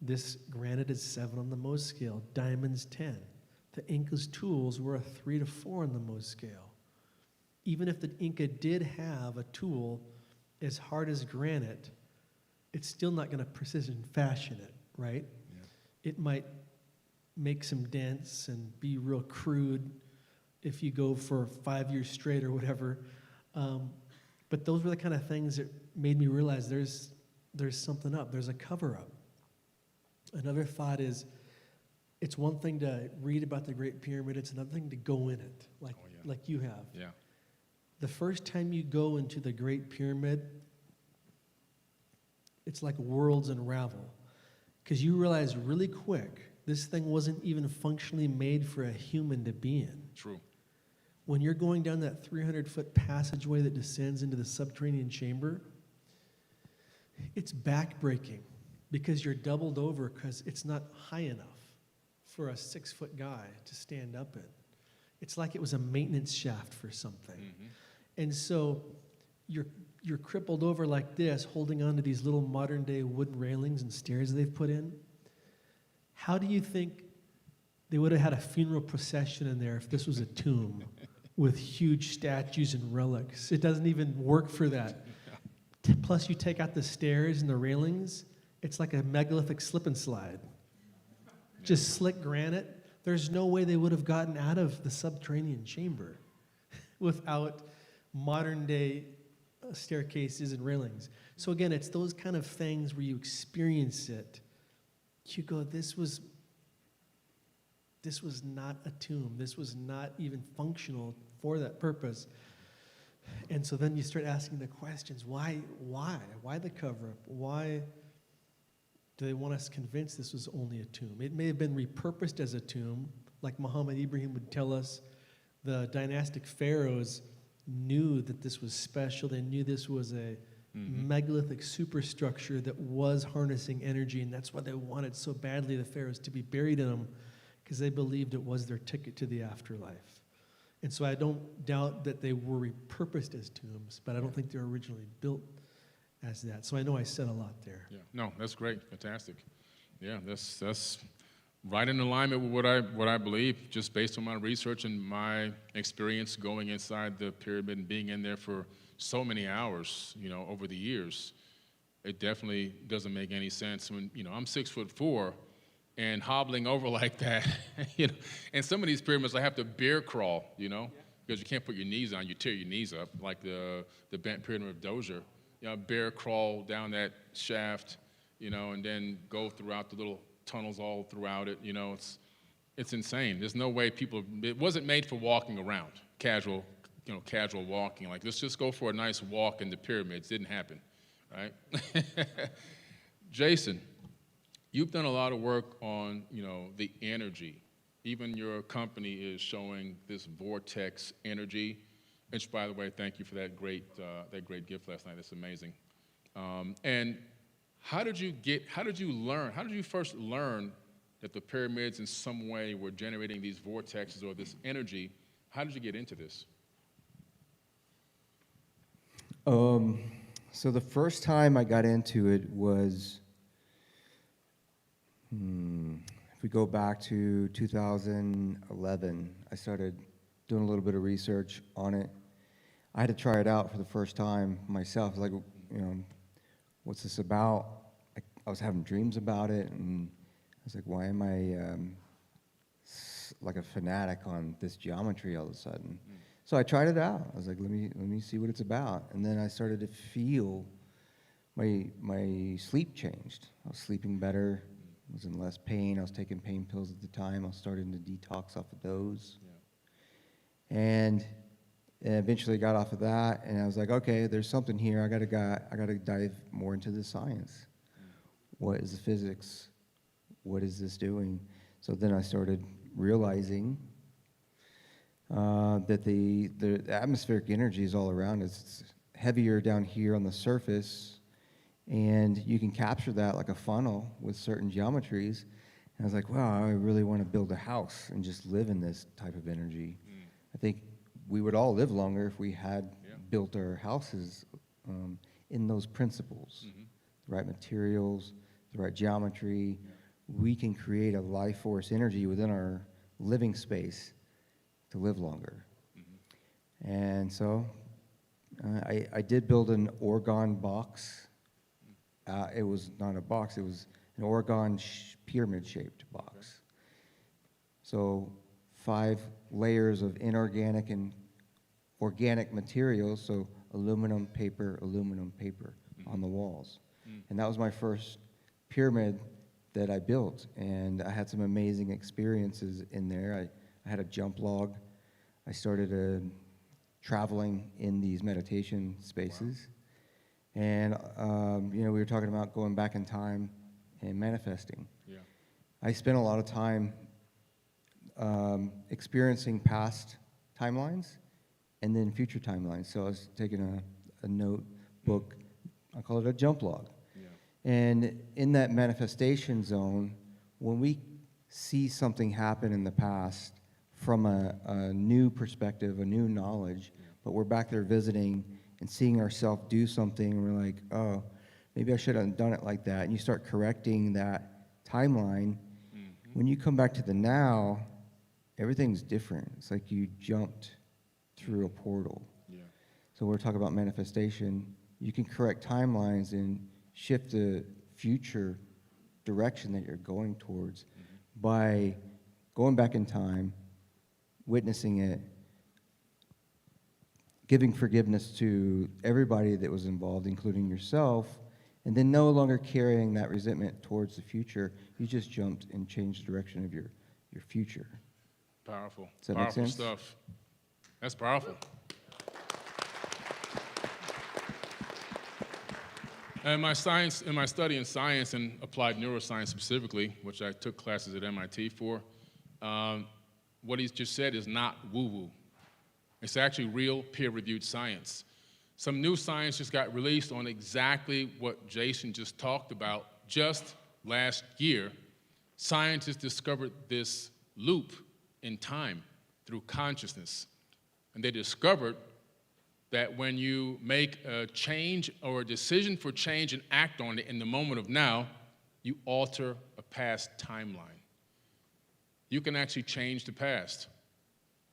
this granite is 7 on the Mohs scale, diamonds 10. The Inca's tools were a 3 to 4 on the Mohs scale. Even if the Inca did have a tool as hard as granite, it's still not going to precision fashion it, right? Yeah. It might make some dents and be real crude if you go for 5 years straight or whatever. But those were the kind of things that made me realize there's something up, there's a cover-up. Another thought is, it's one thing to read about the Great Pyramid, it's another thing to go in it, like you have. Yeah. The first time you go into the Great Pyramid, it's like worlds unravel. Because you realize really quick, this thing wasn't even functionally made for a human to be in. True. When you're going down that 300-foot passageway that descends into the subterranean chamber, it's backbreaking. Because you're doubled over because it's not high enough for a 6-foot guy to stand up in. It's like it was a maintenance shaft for something. Mm-hmm. And so you're crippled over like this, holding on to these little modern-day wooden railings and stairs they've put in. How do you think they would have had a funeral procession in there if this was a tomb with huge statues and relics? It doesn't even work for that. Plus, you take out the stairs and the railings, it's like a megalithic slip and slide. Just slick granite. There's no way they would have gotten out of the subterranean chamber without modern day staircases and railings. So again, it's those kind of things where you experience it. You go, this was not a tomb. This was not even functional for that purpose. And so then you start asking the questions, why the cover-up? Why do they want us convinced this was only a tomb? It may have been repurposed as a tomb, like Muhammad Ibrahim would tell us. The dynastic pharaohs knew that this was special. They knew this was a megalithic superstructure that was harnessing energy, and that's why they wanted so badly the pharaohs to be buried in them, because they believed it was their ticket to the afterlife. And so I don't doubt that they were repurposed as tombs, but I don't think they were originally built as that. So I know I said a lot there. Yeah, no, that's great, fantastic. Yeah, that's right in alignment with what I believe, just based on my research and my experience going inside the pyramid and being in there for so many hours, over the years. It definitely doesn't make any sense when, I'm 6'4", and hobbling over like that, and some of these pyramids I have to bear crawl, because you can't put your knees on, you tear your knees up, like the bent pyramid of Dozier. Bear crawl down that shaft, and then go throughout the little tunnels all throughout it. It's insane. There's no way it wasn't made for walking around, casual walking. Like, let's just go for a nice walk in the pyramids. Didn't happen, right? Jason, you've done a lot of work on, the energy. Even your company is showing this vortex energy. Which, by the way, thank you for that great gift last night. That's amazing. And how did you first learn that the pyramids in some way were generating these vortexes or this energy? How did you get into this? So the first time I got into it was, if we go back to 2011, I started doing a little bit of research on it. I had to try it out for the first time myself. Like, what's this about? I was having dreams about it, and I was like, why am I like a fanatic on this geometry all of a sudden? So I tried it out. I was like, let me see what it's about. And then I started to feel my sleep changed. I was sleeping better. I was in less pain. I was taking pain pills at the time. I was starting to detox off of those. Yeah. And eventually got off of that, and I was like, okay, there's something here. I gotta dive more into the science. What is the physics? What is this doing? So then I started realizing that the atmospheric energy is all around us. It's heavier down here on the surface, and you can capture that like a funnel with certain geometries. And I was like, wow, I really want to build a house and just live in this type of energy. I think we would all live longer if we had built our houses in those principles. The right materials, the right geometry. We can create a life force energy within our living space to live longer. And so I did build an orgone box. It was not a box, it was an orgone pyramid-shaped box. So 5 layers of inorganic and organic materials, so aluminum, paper on the walls. And that was my first pyramid that I built, and I had some amazing experiences in there. I had a jump log. I started traveling in these meditation spaces. Wow. And we were talking about going back in time and manifesting. Yeah. I spent a lot of time experiencing past timelines and then future timelines. So I was taking a notebook, I call it a jump log. Yeah. And in that manifestation zone, when we see something happen in the past from a new perspective, a new knowledge, but we're back there visiting and seeing ourselves do something, and we're like, oh, maybe I should have done it like that. And you start correcting that timeline. When you come back to the now, everything's different. It's like you jumped through a portal. Yeah. So we're talking about manifestation. You can correct timelines and shift the future direction that you're going towards by going back in time, witnessing it, giving forgiveness to everybody that was involved, including yourself, and then no longer carrying that resentment towards the future. You just jumped and changed the direction of your future. Powerful. Does that make sense? Stuff. That's powerful. And my study in science and applied neuroscience specifically, which I took classes at MIT for, what he's just said is not woo-woo. It's actually real peer-reviewed science. Some new science just got released on exactly what Jason just talked about. Just last year, scientists discovered this loop in time through consciousness. And they discovered that when you make a change or a decision for change and act on it in the moment of now, you alter a past timeline. You can actually change the past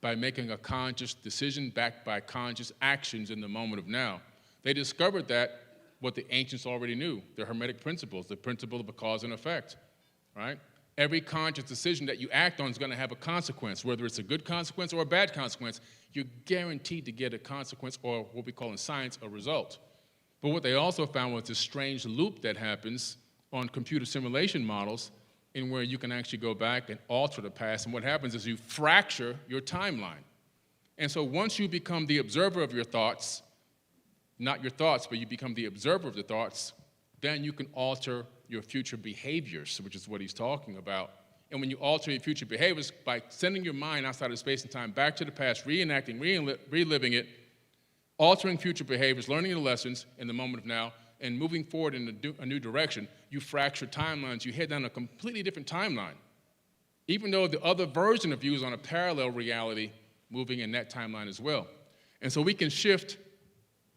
by making a conscious decision backed by conscious actions in the moment of now. They discovered that what the ancients already knew, the Hermetic principles, the principle of a cause and effect, right? Every conscious decision that you act on is going to have a consequence, whether it's a good consequence or a bad consequence. You're guaranteed to get a consequence, or what we call in science, a result. But what they also found was this strange loop that happens on computer simulation models in where you can actually go back and alter the past, and what happens is you fracture your timeline. And so once you become the observer of your thoughts, not your thoughts, but you become the observer of the thoughts, then you can alter your future behaviors, which is what he's talking about. And when you alter your future behaviors by sending your mind outside of space and time back to the past, reenacting, reliving it, altering future behaviors, learning the lessons in the moment of now, and moving forward in a new direction, you fracture timelines. You head down a completely different timeline. Even though the other version of you is on a parallel reality moving in that timeline as well. And so we can shift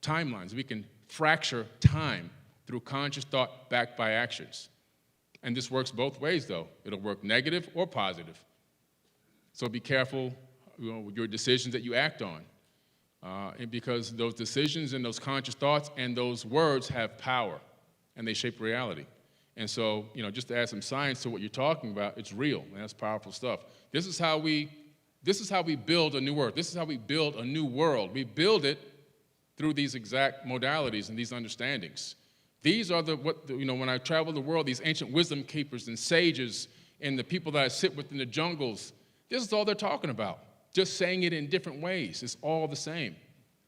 timelines. We can fracture time through conscious thought backed by actions. And this works both ways, though. It'll work negative or positive. So be careful, with your decisions that you act on, because those decisions and those conscious thoughts and those words have power, and they shape reality. And so, just to add some science to what you're talking about, it's real, and that's powerful stuff. This is how we build a new earth. This is how we build a new world. We build it through these exact modalities and these understandings. These are when I travel the world, these ancient wisdom keepers and sages and the people that I sit with in the jungles, this is all they're talking about. Just saying it in different ways. It's all the same.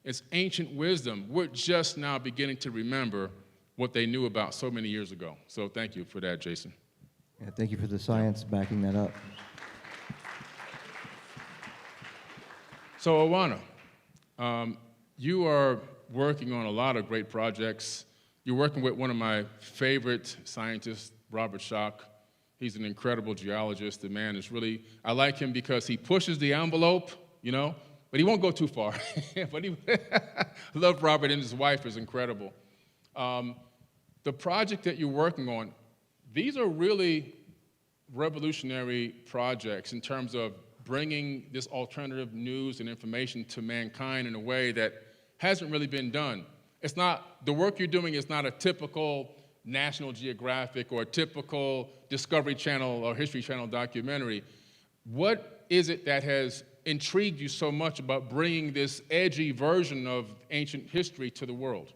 It's ancient wisdom. We're just now beginning to remember what they knew about so many years ago. So thank you for that, Jason. Yeah, thank you for the science backing that up. So Oana, you are working on a lot of great projects. You're working with one of my favorite scientists, Robert Schoch. He's an incredible geologist. The man is really, I like him because he pushes the envelope, but he won't go too far. But I love Robert, and his wife is incredible. The project that you're working on, these are really revolutionary projects in terms of bringing this alternative news and information to mankind in a way that hasn't really been done. It's not, the work you're doing is not a typical National Geographic or a typical Discovery Channel or History Channel documentary. What is it that has intrigued you so much about bringing this edgy version of ancient history to the world?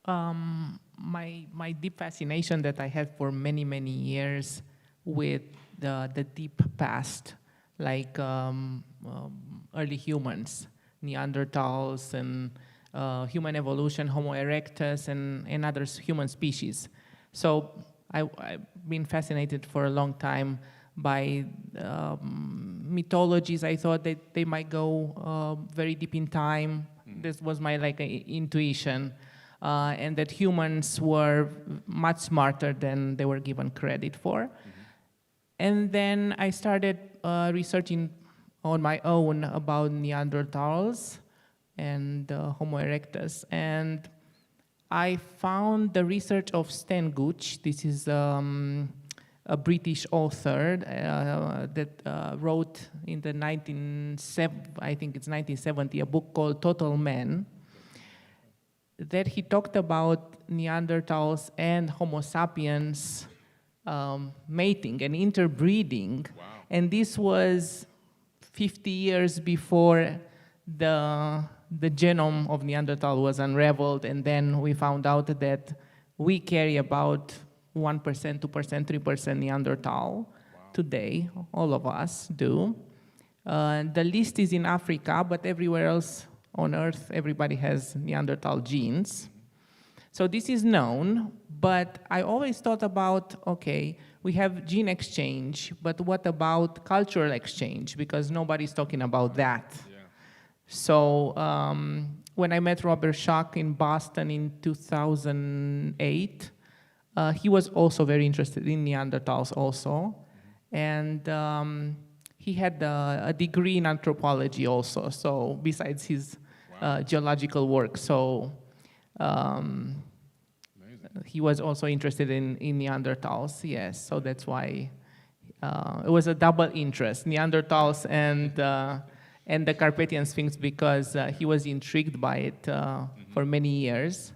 My deep fascination that I had for many, many years with the deep past, like early humans, Neanderthals, and human evolution, Homo erectus, and other human species. So I've been fascinated for a long time by mythologies. I thought that they might go very deep in time. This was my intuition, and that humans were much smarter than they were given credit for. And then I started researching on my own about Neanderthals and Homo erectus. And I found the research of Stan Gooch. This is a British author that wrote in the 1970, a book called Total Man, that he talked about Neanderthals and Homo sapiens mating and interbreeding. Wow. And this was 50 years before the genome of Neanderthal was unraveled, and then we found out that we carry about 1%, 2%, 3% Neanderthal today. All of us do. The list is in Africa, but everywhere else on Earth, everybody has Neanderthal genes. So this is known, but I always thought about, okay, we have gene exchange, but what about cultural exchange? Because nobody's talking about that. Yeah. So when I met Robert Schoch in Boston in 2008, he was also very interested in Neanderthals also. And he had a degree in anthropology also, so besides his geological work. So he was also interested in Neanderthals, yes. So that's why it was a double interest, Neanderthals and the Carpathian Sphinx, because he was intrigued by it for many years.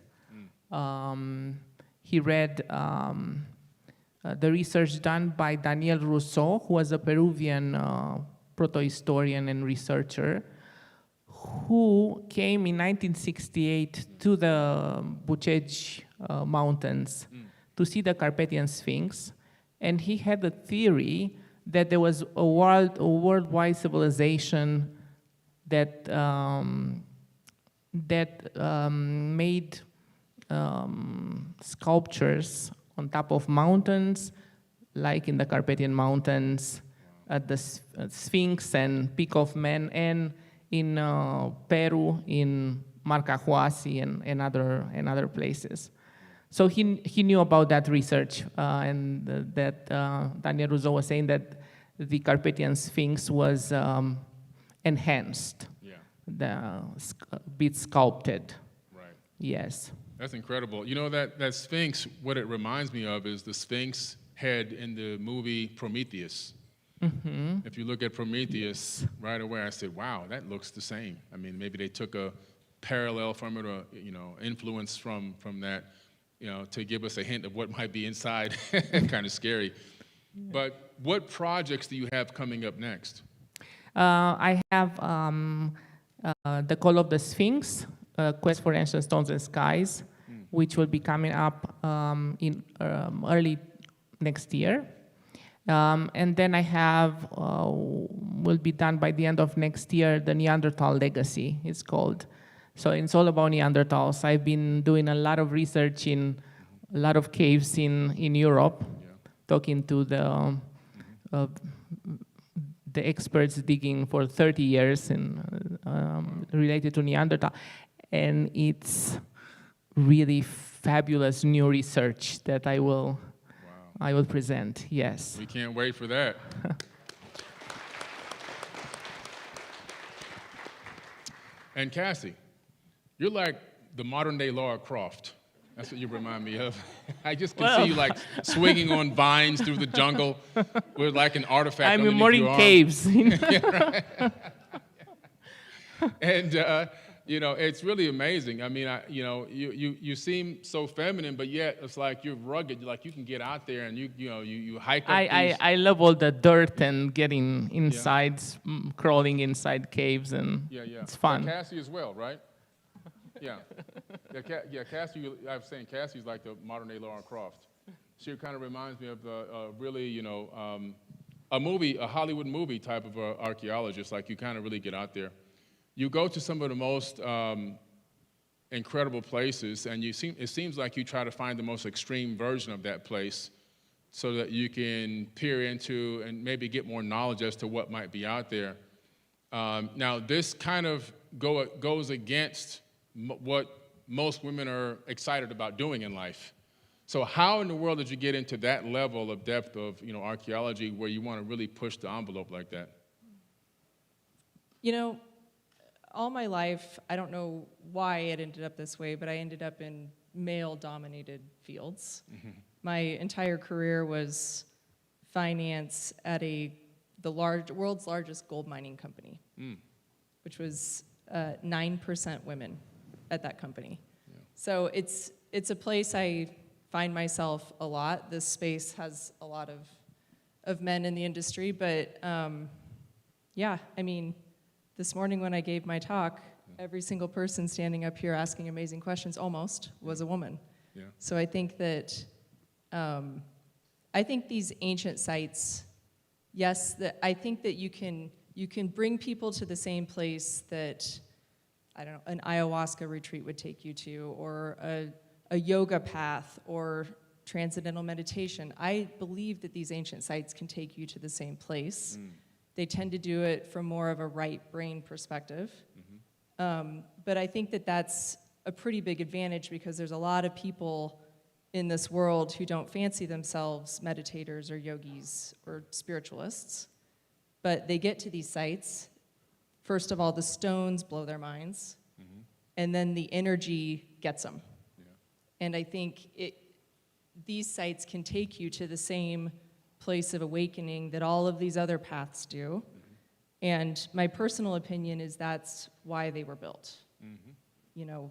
He read the research done by Daniel Rousseau, who was a Peruvian protohistorian and researcher, who came in 1968 to the Bucegi Mountains to see the Carpathian Sphinx, and he had a theory that there was a worldwide civilization that made sculptures on top of mountains, like in the Carpathian Mountains, at the Sphinx and Peak of Man, and in Peru, in Marcahuasi and other places. So he knew about that research, and that Daniel Rousseau was saying that the Carpathian Sphinx was enhanced, the bit sculpted. Right. Yes. That's incredible. You know, that Sphinx, what it reminds me of is the Sphinx head in the movie Prometheus. Mm-hmm. If you look at Prometheus, right away I said, wow, that looks the same. I mean, maybe they took a parallel from it, or, you know, influence from that, you know, to give us a hint of what might be inside. Kind of scary. But what projects do you have coming up next? I have the Call of the Sphinx, Quest for Ancient Stones and Skies, which will be coming up in early next year. And then I have, will be done by the end of next year, the Neanderthal Legacy, it's called. So it's all about Neanderthals. I've been doing a lot of research in a lot of caves in Europe, talking to the experts digging for 30 years and related to Neanderthal. And it's really fabulous new research that I will present, yes. We can't wait for that. And Cassie, you're like the modern day Lara Croft. That's what you remind me of. I just can see you like swinging on vines through the jungle with like an artifact I'm underneath more your in arm. caves. Yeah, right. And you know, it's really amazing. I mean, you seem so feminine, but yet it's like you're rugged. Like you can get out there and you hike up these. I love all the dirt and getting inside, crawling inside caves, and it's fun. Yeah, Cassie as well, right? Yeah. Cassie, I was saying Cassie's like the modern day Lara Croft. She kind of reminds me of really, a Hollywood movie type of archaeologist. Like you kind of really get out there. You go to some of the most incredible places, and it seems like you try to find the most extreme version of that place so that you can peer into and maybe get more knowledge as to what might be out there. Now, this kind of goes against what most women are excited about doing in life. So how in the world did you get into that level of depth of archaeology where you want to really push the envelope like that? You know, all my life, I don't know why it ended up this way, but I ended up in male-dominated fields. Mm-hmm. My entire career was finance at the world's largest gold mining company, which was 9% women at that company. Yeah. So it's a place I find myself a lot. This space has a lot of men in the industry, but yeah, I mean, this morning when I gave my talk, every single person standing up here asking amazing questions almost was a woman. Yeah. So I think that these ancient sites, yes, I think that you can bring people to the same place that, I don't know, an ayahuasca retreat would take you to, or a yoga path, or transcendental meditation. I believe that these ancient sites can take you to the same place. They tend to do it from more of a right brain perspective. Mm-hmm. But I think that that's a pretty big advantage because there's a lot of people in this world who don't fancy themselves meditators or yogis or spiritualists. But they get to these sites. First of all, the stones blow their minds, and then the energy gets them. And I think these sites can take you to the same place of awakening that all of these other paths do. And my personal opinion is that's why they were built. You know,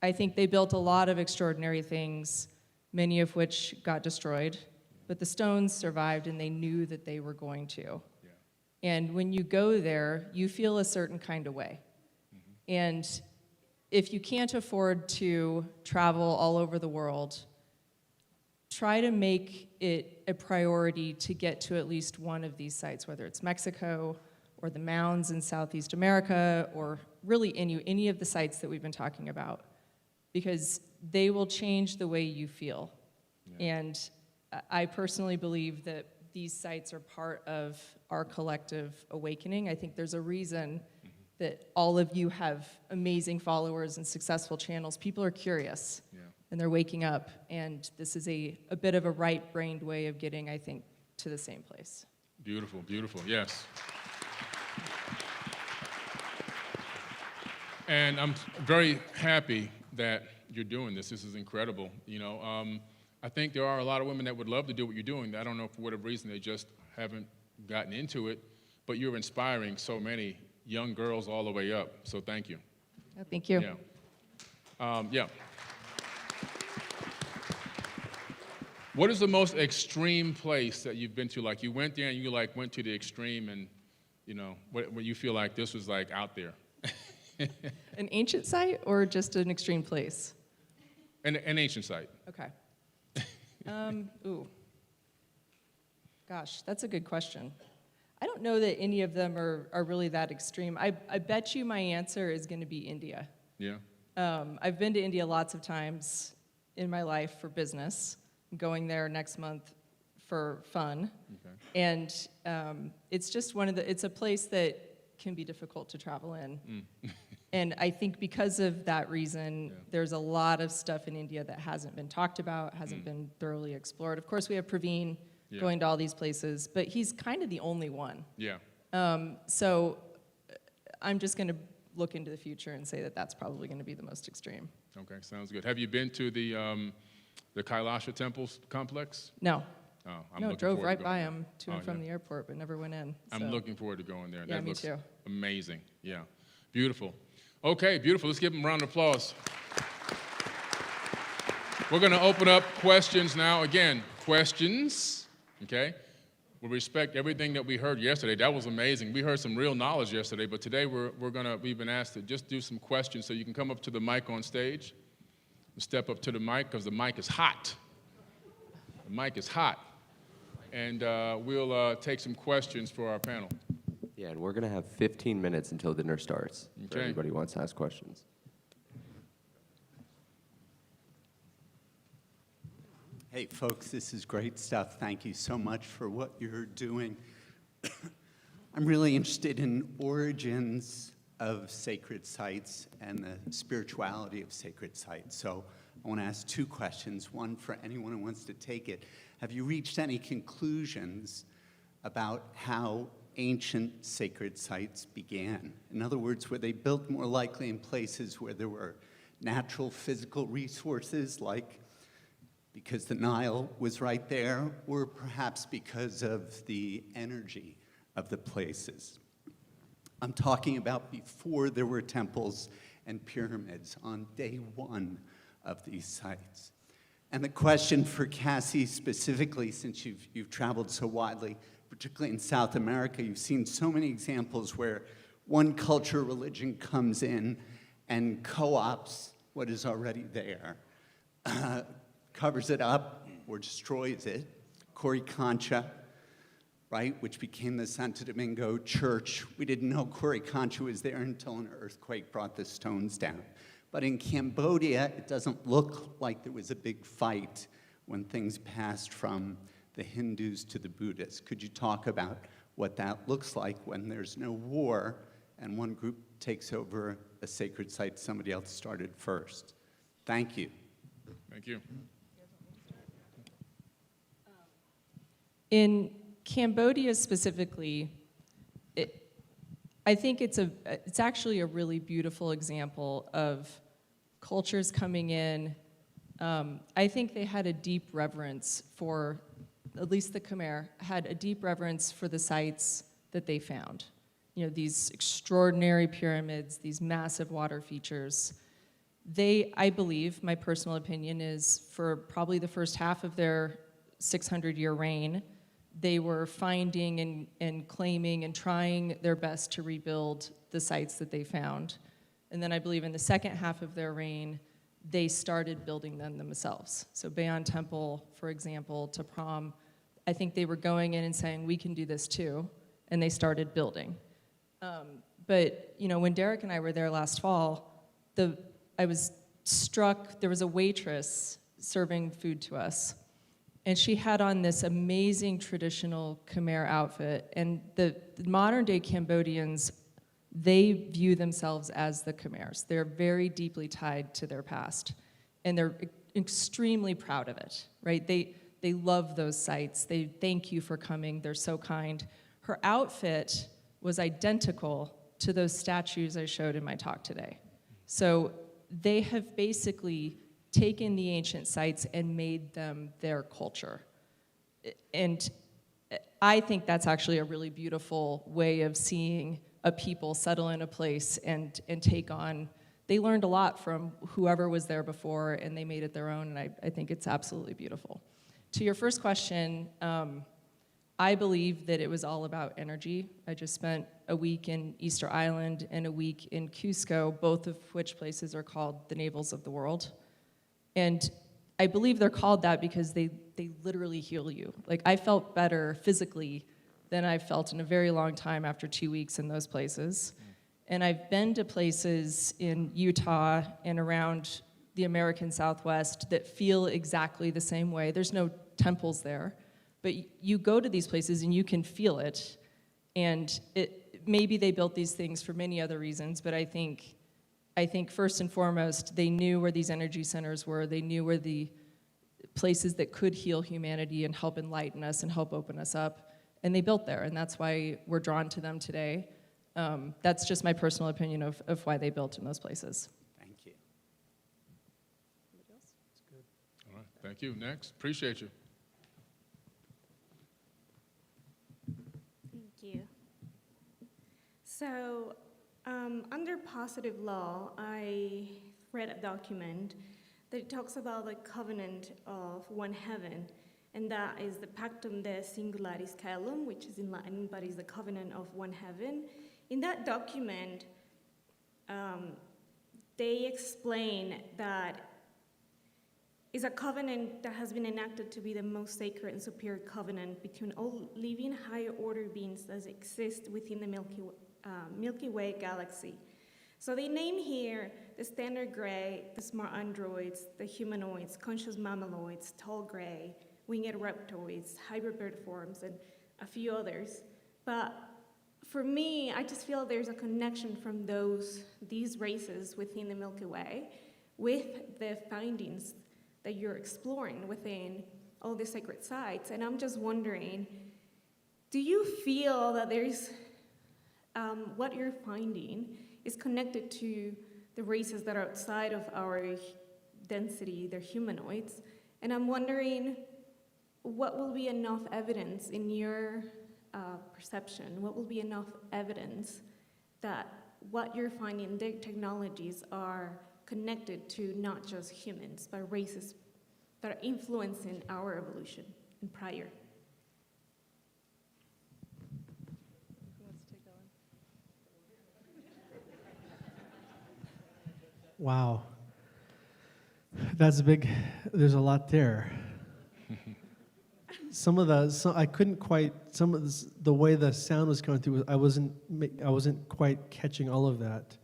I think they built a lot of extraordinary things, many of which got destroyed, but the stones survived and they knew that they were going to. And when you go there, you feel a certain kind of way. And if you can't afford to travel all over the world, try to make it a priority to get to at least one of these sites, whether it's Mexico or the mounds in Southeast America, or really any of the sites that we've been talking about, because they will change the way you feel. And I personally believe that these sites are part of our collective awakening. I think there's a reason that all of you have amazing followers and successful channels. People are curious, and they're waking up, and this is a bit of a right-brained way of getting, I think, to the same place. Beautiful, beautiful, yes. And I'm very happy that you're doing this. This is incredible. You know, I think there are a lot of women that would love to do what you're doing. I don't know for whatever reason they just haven't gotten into it, but you're inspiring so many young girls all the way up. So thank you. Oh, thank you. Yeah. What is the most extreme place that you've been to? Like you went there and you like went to the extreme, and you know what you feel like this was like out there. An ancient site or just an extreme place? An ancient site. Okay. Ooh. Gosh, that's a good question. I don't know that any of them are really that extreme. I bet you my answer is going to be India. Yeah. I've been to India lots of times in my life for business. I'm going there next month for fun. Okay. And it's just it's a place that can be difficult to travel in. And I think because of that reason, there's a lot of stuff in India that hasn't been talked about, hasn't been thoroughly explored. Of course, we have Praveen going to all these places, but he's kind of the only one. Yeah. So I'm just going to look into the future and say that that's probably going to be the most extreme. Okay, sounds good. Have you been to the Kailasha Temples complex? No. Oh, No, drove right by him to and from the airport, but never went in. I'm so. looking forward to going there. Yeah, That me looks too. amazing. Yeah, beautiful. Okay, beautiful. Let's give them a round of applause. We're going to open up questions now. Again, questions, okay? We respect everything that we heard yesterday. That was amazing. We heard some real knowledge yesterday, but today we've been asked to just do some questions, so you can come up to the mic on stage. Step up to the mic, because the mic is hot. The mic is hot. And we'll take some questions for our panel. Yeah, and we're going to have 15 minutes until dinner starts. For Okay. anybody who wants to ask questions. Hey, folks, this is great stuff. Thank you so much for what you're doing. I'm really interested in origins of sacred sites and the spirituality of sacred sites. So I want to ask two questions, one for anyone who wants to take it. Have you reached any conclusions about how ancient sacred sites began? In other words, were they built more likely in places where there were natural physical resources, like because the Nile was right there, or perhaps because of the energy of the places? I'm talking about before there were temples and pyramids, on day one of these sites. And the question for Cassie specifically, since you've traveled so widely, particularly in South America, you've seen so many examples where one culture, religion comes in and co-ops what is already there, covers it up or destroys it. Coricancha, right, which became the Santo Domingo Church. We didn't know Coricancha was there until an earthquake brought the stones down. But in Cambodia, it doesn't look like there was a big fight when things passed from the Hindus to the Buddhists. Could you talk about what that looks like when there's no war and one group takes over a sacred site somebody else started first? Thank you. Thank you. In Cambodia specifically, I think it's actually a really beautiful example of cultures coming in. I think they had a deep reverence for, at least the Khmer, had a deep reverence for the sites that they found. You know, these extraordinary pyramids, these massive water features. They, I believe, my personal opinion is, for probably the first half of their 600-year reign, they were finding and claiming and trying their best to rebuild the sites that they found. And then I believe in the second half of their reign, they started building them themselves. So Bayon Temple, for example, to Prom, I think they were going in and saying, we can do this too, and they started building. But you know, when Derek and I were there last fall, I was struck, there was a waitress serving food to us, and she had on this amazing traditional Khmer outfit, and the modern day Cambodians, they view themselves as the Khmers. They're very deeply tied to their past, and they're extremely proud of it, right? They love those sites. They thank you for coming. They're so kind. Her outfit was identical to those statues I showed in my talk today. So they have basically taken the ancient sites and made them their culture. And I think that's actually a really beautiful way of seeing a people settle in a place and take on. They learned a lot from whoever was there before, and they made it their own, and I think it's absolutely beautiful. To your first question, I believe that it was all about energy. I just spent a week in Easter Island and a week in Cusco, both of which places are called the navels of the world. And I believe they're called that because they literally heal you. Like, I felt better physically than I've felt in a very long time after 2 weeks in those places. And I've been to places in Utah and around the American Southwest that feel exactly the same way. There's no temples there, but you go to these places and you can feel it. And maybe they built these things for many other reasons, but I think first and foremost, they knew where these energy centers were. They knew where the places that could heal humanity and help enlighten us and help open us up. And they built there, and that's why we're drawn to them today. That's just my personal opinion of why they built in those places. Thank you. All right, thank you. Next, appreciate you. Thank you. So, under positive law, I read a document that talks about the covenant of one heaven, and that is the Pactum de Singularis Caelum, which is in Latin, but is the covenant of one heaven. In that document, they explain that it's a covenant that has been enacted to be the most sacred and superior covenant between all living higher order beings that exist within the Milky Way galaxy. So they name here the standard gray, the smart androids, the humanoids, conscious mammaloids, tall gray, winged reptoids, hybrid bird forms, and a few others. But for me, I just feel there's a connection from these races within the Milky Way with the findings that you're exploring within all the sacred sites. And I'm just wondering, do you feel that there's what you're finding is connected to the races that are outside of our density, they're humanoids? And I'm wondering, what will be enough evidence in your perception? What will be enough evidence that what you're finding, their technologies are connected to not just humans, but races that are influencing our evolution and prior? Wow. That's big. There's a lot there. I couldn't quite, the way the sound was coming through, I wasn't quite catching all of that.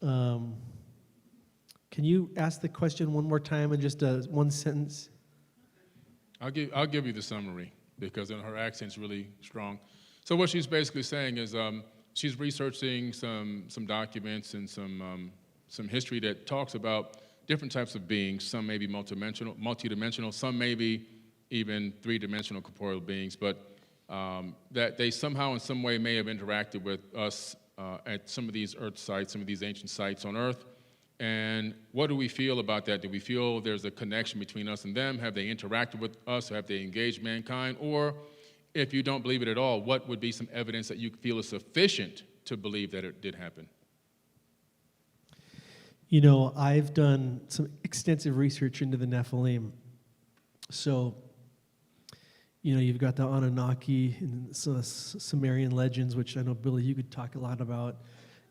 Can you ask the question one more time in just one sentence? I'll give you the summary because her accent's really strong. So what she's basically saying is she's researching some documents and some history that talks about different types of beings. Some may be multidimensional, some may be even three-dimensional corporeal beings. But that they somehow in some way may have interacted with us at some of these Earth sites, some of these ancient sites on Earth. And what do we feel about that? Do we feel there's a connection between us and them? Have they interacted with us? Have they engaged mankind? Or if you don't believe it at all, what would be some evidence that you feel is sufficient to believe that it did happen? You know, I've done some extensive research into the Nephilim. So, you know, you've got the Anunnaki and some Sumerian legends, which I know, Billy, you could talk a lot about.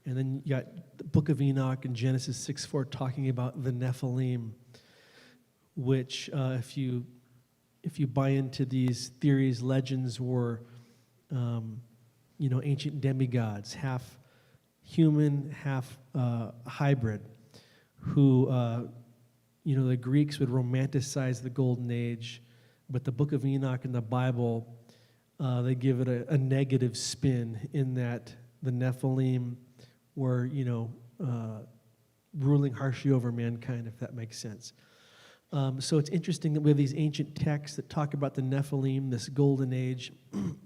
And then you got the Book of Enoch and Genesis 6:4 talking about the Nephilim, which if you buy into these theories, legends were, you know, ancient demigods, half human, half hybrid, who, you know, the Greeks would romanticize the Golden Age, but the Book of Enoch and the Bible, they give it a negative spin in that the Nephilim were, you know, ruling harshly over mankind, if that makes sense. So it's interesting that we have these ancient texts that talk about the Nephilim, this golden age. You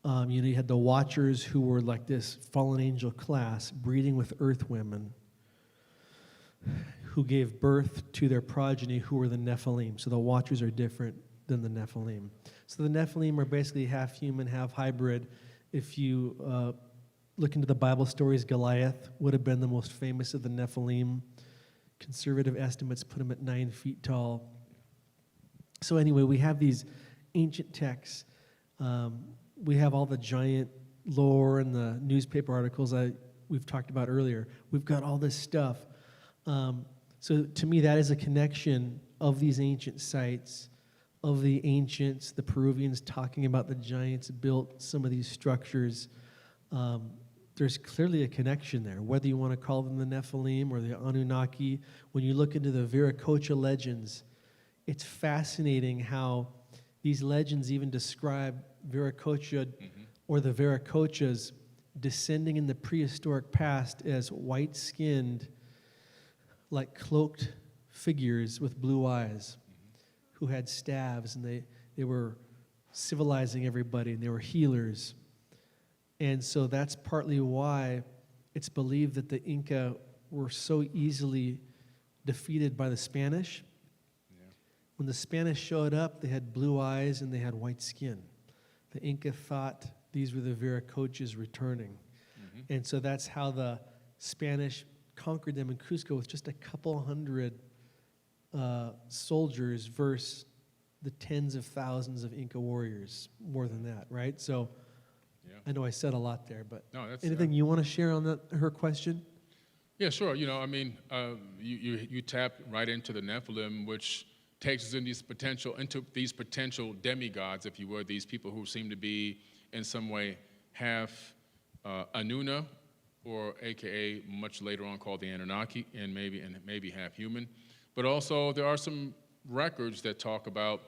know, you had the Watchers, who were like this fallen angel class, breeding with earth women, who gave birth to their progeny, who were the Nephilim. So the Watchers are different than the Nephilim. So the Nephilim are basically half human, half hybrid. If you look into the Bible stories, Goliath would have been the most famous of the Nephilim. Conservative estimates put him at 9 feet tall. So anyway, we have these ancient texts. We have all the giant lore and the newspaper articles we've talked about earlier. We've got all this stuff. So to me, that is a connection of these ancient sites, of the ancients, the Peruvians talking about the giants built some of these structures. There's clearly a connection there, whether you want to call them the Nephilim or the Anunnaki. When you look into the Viracocha legends, it's fascinating how these legends even describe Viracocha or the Viracochas descending in the prehistoric past as white-skinned, like cloaked figures with blue eyes who had staves, and they were civilizing everybody, and they were healers. And so that's partly why it's believed that the Inca were so easily defeated by the Spanish. Yeah. When the Spanish showed up, they had blue eyes and they had white skin. The Inca thought these were the Viracochas returning. And so that's how the Spanish conquered them in Cusco with just a couple hundred soldiers versus the tens of thousands of Inca warriors, more than that, right? So I know I said a lot there, but no, that's, anything you want to share on her question? Yeah, sure. You know, I mean, you tap right into the Nephilim, which takes us into these potential demigods, if you would, these people who seem to be in some way half Anuna, or AKA much later on called the Anunnaki, and maybe half human. But also there are some records that talk about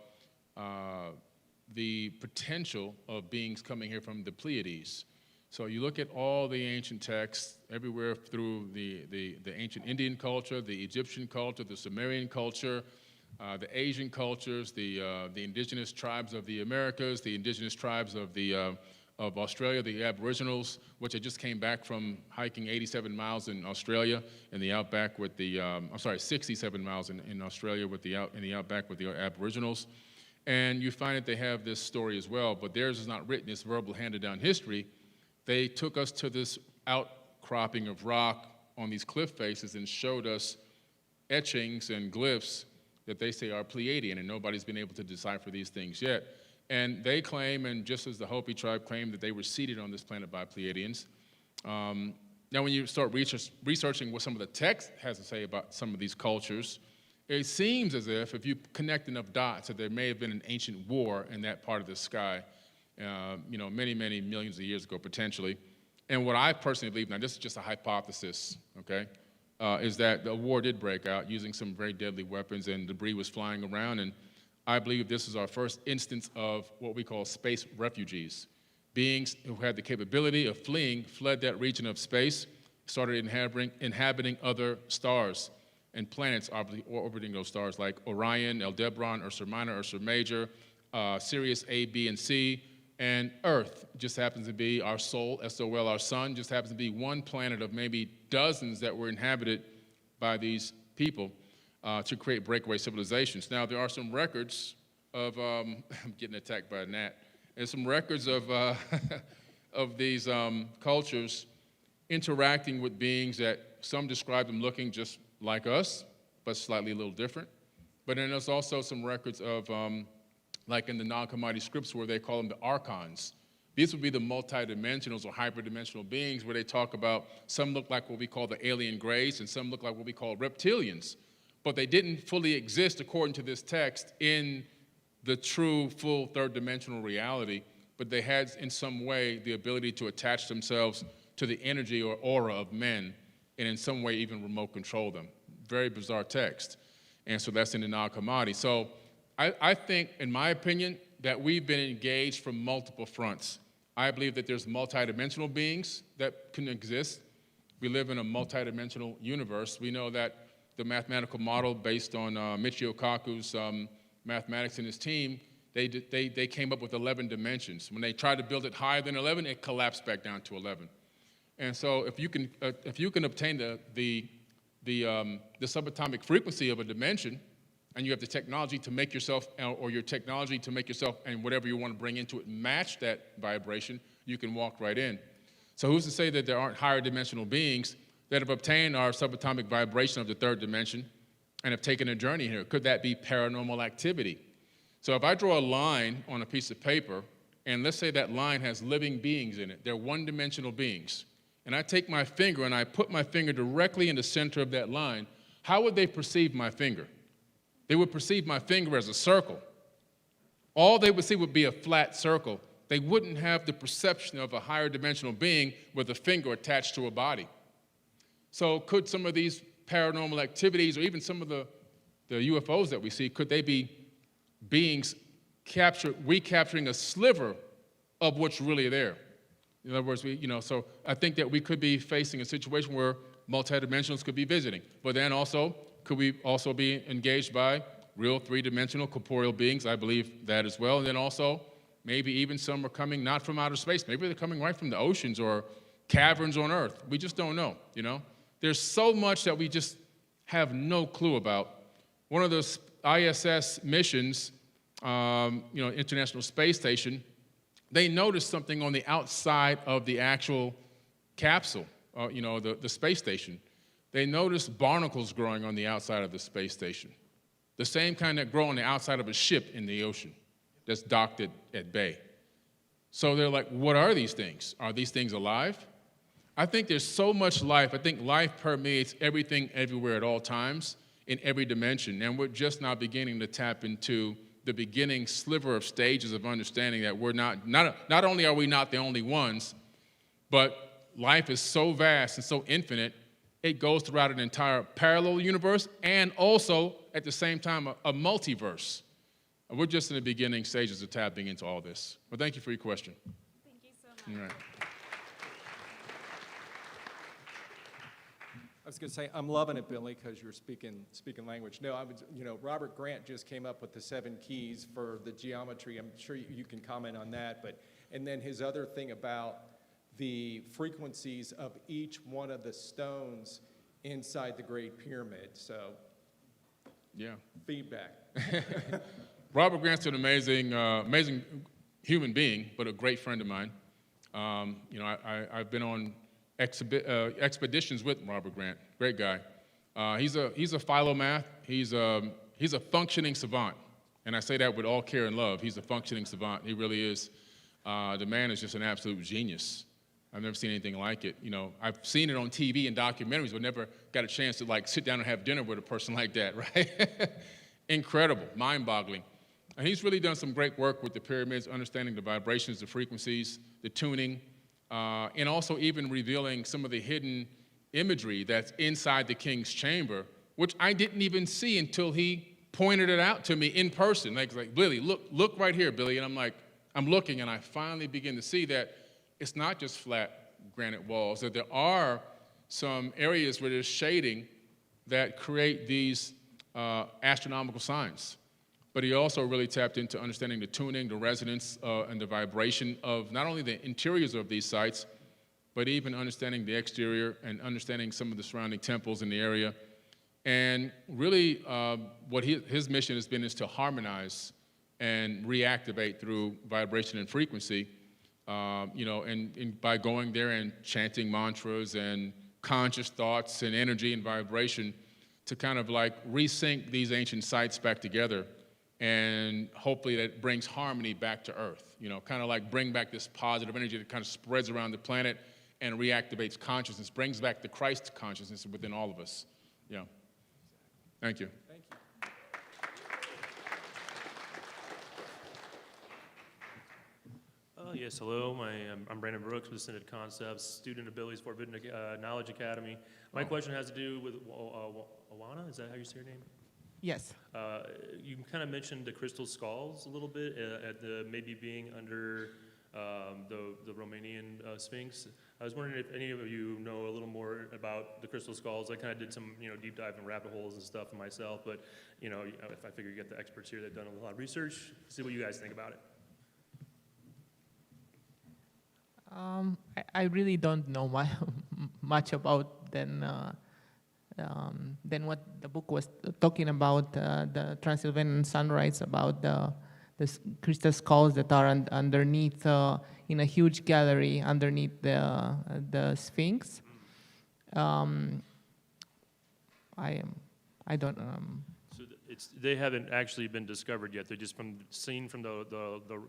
the potential of beings coming here from the Pleiades. So you look at all the ancient texts everywhere through the ancient Indian culture, the Egyptian culture, the Sumerian culture, the Asian cultures, the indigenous tribes of the Americas, the indigenous tribes of Australia, the Aboriginals, which I just came back from hiking 87 miles in Australia in the outback with the, 67 miles in Australia in the outback with the Aboriginals. And you find that they have this story as well, but theirs is not written, it's verbal handed down history. They took us to this outcropping of rock on these cliff faces and showed us etchings and glyphs that they say are Pleiadian, and nobody's been able to decipher these things yet. And they claim, and just as the Hopi tribe claimed, that they were seeded on this planet by Pleiadians. Now when you start researching what some of the text has to say about some of these cultures, it seems as if you connect enough dots that there may have been an ancient war in that part of the sky, you know, many, many millions of years ago, potentially. And what I personally believe, now this is just a hypothesis, okay, is that the war did break out using some very deadly weapons and debris was flying around. And I believe this is our first instance of what we call space refugees. Beings who had the capability of fleeing, fled that region of space, started inhabiting other stars and planets orbiting those stars like Orion, Aldebaran, Ursa Minor, Ursa Major, Sirius A, B, and C, and Earth just happens to be our Sol, S-O-L, our sun, just happens to be one planet of maybe dozens that were inhabited by these people to create breakaway civilizations. Now, there are some records of, I'm getting attacked by a gnat. There's some records of, of these cultures interacting with beings that some describe them looking just like us, but slightly a little different. But then there's also some records of, like in the Nag-Hammadi scripts where they call them the archons. These would be the multidimensionals or hyperdimensional beings where they talk about some look like what we call the alien grays and some look like what we call reptilians. But they didn't fully exist, according to this text, in the true, full third-dimensional reality, but they had, in some way, the ability to attach themselves to the energy or aura of men, and in some way even remote control them. Very bizarre text. And so that's in the Nag Hammadi. So I think, in my opinion, that we've been engaged from multiple fronts. I believe that there's multidimensional beings that can exist. We live in a multidimensional universe. We know that the mathematical model based on Michio Kaku's mathematics and his team, they came up with 11 dimensions. When they tried to build it higher than 11, it collapsed back down to 11. And so if you can obtain the subatomic frequency of a dimension, and you have the technology to make yourself, or your technology to make yourself and whatever you want to bring into it match that vibration, you can walk right in. So who's to say that there aren't higher dimensional beings that have obtained our subatomic vibration of the third dimension and have taken a journey here? Could that be paranormal activity? So if I draw a line on a piece of paper, and let's say that line has living beings in it, they're one-dimensional beings, and I take my finger and I put my finger directly in the center of that line, how would they perceive my finger? They would perceive my finger as a circle. All they would see would be a flat circle. They wouldn't have the perception of a higher dimensional being with a finger attached to a body. So could some of these paranormal activities, or even some of the UFOs that we see, could they be beings recapturing a sliver of what's really there? In other words, so I think that we could be facing a situation where multidimensionals could be visiting, but then also, could we also be engaged by real three-dimensional corporeal beings? I believe that as well. And then also, maybe even some are coming not from outer space. Maybe they're coming right from the oceans or caverns on Earth. We just don't know, There's so much that we just have no clue about. One of those ISS missions, International Space Station, they noticed something on the outside of the actual capsule, the space station. They noticed barnacles growing on the outside of the space station, the same kind that grow on the outside of a ship in the ocean that's docked at bay. So they're like, what are these things? Are these things alive? I think there's so much life. I think life permeates everything, everywhere, at all times, in every dimension. And we're just now beginning to tap into the beginning sliver of stages of understanding that we're not only are we not the only ones, but life is so vast and so infinite, it goes throughout an entire parallel universe and also, at the same time, a multiverse. And we're just in the beginning stages of tapping into all this. Well, thank you for your question. Thank you so much. All right. I was going to say, I'm loving it, Billy, because you're speaking language. No, Robert Grant just came up with the 7 keys for the geometry. I'm sure you can comment on that. And then his other thing about the frequencies of each one of the stones inside the Great Pyramid. So, yeah, feedback. Robert Grant's an amazing human being, but a great friend of mine. I've been on expeditions with Robert Grant. Great guy. He's a philomath. He's a functioning savant, and I say that with all care and love. He's a functioning savant. He really is. The man is just an absolute genius. I've never seen anything like it. I've seen it on TV and documentaries, but never got a chance to sit down and have dinner with a person like that, right? Incredible, mind-boggling. And he's really done some great work with the pyramids, understanding the vibrations, the frequencies, the tuning, and also even revealing some of the hidden imagery that's inside the king's chamber, which I didn't even see until he pointed it out to me in person. Like Billy, look right here, Billy. And I'm looking, and I finally begin to see that it's not just flat granite walls, that there are some areas where there's shading that create these astronomical signs. but he also really tapped into understanding the tuning, the resonance, and the vibration of not only the interiors of these sites, but even understanding the exterior and understanding some of the surrounding temples in the area. And really, what his mission has been is to harmonize and reactivate through vibration and frequency, and by going there and chanting mantras and conscious thoughts and energy and vibration to kind of like resync these ancient sites back together, and hopefully that brings harmony back to Earth, kind of like bring back this positive energy that kind of spreads around the planet and reactivates consciousness, brings back the Christ consciousness within all of us. Yeah. Thank you. Thank you. Yes, hello. I'm Brandon Brooks with Ascended Concepts, Student Abilities Forbidden Knowledge Academy. My question has to do with Oana, is that how you say your name? Yes. You kind of mentioned the crystal skulls a little bit, at the maybe being under the Romanian Sphinx. I was wondering if any of you know a little more about the crystal skulls. I kind of did some deep dive and rabbit holes and stuff myself, but if I figure you get the experts here that have done a lot of research, see what you guys think about it. I really don't know much about than what the book was talking about, the Transylvanian sunrise, about the crystal skulls that are underneath in a huge gallery underneath the Sphinx. I don't. So they haven't actually been discovered yet. They're just seen from the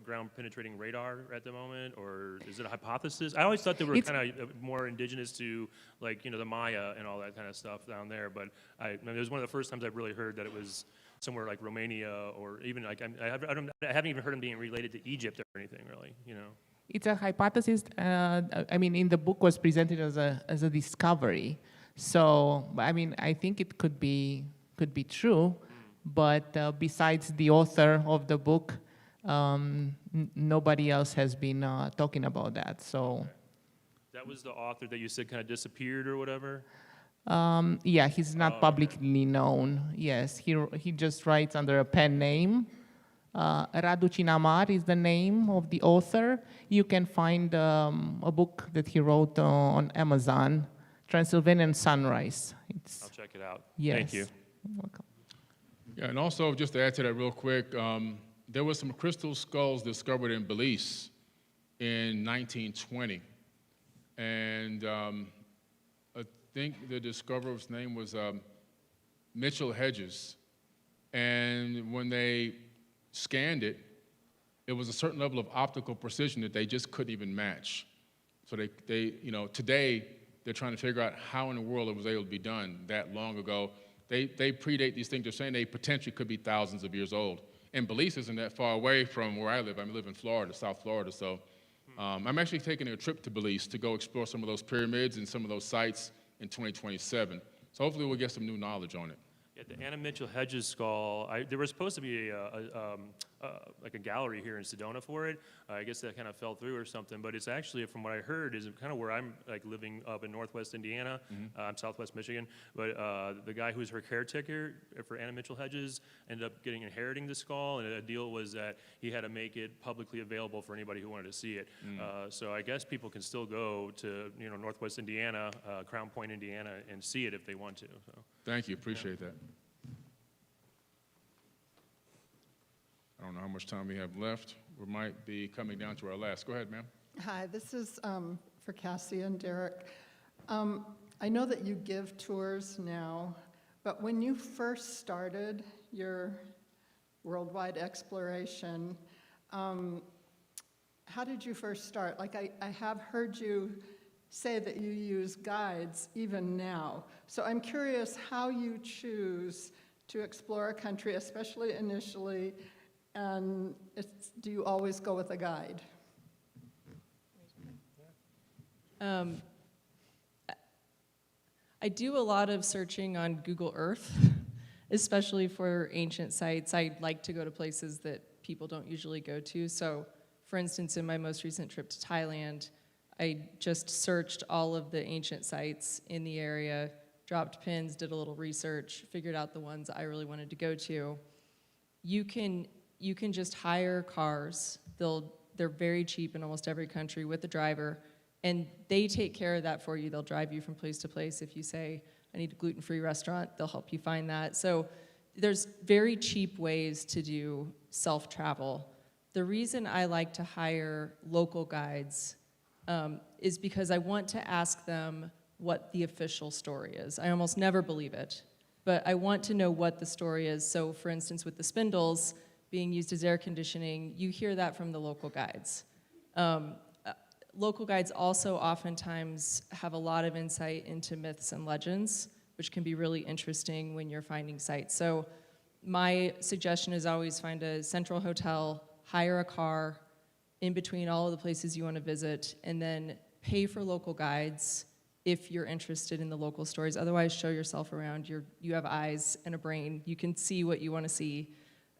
ground penetrating radar at the moment, or is it a hypothesis? I always thought they were kind of more indigenous to the Maya and all that kind of stuff down there. But it was one of the first times I've really heard that it was somewhere like Romania, or even I haven't even heard them being related to Egypt or anything really. It's a hypothesis. In the book was presented as a discovery. So I think it could be true. But besides the author of the book, nobody else has been talking about that. So that was the author that you said kind of disappeared or whatever? Yeah, he's not publicly known. Yes, he just writes under a pen name. Radu Cinamar is the name of the author. You can find a book that he wrote on Amazon, Transylvanian Sunrise. I'll check it out. Yes. Thank you. You're welcome. Yeah, and also just to add to that real quick, there were some crystal skulls discovered in Belize in 1920. And I think the discoverer's name was Mitchell Hedges. And when they scanned it, it was a certain level of optical precision that they just couldn't even match. So they today they're trying to figure out how in the world it was able to be done that long ago. They predate these things. They're saying they potentially could be thousands of years old. And Belize isn't that far away from where I live. I live in Florida, South Florida. So I'm actually taking a trip to Belize to go explore some of those pyramids and some of those sites in 2027. So hopefully we'll get some new knowledge on it. Yeah, the Anna Mitchell Hedges skull, there was supposed to be like a gallery here in Sedona for it. I guess that kind of fell through or something, but it's actually, from what I heard, is kind of where I'm living up in Northwest Indiana. I'm Southwest Michigan, but the guy who's her caretaker for Anna Mitchell Hedges ended up inheriting the skull, and the deal was that he had to make it publicly available for anybody who wanted to see it. So I guess people can still go to Northwest Indiana, Crown Point, Indiana, and see it if they want to. So. Thank you, appreciate that. I don't know how much time we have left. We might be coming down to our last. Go ahead, ma'am. Hi, this is for Cassie and Derek. I know that you give tours now, but when you first started your worldwide exploration, how did you first start? Like I have heard you say that you use guides even now. So I'm curious how you choose to explore a country, especially initially, and do you always go with a guide? I do a lot of searching on Google Earth, especially for ancient sites. I like to go to places that people don't usually go to. So, for instance, in my most recent trip to Thailand, I just searched all of the ancient sites in the area, dropped pins, did a little research, figured out the ones I really wanted to go to, you can just hire cars. They're very cheap in almost every country with a driver, and they take care of that for you. They'll drive you from place to place. If you say, I need a gluten-free restaurant, they'll help you find that. So there's very cheap ways to do self-travel. The reason I like to hire local guides is because I want to ask them what the official story is. I almost never believe it, but I want to know what the story is. So for instance, with the spindles being used as air conditioning, you hear that from the local guides. Local guides also oftentimes have a lot of insight into myths and legends, which can be really interesting when you're finding sites. So my suggestion is always find a central hotel, hire a car in between all of the places you want to visit, and then pay for local guides if you're interested in the local stories. Otherwise, show yourself around. You have eyes and a brain. You can see what you want to see.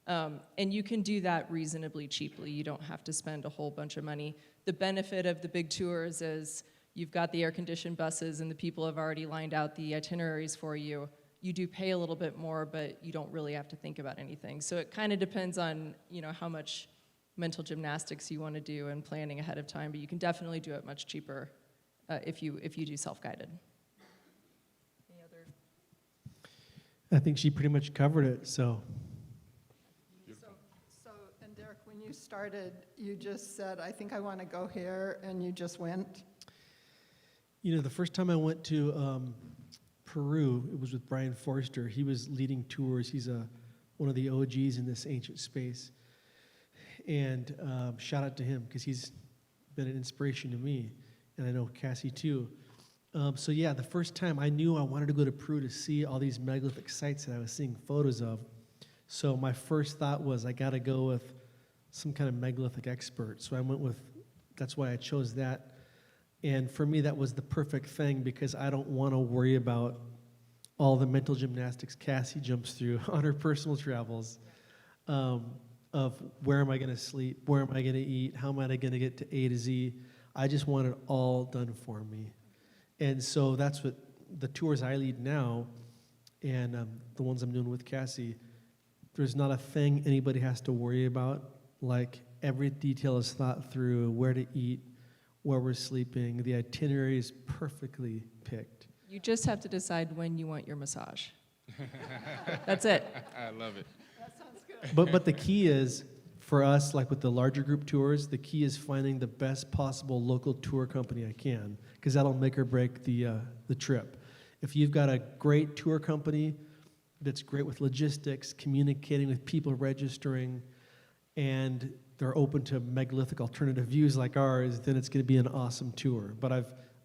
And you can do that reasonably cheaply. You don't have to spend a whole bunch of money. The benefit of the big tours is you've got the air-conditioned buses and the people have already lined out the itineraries for you. You do pay a little bit more, but you don't really have to think about anything. So it kind of depends on, how much mental gymnastics you want to do and planning ahead of time, but you can definitely do it much cheaper if you do self-guided. Any other? I think she pretty much covered it, so. And Derek, when you started, you just said, I think I want to go here, and you just went? The first time I went to Peru, it was with Brian Forster. He was leading tours. He's one of the OGs in this ancient space. And shout out to him, because he's been an inspiration to me, and I know Cassie too. So yeah, the first time I knew I wanted to go to Peru to see all these megalithic sites that I was seeing photos of. So my first thought was, I got to go with some kind of megalithic expert. So I went with, that's why I chose that. And for me, that was the perfect thing, because I don't want to worry about all the mental gymnastics Cassie jumps through on her personal travels, of where am I going to sleep, where am I going to eat, how am I going to get to A to Z. I just want it all done for me. And so that's what the tours I lead now, and the ones I'm doing with Cassie, there's not a thing anybody has to worry about. Like, every detail is thought through, where to eat, where we're sleeping. The itinerary is perfectly picked. You just have to decide when you want your massage. That's it. I love it. That sounds good. But the key is, for us, like with the larger group tours, the key is finding the best possible local tour company I can, because that'll make or break the trip. If you've got a great tour company that's great with logistics, communicating with people registering, and they're open to megalithic alternative views like ours, then it's going to be an awesome tour. But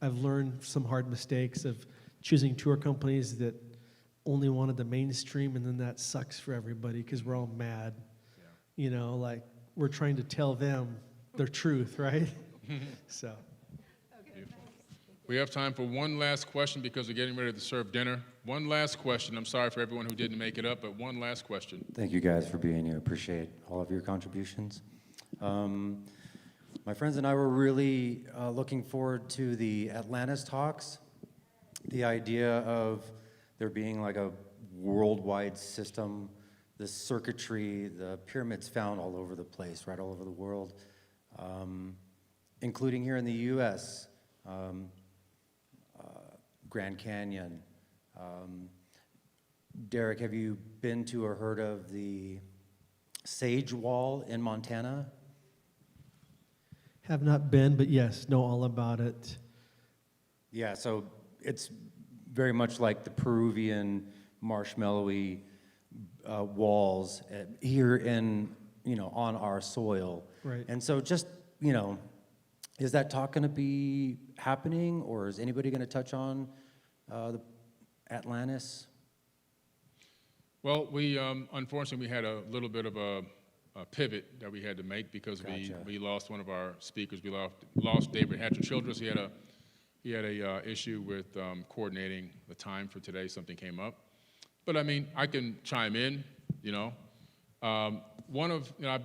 I've learned some hard mistakes of choosing tour companies that only wanted the mainstream, and then that sucks for everybody because we're all mad. Like, we're trying to tell them their truth, right? So. We have time for one last question because we're getting ready to serve dinner. One last question. I'm sorry for everyone who didn't make it up, but one last question. Thank you guys for being here. Appreciate all of your contributions. My friends and I were really looking forward to the Atlantis talks. The idea of there being like a worldwide system, the circuitry, the pyramids found all over the place, right, all over the world, including here in the U.S., Grand Canyon. Derek, have you been to or heard of the Sage Wall in Montana? Have not been, but yes, know all about it. Yeah, so it's very much like the Peruvian marshmallowy walls here in, on our soil. Right. And so just, is that talk going to be happening, or is anybody going to touch on the Atlantis? Well, we unfortunately we had a little bit of a pivot that we had to make because we lost one of our speakers. We lost David Hatcher Childress. He had a issue with coordinating the time for today. Something came up, but I mean I can chime in. I've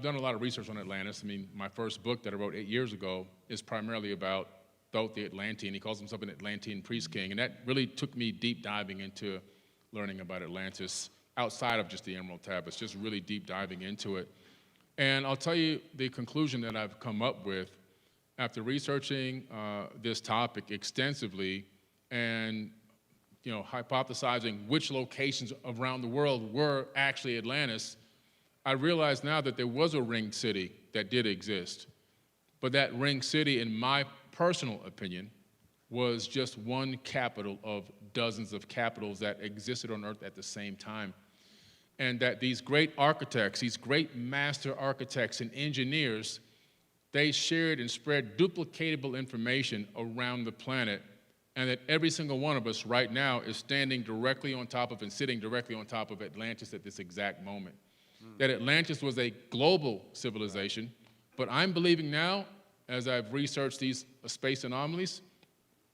done a lot of research on Atlantis. I mean, my first book that I wrote 8 years ago is primarily about Thoth the Atlantean. He calls himself an Atlantean priest king, and that really took me deep diving into learning about Atlantis. outside of just the Emerald Tablets, just really deep diving into it. And I'll tell you the conclusion that I've come up with after researching this topic extensively and hypothesizing which locations around the world were actually Atlantis. I realize now that there was a ringed city that did exist, but that ringed city, in my personal opinion, was just one capital of dozens of capitals that existed on Earth at the same time. And that these great architects, these great master architects and engineers, they shared and spread duplicatable information around the planet, and that every single one of us right now is standing directly on top of and sitting directly on top of Atlantis at this exact moment. That Atlantis was a global civilization, but I'm believing now, as I've researched these space anomalies,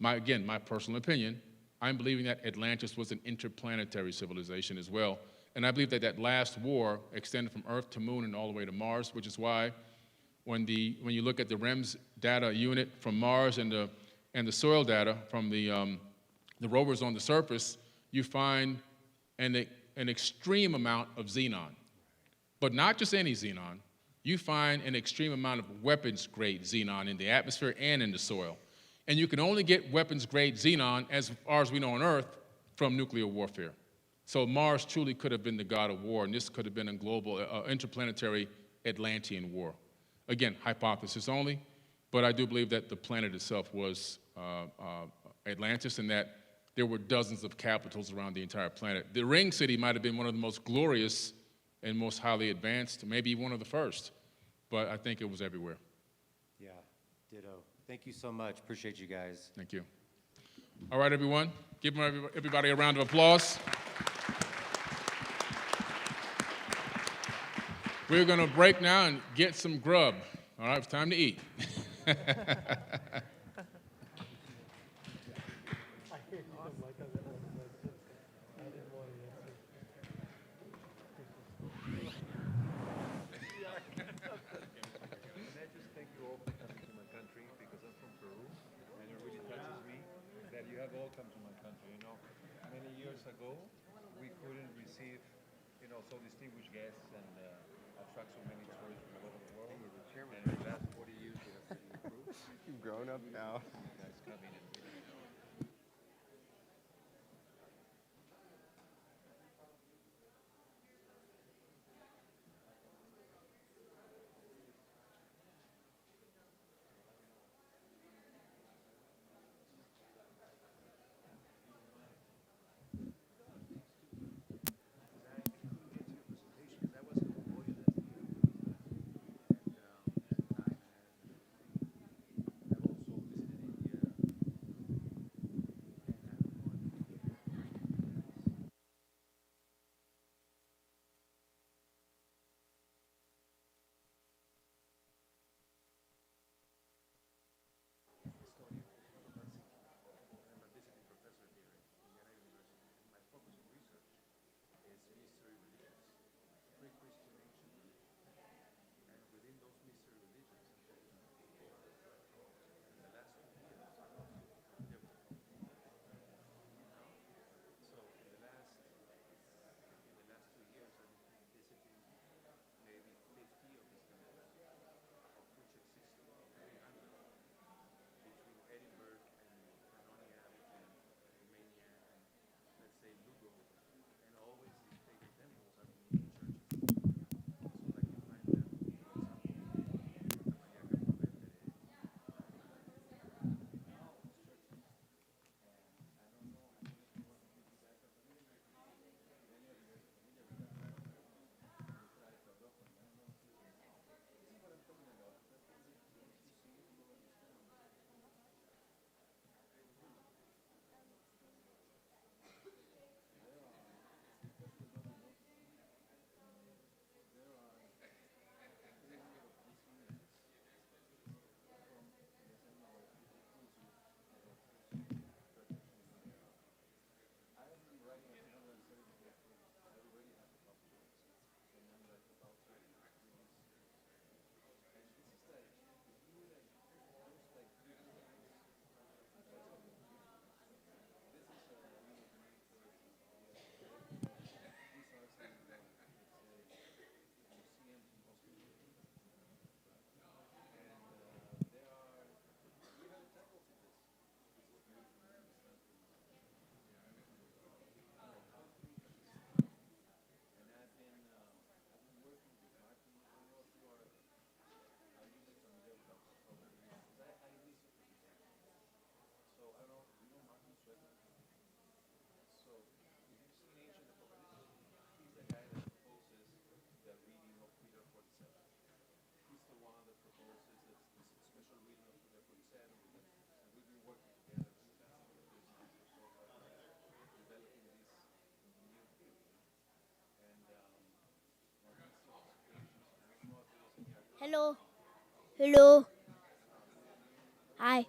my personal opinion, I'm believing that Atlantis was an interplanetary civilization as well. And I believe that that last war extended from Earth to Moon and all the way to Mars, which is why when you look at the REMS data unit from Mars and the soil data from the rovers on the surface, you find an extreme amount of xenon. But not just any xenon. You find an extreme amount of weapons-grade xenon in the atmosphere and in the soil. And you can only get weapons-grade xenon, as far as we know on Earth, from nuclear warfare. So Mars truly could have been the god of war, and this could have been a global, interplanetary Atlantean war. Again, hypothesis only, but I do believe that the planet itself was Atlantis, and that there were dozens of capitals around the entire planet. The ring city might have been one of the most glorious and most highly advanced, maybe one of the first, but I think it was everywhere. Yeah, ditto. Thank you so much. Appreciate you guys. Thank you. All right, everyone. Give everybody a round of applause. We're going to break now and get some grub. All right, it's time to eat. Welcome to my country. You know, many years ago, we couldn't receive, so distinguished guests and attract so many tourists from all over the world. And in the last 40 years, we have improved. You've grown up now. You guys coming and Hello. Hello. Hi.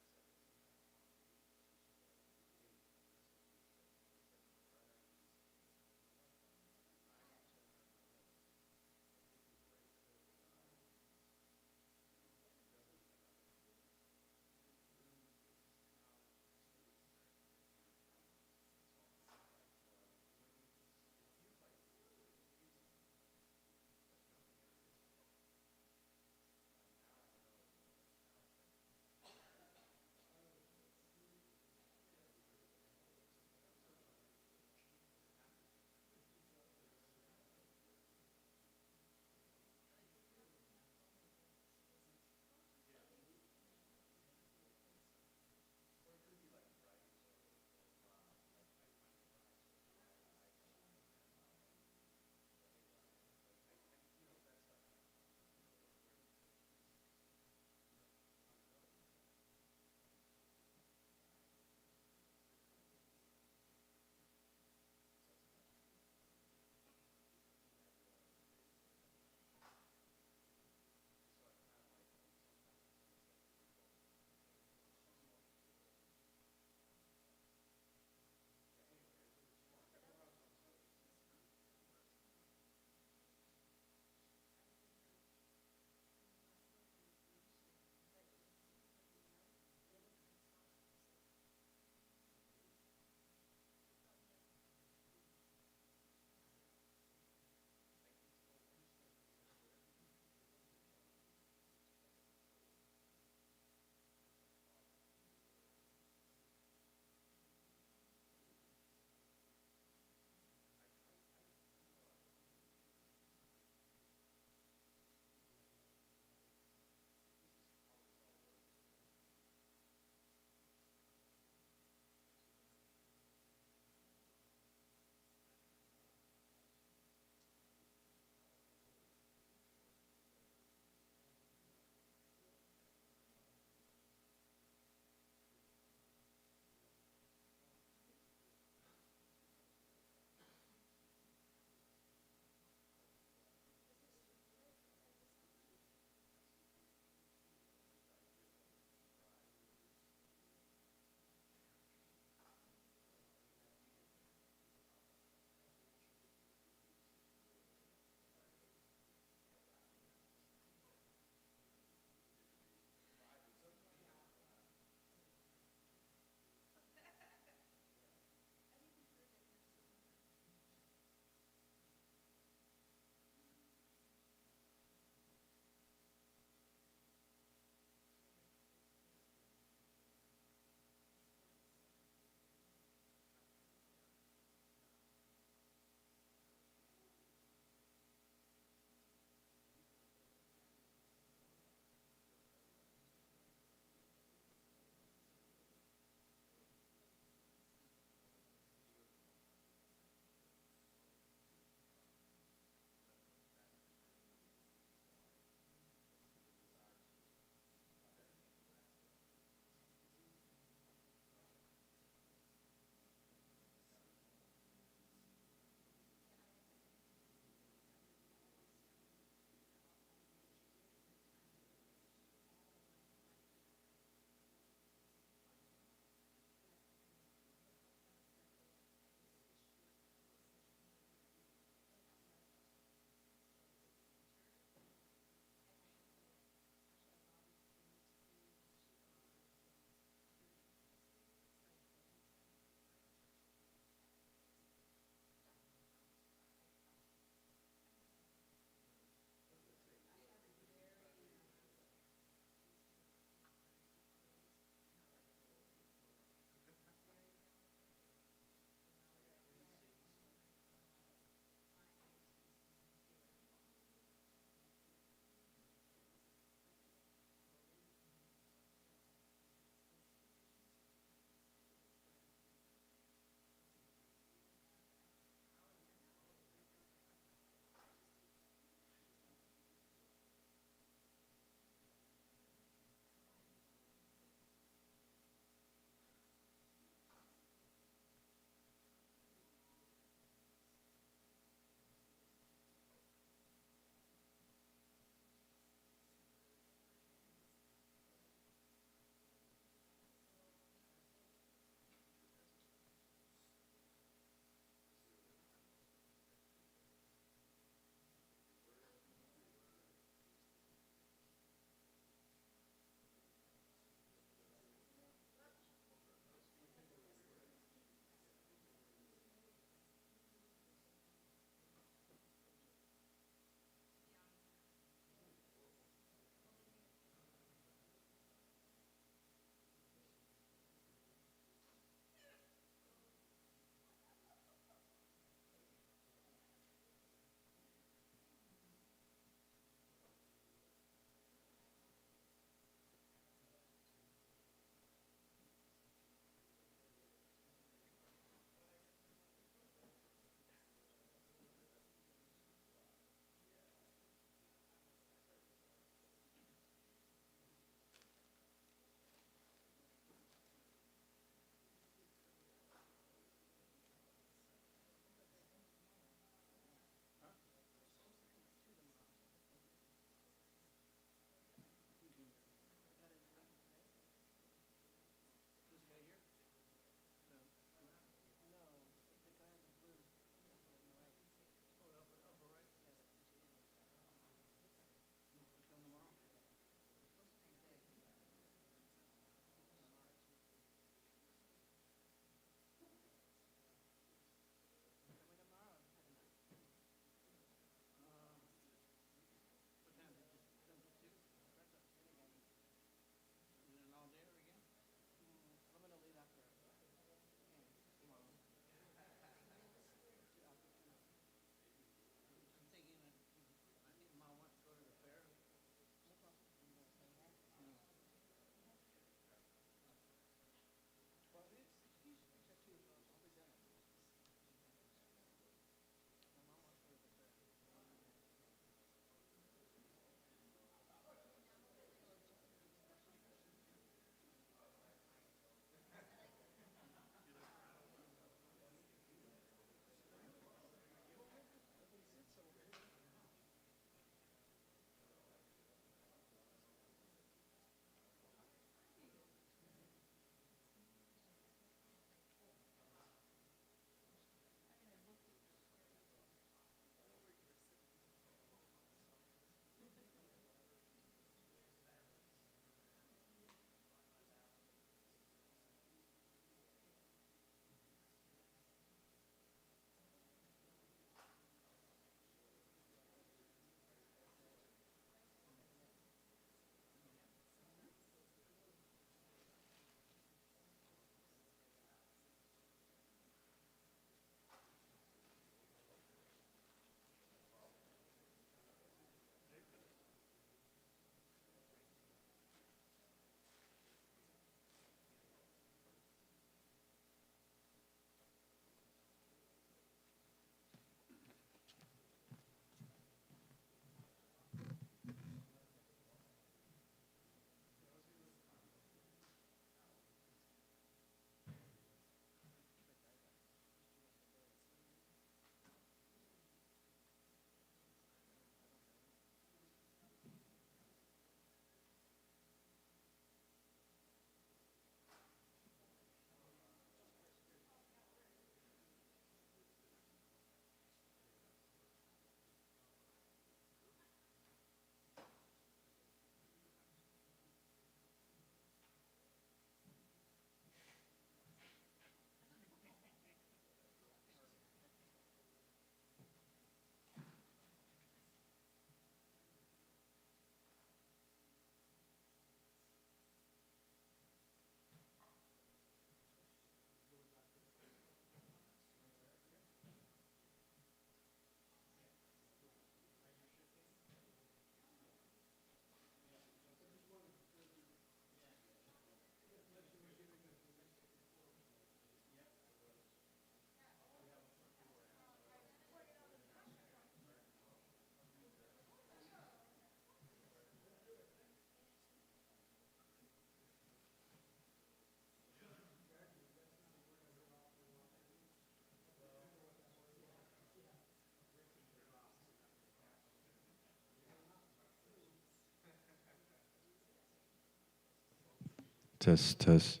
Test, test.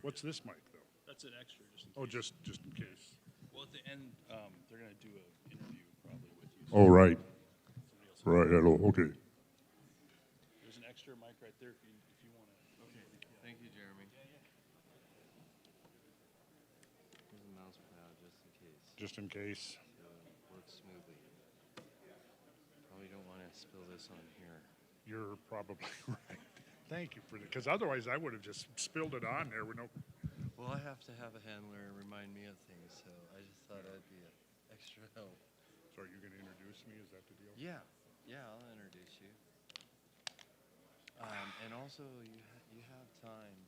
What's this mic, though? That's an extra, just in case. Oh, just in case. Well, at the end, they're going to do an interview probably with you. Oh, right. Somebody else. Right, hello, okay. There's an extra mic right there if you want to. Okay, thank you, Jeremy. Here's a mouse pad just in case. Just in case. So it works smoothly. Probably don't want to spill this on here. You're probably right. Thank you for that, because otherwise I would have just spilled it on there with no. Well, I have to have a handler remind me of things, so I just thought I'd be an extra help. So are you going to introduce me? Is that the deal? Yeah, I'll introduce you. And also, you have time.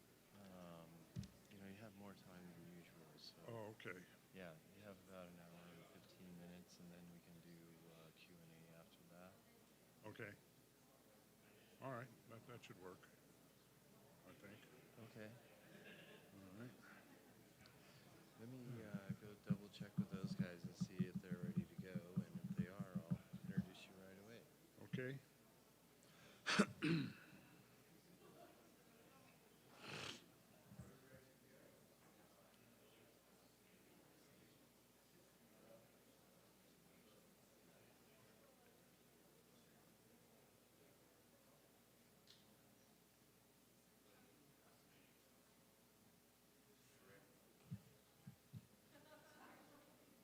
You have more time than usual. So. Oh, okay. Yeah, you have about an hour and 15 minutes, and then we can do Q&A after that. Okay. All right, that should work, I think. Okay. All right. Let me go double check with those guys and see if they're ready to go, and if they are, I'll introduce you right away. Okay.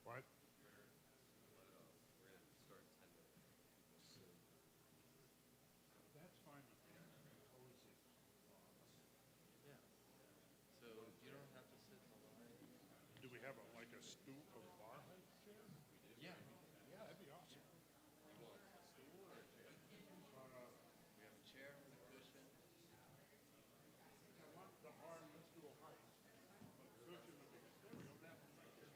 What? That's fine with me. Yeah. So you don't have to sit in the line. Do we have like a stool of bar height chair? Yeah. Yeah, that'd be awesome. You want a stool or a chair? We have a chair with a cushion. I want the bar stool height. There we go, that one right there.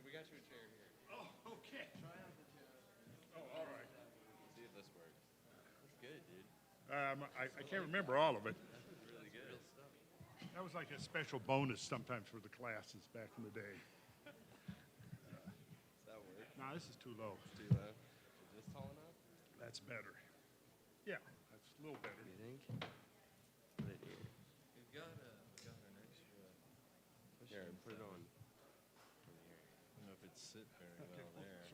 We got you a chair here. Oh, okay. Try out the chair. Oh, all right. See if this works. That's good, dude. I can't remember all of it. That was really good. Real stuff. That was like a special bonus sometimes for the classes back in the day. Does that work? No, this is too low. Too low? Is this tall enough? That's better. Yeah, that's a little better. You think? Put it here. We've got an extra cushion. Here, put it on. From here. I don't know if it'd sit very well there.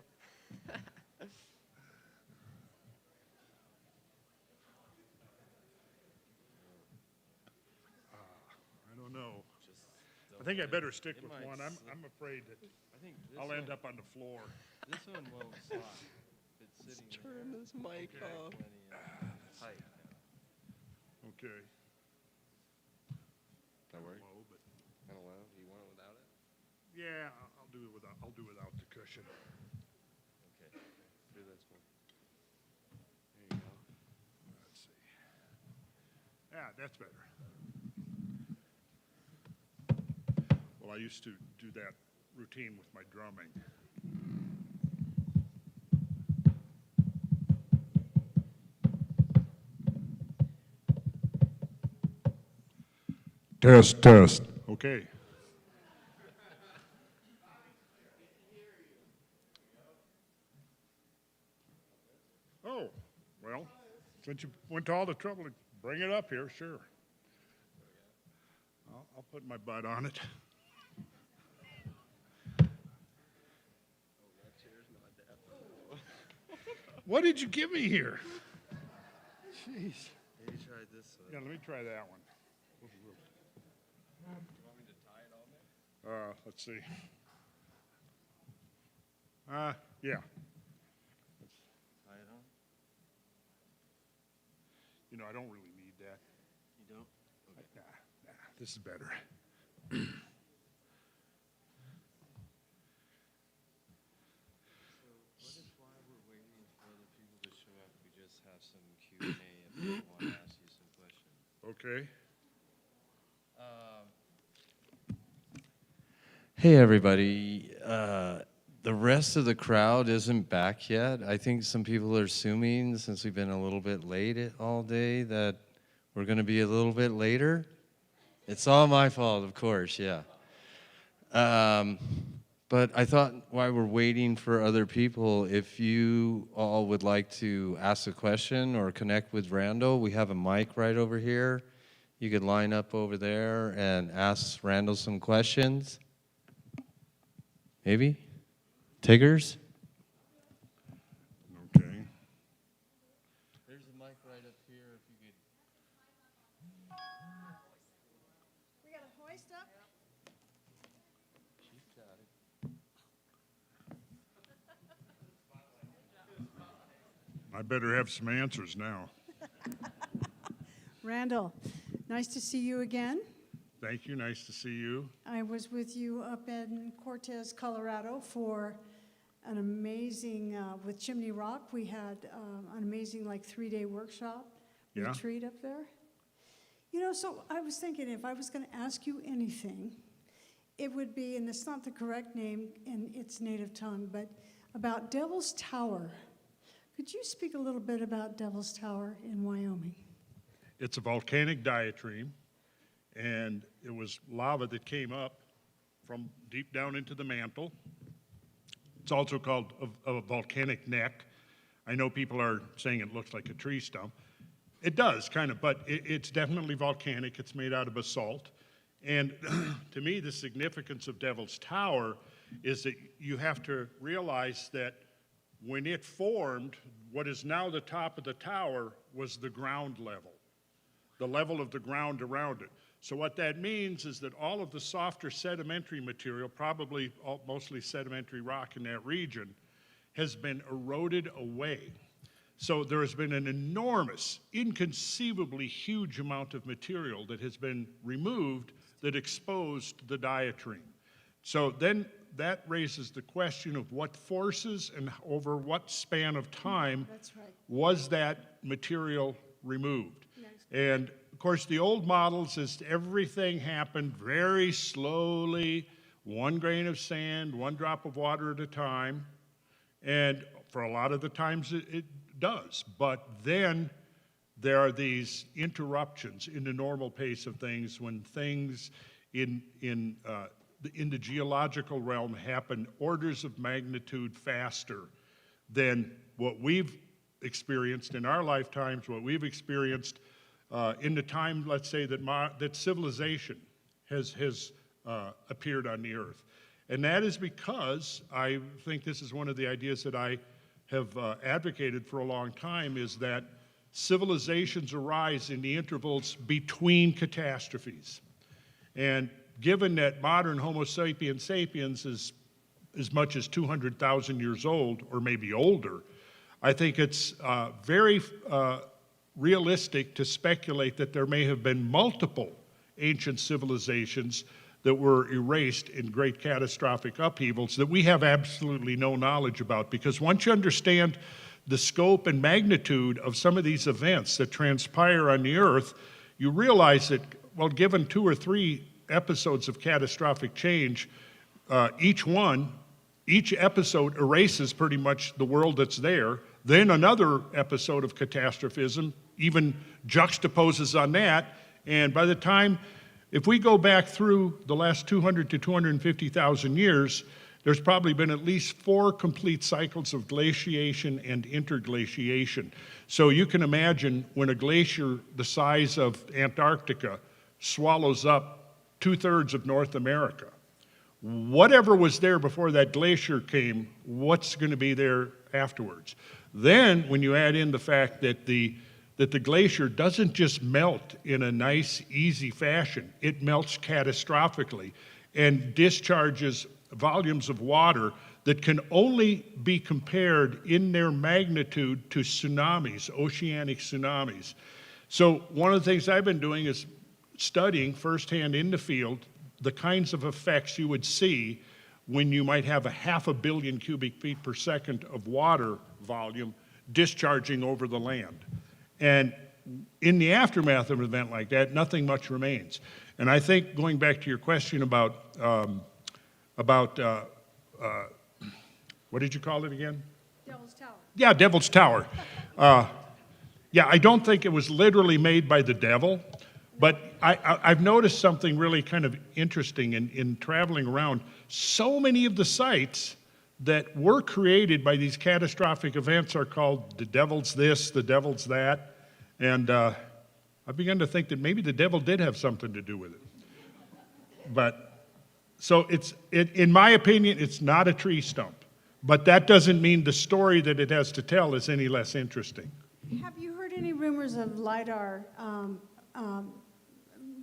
I don't know. I think I better stick with one. I'm afraid that I'll end up on the floor. This one won't slide. It's sitting there. Turn this mic Okay. off. Tight. Okay. That work? Low, but Kind of low. Do you want it without it? yeah, I'll do it without. I'll do without the cushion. Okay. Do this one. that's better. Well, I used to do that routine with my drumming. Test, test. Okay. Oh, well, since you went to all the trouble to bring it up here, sure. I'll put my butt on it. What did you give me here? Jeez. Maybe try this one. Yeah, let me try that one. Let's see. Yeah. Tie it on? You know, I don't really need that. You don't? Okay. Nah, this is better. What if while we're waiting for other people to show up, we just have some Q&A if people want to ask you some questions? Okay. Hey, everybody. The rest of the crowd isn't back yet. I think some people are assuming, since we've been a little bit late all day, that we're going to be a little bit later. It's all my fault, of course, yeah. But I thought while we're waiting for other people, if you all would like to ask a question or connect with Randall, we have a mic right over here. You could line up over there and ask Randall some questions. Maybe? Tiggers? Okay. There's a mic right up here if you could. We got a hoist up? She's got it. I better have some answers now. Randall, nice to see you again. Thank you. Nice to see you. I was with you up in Cortez, Colorado for an amazing, with Chimney Rock, we had an amazing like 3-day workshop retreat up there. You know, so I was thinking if I was going to ask you anything, it would be, and it's not the correct name in its native tongue, but about Devil's Tower. Could you speak a little bit about Devil's Tower in Wyoming? It's a volcanic diatreme, and it was lava that came up from deep down into the mantle. It's also called a volcanic neck. I know people are saying it looks like a tree stump. It does, kind of, but it's definitely volcanic. It's made out of basalt. And to me, the significance of Devil's Tower is that you have to realize that when it formed, what is now the top of the tower was the ground level, the level of the ground around it. So what that means is that all of the softer sedimentary material, probably mostly sedimentary rock in that region, has been eroded away. So there has been an enormous, inconceivably huge amount of material that has been removed that exposed the diatreme. So then that raises the question of what forces and over what span of time was that material removed. And of course, the old models is everything happened very slowly, 1 grain of sand, 1 drop of water at a time. And for a lot of the times it does. But then there are these interruptions in the normal pace of things when things in the geological realm happen orders of magnitude faster than what we've experienced in our lifetimes, what we've experienced in the time, let's say, that civilization has appeared on the earth. And that is because I think this is one of the ideas that I have advocated for a long time, is that civilizations arise in the intervals between catastrophes. And given that modern Homo sapiens sapiens is as much as 200,000 years old, or maybe older, I think it's very realistic to speculate that there may have been multiple ancient civilizations that were erased in great catastrophic upheavals that we have absolutely no knowledge about. Because once you understand the scope and magnitude of some of these events that transpire on the earth, you realize that, well, given 2 or 3 episodes of catastrophic change, each episode erases pretty much the world that's there. Then another episode of catastrophism even juxtaposes on that. And by the time, if we go back through the last 200 to 250,000 years, there's probably been at least 4 complete cycles of glaciation and interglaciation. So you can imagine when a glacier the size of Antarctica swallows up 2/3 of North America, whatever was there before that glacier came, what's going to be there afterwards? Then when you add in the fact that the glacier doesn't just melt in a nice, easy fashion, it melts catastrophically and discharges volumes of water that can only be compared in their magnitude to tsunamis, oceanic tsunamis. So one of the things I've been doing is studying firsthand in the field the kinds of effects you would see when you might have 500 million cubic feet per second of water volume discharging over the land. And in the aftermath of an event like that, nothing much remains. And I think, going back to your question about what did you call it again? Devil's Tower. Yeah, Devil's Tower. Yeah, I don't think it was literally made by the devil, but I've noticed something really kind of interesting in traveling around. So many of the sites that were created by these catastrophic events are called the devil's this, the devil's that, and I've begun to think that maybe the devil did have something to do with it. But, so in my opinion, it's not a tree stump, but that doesn't mean the story that it has to tell is any less interesting. Have you heard any rumors of LiDAR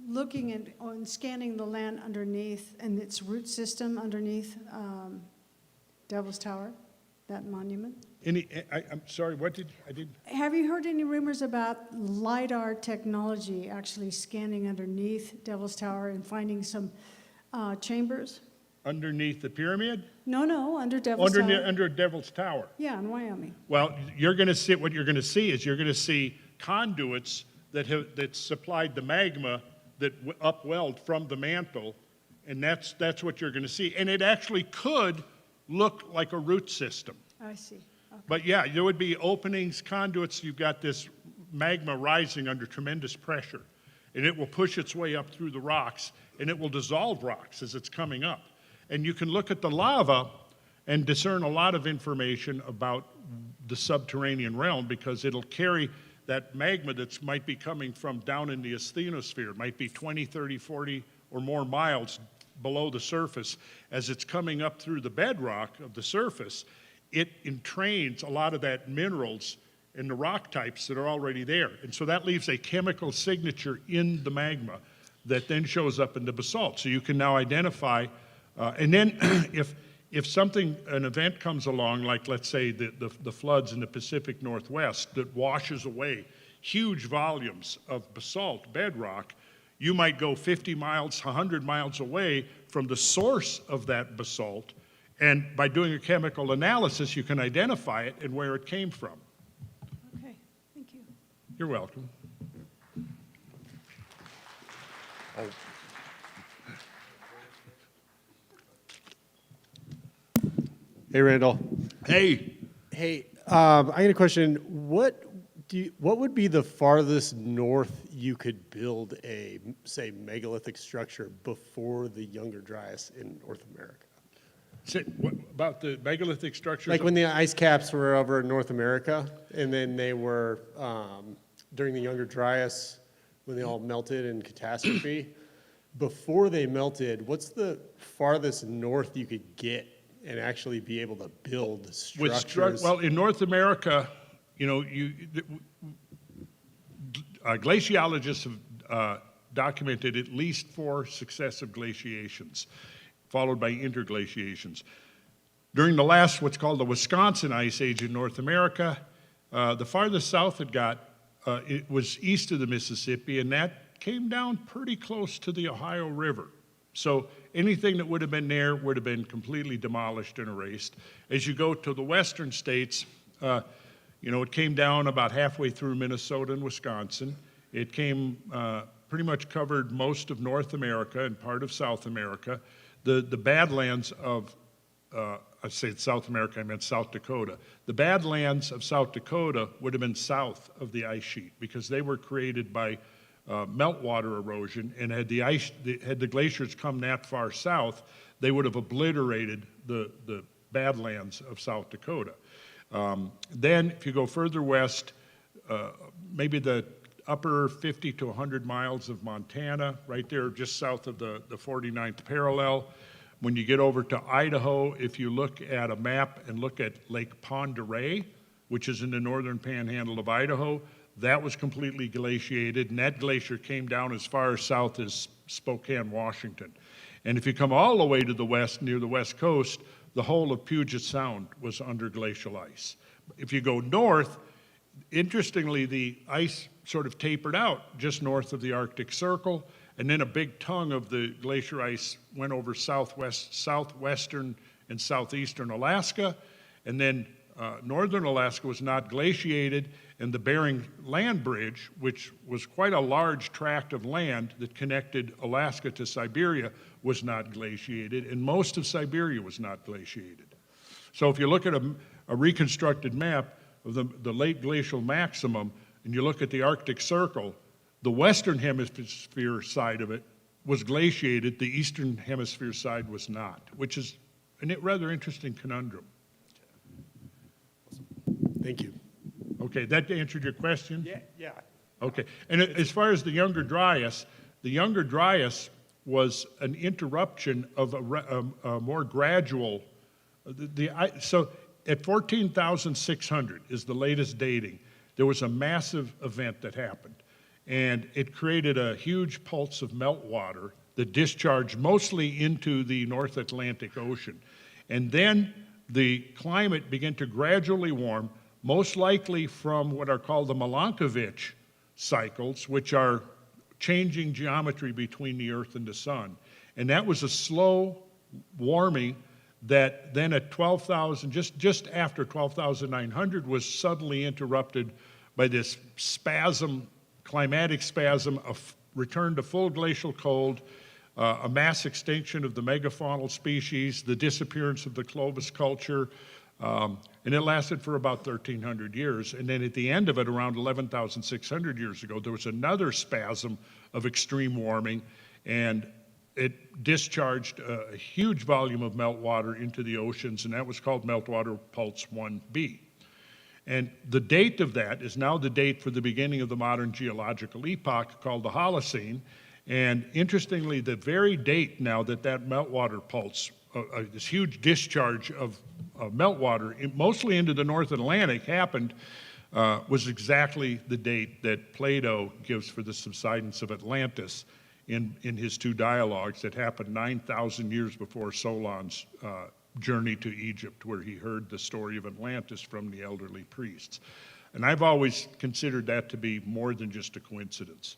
looking at and scanning the land underneath and its root system underneath Devil's Tower, that monument? I'm sorry, what did I did? Have you heard any rumors about LiDAR technology actually scanning underneath Devil's Tower and finding some chambers? Underneath the pyramid? No, under Devil's Tower. Under Devil's Tower. Yeah, in Wyoming. Well, what you're going to see is you're going to see conduits that supplied the magma that upwelled from the mantle, and that's what you're going to see. And it actually could look like a root system. I see. Okay. But yeah, there would be openings, conduits. You've got this magma rising under tremendous pressure, and it will push its way up through the rocks, and it will dissolve rocks as it's coming up. And you can look at the lava and discern a lot of information about the subterranean realm, because it'll carry that magma that might be coming from down in the asthenosphere. It might be 20, 30, 40 or more miles below the surface. As it's coming up through the bedrock of the surface, it entrains a lot of that minerals in the rock types that are already there. And so that leaves a chemical signature in the magma that then shows up in the basalt. So you can now identify, and then if an event comes along, like let's say the floods in the Pacific Northwest that washes away huge volumes of basalt bedrock, you might go 50 miles, 100 miles away from the source of that basalt, and by doing a chemical analysis, you can identify it and where it came from. Okay, thank you. You're welcome. Hey, Randall. Hey. Hey, I got a question. What would be the farthest north you could build a, say, megalithic structure before the Younger Dryas in North America? What about the megalithic structures? Like when the ice caps were over in North America, and then they were, during the Younger Dryas, when they all melted in catastrophe, before they melted, what's the farthest north you could get and actually be able to build structures? Well, in North America, you know, glaciologists have documented at least 4 successive glaciations, followed by interglaciations. During the last, what's called the Wisconsin Ice Age in North America, the farthest south it got, it was east of the Mississippi, and that came down pretty close to the Ohio River. So anything that would have been there would have been completely demolished and erased. As you go to the western states, you know, it came down about halfway through Minnesota and Wisconsin. It came, pretty much covered most of North America and part of South America. The Badlands of, I say South America, I meant South Dakota. The Badlands of South Dakota would have been south of the ice sheet because they were created by meltwater erosion, and had the glaciers come that far south, they would have obliterated the Badlands of South Dakota. Then, if you go further west, maybe the upper 50 to 100 miles of Montana, right there just south of the 49th parallel. When you get over to Idaho, if you look at a map and look at Lake Pend Oreille, which is in the northern panhandle of Idaho, that was completely glaciated, and that glacier came down as far south as Spokane, Washington. And if you come all the way to the west, near the west coast, the whole of Puget Sound was under glacial ice. If you go north, interestingly, the ice sort of tapered out just north of the Arctic Circle, and then a big tongue of the glacier ice went over southwestern and southeastern Alaska, and then northern Alaska was not glaciated, and the Bering Land Bridge, which was quite a large tract of land that connected Alaska to Siberia, was not glaciated, and most of Siberia was not glaciated. So if you look at a reconstructed map of the late glacial maximum, and you look at the Arctic Circle, the western hemisphere side of it was glaciated, the eastern hemisphere side was not, which is a rather interesting conundrum. Thank you. Okay, that answered your question? Yeah. Okay, and as far as the Younger Dryas was an interruption of a more gradual, so at 14,600 is the latest dating, there was a massive event that happened, and it created a huge pulse of meltwater that discharged mostly into the North Atlantic Ocean. And then the climate began to gradually warm, most likely from what are called the Milankovitch cycles, which are changing geometry between the Earth and the Sun. And that was a slow warming that then at 12,000, just after 12,900, was suddenly interrupted by this spasm, climatic spasm, of return to full glacial cold, a mass extinction of the megafaunal species, the disappearance of the Clovis culture, and it lasted for about 1,300 years. And then at the end of it, around 11,600 years ago, there was another spasm of extreme warming, and it discharged a huge volume of meltwater into the oceans, and that was called Meltwater Pulse 1b. And the date of that is now the date for the beginning of the modern geological epoch called the Holocene. And interestingly, the very date now that meltwater pulse, this huge discharge of meltwater, mostly into the North Atlantic, happened, was exactly the date that Plato gives for the subsidence of Atlantis in his two dialogues that happened 9,000 years before Solon's journey to Egypt, where he heard the story of Atlantis from the elderly priests. And I've always considered that to be more than just a coincidence.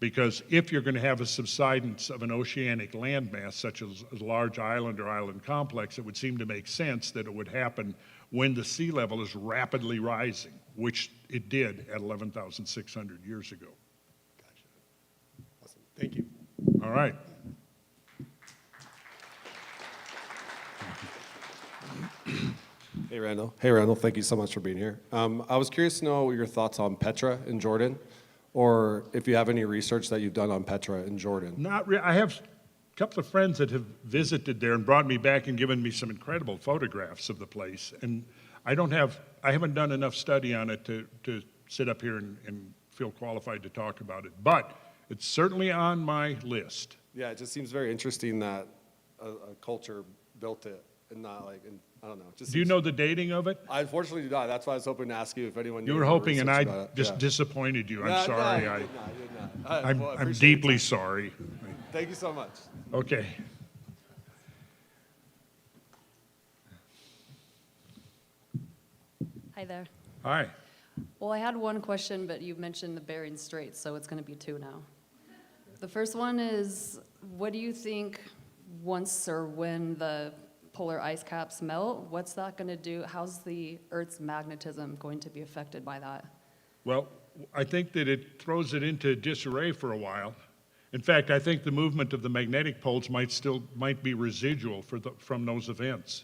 Because if you're going to have a subsidence of an oceanic landmass, such as a large island or island complex, it would seem to make sense that it would happen when the sea level is rapidly rising, which it did at 11,600 years ago. Gotcha. Awesome. Thank you. All right. Hey, Randall. Hey, Randall. Thank you so much for being here. I was curious to know your thoughts on Petra in Jordan, or if you have any research that you've done on Petra in Jordan. I have a couple of friends that have visited there and brought me back and given me some incredible photographs of the place. And I haven't done enough study on it to sit up here and feel qualified to talk about it. But it's certainly on my list. Yeah, it just seems very interesting that a culture built it and not like, and I don't know. Do you know the dating of it? I unfortunately do not. That's why I was hoping to ask you if anyone knew. You were hoping, and I just yeah. disappointed you. I'm No, sorry. no, you did not. I'm deeply sorry. Thank you so much. Okay. Hi there. Hi. Well, I had one question, but you mentioned the Bering Straits, so it's going to be two now. The first one is, what do you think once or when the polar ice caps melt, what's that going to do? How's the Earth's magnetism going to be affected by that? Well, I think that it throws it into disarray for a while. In fact, I think the movement of the magnetic poles might be residual from those events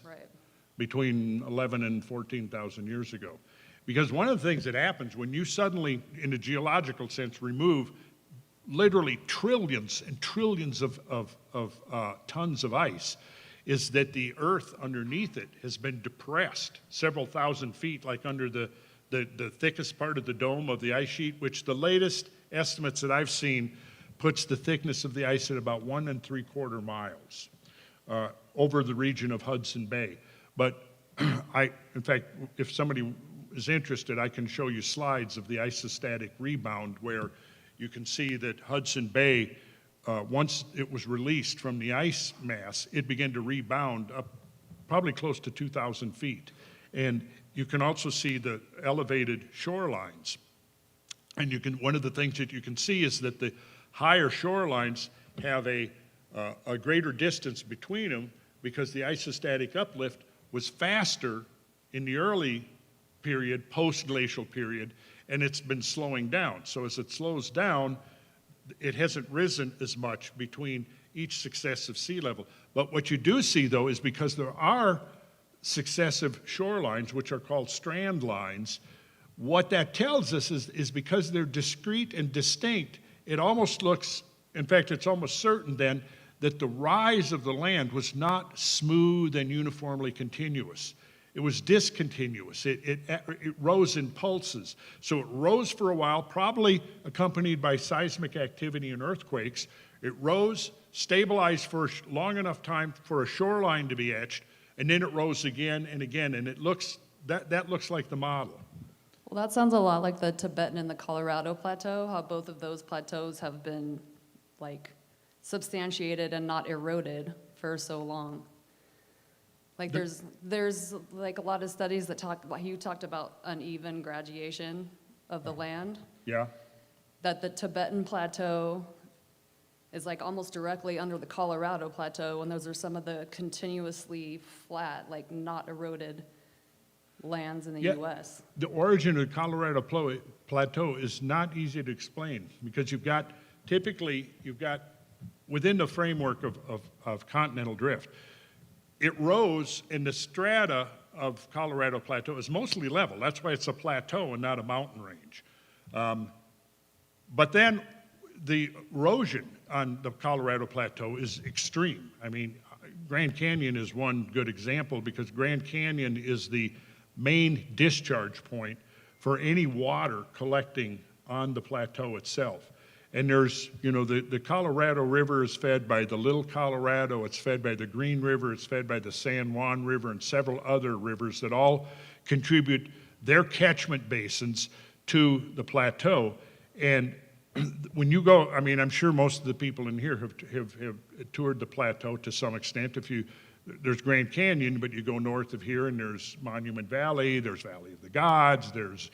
between 11 and 14,000 years ago. Because one of the things that happens when you suddenly, in a geological sense, remove literally trillions and trillions of tons of ice, is that the earth underneath it has been depressed several thousand feet, like under the thickest part of the dome of the ice sheet, which the latest estimates that I've seen puts the thickness of the ice at about 1 3/4 miles over the region of Hudson Bay. But in fact, if somebody is interested, I can show you slides of the isostatic rebound where you can see that Hudson Bay, once it was released from the ice mass, it began to rebound up probably close to 2,000 feet. And you can also see the elevated shorelines. And one of the things that you can see is that the higher shorelines have a greater distance between them because the isostatic uplift was faster in the early period, post-glacial period, and it's been slowing down. So as it slows down, it hasn't risen as much between each successive sea level. But what you do see, though, is because there are successive shorelines, which are called strand lines, what that tells us is because they're discrete and distinct, it almost looks, in fact, it's almost certain then that the rise of the land was not smooth and uniformly continuous. It was discontinuous. It rose in pulses. So it rose for a while, probably accompanied by seismic activity and earthquakes. It rose, stabilized for a long enough time for a shoreline to be etched, and then it rose again and again. And that looks like the model. Well, that sounds a lot like the Tibetan and the Colorado Plateau, how both of those plateaus have been like substantiated and not eroded for so long. Like there's like a lot of studies that you talked about uneven graduation of the land. Yeah. That the Tibetan Plateau is like almost directly under the Colorado Plateau, and those are some of the continuously flat, like not eroded lands in the U.S. The origin of the Colorado Plateau is not easy to explain because you've got within the framework of continental drift, it rose in the strata of Colorado Plateau is mostly level. That's why it's a plateau and not a mountain range. But then the erosion on the Colorado Plateau is extreme. I mean, Grand Canyon is one good example because Grand Canyon is the main discharge point for any water collecting on the plateau itself. And there's, the Colorado River is fed by the Little Colorado, it's fed by the Green River, it's fed by the San Juan River, and several other rivers that all contribute their catchment basins to the plateau. And when you go, I mean, I'm sure most of the people in here have toured the plateau to some extent. There's Grand Canyon, but you go north of here and there's Monument Valley, there's Valley of the Gods, there's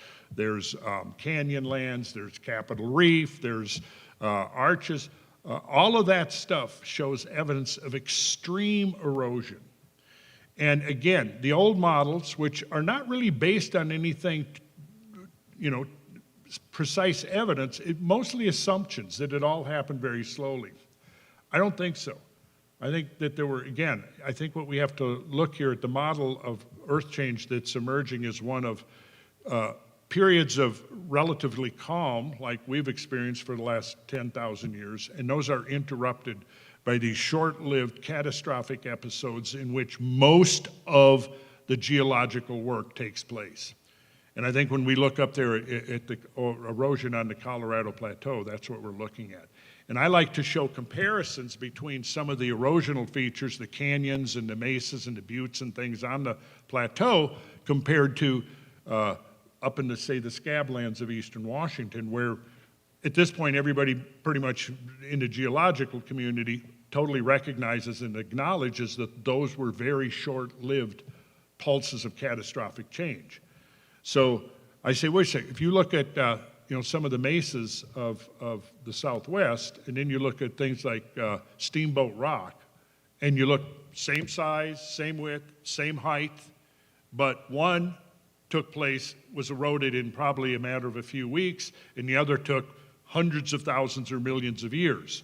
Canyonlands, there's Capitol Reef, there's Arches. All of that stuff shows evidence of extreme erosion. And again, the old models, which are not really based on anything, precise evidence, mostly assumptions that it all happened very slowly. I don't think so. I think that I think what we have to look here at the model of Earth change that's emerging is one of periods of relatively calm, like we've experienced for the last 10,000 years, and those are interrupted by these short-lived catastrophic episodes in which most of the geological work takes place. And I think when we look up there at the erosion on the Colorado Plateau, that's what we're looking at. And I like to show comparisons between some of the erosional features, the canyons and the mesas and the buttes and things on the plateau compared to up in the, say, the scablands of eastern Washington, where at this point everybody pretty much in the geological community totally recognizes and acknowledges that those were very short-lived pulses of catastrophic change. So I say, wait a second, if you look at some of the mesas of the Southwest, and then you look at things like Steamboat Rock, and you look same size, same width, same height, but one took place, was eroded in probably a matter of a few weeks, and the other took hundreds of thousands or millions of years.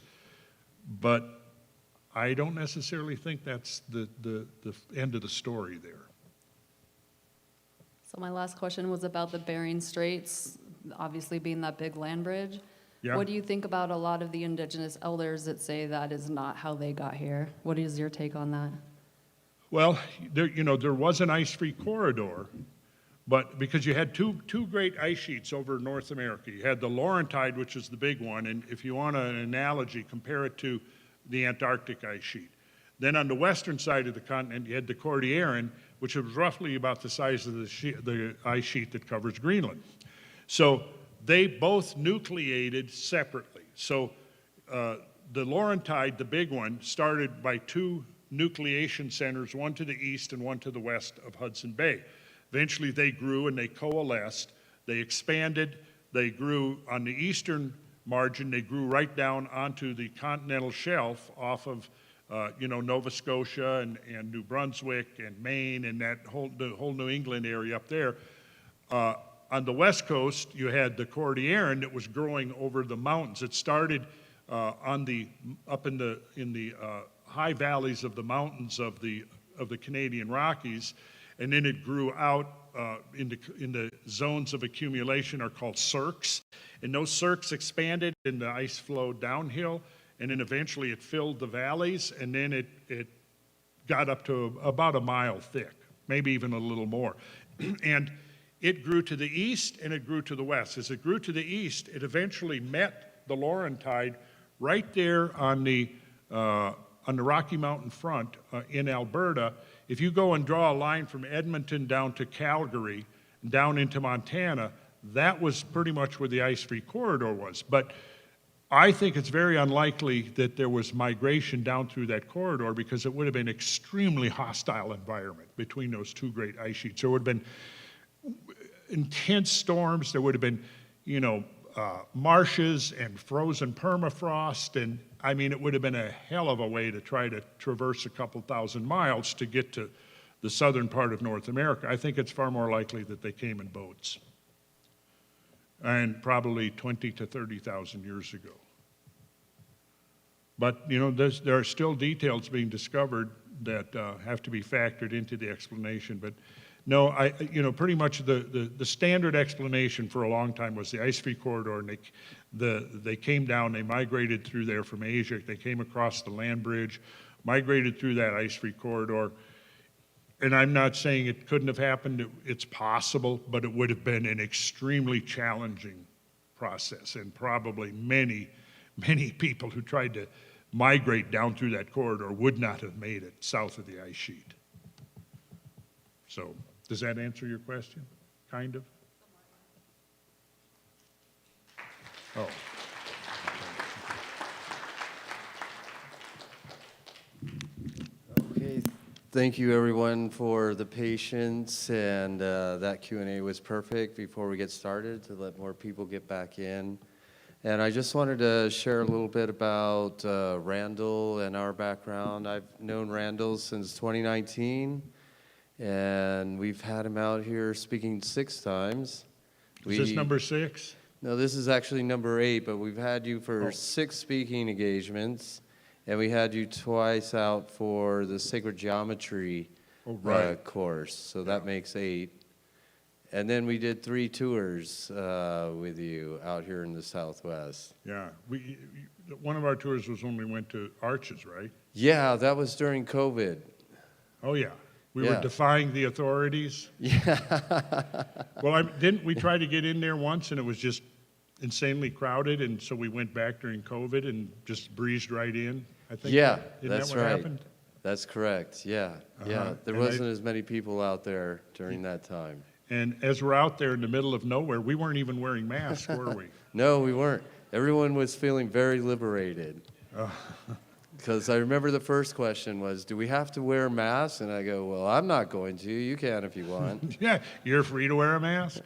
But I don't necessarily think that's the end of the story there. So my last question was about the Bering Straits, obviously being that big land bridge. Yeah. What do you think about a lot of the indigenous elders that say that is not how they got here? What is your take on that? Well, there was an ice-free corridor, but because you had two great ice sheets over North America. You had the Laurentide, which is the big one, and if you want an analogy, compare it to the Antarctic ice sheet. Then on the western side of the continent, you had the Cordilleran, which was roughly about the size of the ice sheet that covers Greenland. So they both nucleated separately. So the Laurentide, the big one, started by two nucleation centers, one to the east and one to the west of Hudson Bay. Eventually they grew and they coalesced, they expanded, they grew on the eastern margin, they grew right down onto the continental shelf off of Nova Scotia and New Brunswick and Maine and the whole New England area up there. On the west coast, you had the Cordilleran that was growing over the mountains. It started up in the high valleys of the mountains of the Canadian Rockies, and then it grew out in the zones of accumulation are called cirques, and those cirques expanded and the ice flowed downhill, and then eventually it filled the valleys, and then it got up to about a mile thick, maybe even a little more. And it grew to the east and it grew to the west. As it grew to the east, it eventually met the Laurentide right there on the Rocky Mountain front in Alberta. If you go and draw a line from Edmonton down to Calgary, down into Montana, that was pretty much where the ice-free corridor was. But I think it's very unlikely that there was migration down through that corridor because it would have been an extremely hostile environment between those two great ice sheets. There would have been intense storms, there would have been, marshes and frozen permafrost, and I mean, it would have been a hell of a way to try to traverse a couple thousand miles to get to the southern part of North America. I think it's far more likely that they came in boats, and probably 20 to 30,000 years ago. But, there are still details being discovered that have to be factored into the explanation. But no, pretty much the standard explanation for a long time was the ice-free corridor, and they came down, they migrated through there from Asia, they came across the land bridge, migrated through that ice-free corridor. And I'm not saying it couldn't have happened, it's possible, but it would have been an extremely challenging process, and probably many, many people who tried to migrate down through that corridor would not have made it south of the ice sheet. So, does that answer your question? Kind of? Oh. Okay, thank you everyone for the patience, and that Q&A was perfect before we get started to let more people get back in. And I just wanted to share a little bit about Randall and our background. I've known Randall since 2019, and we've had him out here speaking 6 times. Is this number 6? No, this is actually number 8, but we've had you for 6 speaking engagements, and we had you twice out for the Sacred Geometry course, so that makes 8. And then we did 3 tours with you out here in the Southwest. Yeah, one of our tours was when we went to Arches, right? Yeah, that was during COVID. Oh yeah, we were defying the authorities. Yeah. Well, didn't we try to get in there once and it was just insanely crowded, and so we went back during COVID and just breezed right in? I think. Yeah, isn't that's that what right. happened? That's correct. Yeah, yeah. There wasn't as many people out there during that time. And as we're out there in the middle of nowhere, we weren't even wearing masks, were we? No, we weren't. Everyone was feeling very liberated. Because I remember the first question was, do we have to wear masks? And I go, well, I'm not going to. You can if you want. Yeah, you're free to wear a mask.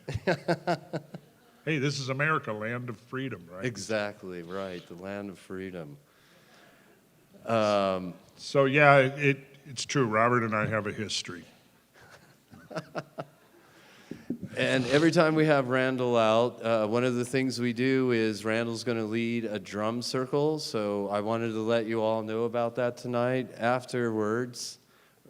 Hey, this is America, land of freedom, right? Exactly, right, the land of freedom. So yeah, it's true. Robert and I have a history. And every time we have Randall out, one of the things we do is Randall's going to lead a drum circle. So I wanted to let you all know about that tonight. Afterwards,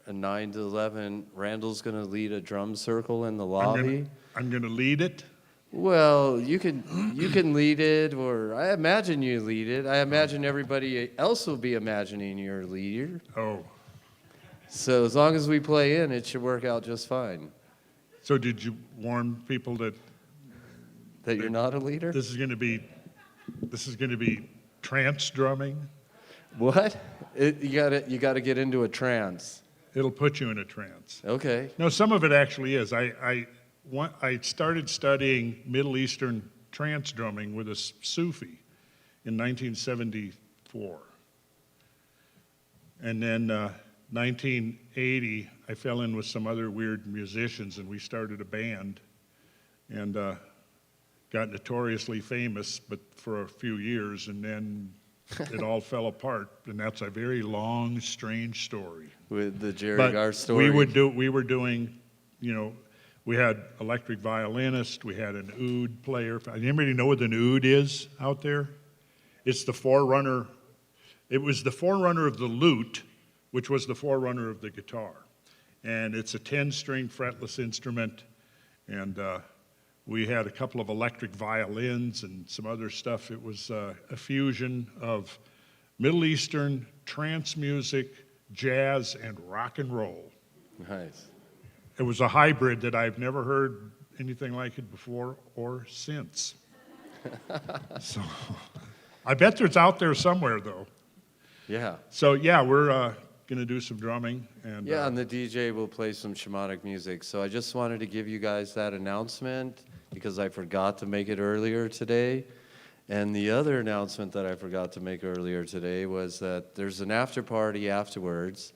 at 9 to 11, Randall's going to lead a drum circle in the lobby. I'm going to lead it. Well, you can lead it, or I imagine you lead it. I imagine everybody else will be imagining you're a leader. Oh. So as long as we play in, it should work out just fine. So did you warn people that you're not a leader? This is going to be trance drumming. What? You got to get into a trance. It'll put you in a trance. Okay. No, some of it actually is. I started studying Middle Eastern trance drumming with a Sufi in 1974. And then 1980, I fell in with some other weird musicians, and we started a band and got notoriously famous, but for a few years, and then it all fell apart, and that's a very long, strange story. With the Jerry Gar story. We were doing, we had electric violinist, we had an oud player. Anybody know what an oud is out there? It's the forerunner. It was the forerunner of the lute, which was the forerunner of the guitar. And it's a 10-string fretless instrument, and we had a couple of electric violins and some other stuff. It was a fusion of Middle Eastern trance music, jazz, and rock and roll. Nice. It was a hybrid that I've never heard anything like it before or since. So I bet it's out there somewhere, though. Yeah. So yeah, we're going to do some drumming. And yeah, and the DJ will play some shamanic music. So I just wanted to give you guys that announcement because I forgot to make it earlier today. And the other announcement that I forgot to make earlier today was that there's an after party afterwards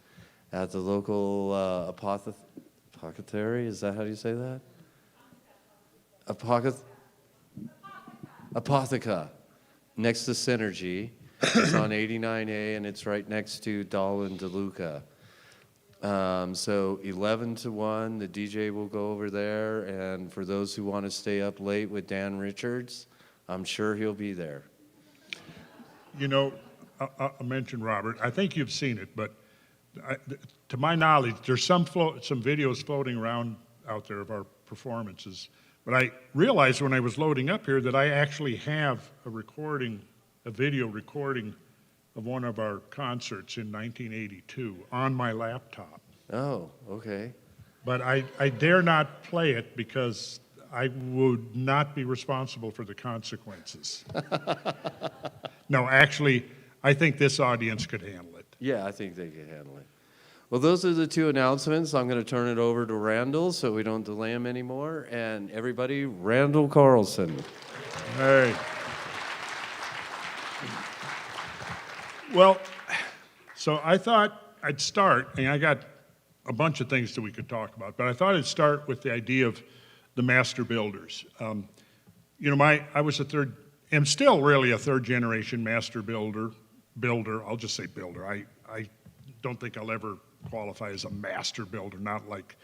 at the local apothecary. Is that how you say that? Apotheca, next to Synergy. It's on 89A, and it's right next to Dahl and DeLuca. So 11 to 1, the DJ will go over there, and for those who want to stay up late with Dan Richards, I'm sure he'll be there. I mentioned Robert. I think you've seen it, but to my knowledge, there's some videos floating around out there of our performances. But I realized when I was loading up here that I actually have a video recording of one of our concerts in 1982 on my laptop. Oh, okay. But I dare not play it because I would not be responsible for the consequences. No, actually, I think this audience could handle it. Yeah, I think they could handle it. Well, those are the two announcements. I'm going to turn it over to Randall so we don't delay him anymore. And everybody, Randall Carlson. Hey. Well, so I thought I'd start, and I got a bunch of things that we could talk about, but I thought I'd start with the idea of the master builders. I was am still really a third generation master builder. I'll just say builder. I don't think I'll ever qualify as a master builder, not like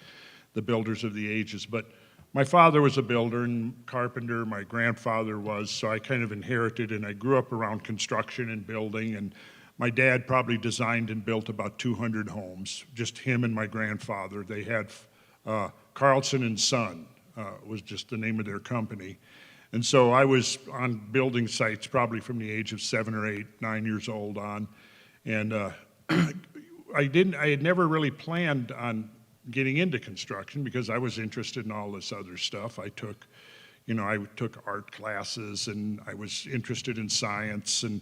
the builders of the ages, but my father was a builder and carpenter, my grandfather was, so I kind of inherited, and I grew up around construction and building, and my dad probably designed and built about 200 homes, just him and my grandfather. They had Carlson and Son was just the name of their company. And so I was on building sites probably from the age of 7 or 8, 9 years old on, and I had never really planned on getting into construction because I was interested in all this other stuff. I took art classes, and I was interested in science, and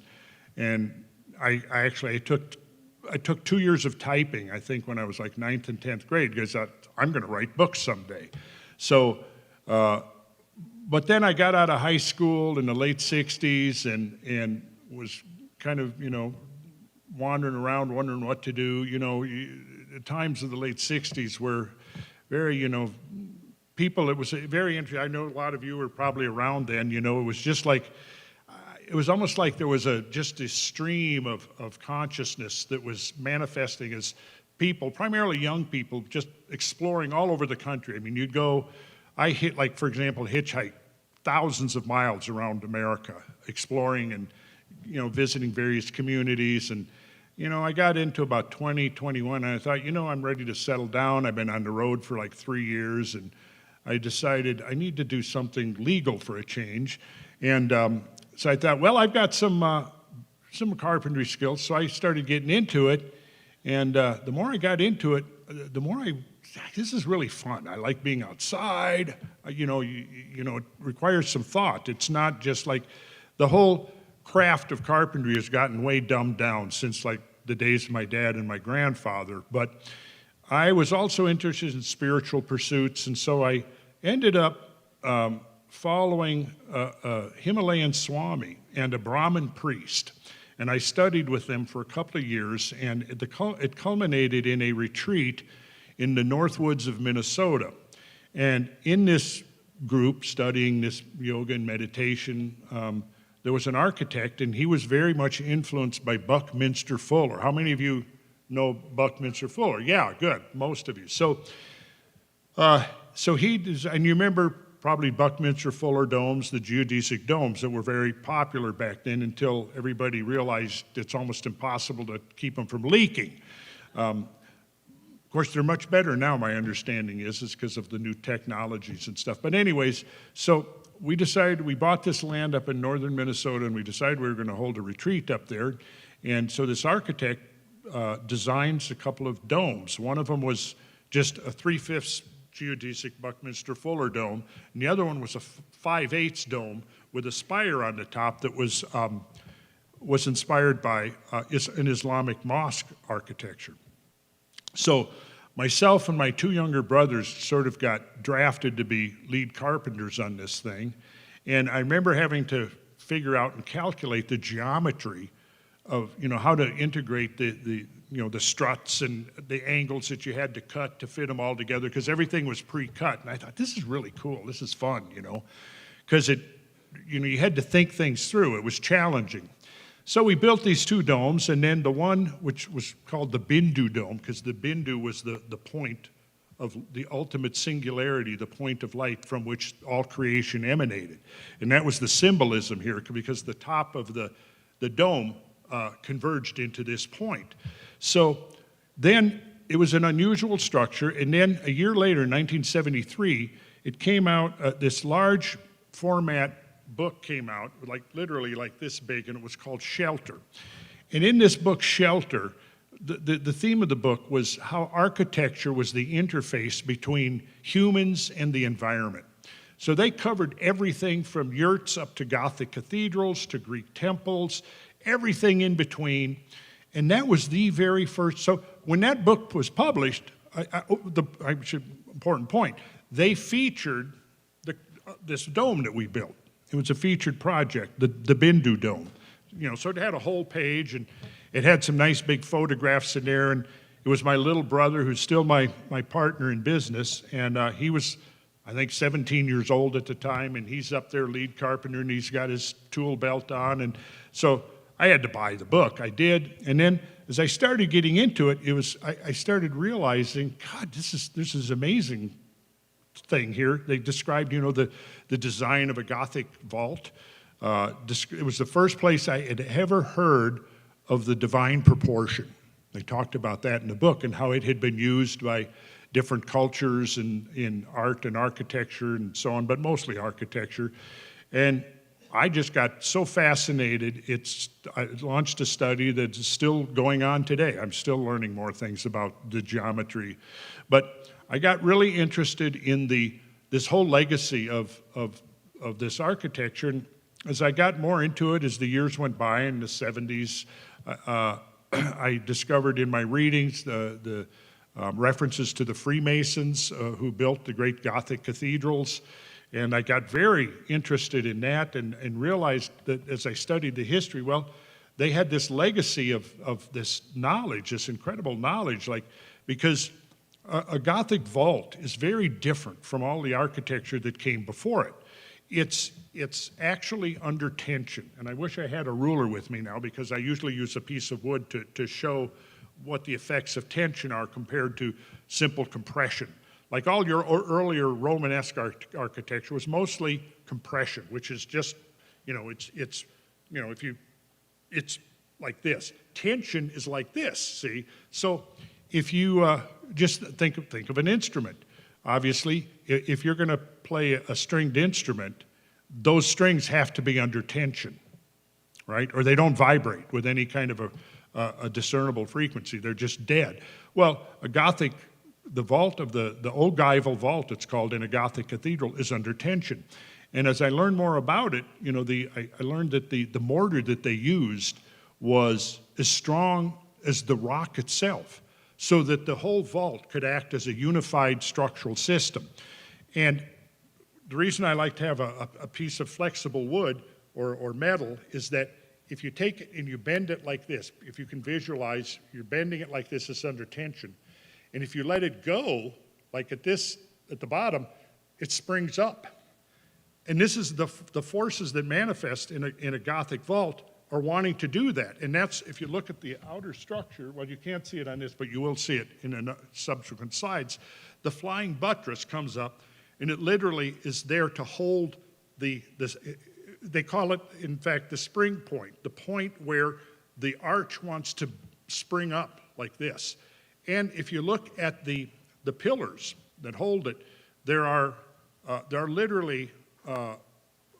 I took 2 years of typing, I think, when I was like 9th and 10th grade, because I'm going to write books someday. So, but then I got out of high school in the late 60s and was kind of, wandering around wondering what to do. The times of the late 60s were very, people, it was very interesting. I know a lot of you were probably around then, it was just like, it was almost like there was just a stream of consciousness that was manifesting as people, primarily young people, just exploring all over the country. I mean, you'd go I hit, like, for example, hitchhiked thousands of miles around America, exploring and, visiting various communities. And, I got into about 20, 21, and I thought, I'm ready to settle down. I've been on the road for like 3 years, and I decided I need to do something legal for a change. And so I thought, well, I've got some carpentry skills, so I started getting into it. And the more I got into it, the more this is really fun. I like being outside. It requires some thought. It's not just like the whole craft of carpentry has gotten way dumbed down since like the days of my dad and my grandfather. But I was also interested in spiritual pursuits, and so I ended up following a Himalayan Swami and a Brahmin priest. And I studied with them for a couple of years, and it culminated in a retreat in the North Woods of Minnesota. And in this group, studying this yoga and meditation, there was an architect, and he was very much influenced by Buckminster Fuller. How many of you know Buckminster Fuller? Yeah, good, most of you. So and you remember probably Buckminster Fuller domes, the geodesic domes that were very popular back then until everybody realized it's almost impossible to keep them from leaking. Of course, they're much better now, my understanding is because of the new technologies and stuff. But anyways, so we bought this land up in northern Minnesota, and we decided we were going to hold a retreat up there. And so this architect designs a couple of domes. One of them was just a 3/5 geodesic Buckminster Fuller dome, and the other one was a 5/8 dome with a spire on the top that was inspired by an Islamic mosque architecture. So myself and my 2 younger brothers sort of got drafted to be lead carpenters on this thing, and I remember having to figure out and calculate the geometry of how to integrate the struts and the angles that you had to cut to fit them all together, because everything was pre-cut. And I thought, this is really cool, this is fun, because you had to think things through. It was challenging. So we built these 2 domes, and then the one which was called the Bindu dome, because the Bindu was the point of the ultimate singularity, the point of light from which all creation emanated. And that was the symbolism here, because the top of the dome converged into this point. So then it was an unusual structure, and then a year later, in 1973, it came out, this large format book came out, like literally like this big, and it was called Shelter. And in this book, Shelter, the theme of the book was how architecture was the interface between humans and the environment. So they covered everything from yurts up to Gothic cathedrals to Greek temples, everything in between. And that was the very first. So when that book was published, important point, they featured this dome that we built. It was a featured project, the Bindu dome. So it had a whole page, and it had some nice big photographs in there. And it was my little brother, who's still my partner in business, and he was, I think, 17 years old at the time, and he's up there lead carpenter, and he's got his tool belt on. And so I had to buy the book. I did. And then as I started getting into it, I started realizing, God, this is amazing thing here. They described, the design of a Gothic vault. It was the first place I had ever heard of the divine proportion. They talked about that in the book and how it had been used by different cultures in art and architecture and so on, but mostly architecture. And I just got so fascinated, I launched a study that's still going on today. I'm still learning more things about the geometry. But I got really interested in this whole legacy of this architecture. And as I got more into it, as the years went by in the 70s, I discovered in my readings the references to the Freemasons who built the great Gothic cathedrals. And I got very interested in that and realized that as I studied the history, well, they had this legacy of this knowledge, this incredible knowledge, because a Gothic vault is very different from all the architecture that came before it. It's actually under tension. And I wish I had a ruler with me now, because I usually use a piece of wood to show what the effects of tension are compared to simple compression. like all your earlier Romanesque architecture was mostly compression, which is just, it's like this. Tension is like this, see? So if you just think of an instrument. Obviously, if you're going to play a stringed instrument, those strings have to be under tension, right? Or they don't vibrate with any kind of a discernible frequency. They're just dead. Well, a Gothic, the vault of the Oana Ghiocel vault, it's called, in a Gothic cathedral, is under tension. And as I learned more about it, I learned that the mortar that they used was as strong as the rock itself, so that the whole vault could act as a unified structural system. And the reason I like to have a piece of flexible wood or metal is that if you take it and you bend it like this, if you can visualize, you're bending it like this, it's under tension. And if you let it go, like at the bottom, it springs up. And this is the forces that manifest in a Gothic vault are wanting to do that. And that's, if you look at the outer structure, well, you can't see it on this, but you will see it in subsequent slides. The flying buttress comes up, and it literally is there to hold they call it, in fact, the spring point, the point where the arch wants to spring up like this. And if you look at the pillars that hold it, there are literally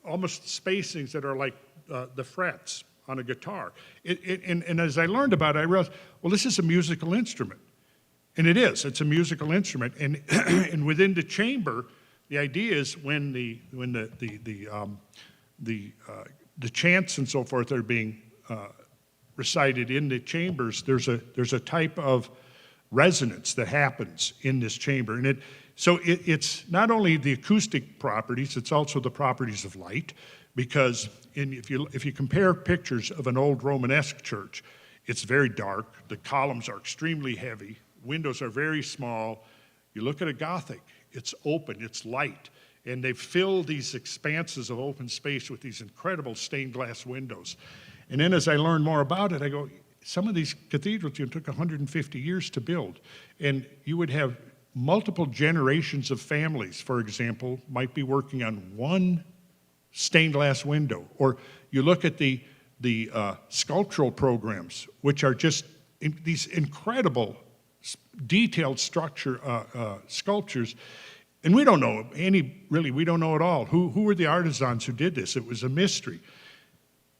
almost spacings that are like the frets on a guitar. And as I learned about it, I realized, well, this is a musical instrument. And it is, it's a musical instrument. And, and within the chamber, the idea is when the chants and so forth are being recited in the chambers, there's a type of resonance that happens in this chamber. And it's not only the acoustic properties, it's also the properties of light, because if you compare pictures of an old Romanesque church, it's very dark, the columns are extremely heavy, windows are very small. You look at a Gothic, it's open, it's light, and they've filled these expanses of open space with these incredible stained glass windows. And then as I learned more about it, I go, some of these cathedrals took 150 years to build, and you would have multiple generations of families, for example, might be working on one stained glass window. Or you look at the sculptural programs, which are just these incredible detailed sculptures, and we don't know we don't know at all. Who were the artisans who did this? It was a mystery.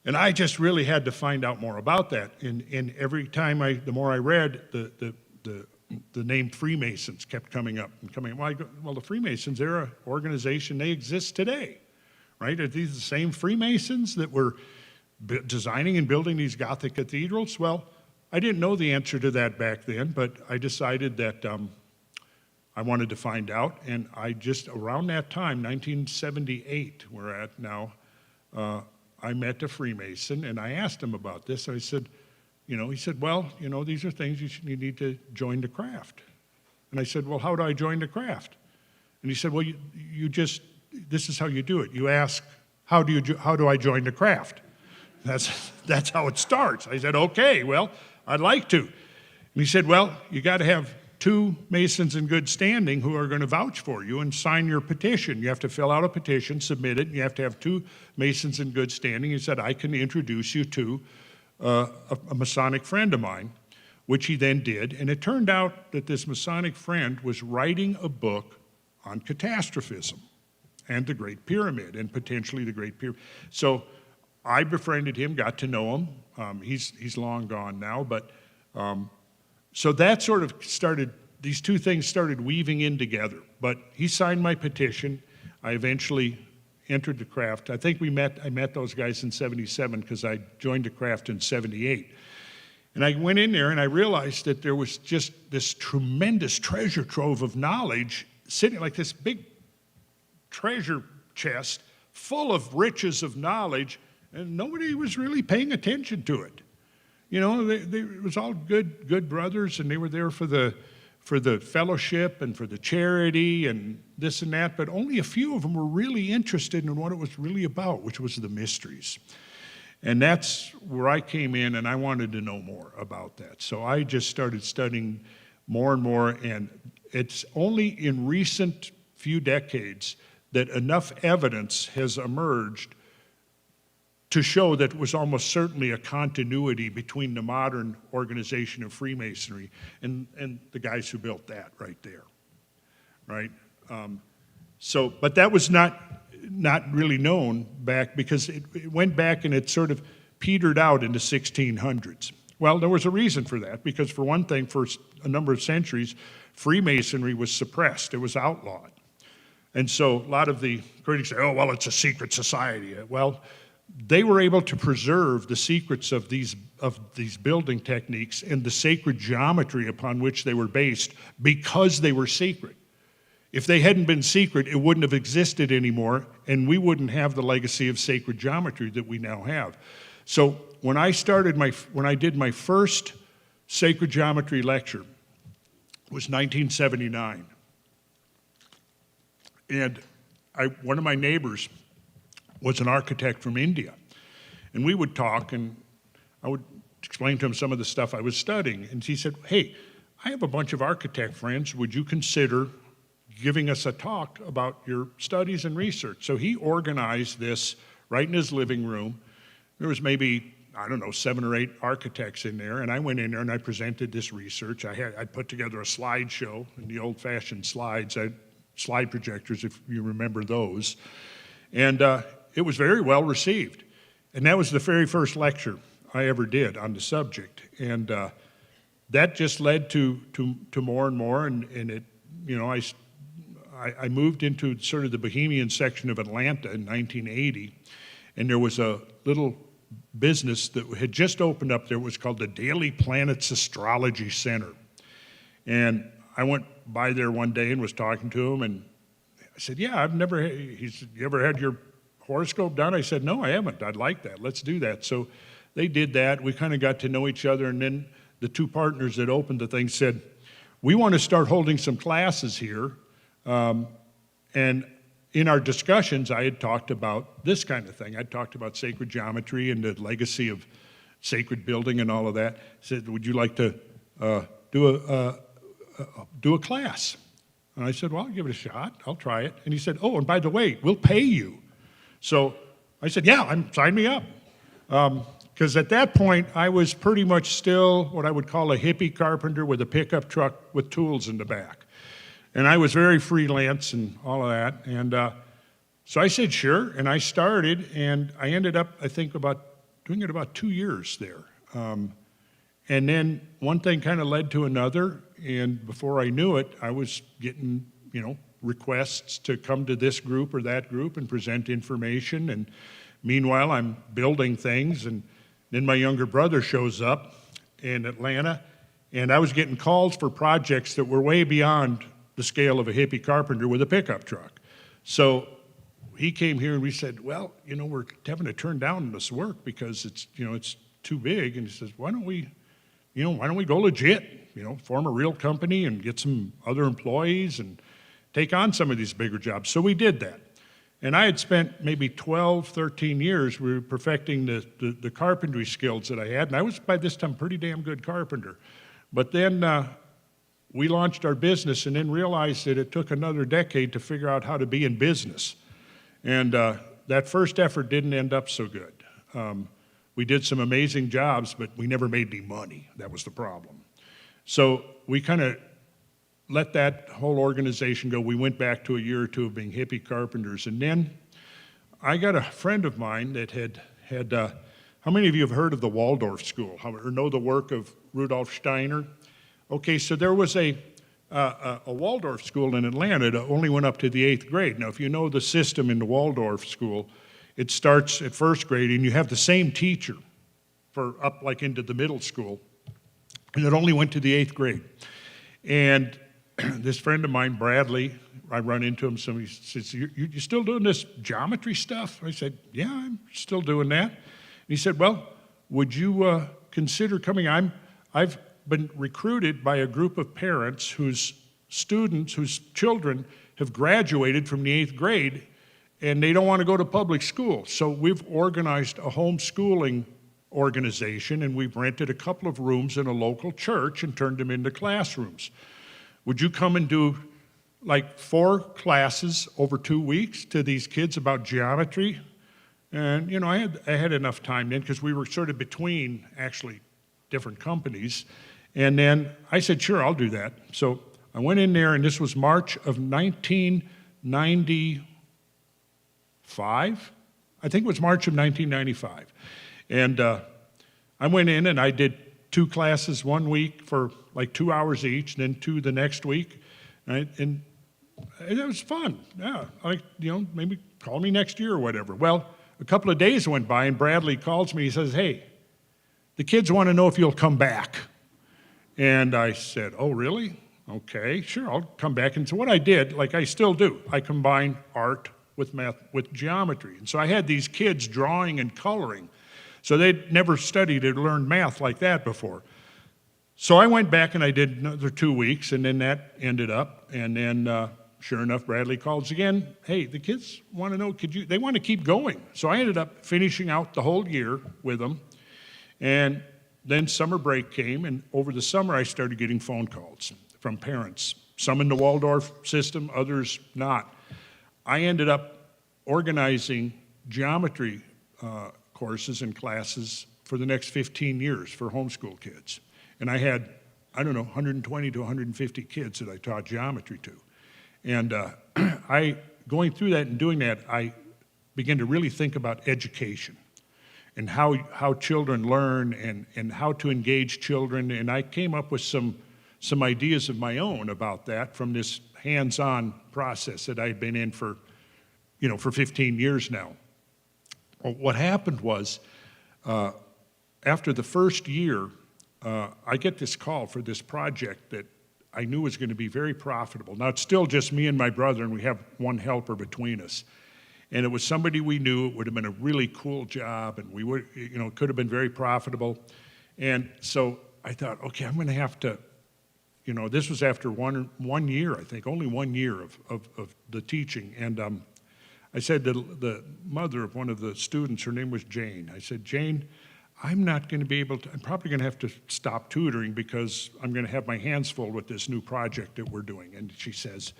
And I just really had to find out more about that. And every time the more I read, the name Freemasons kept coming up and coming up. Well, the Freemasons, they're an organization, they exist today, right? Are these the same Freemasons that were designing and building these Gothic cathedrals? Well, I didn't know the answer to that back then, but I decided that I wanted to find out, and I just, around that time, 1978, we're at now, I met a Freemason, and I asked him about this. I said, he said, well, these are things you need to join the craft. And I said, well, how do I join the craft? And he said, well, this is how you do it. You ask, how do I join the craft? That's how it starts. I said, okay, well, I'd like to. And he said, well, you got to have 2 Masons in good standing who are going to vouch for you and sign your petition. You have to fill out a petition, submit it, and you have to have 2 Masons in good standing. He said, I can introduce you to a Masonic friend of mine, which he then did. And it turned out that this Masonic friend was writing a book on catastrophism and the Great Pyramid, and potentially the Great Pyramid. So I befriended him, got to know him. He's long gone now, but so that sort of started, these 2 things started weaving in together. But he signed my petition. I eventually entered the craft. I think I met those guys in 77 because I joined the craft in 78. And I went in there and I realized that there was just this tremendous treasure trove of knowledge sitting like this big treasure chest full of riches of knowledge, and nobody was really paying attention to it. It was all good brothers, and they were there for the fellowship and for the charity and this and that, but only a few of them were really interested in what it was really about, which was the mysteries. And that's where I came in, and I wanted to know more about that. So I just started studying more and more, and it's only in recent few decades that enough evidence has emerged to show that it was almost certainly a continuity between the modern organization of Freemasonry and the guys who built that right there, right? But that was not really known back, because it went back and it sort of petered out in the 1600s. Well, there was a reason for that, because for one thing, for a number of centuries, Freemasonry was suppressed, it was outlawed. And so a lot of the critics say, oh, well, it's a secret society. Well, they were able to preserve the secrets of these building techniques and the sacred geometry upon which they were based because they were secret. If they hadn't been secret, it wouldn't have existed anymore, and we wouldn't have the legacy of sacred geometry that we now have. So when I did my first sacred geometry lecture, it was 1979. And one of my neighbors was an architect from India. And we would talk, and I would explain to him some of the stuff I was studying. And he said, hey, I have a bunch of architect friends. Would you consider giving us a talk about your studies and research? So he organized this right in his living room. There was maybe, I don't know, 7 or 8 architects in there, and I went in there and I presented this research. I put together a slideshow in the old-fashioned slides, slide projectors, if you remember those. And it was very well received. And that was the very first lecture I ever did on the subject. And that just led to more and more, and it, you know, I moved into sort of the Bohemian section of Atlanta in 1980, and there was a little business that had just opened up there. It was called the Daily Planets Astrology Center. And I went by there one day and was talking to him, and I said, yeah, he said, you ever had your horoscope done? I said, no, I haven't. I'd like that. Let's do that. So they did that. We kind of got to know each other, and then the 2 partners that opened the thing said, we want to start holding some classes here. And in our discussions, I had talked about this kind of thing. I'd talked about sacred geometry and the legacy of sacred building and all of that. I said, would you like to do a class? And I said, well, I'll give it a shot. I'll try it. And he said, oh, and by the way, we'll pay you. So I said, yeah, sign me up. Because at that point, I was pretty much still what I would call a hippie carpenter with a pickup truck with tools in the back. And I was very freelance and all of that. And so I said, sure. And I started, and I ended up, I think, doing it about 2 years there. And then one thing kind of led to another. And before I knew it, I was getting, you know, requests to come to this group or that group and present information. And meanwhile, I'm building things. And then my younger brother shows up in Atlanta, and I was getting calls for projects that were way beyond the scale of a hippie carpenter with a pickup truck. So he came here and we said, well, you know, we're having to turn down this work because it's, you know, it's too big. And he says, why don't we go legit, you know, form a real company and get some other employees and take on some of these bigger jobs. So we did that. And I had spent maybe 12, 13 years we were perfecting the carpentry skills that I had. And I was, by this time, a pretty damn good carpenter. But then we launched our business and then realized that it took another decade to figure out how to be in business. And that first effort didn't end up so good. We did some amazing jobs, but we never made any money. That was the problem. So we kind of let that whole organization go. We went back to a year or two of being hippie carpenters. And then I got a friend of mine that had how many of you have heard of the Waldorf School or know the work of Rudolf Steiner? Okay, so there was a Waldorf school in Atlanta that only went up to the 8th grade. Now, if you know the system in the Waldorf school, it starts at 1st grade and you have the same teacher for up like into the middle school, and it only went to the 8th grade. And this friend of mine, Bradley, I run into him, so he says, you still doing this geometry stuff? I said, yeah, I'm still doing that. And he said, well, would you consider coming? I've been recruited by a group of parents whose children have graduated from the 8th grade and they don't want to go to public school. So we've organized a homeschooling organization and we've rented a couple of rooms in a local church and turned them into classrooms. would you come and do like 4 classes over 2 weeks to these kids about geometry? And, you know, I had enough time then because we were sort of between actually different companies. And then I said, sure, I'll do that. So I went in there, and this was March of 1995. I think it was March of 1995. And I went in and I did 2 classes 1 week for like 2 hours each, then 2 the next week. Right? And it was fun. Yeah, like, you know, maybe call me next year or whatever. Well, a couple of days went by, and Bradley calls me. He says, hey, the kids want to know if you'll come back. And I said, oh, really? Okay, sure, I'll come back. And so what I did, like I still do, I combine art with math, with geometry. And so I had these kids drawing and coloring. So they'd never studied or learned math like that before. So I went back and I did another 2 weeks, and then that ended up. And then, sure enough, Bradley calls again. Hey, the kids want to know, they want to keep going. So I ended up finishing out the whole year with them. And then summer break came, and over the summer I started getting phone calls from parents, some in the Waldorf system, others not. I ended up organizing geometry courses and classes for the next 15 years for homeschool kids. And I had, I don't know, 120 to 150 kids that I taught geometry to. And going through that and doing that, I began to really think about education and how children learn and how to engage children. And I came up with some ideas of my own about that from this hands-on process that I'd been in for 15 years now. Well, what happened was, after the first year, I get this call for this project that I knew was going to be very profitable. Now, it's still just me and my brother, and we have one helper between us. And it was somebody we knew. It would have been a really cool job, and we would, it could have been very profitable. And so I thought, okay, I'm going to have to, this was after one year, I think, only 1 year of the teaching. And I said to the mother of one of the students, her name was Jane, I said, Jane, I'm not going to be able to, I'm probably going to have to stop tutoring because I'm going to have my hands full with this new project that we're doing. And she says,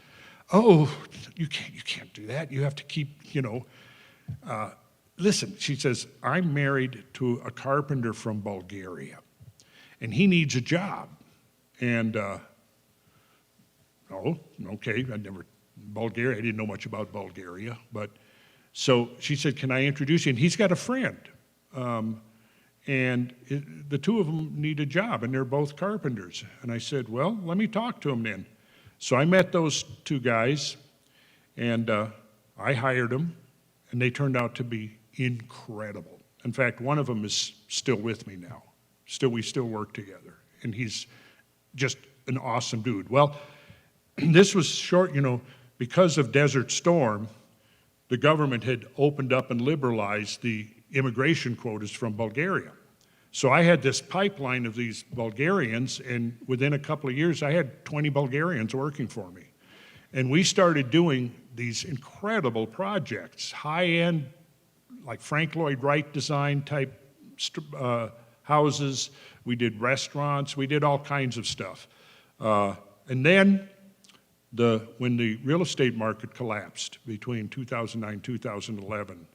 oh, you can't do that. You have to keep, listen, she says, I'm married to a carpenter from Bulgaria, and he needs a job. And, oh, okay, Bulgaria, I didn't know much about Bulgaria, but, so she said, can I introduce you? And he's got a friend. The two of them need a job, and they're both carpenters. And I said, well, let me talk to them then. So I met those 2 guys, and I hired them, and they turned out to be incredible. In fact, one of them is still with me now. We still work together, and he's just an awesome dude. Well, this was short, because of Desert Storm, the government had opened up and liberalized the immigration quotas from Bulgaria. So I had this pipeline of these Bulgarians, and within a couple of years, I had 20 Bulgarians working for me. And we started doing these incredible projects, high-end, like Frank Lloyd Wright design type houses. We did restaurants. We did all kinds of stuff. And then when the real estate market collapsed between 2009 and 2011,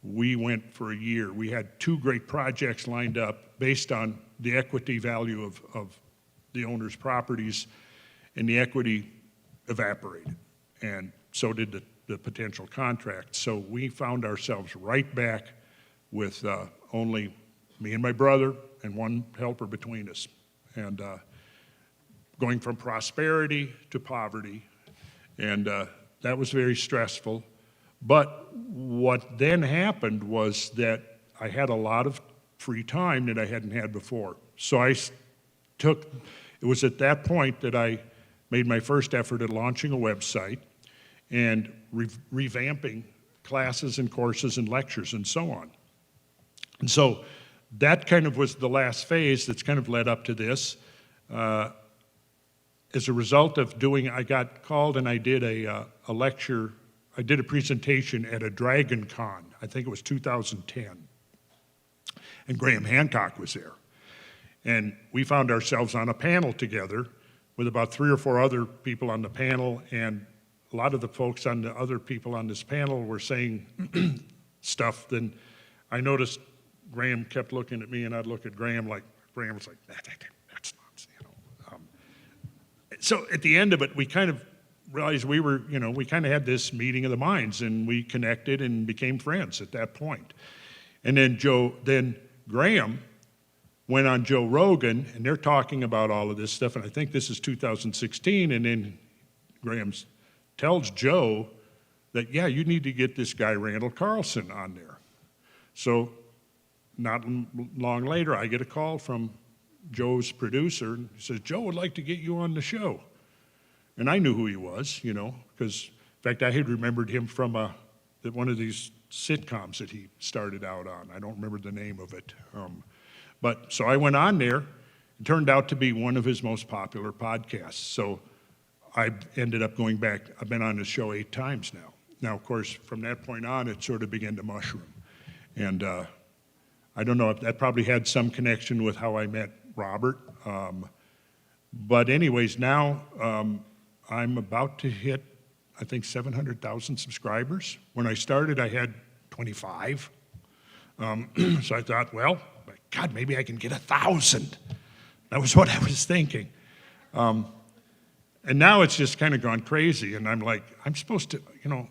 we went for a year. We had 2 great projects lined up based on the equity value of the owner's properties, and the equity evaporated, and so did the potential contract. So we found ourselves right back with only me and my brother and one helper between us, and going from prosperity to poverty, and that was very stressful. But what then happened was that I had a lot of free time that I hadn't had before. So it was at that point that I made my first effort at launching a website and revamping classes and courses and lectures and so on. And so that kind of was the last phase that's kind of led up to this. As a result of I got called and I did a lecture. I did a presentation at a Dragon Con, I think it was 2010, and Graham Hancock was there. And we found ourselves on a panel together with about 3 or 4 other people on the panel, and a lot of the folks on the other people on this panel were saying stuff. Then I noticed Graham kept looking at me, and I'd look at Graham like, Graham was like, that's nuts, you know. So at the end of it, we kind of realized we were, you know, we kind of had this meeting of the minds, and we connected and became friends at that point. And then Graham went on Joe Rogan, and they're talking about all of this stuff, and I think this is 2016, and then Graham tells Joe that, yeah, you need to get this guy Randall Carlson on there. So not long later, I get a call from Joe's producer, and he says, Joe would like to get you on the show. And I knew who he was, you know, because, in fact, I had remembered him from one of these sitcoms that he started out on. I don't remember the name of it. But so I went on there. It turned out to be one of his most popular podcasts. So I ended up going back. I've been on the show 8 times now. Now, of course, from that point on, it sort of began to mushroom. And I don't know if that probably had some connection with how I met Robert. But anyways, now I'm about to hit, I think, 700,000 subscribers. When I started, I had 25. So I thought, well, God, maybe I can get 1,000. That was what I was thinking. And now it's just kind of gone crazy. And I'm like, I'm supposed to, you know,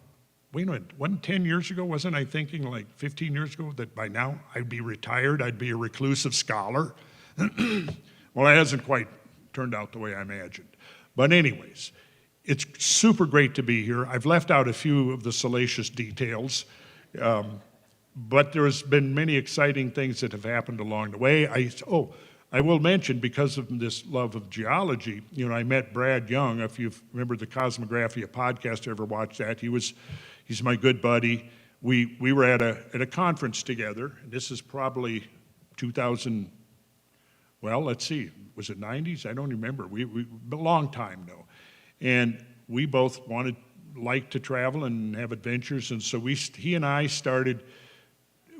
wait a minute, wasn't 10 years ago, wasn't I thinking like 15 years ago that by now I'd be retired, I'd be a reclusive scholar? Well, it hasn't quite turned out the way I imagined. But anyways, it's super great to be here. I've left out a few of the salacious details, but there's been many exciting things that have happened along the way. I will mention, because of this love of geology, you know, I met Brad Young. If you remember the Cosmogonia podcast, ever watched that? He's my good buddy. We were at a conference together. This is probably 2000. Well, let's see. Was it 90s? I don't remember. A long time though. And we both liked to travel and have adventures, and so he and I started.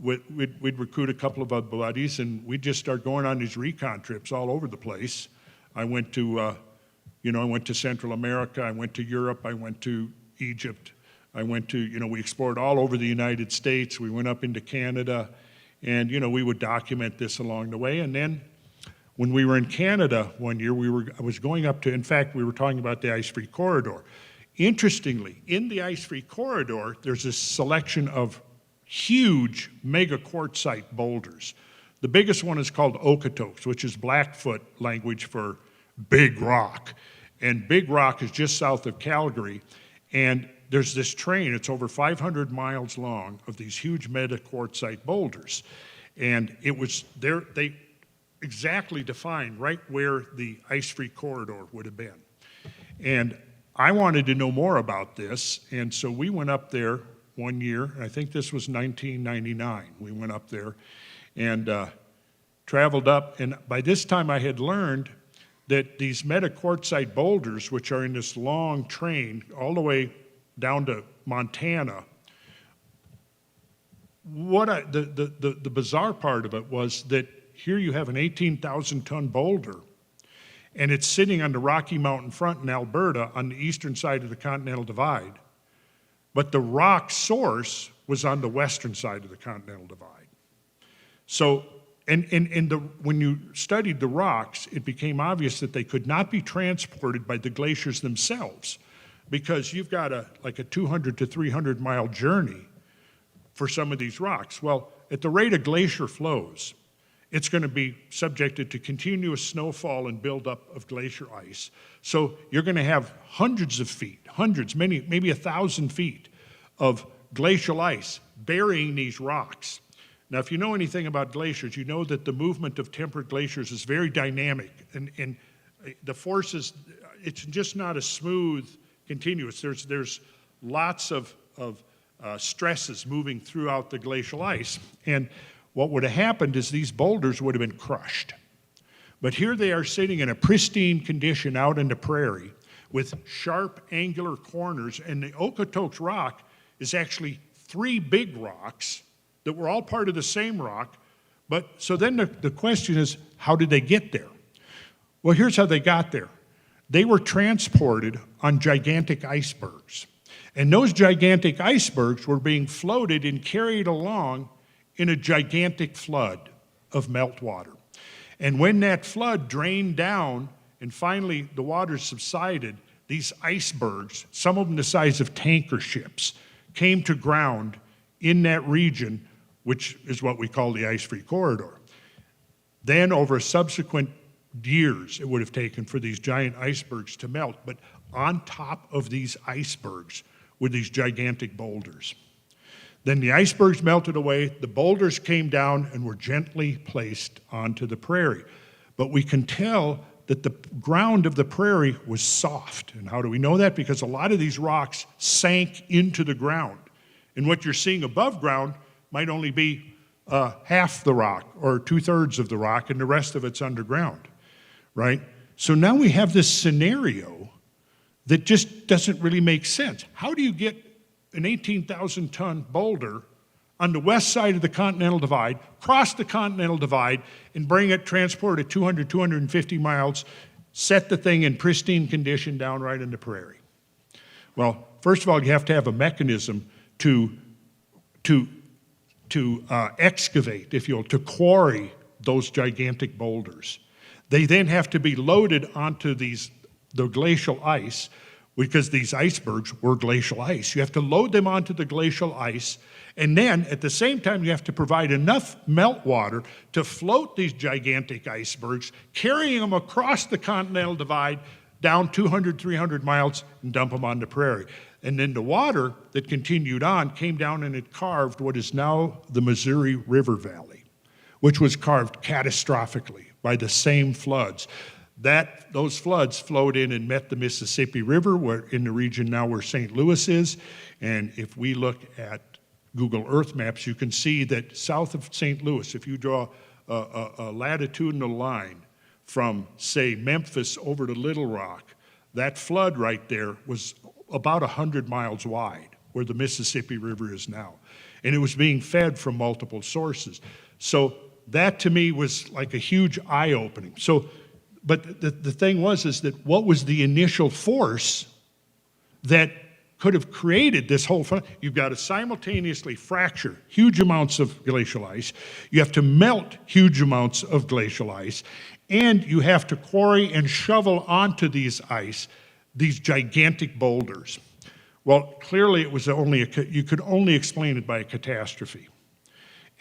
We'd recruit a couple of our buddies, and we'd just start going on these recon trips all over the place. I went to, I went to Central America, I went to Europe, I went to Egypt, I went to, we explored all over the United States. We went up into Canada, and, we would document this along the way. And then when we were in Canada one year, I was going up to, in fact, we were talking about the ice-free corridor. Interestingly, in the ice-free corridor, there's a selection of huge mega quartzite boulders. The biggest one is called Okotoks, which is Blackfoot language for big rock. And Big Rock is just south of Calgary. And there's this train, it's over 500 miles long, of these huge mega quartzite boulders. And it was there, they exactly defined right where the ice-free corridor would have been. And I wanted to know more about this, and so we went up there one year. I think this was 1999. We went up there and traveled up, and by this time I had learned that these metaquartzite boulders, which are in this long train all the way down to Montana, the bizarre part of it was that here you have an 18,000-ton boulder, and it's sitting on the Rocky Mountain front in Alberta on the eastern side of the Continental Divide. But the rock source was on the western side of the Continental Divide. So, when you studied the rocks, it became obvious that they could not be transported by the glaciers themselves, because you've got like a 200 to 300 mile journey for some of these rocks. Well, at the rate a glacier flows, it's going to be subjected to continuous snowfall and buildup of glacier ice. So you're going to have hundreds of feet, maybe 1,000 feet of glacial ice burying these rocks. Now, if you know anything about glaciers, you know that the movement of temperate glaciers is very dynamic, and the forces, it's just not a smooth, continuous. There's lots of stresses moving throughout the glacial ice. And what would have happened is these boulders would have been crushed. But here they are sitting in a pristine condition out in the prairie with sharp angular corners, and the Okotoks rock is actually 3 big rocks that were all part of the same rock. But so then the question is, how did they get there? Well, here's how they got there. they were transported on gigantic icebergs. And those gigantic icebergs were being floated and carried along in a gigantic flood of meltwater. And when that flood drained down and finally the waters subsided, these icebergs, some of them the size of tanker ships, came to ground in that region, which is what we call the ice-free corridor. Then over subsequent years, it would have taken for these giant icebergs to melt, but on top of these icebergs were these gigantic boulders. Then the icebergs melted away, the boulders came down and were gently placed onto the prairie. But we can tell that the ground of the prairie was soft. And how do we know that? Because a lot of these rocks sank into the ground. And what you're seeing above ground might only be half the rock or 2/3 of the rock, and the rest of it's underground, right? So now we have this scenario that just doesn't really make sense. How do you get an 18,000-ton boulder on the west side of the Continental Divide, cross the Continental Divide, and bring it, transport it 200, 250 miles, set the thing in pristine condition down right in the prairie? Well, first of all, you have to have a mechanism to excavate, if you will, to quarry those gigantic boulders. They then have to be loaded onto the glacial ice, because these icebergs were glacial ice. You have to load them onto the glacial ice, and then at the same time you have to provide enough meltwater to float these gigantic icebergs, carrying them across the Continental Divide down 200, 300 miles and dump them on the prairie. And then the water that continued on came down and it carved what is now the Missouri River Valley, which was carved catastrophically by the same floods. Those floods flowed in and met the Mississippi River, where in the region now where St. Louis is. And if we look at Google Earth maps, you can see that south of St. Louis, if you draw a latitudinal line from, say, Memphis over to Little Rock, that flood right there was about 100 miles wide, where the Mississippi River is now. And it was being fed from multiple sources. So that to me was like a huge eye-opening. But the thing is that what was the initial force that could have created this whole flood? You've got to simultaneously fracture huge amounts of glacial ice, you have to melt huge amounts of glacial ice, and you have to quarry and shovel onto these gigantic boulders. Well, clearly it was you could only explain it by a catastrophe.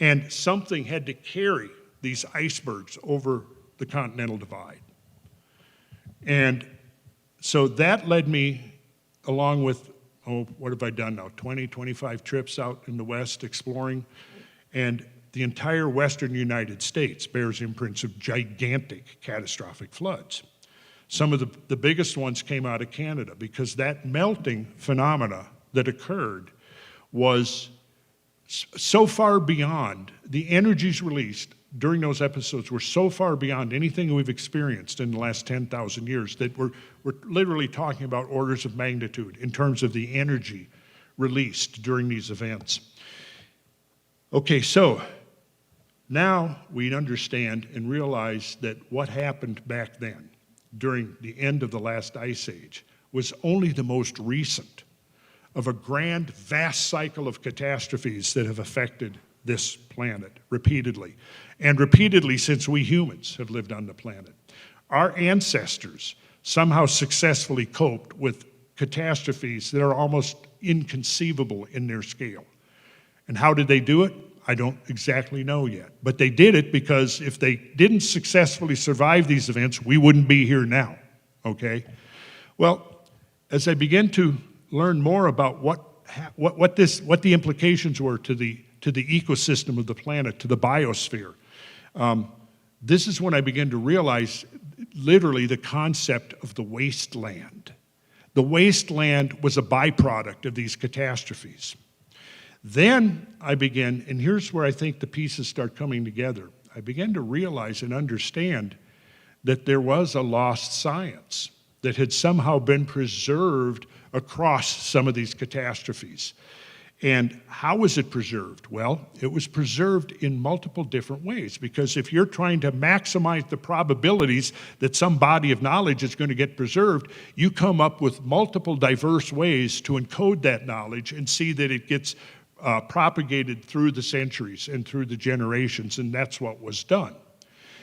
And something had to carry these icebergs over the Continental Divide. And so that led me, along with, what have I done now? 20, 25 trips out in the West exploring. And the entire Western United States bears imprints of gigantic catastrophic floods. Some of the biggest ones came out of Canada, because that melting phenomena that occurred was so far beyond, the energies released during those episodes were so far beyond anything we've experienced in the last 10,000 years that we're literally talking about orders of magnitude in terms of the energy released during these events. Okay, so now we understand and realize that what happened back then during the end of the last ice age was only the most recent of a grand, vast cycle of catastrophes that have affected this planet repeatedly, and repeatedly since we humans have lived on the planet. Our ancestors somehow successfully coped with catastrophes that are almost inconceivable in their scale. And how did they do it? I don't exactly know yet. But they did it because if they didn't successfully survive these events, we wouldn't be here now, okay? Well, as I begin to learn more about what the implications were to the ecosystem of the planet, to the biosphere, this is when I began to realize literally the concept of the wasteland. The wasteland was a byproduct of these catastrophes. Then I began, and here's where I think the pieces start coming together. I began to realize and understand that there was a lost science that had somehow been preserved across some of these catastrophes. And how was it preserved? Well, it was preserved in multiple different ways, because if you're trying to maximize the probabilities that some body of knowledge is going to get preserved, you come up with multiple diverse ways to encode that knowledge and see that it gets propagated through the centuries and through the generations, and that's what was done.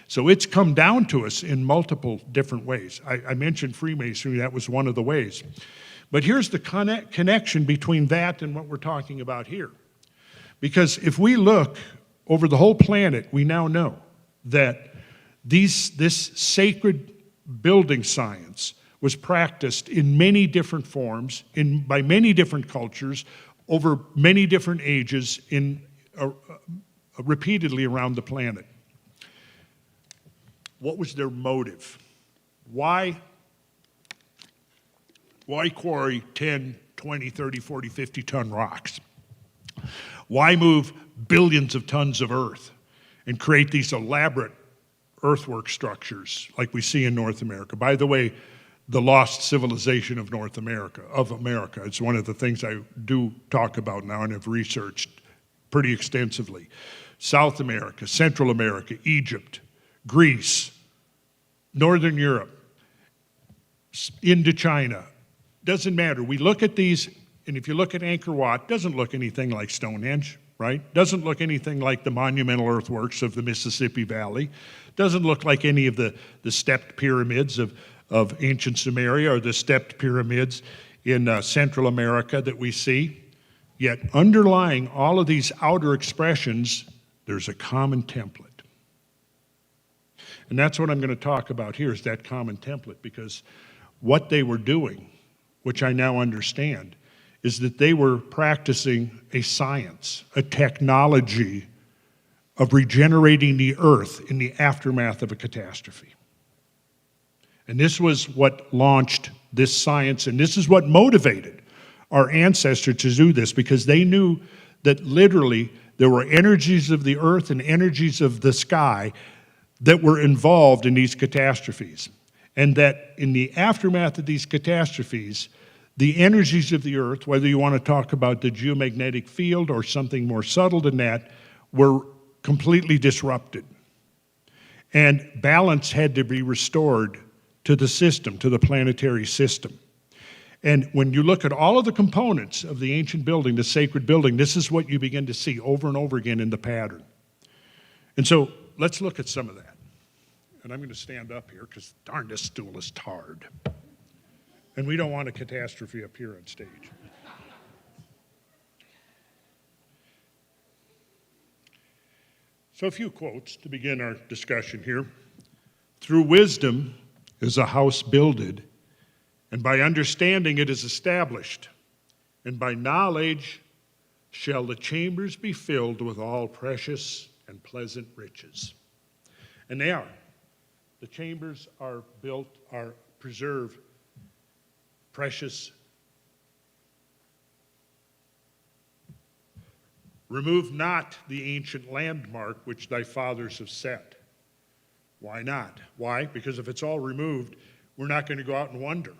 So it's come down to us in multiple different ways. I mentioned Freemasonry, that was one of the ways. But here's the connection between that and what we're talking about here. Because if we look over the whole planet, we now know that this sacred building science was practiced in many different forms, by many different cultures, over many different ages, repeatedly around the planet. What was their motive? Why quarry 10, 20, 30, 40, 50-ton rocks? Why move billions of tons of earth and create these elaborate earthwork structures like we see in North America? By the way, the lost civilization of North America, it's one of the things I do talk about now and have researched pretty extensively. South America, Central America, Egypt, Greece, Northern Europe, Indochina, doesn't matter. We look at these, and if you look at Angkor Wat, doesn't look anything like Stonehenge, right? Doesn't look anything like the monumental earthworks of the Mississippi Valley. Doesn't look like any of the stepped pyramids of ancient Sumeria or the stepped pyramids in Central America that we see. Yet underlying all of these outer expressions, there's a common template. And that's what I'm going to talk about here, is that common template, because what they were doing, which I now understand, is that they were practicing a science, a technology of regenerating the earth in the aftermath of a catastrophe. And this was what launched this science, and this is what motivated our ancestors to do this, because they knew that literally there were energies of the earth and energies of the sky that were involved in these catastrophes. And that in the aftermath of these catastrophes, the energies of the earth, whether you want to talk about the geomagnetic field or something more subtle than that, were completely disrupted. And balance had to be restored to the system, to the planetary system. And when you look at all of the components of the ancient building, the sacred building, this is what you begin to see over and over again in the pattern. And so let's look at some of that. And I'm going to stand up here because, darn, this stool is tarred. And we don't want a catastrophe up here on stage. So a few quotes to begin our discussion here. Through wisdom is a house builded, and by understanding it is established, and by knowledge shall the chambers be filled with all precious and pleasant riches. And they are. The chambers are built, are preserved, precious. Remove not the ancient landmark which thy fathers have set. Why not? Why? Because if it's all removed, we're not going to go out and wonder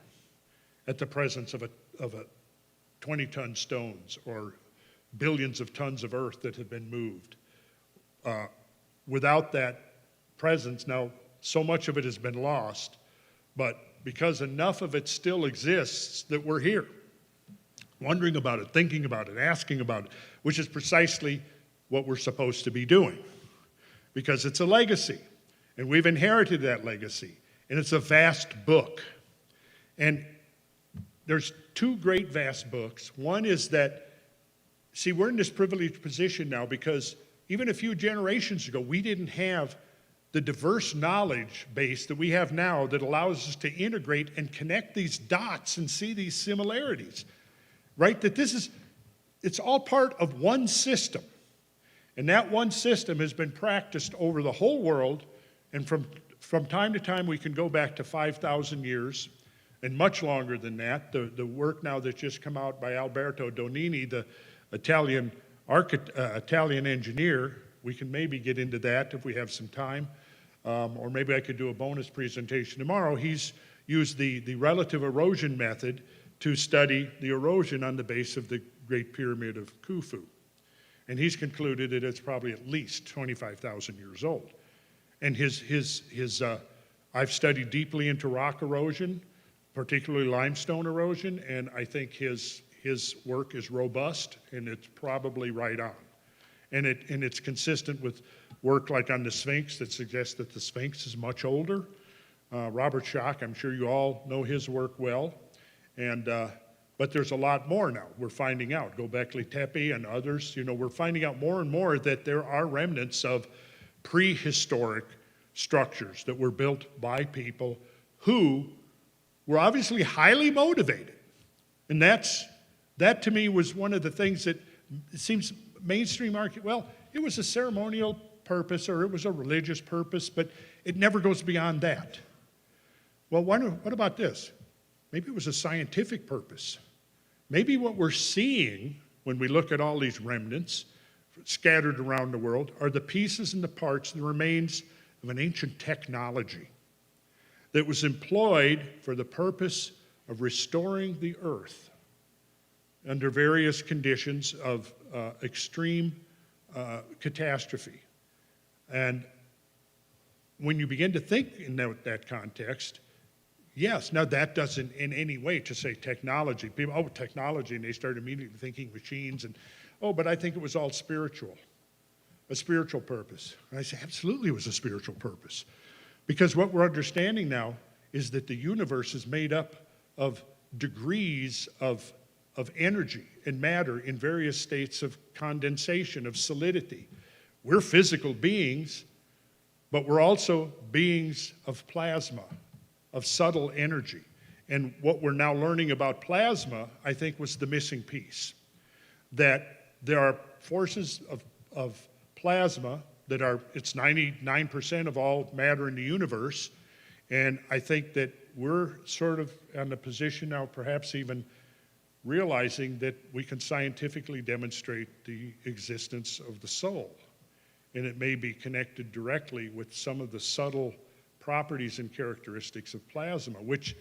at the presence of a 20-ton stones or billions of tons of earth that have been moved. Without that presence, now so much of it has been lost, but because enough of it still exists that we're here, wondering about it, thinking about it, asking about it, which is precisely what we're supposed to be doing, because it's a legacy, and we've inherited that legacy, and it's a vast book. And there's two great vast books. One is that, see, we're in this privileged position now because even a few generations ago, we didn't have the diverse knowledge base that we have now that allows us to integrate and connect these dots and see these similarities, right? That it's all part of one system. And that one system has been practiced over the whole world, and from time to time we can go back to 5,000 years, and much longer than that. The work now that's just come out by Alberto Donini, the Italian engineer, we can maybe get into that if we have some time, or maybe I could do a bonus presentation tomorrow. He's used the relative erosion method to study the erosion on the base of the Great Pyramid of Khufu. And he's concluded that it's probably at least 25,000 years old. And I've studied deeply into rock erosion, particularly limestone erosion, and I think his work is robust, and it's probably right on. And it's consistent with work like on the Sphinx that suggests that the Sphinx is much older. Robert Schoch, I'm sure you all know his work well. But there's a lot more now we're finding out. Göbekli Tepe and others, we're finding out more and more that there are remnants of prehistoric structures that were built by people who were obviously highly motivated. And that to me was one of the things that it seems mainstream it was a ceremonial purpose or it was a religious purpose, but it never goes beyond that. Well, what about this? Maybe it was a scientific purpose. Maybe what we're seeing when we look at all these remnants scattered around the world are the pieces and the parts, the remains of an ancient technology that was employed for the purpose of restoring the earth under various conditions of extreme catastrophe. And when you begin to think in that context, yes, now that doesn't in any way to say technology. People, technology, and they start immediately thinking machines, and but I think it was all spiritual, a spiritual purpose. And I say, absolutely it was a spiritual purpose. Because what we're understanding now is that the universe is made up of degrees of energy and matter in various states of condensation, of solidity. We're physical beings, but we're also beings of plasma, of subtle energy. And what we're now learning about plasma, I think, was the missing piece. That there are forces of plasma that it's 99% of all matter in the universe. And I think that we're sort of in a position now, perhaps even realizing that we can scientifically demonstrate the existence of the soul. And it may be connected directly with some of the subtle properties and characteristics of plasma, which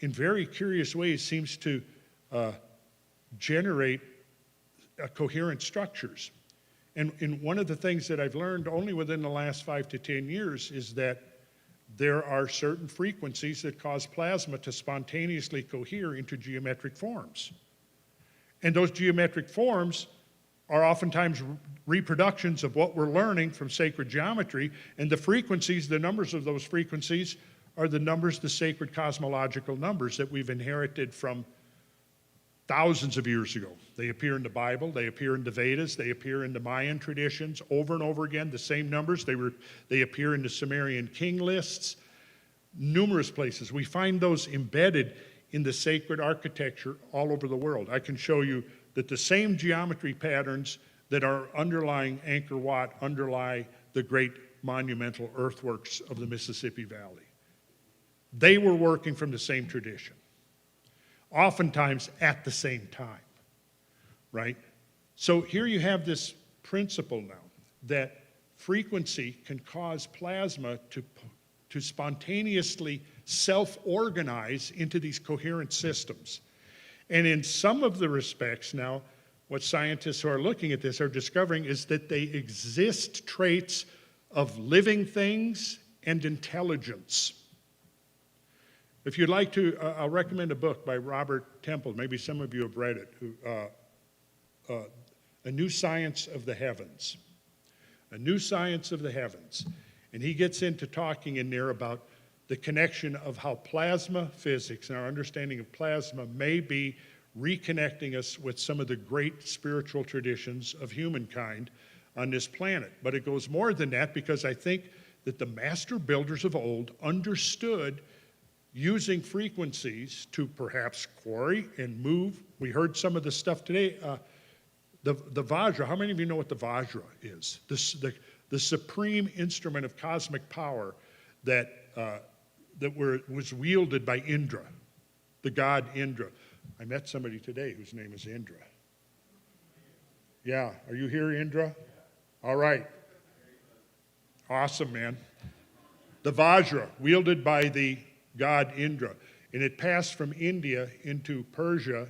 in very curious ways seems to generate coherent structures. And one of the things that I've learned only within the last 5 to 10 years is that there are certain frequencies that cause plasma to spontaneously cohere into geometric forms. And those geometric forms are oftentimes reproductions of what we're learning from sacred geometry, and the frequencies, the numbers of those frequencies are the numbers, the sacred cosmological numbers that we've inherited from thousands of years ago. They appear in the Bible, they appear in the Vedas, they appear in the Mayan traditions over and over again, the same numbers. They appear in the Sumerian king lists, numerous places. We find those embedded in the sacred architecture all over the world. I can show you that the same geometry patterns that are underlying Angkor Wat underlie the great monumental earthworks of the Mississippi Valley. They were working from the same tradition, oftentimes at the same time, right? So here you have this principle now that frequency can cause plasma to spontaneously self-organize into these coherent systems. And in some of the respects now, what scientists who are looking at this are discovering is that they exist traits of living things and intelligence. If you'd like to, I'll recommend a book by Robert Temple. Maybe some of you have read it. A New Science of the Heavens. A New Science of the Heavens. And he gets into talking in there about the connection of how plasma physics and our understanding of plasma may be reconnecting us with some of the great spiritual traditions of humankind on this planet. But it goes more than that, because I think that the master builders of old understood using frequencies to perhaps quarry and move. We heard some of the stuff today. The Vajra, how many of you know what the Vajra is? The supreme instrument of cosmic power that was wielded by Indra, the god Indra. I met somebody today whose name is Indra. Yeah, are you here, Indra? All right. Awesome, man. The Vajra, wielded by the god Indra. And it passed from India into Persia,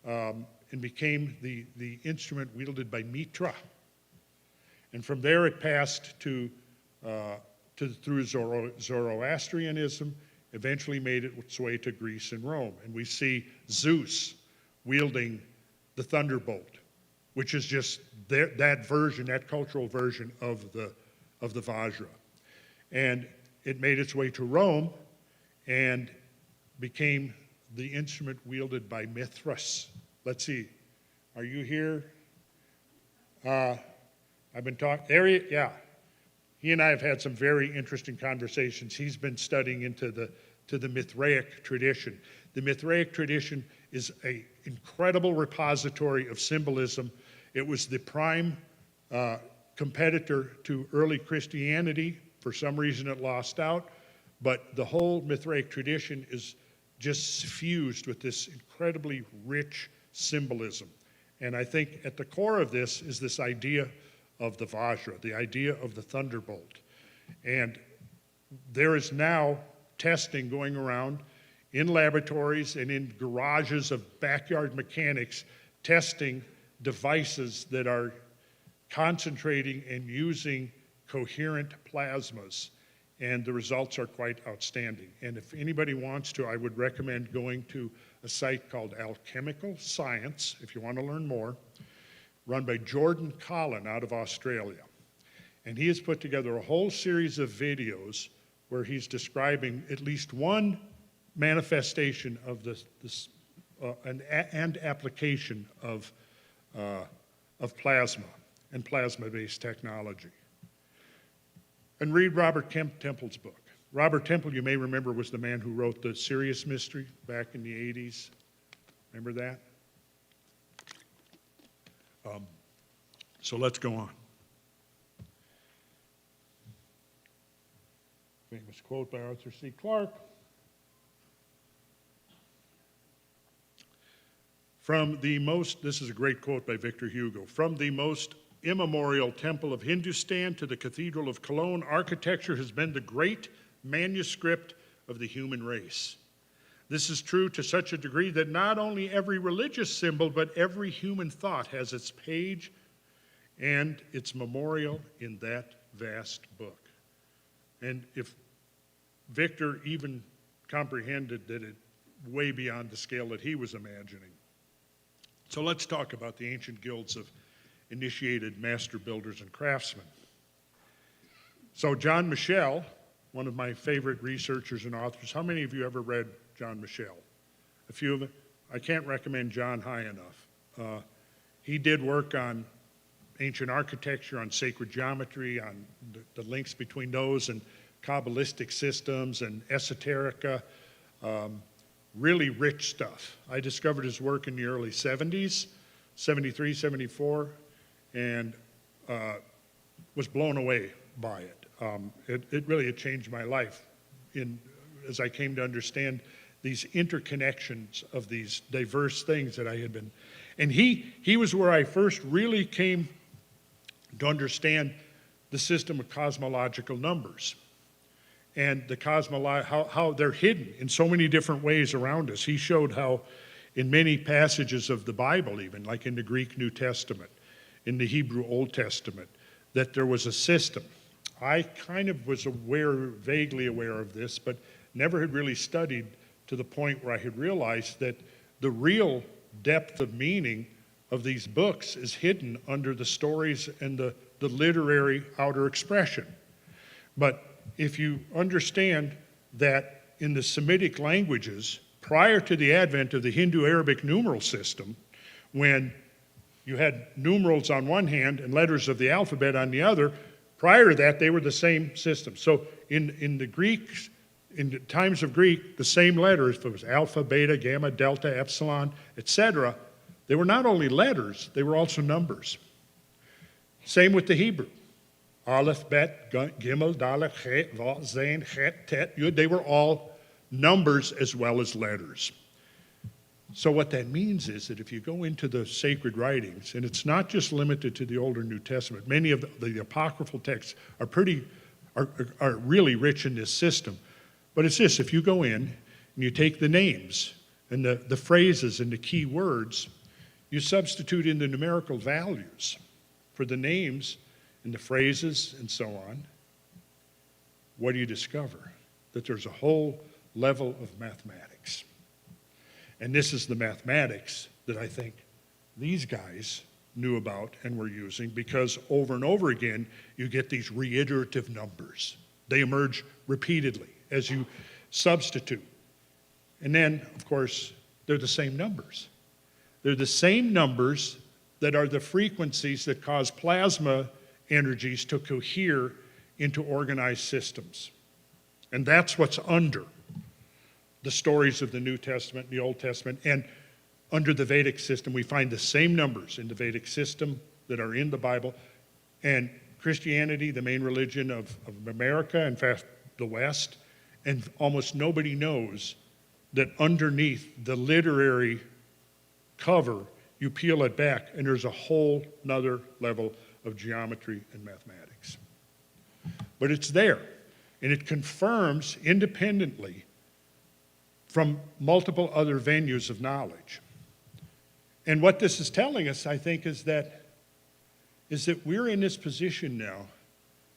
and and became the instrument wielded by Mitra. And from there it passed through Zoroastrianism, eventually made its way to Greece and Rome. And we see Zeus wielding the thunderbolt, which is just that version, that cultural version of the Vajra. And it made its way to Rome and became the instrument wielded by Mithras. Let's see, are you here? I've been talking, yeah. He and I have had some very interesting conversations. He's been studying into the Mithraic tradition. The Mithraic tradition is an incredible repository of symbolism. It was the prime competitor to early Christianity. For some reason it lost out, but the whole Mithraic tradition is just suffused with this incredibly rich symbolism. And I think at the core of this is this idea of the Vajra, the idea of the thunderbolt. And there is now testing going around in laboratories and in garages of backyard mechanics, testing devices that are concentrating and using coherent plasmas. And the results are quite outstanding. And if anybody wants to, I would recommend going to a site called Alchemical Science, if you want to learn more, run by Jordan Collin out of Australia. And he has put together a whole series of videos where he's describing at least one manifestation of and application of plasma and plasma-based technology. And read Robert Temple's book. Robert Temple, you may remember, was the man who wrote the Sirius Mystery back in the 80s. Remember that? So let's go on. Famous quote by Arthur C. Clarke. This is a great quote by Victor Hugo, from the most immemorial temple of Hindustan to the Cathedral of Cologne, architecture has been the great manuscript of the human race. This is true to such a degree that not only every religious symbol, but every human thought has its page and its memorial in that vast book. And if Victor even comprehended that it way beyond the scale that he was imagining. So let's talk about the ancient guilds of initiated master builders and craftsmen. So John Michel, one of my favorite researchers and authors, how many of you ever read John Michel? A few of them. I can't recommend John high enough. He did work on ancient architecture, on sacred geometry, on the links between those and Kabbalistic systems and esoterica. Really rich stuff. I discovered his work in the early 70s, 73, 74, and was blown away by it. It really had changed my life as I came to understand these interconnections of these diverse things that I had been. And he was where I first really came to understand the system of cosmological numbers and how they're hidden in so many different ways around us. He showed how in many passages of the Bible, even like in the Greek New Testament, in the Hebrew Old Testament, that there was a system. I kind of was vaguely aware of this, but never had really studied to the point where I had realized that the real depth of meaning of these books is hidden under the stories and the literary outer expression. But if you understand that in the Semitic languages, prior to the advent of the Hindu-Arabic numeral system, when you had numerals on one hand and letters of the alphabet on the other, prior to that, they were the same system. So in the Greeks, in the times of Greek, the same letters, if it was alpha, beta, gamma, delta, epsilon, etc., they were not only letters, they were also numbers. Same with the Hebrew. Aleph, Bet, Gimel, Dalet, Chet, Vav, Zain, Chet, Tet, Yud, they were all numbers as well as letters. So what that means is that if you go into the sacred writings, and it's not just limited to the Old or New Testament, many of the apocryphal texts are really rich in this system. But it's this, if you go in and you take the names and the phrases and the key words, You substitute in the numerical values for the names and the phrases and so on. What do you discover? That there's a whole level of mathematics. And this is the mathematics that I think these guys knew about and were using, because over and over again, you get these reiterative numbers. They emerge repeatedly as you substitute. And then, of course, they're the same numbers. They're the same numbers that are the frequencies that cause plasma energies to cohere into organized systems. And that's what's under the stories of the New Testament and the Old Testament. And under the Vedic system, we find the same numbers in the Vedic system that are in the Bible. And Christianity, the main religion of America, in fact, the West, and almost nobody knows that underneath the literary cover, you peel it back, and there's a whole nother level of geometry and mathematics. But it's there, and it confirms independently from multiple other venues of knowledge. And what this is telling us, I think, is that we're in this position now,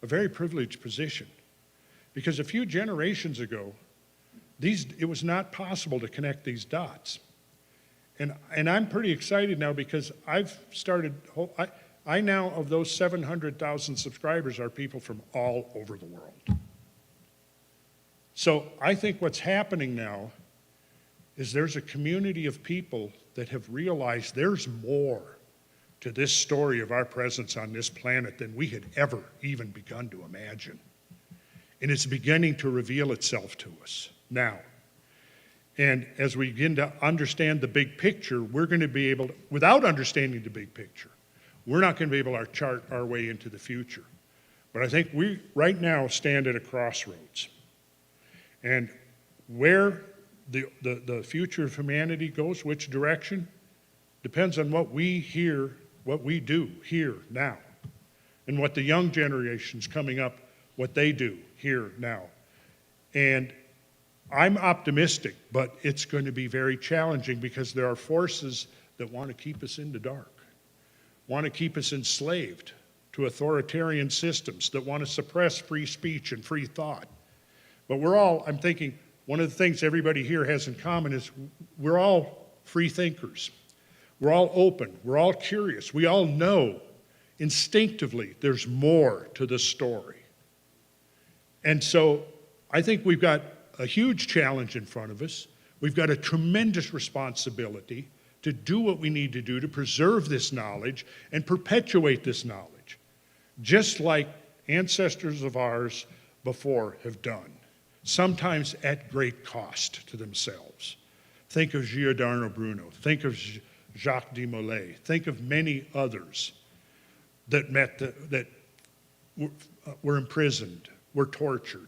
a very privileged position, because a few generations ago, it was not possible to connect these dots. And I'm pretty excited now because I've started, I now, of those 700,000 subscribers, are people from all over the world. So I think what's happening now is there's a community of people that have realized there's more to this story of our presence on this planet than we had ever even begun to imagine. And it's beginning to reveal itself to us now. And as we begin to understand the big picture, we're going to be able to, without understanding the big picture, we're not going to be able to chart our way into the future. But I think we right now stand at a crossroads. And where the future of humanity goes, which direction, depends on what we hear, what we do here now, and what the young generations coming up, what they do here now. And I'm optimistic, but it's going to be very challenging because there are forces that want to keep us in the dark, want to keep us enslaved to authoritarian systems, that want to suppress free speech and free thought. But we're all, I'm thinking, one of the things everybody here has in common is we're all free thinkers. We're all open. We're all curious. We all know instinctively there's more to the story. And so I think we've got a huge challenge in front of us. We've got a tremendous responsibility to do what we need to do to preserve this knowledge and perpetuate this knowledge, just like ancestors of ours before have done, sometimes at great cost to themselves. Think of Giordano Bruno, think of Jacques de Molay, think of many others that that were imprisoned, were tortured,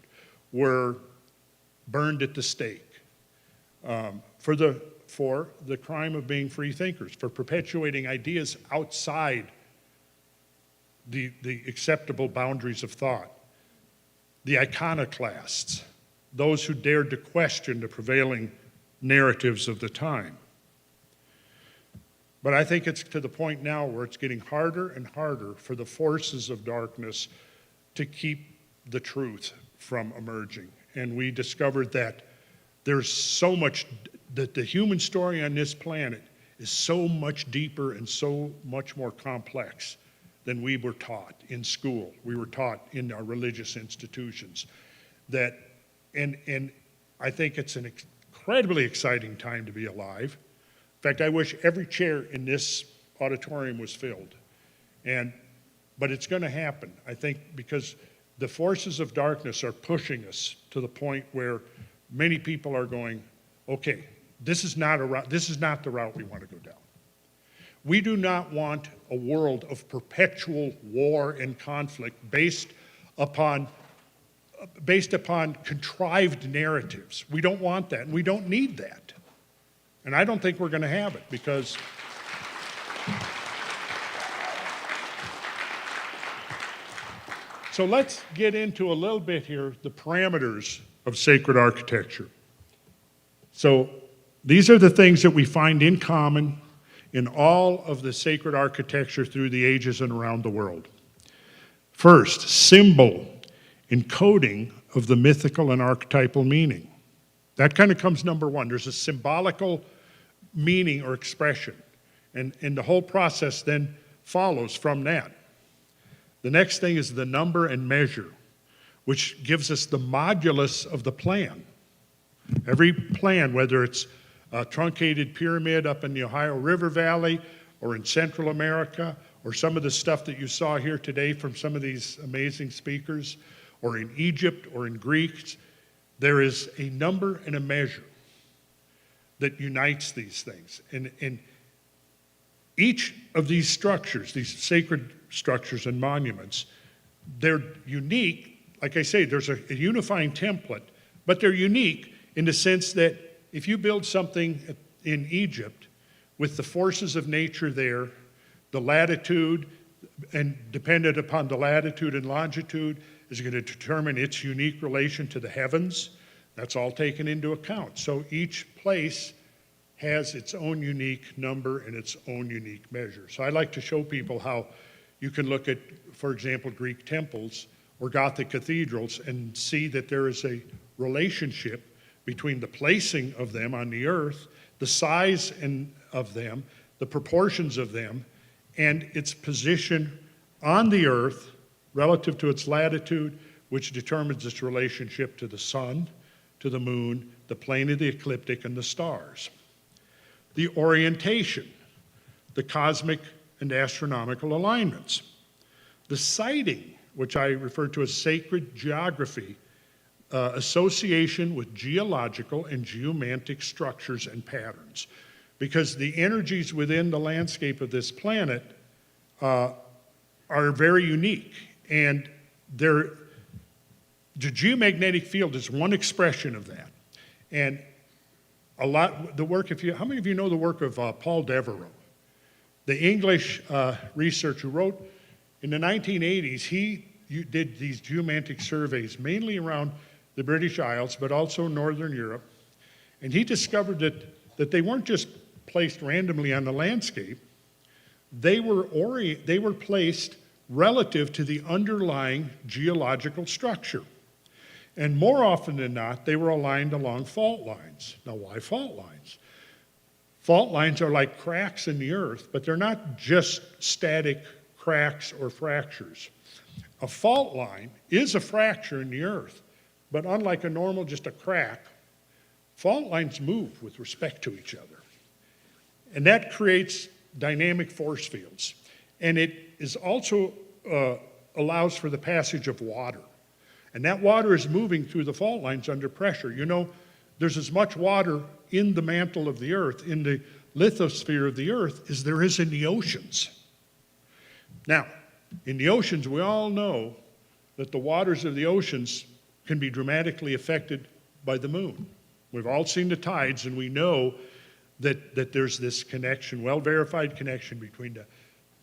were burned at the stake for the crime of being free thinkers, for perpetuating ideas outside the acceptable boundaries of thought. The iconoclasts, those who dared to question the prevailing narratives of the time. But I think it's to the point now where it's getting harder and harder for the forces of darkness to keep the truth from emerging. And we discovered that there's so much, that the human story on this planet is so much deeper and so much more complex than we were taught in school. We were taught in our religious institutions. That, and I think it's an incredibly exciting time to be alive. In fact, I wish every chair in this auditorium was filled. But it's going to happen, I think, because the forces of darkness are pushing us to the point where many people are going, okay, this is not the route we want to go down. We do not want a world of perpetual war and conflict based upon contrived narratives. We don't want that, and we don't need that. And I don't think we're going to have it, because so let's get into a little bit here the parameters of sacred architecture. So these are the things that we find in common in all of the sacred architecture through the ages and around the world. First, symbol, encoding of the mythical and archetypal meaning. That kind of comes number one. There's a symbolical meaning or expression, and the whole process then follows from that. The next thing is the number and measure, which gives us the modulus of the plan. Every plan, whether it's a truncated pyramid up in the Ohio River Valley or in Central America, or some of the stuff that you saw here today from some of these amazing speakers, or in Egypt or in Greek, there is a number and a measure that unites these things. And each of these structures, these sacred structures and monuments, they're unique. Like I say, there's a unifying template, but they're unique in the sense that if you build something in Egypt with the forces of nature there, the latitude, and dependent upon the latitude and longitude, is going to determine its unique relation to the heavens. That's all taken into account. So each place has its own unique number and its own unique measure. So I like to show people how you can look at, for example, Greek temples or Gothic cathedrals and see that there is a relationship between the placing of them on the earth, the size of them, the proportions of them, and its position on the earth relative to its latitude, which determines its relationship to the sun, to the moon, the plane of the ecliptic, and the stars. The orientation, the cosmic and astronomical alignments. The siting, which I refer to as sacred geography, association with geological and geomantic structures and patterns. Because the energies within the landscape of this planet are very unique. And the geomagnetic field is one expression of that. And a lot, the work, how many of you know the work of Paul Devereux? The English researcher who wrote in the 1980s, he did these geomantic surveys, mainly around the British Isles, but also Northern Europe. And he discovered that they weren't just placed randomly on the landscape, they were placed relative to the underlying geological structure. And more often than not, they were aligned along fault lines. Now, why fault lines? Fault lines are like cracks in the earth, but they're not just static cracks or fractures. A fault line is a fracture in the earth, but unlike a normal, just a crack, fault lines move with respect to each other. And that creates dynamic force fields. And it is also allows for the passage of water. And that water is moving through the fault lines under pressure. You know, there's as much water in the mantle of the earth, in the lithosphere of the earth, as there is in the oceans. Now, in the oceans, we all know that the waters of the oceans can be dramatically affected by the moon. We've all seen the tides, and we know that there's this connection, well-verified connection between the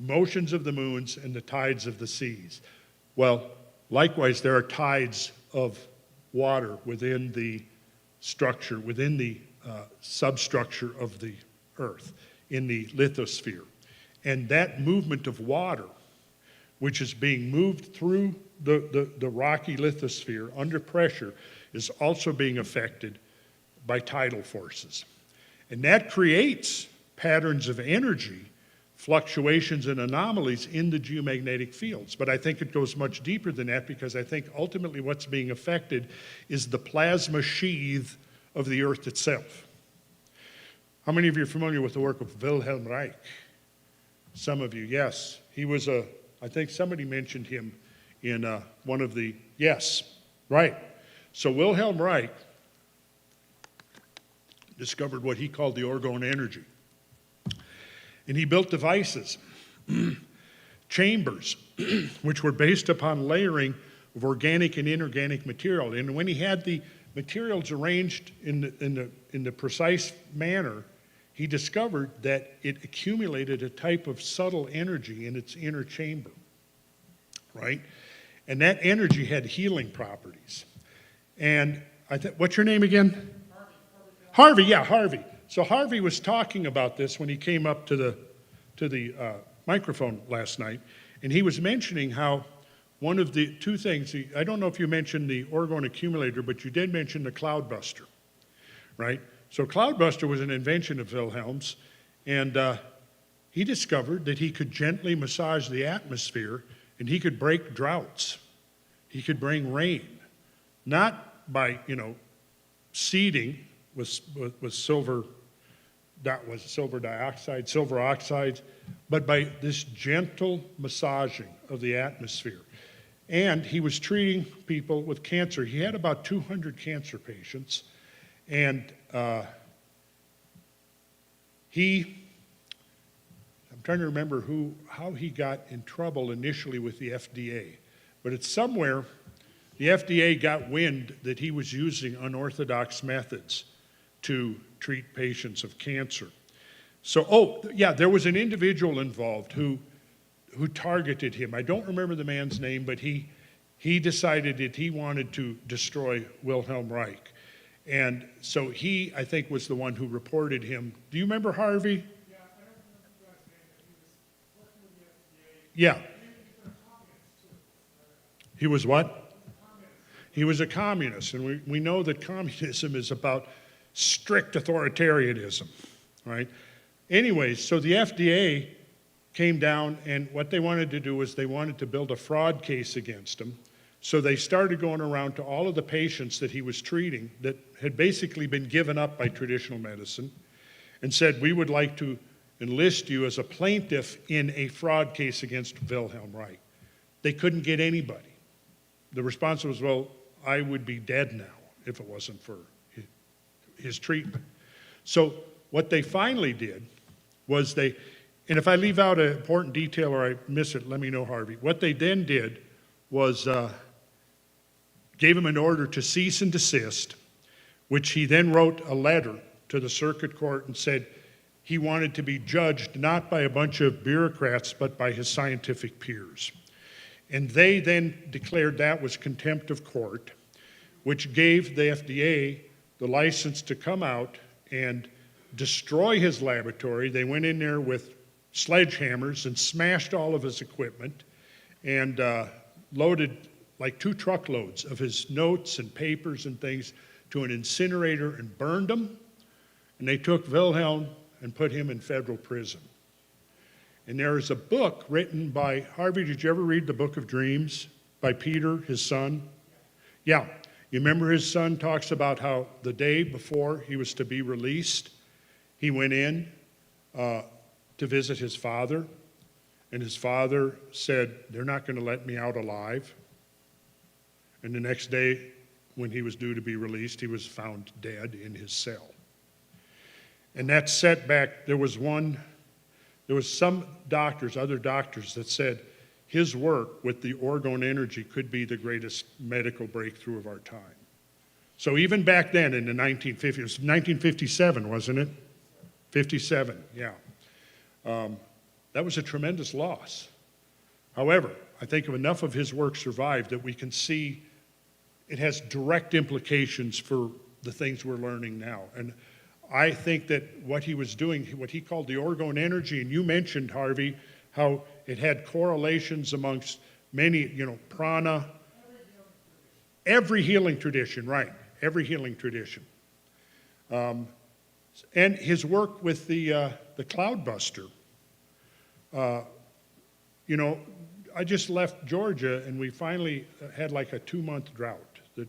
motions of the moons and the tides of the seas. Well, likewise, there are tides of water within the structure, within the substructure of the earth, in the lithosphere. And that movement of water, which is being moved through the rocky lithosphere under pressure, is also being affected by tidal forces. And that creates patterns of energy, fluctuations and anomalies in the geomagnetic fields. But I think it goes much deeper than that, because I think ultimately what's being affected is the plasma sheath of the earth itself. How many of you are familiar with the work of Wilhelm Reich? Some of you, yes. He was I think somebody mentioned him in one of the, yes, right. So Wilhelm Reich discovered what he called the orgone energy. And he built devices, chambers, which were based upon layering of organic and inorganic material. And when he had the materials arranged in the precise manner, he discovered that it accumulated a type of subtle energy in its inner chamber, right? And that energy had healing properties. And what's your name again? Harvey, yeah, Harvey. So Harvey was talking about this when he came up to the microphone last night, and he was mentioning how one of the two things, I don't know if you mentioned the orgone accumulator, but you did mention the cloudbuster, right? So cloudbuster was an invention of Wilhelm's, and he discovered that he could gently massage the atmosphere and he could break droughts. He could bring rain, not by, seeding with silver, that was silver dioxide, silver oxides, but by this gentle massaging of the atmosphere. And he was treating people with cancer. He had about 200 cancer patients, and I'm trying to remember how he got in trouble initially with the FDA, but it's somewhere the FDA got wind that he was using unorthodox methods to treat patients of cancer. So, there was an individual involved who targeted him. I don't remember the man's name, but he decided that he wanted to destroy Wilhelm Reich. And so he, I think, was the one who reported him. Do you remember Harvey? Yeah. He was what? He was a communist, and we know that communism is about strict authoritarianism, right? Anyways, so the FDA came down, and what they wanted to do was they wanted to build a fraud case against him. So they started going around to all of the patients that he was treating that had basically been given up by traditional medicine and said, we would like to enlist you as a plaintiff in a fraud case against Wilhelm Reich. They couldn't get anybody. The response was, well, I would be dead now if it wasn't for his treatment. So what they finally did was and if I leave out an important detail or I miss it, let me know, Harvey. What they then did was gave him an order to cease and desist, which he then wrote a letter to the circuit court and said he wanted to be judged not by a bunch of bureaucrats, but by his scientific peers. And they then declared that was contempt of court, which gave the FDA the license to come out and destroy his laboratory. They went in there with sledgehammers and smashed all of his equipment and loaded like 2 truckloads of his notes and papers and things to an incinerator and burned them. And they took Wilhelm and put him in federal prison. And there is a book written by, Harvey, did you ever read the Book of Dreams by Peter, his son? Yeah. You remember his son talks about how the day before he was to be released, he went in to visit his father, and his father said, they're not going to let me out alive. And the next day, when he was due to be released, he was found dead in his cell. And that setback, there was some doctors, other doctors that said his work with the orgone energy could be the greatest medical breakthrough of our time. So even back then in the 1950s, it was 1957, wasn't it? 57, yeah. That was a tremendous loss. However, I think enough of his work survived that we can see it has direct implications for the things we're learning now. And I think that what he was doing, what he called the orgone energy, and you mentioned, Harvey, how it had correlations amongst many, prana, every healing tradition, right, every healing tradition. And his work with the cloudbuster. I just left Georgia, and we finally had like a 2-month drought that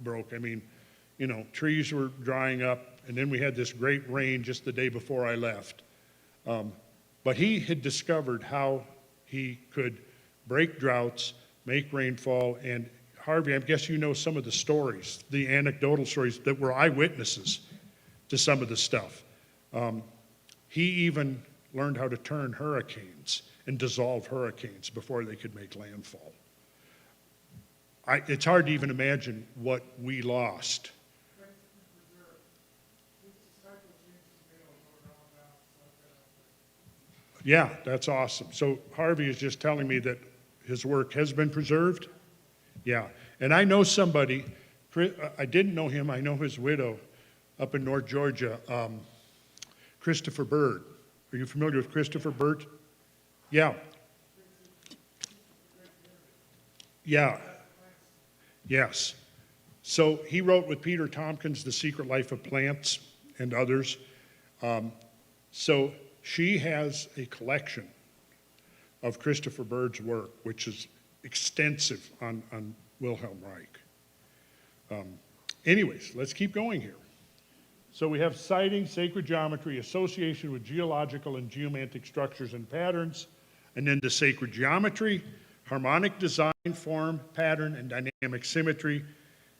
broke. I mean, trees were drying up, and then we had this great rain just the day before I left. But he had discovered how he could break droughts, make rainfall, and Harvey, I guess you know some of the stories, the anecdotal stories that were eyewitnesses to some of the stuff. He even learned how to turn hurricanes and dissolve hurricanes before they could make landfall. It's hard to even imagine what we lost. Yeah, that's awesome. So Harvey is just telling me that his work has been preserved? Yeah. And I know somebody, I didn't know him, I know his widow up in North Georgia. Christopher Bird. Are you familiar with Christopher Bird? Yeah. Yeah. Yes. So he wrote with Peter Tompkins, The Secret Life of Plants, and others. So she has a collection of Christopher Bird's work, which is extensive on Wilhelm Reich. Anyways, let's keep going here. So we have sighting, sacred geometry, association with geological and geomantic structures and patterns, and then the sacred geometry, harmonic design, form, pattern, and dynamic symmetry,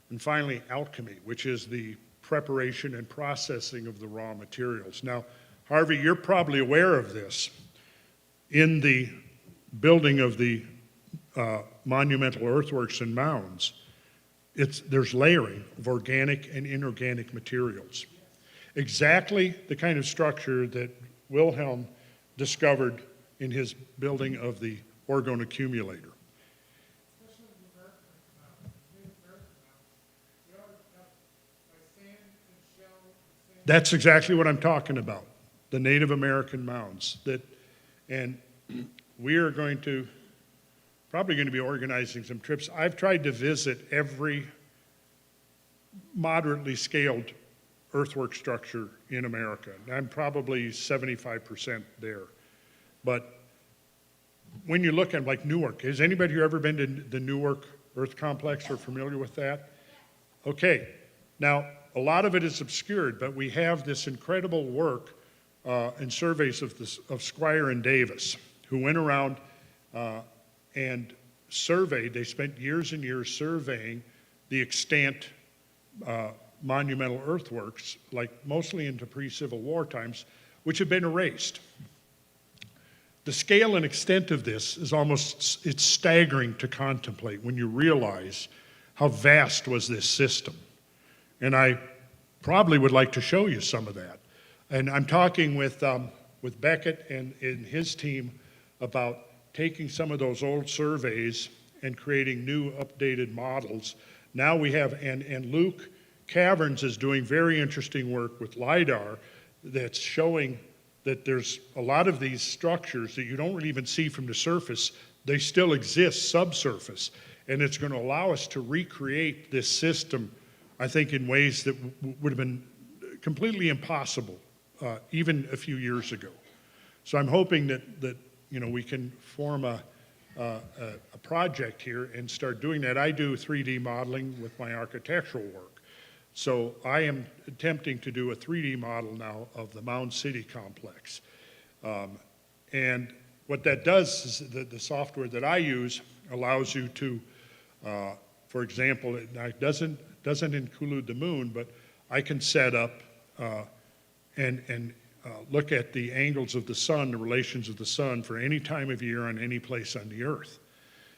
and finally alchemy, which is the preparation and processing of the raw materials. Now, Harvey, you're probably aware of this. In the building of the monumental earthworks and mounds, there's layering of organic and inorganic materials. Exactly the kind of structure that Wilhelm discovered in his building of the orgone accumulator. That's exactly what I'm talking about, the Native American mounds. And we are probably going to be organizing some trips. I've tried to visit every moderately scaled earthwork structure in America. I'm probably 75% there. But when you look at like Newark, has anybody here ever been to the Newark Earth Complex or familiar with that? Okay, now a lot of it is obscured, but we have this incredible work and surveys of Squire and Davis, who went around and surveyed. They spent years and years surveying the extant monumental earthworks, like mostly into pre-Civil War times, which have been erased. The scale and extent of this is it's staggering to contemplate when you realize how vast was this system. And I probably would like to show you some of that. And I'm talking with Beckett and his team about taking some of those old surveys and creating new updated models. Now we have, and Luke Caverns is doing very interesting work with LiDAR that's showing that there's a lot of these structures that you don't really even see from the surface. They still exist subsurface. And it's going to allow us to recreate this system, I think, in ways that would have been completely impossible even a few years ago. So I'm hoping that we can form a project here and start doing that. I do 3D modeling with my architectural work. So I am attempting to do a 3D model now of the Mound City complex. And what that does is the software that I use allows you to, for example, it doesn't include the moon, but I can set up and look at the angles of the sun, the relations of the sun for any time of year on any place on the earth.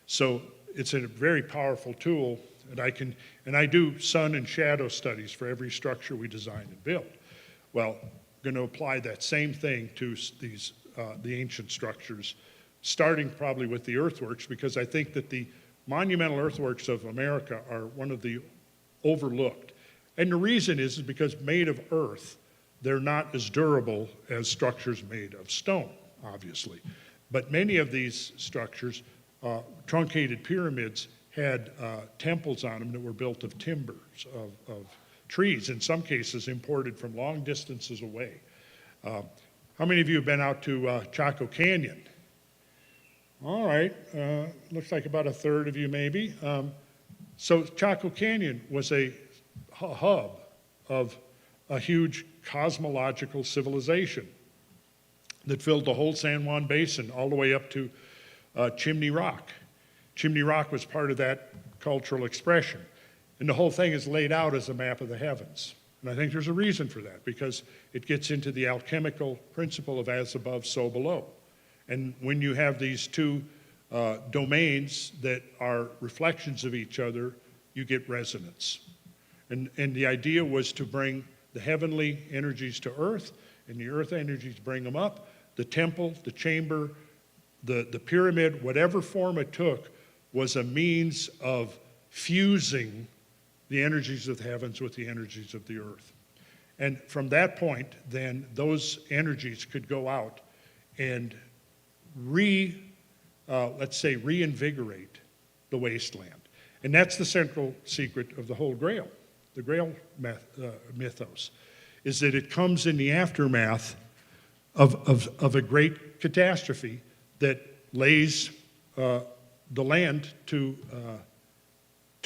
So it's a very powerful tool that I do sun and shadow studies for every structure we design and build. Well, I'm going to apply that same thing to these, the ancient structures, starting probably with the earthworks, because I think that the monumental earthworks of America are one of the overlooked. And the reason is because made of earth, they're not as durable as structures made of stone, obviously. But many of these structures, truncated pyramids, had temples on them that were built of timbers, of trees, in some cases imported from long distances away. How many of you have been out to Chaco Canyon? All right, looks like about a third of you maybe. So Chaco Canyon was a hub of a huge cosmological civilization that filled the whole San Juan Basin all the way up to Chimney Rock. Chimney Rock was part of that cultural expression. And the whole thing is laid out as a map of the heavens. And I think there's a reason for that, because it gets into the alchemical principle of as above, so below. And when you have these two domains that are reflections of each other, you get resonance. And the idea was to bring the heavenly energies to earth, and the earth energies bring them up. The temple, the chamber, the pyramid, whatever form it took, was a means of fusing the energies of the heavens with the energies of the earth. And from that point, then those energies could go out and let's say, reinvigorate the wasteland. And that's the central secret of the whole Grail, the Grail mythos, is that it comes in the aftermath of a great catastrophe that lays the land to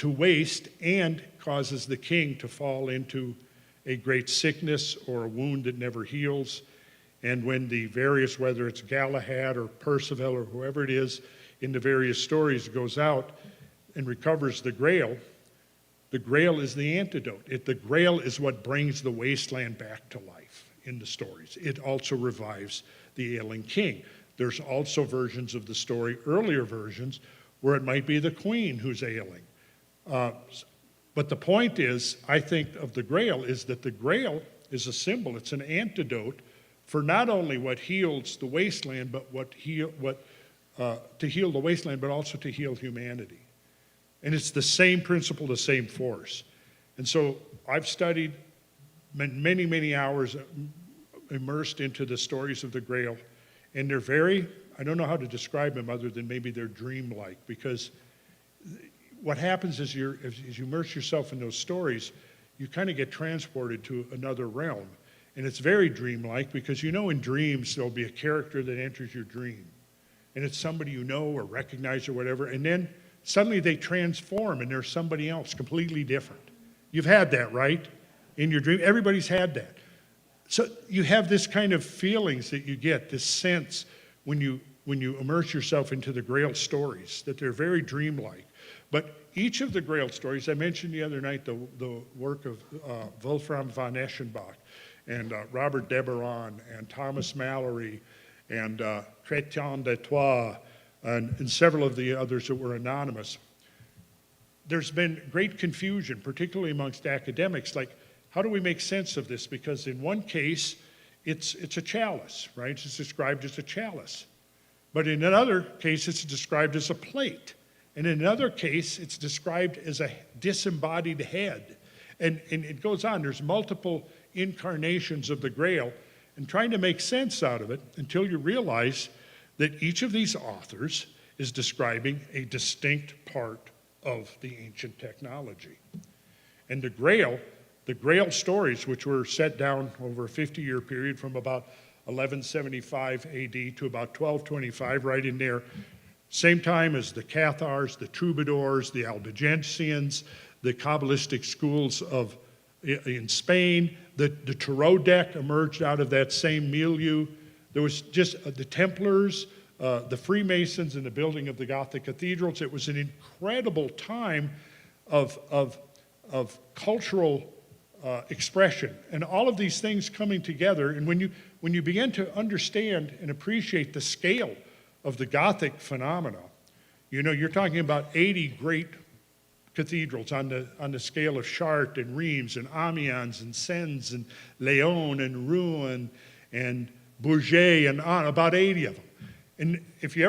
waste and causes the king to fall into a great sickness or a wound that never heals. And when the various, whether it's Galahad or Percival or whoever it is in the various stories goes out and recovers the Grail is the antidote. The Grail is what brings the wasteland back to life in the stories. It also revives the ailing king. There's also versions of the story, earlier versions, where it might be the queen who's ailing. But the point is, I think, of the Grail is that the Grail is a symbol. It's an antidote for not only what heals the wasteland, but to heal the wasteland, but also to heal humanity. And it's the same principle, the same force. And so I've studied many, many hours immersed into the stories of the Grail, and they're very, I don't know how to describe them other than maybe they're dreamlike, because what happens is as you immerse yourself in those stories, you kind of get transported to another realm. And it's very dreamlike because in dreams there'll be a character that enters your dream. And it's somebody you know or recognize or whatever, and then suddenly they transform and they're somebody else completely different. You've had that, right? In your dream, everybody's had that. So you have this kind of feelings that you get, this sense when you immerse yourself into the Grail stories, that they're very dreamlike. But each of the Grail stories, I mentioned the other night the work of Wolfram von Eschenbach and Robert Deberon and Thomas Mallory and Chrétien de Troyes and several of the others that were anonymous. There's been great confusion, particularly amongst academics, like, how do we make sense of this? Because in one case, it's a chalice, right? It's described as a chalice. But in another case, it's described as a plate. And in another case, it's described as a disembodied head. And it goes on. There's multiple incarnations of the Grail, and trying to make sense out of it until you realize that each of these authors is describing a distinct part of the ancient technology. And the Grail stories, which were set down over a 50-year period from about 1175 AD to about 1225, right in there, same time as the Cathars, the Troubadours, the Albigensians, the Kabbalistic schools in Spain, the Tarot deck emerged out of that same milieu. There was just the Templars, the Freemasons, and the building of the Gothic cathedrals. It was an incredible time of cultural expression, and all of these things coming together. And when you begin to understand and appreciate the scale of the Gothic phenomena, you're talking about 80 great cathedrals on the scale of Chartres and Reims and Amiens and Sens and Leon and Rouen and Bourget and on, about 80 of them. And if you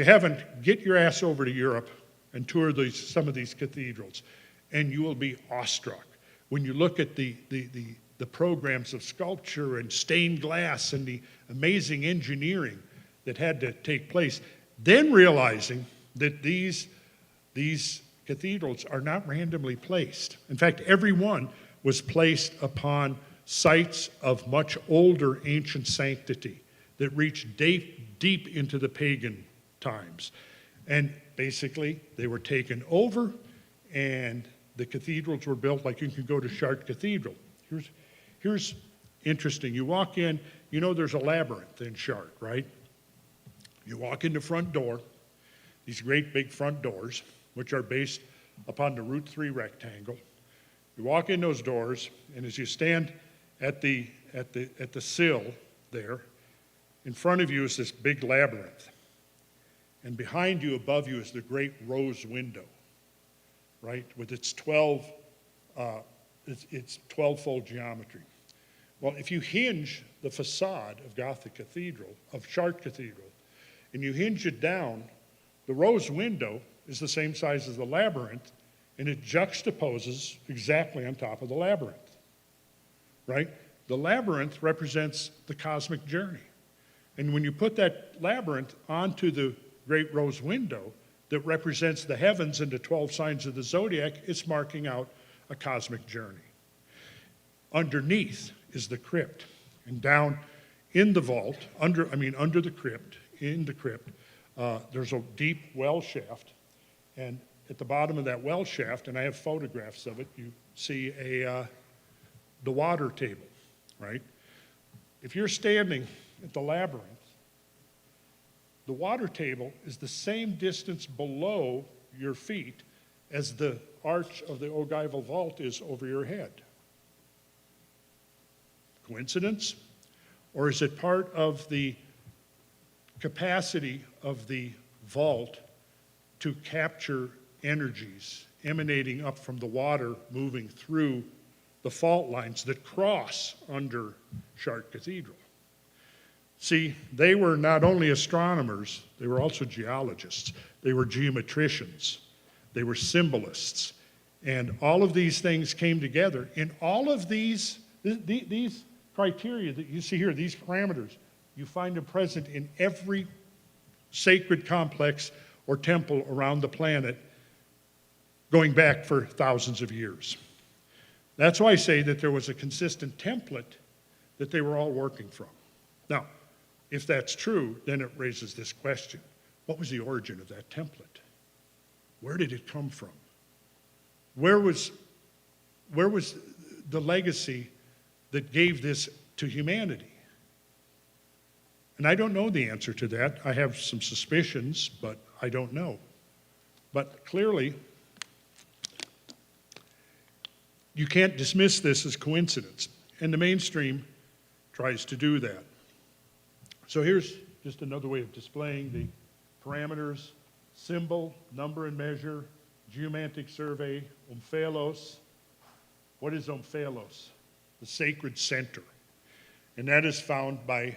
haven't, get your ass over to Europe and tour some of these cathedrals, and you will be awestruck when you look at the programs of sculpture and stained glass and the amazing engineering that had to take place, then realizing that these cathedrals are not randomly placed. In fact, every one was placed upon sites of much older ancient sanctity that reached deep into the pagan times. And basically, they were taken over, and the cathedrals were built like you can go to Chartres Cathedral. Here's interesting. You walk in, there's a labyrinth in Chartres, right? You walk in the front door, these great big front doors, which are based upon the root 3 rectangle. You walk in those doors, and as you stand at the sill there, in front of you is this big labyrinth. And behind you, above you, is the great rose window, right, with its 12-fold geometry. Well, if you hinge the facade of Gothic Cathedral, of Chartres Cathedral, and you hinge it down, the rose window is the same size as the labyrinth, and it juxtaposes exactly on top of the labyrinth, right? The labyrinth represents the cosmic journey. And when you put that labyrinth onto the great rose window that represents the heavens and the 12 signs of the zodiac, it's marking out a cosmic journey. Underneath is the crypt. And down in the vault, under the crypt, in the crypt, there's a deep well shaft. And at the bottom of that well shaft, and I have photographs of it, you see the water table, right? If you're standing at the labyrinth, the water table is the same distance below your feet as the arch of the ogival vault is over your head. Coincidence? Or is it part of the capacity of the vault to capture energies emanating up from the water moving through the fault lines that cross under Chartres Cathedral? See, they were not only astronomers, they were also geologists. They were geometricians. They were symbolists. And all of these things came together. And all of these criteria that you see here, these parameters, you find them present in every sacred complex or temple around the planet going back for thousands of years. That's why I say that there was a consistent template that they were all working from. Now, if that's true, then it raises this question. What was the origin of that template? Where did it come from? Where was the legacy that gave this to humanity? And I don't know the answer to that. I have some suspicions, but I don't know. But clearly, you can't dismiss this as coincidence. And the mainstream tries to do that. So here's just another way of displaying the parameters: symbol, number and measure, geomantic survey, omphalos. What is omphalos? The sacred center. And that is found by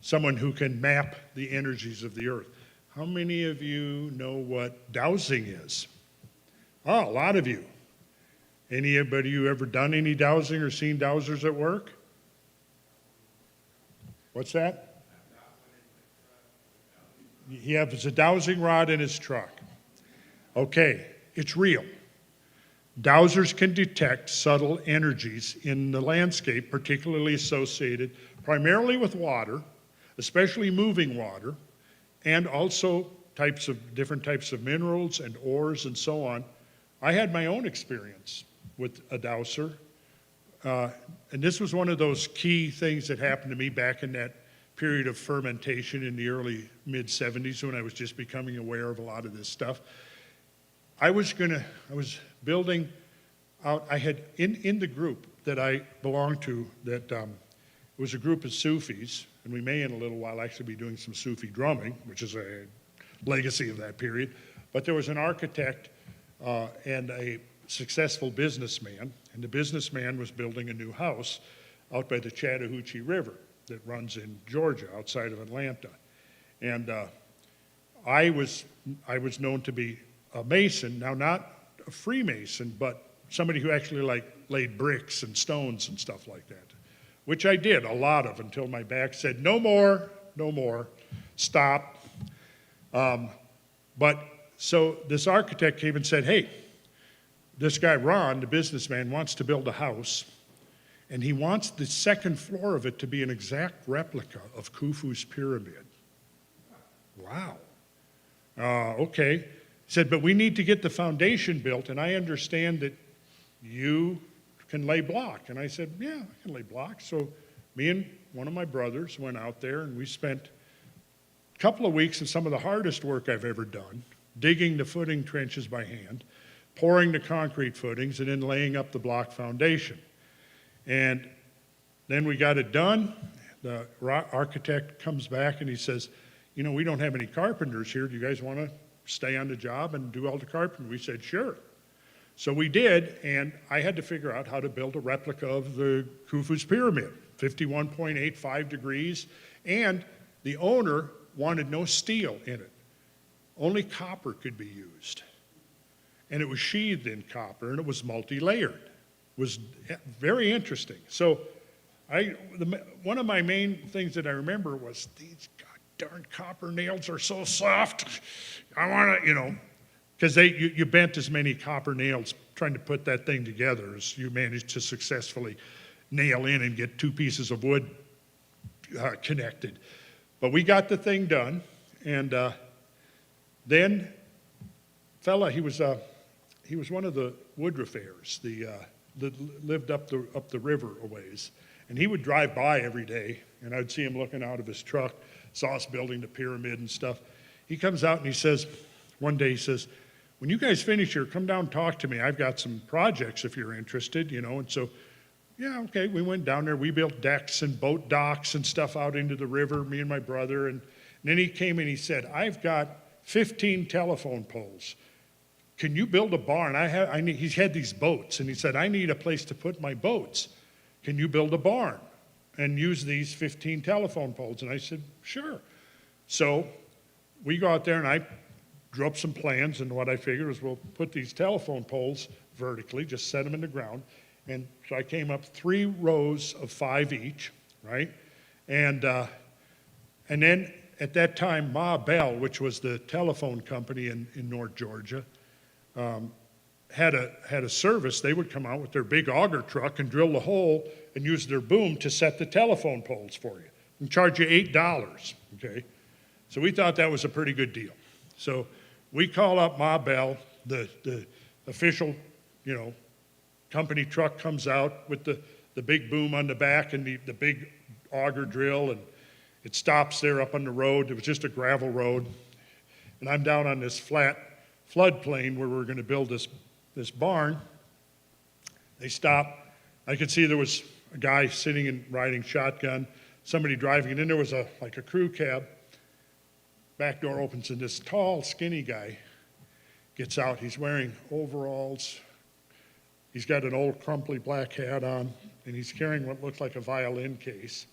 someone who can map the energies of the earth. How many of you know what dowsing is? Oh, a lot of you. Anybody you ever done any dowsing or seen dowsers at work? What's that? He has a dowsing rod in his truck. Okay, it's real. Dowsers can detect subtle energies in the landscape, particularly associated primarily with water, especially moving water, and also different types of minerals and ores and so on. I had my own experience with a dowser, and this was one of those key things that happened to me back in that period of fermentation in the early mid-70s when I was just becoming aware of a lot of this stuff. I was building out, I had, in the group that I belonged to, that was a group of Sufis, and we may in a little while actually be doing some Sufi drumming, which is a legacy of that period, but there was an architect and a successful businessman, and the businessman was building a new house out by the Chattahoochee River that runs in Georgia, outside of Atlanta. And I was known to be a Mason, now not a Freemason, but somebody who actually laid bricks and stones and stuff like that, which I did a lot of until my back said, no more, stop. But so this architect came and said, hey, this guy Ron, the businessman, wants to build a house, and he wants the second floor of it to be an exact replica of Khufu's pyramid. Wow. Okay. He said, but we need to get the foundation built, and I understand that you can lay block. And I said, yeah, I can lay block. So me and one of my brothers went out there, and we spent a couple of weeks of some of the hardest work I've ever done, digging the footing trenches by hand, pouring the concrete footings, and then laying up the block foundation. And then we got it done. The architect comes back and he says, you know, we don't have any carpenters here. Do you guys want to stay on the job and do all the carpentry? We said, sure. So we did, and I had to figure out how to build a replica of the Khufu's pyramid, 51.85 degrees, and the owner wanted no steel in it. Only copper could be used. And it was sheathed in copper, and it was multi-layered. It was very interesting. So One of my main things that I remember was these darn copper nails are so soft. I want to, because you bent as many copper nails trying to put that thing together as you managed to successfully nail in and get two pieces of wood connected. But we got the thing done, and then fella, he was one of the Woodruffers, that lived up the river a ways. And he would drive by every day, and I'd see him looking out of his truck, saw us building the pyramid and stuff. He comes out and he says, one day he says, when you guys finish here, come down and talk to me. I've got some projects if you're interested, And so, yeah, okay, we went down there. We built decks and boat docks and stuff out into the river, me and my brother. And then he came and he said, I've got 15 telephone poles. Can you build a barn? He's had these boats, and he said, I need a place to put my boats. Can you build a barn and use these 15 telephone poles? And I said, sure. So we go out there, and I drew up some plans, and what I figured was we'll put these telephone poles vertically, just set them in the ground. And so I came up 3 rows of 5 each, right? And then at that time, Ma Bell, which was the telephone company in North Georgia, had a service. They would come out with their big auger truck and drill the hole and use their boom to set the telephone poles for you and charge you $8, okay? So we thought that was a pretty good deal. So we call up Ma Bell, the official, company truck comes out with the big boom on the back and the big auger drill, and it stops there up on the road. It was just a gravel road. And I'm down on this flat floodplain where we're going to build this barn. They stop. I could see there was a guy sitting and riding shotgun, somebody driving, and then there was a crew cab. Back door opens, and this tall, skinny guy gets out. He's wearing overalls. He's got an old crumply black hat on, and he's carrying what looks like a violin case.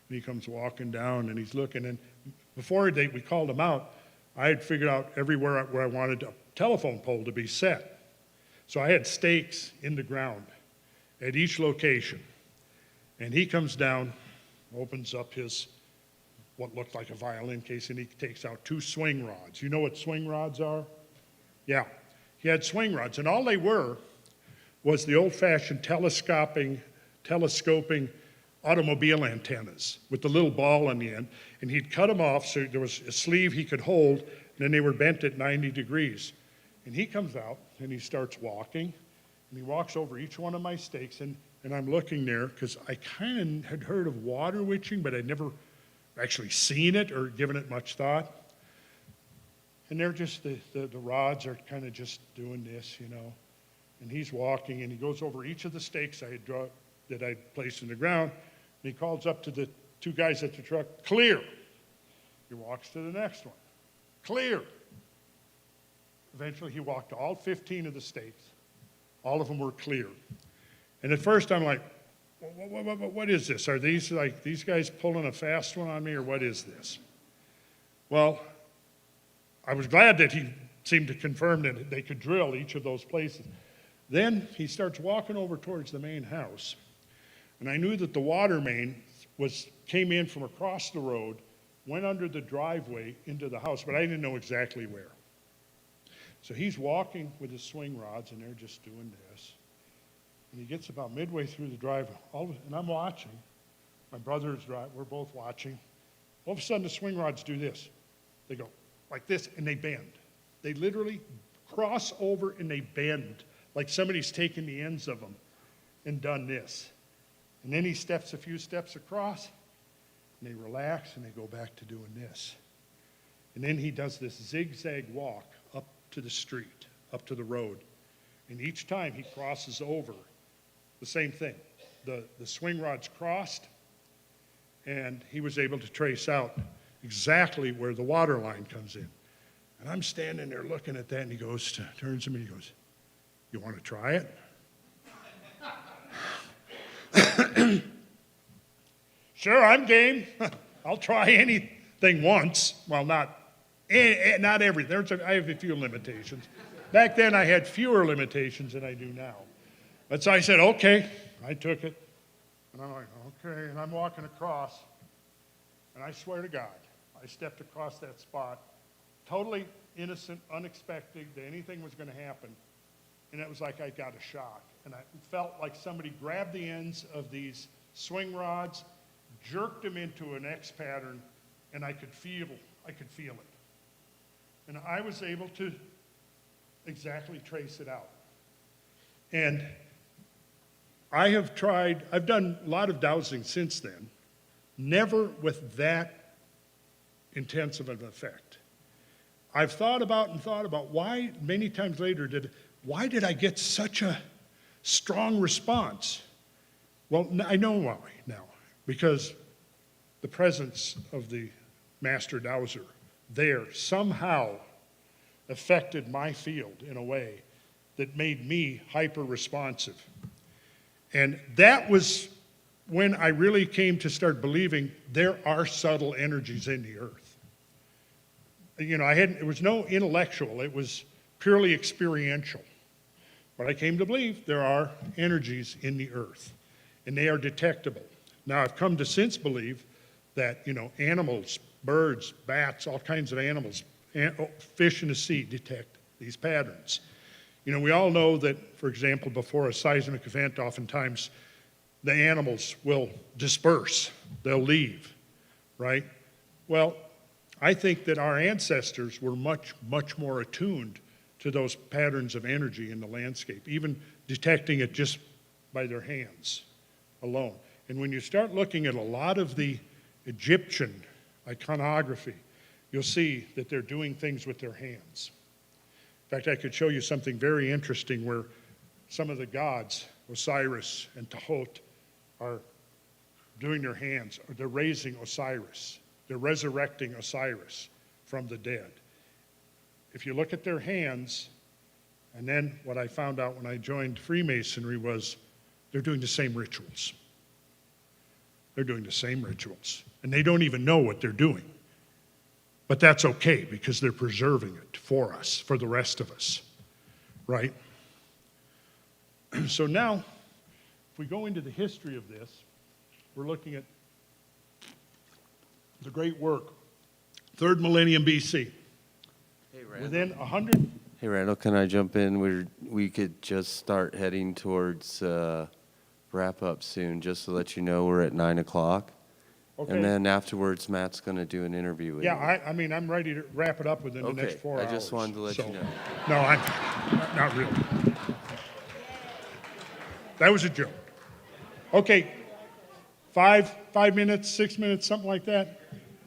And he comes walking down, and he's looking. And before we called him out, I had figured out everywhere where I wanted a telephone pole to be set. So I had stakes in the ground at each location. And he comes down, opens up his what looked like a violin case, and he takes out 2 swing rods. You know what swing rods are? Yeah. He had swing rods, and all they were was the old-fashioned telescoping automobile antennas with the little ball on the end, and he'd cut them off so there was a sleeve he could hold, and then they were bent at 90 degrees. And he comes out, and he starts walking, and he walks over each one of my stakes, and I'm looking there because I kind of had heard of water witching, but I'd never actually seen it or given it much thought. And they're just, the rods are kind of just doing this, And he's walking, and he goes over each of the stakes that I'd placed in the ground, and he calls up to the 2 guys at the truck, clear. He walks to the next one, clear. Eventually, he walked to all 15 of the stakes. All of them were clear. And at first, I'm like, what is this? Are these these guys pulling a fast one on me, or what is this? Well, I was glad that he seemed to confirm that they could drill each of those places. Then he starts walking over towards the main house, and I knew that the water main came in from across the road, went under the driveway into the house, but I didn't know exactly where. So he's walking with his swing rods, and they're just doing this. And he gets about midway through the drive, and I'm watching. My brother is driving. We're both watching. All of a sudden, the swing rods do this. They go like this, and they bend. They literally cross over, and they bend, like somebody's taken the ends of them and done this. And then he steps a few steps across, and they relax, and they go back to doing this. And then he does this zigzag walk up to the street, up to the road. And each time he crosses over, the same thing. The swing rods crossed, and he was able to trace out exactly where the water line comes in. And I'm standing there looking at that, and he turns to me, and he goes, you want to try it? Sure, I'm game. I'll try anything once. Well, not every. I have a few limitations. Back then, I had fewer limitations than I do now. But so I said, okay. I took it. And I'm like, okay, and I'm walking across, and I swear to God, I stepped across that spot, totally innocent, unexpected, that anything was going to happen, and it was like I got a shock. And I felt like somebody grabbed the ends of these swing rods, jerked them into an X pattern, and I could feel it. And I was able to exactly trace it out. And I've done a lot of dowsing since then, never with that intense of an effect. I've thought about why, many times later, why did I get such a strong response? Well, I know why now, because the presence of the master dowser there somehow affected my field in a way that made me hyper-responsive. And that was when I really came to start believing there are subtle energies in the earth. You know, it was no intellectual, it was purely experiential. But I came to believe there are energies in the earth, and they are detectable. Now, I've come to since believe that, you know, animals, birds, bats, all kinds of animals, fish in the sea detect these patterns. You know, we all know that, for example, before a seismic event, oftentimes the animals will disperse, they'll leave, right? Well, I think that our ancestors were much, much more attuned to those patterns of energy in the landscape, even detecting it just by their hands alone. And when you start looking at a lot of the Egyptian iconography, you'll see that they're doing things with their hands. In fact, I could show you something very interesting where some of the gods, Osiris and Tahut, are doing their hands, or they're raising Osiris. They're resurrecting Osiris from the dead. If you look at their hands, and then what I found out when I joined Freemasonry was they're doing the same rituals. They're doing the same rituals. And they don't even know what they're doing. But that's okay, because they're preserving it for us, for the rest of us, right? So now, if we go into the history of this, we're looking at the great work, 3rd millennium BC. Hey, Randall. Within 100... Hey, Randall, can I jump in? We could just start heading towards wrap up soon, just to let you know we're at 9 o'clock. Okay. And then afterwards, Matt's going to do an interview with you. Yeah, I mean, I'm ready to wrap it up within the next 4 hours. I just wanted to let you know. No, I'm not really. That was a joke. Okay, 5 minutes, 6 minutes, something like that?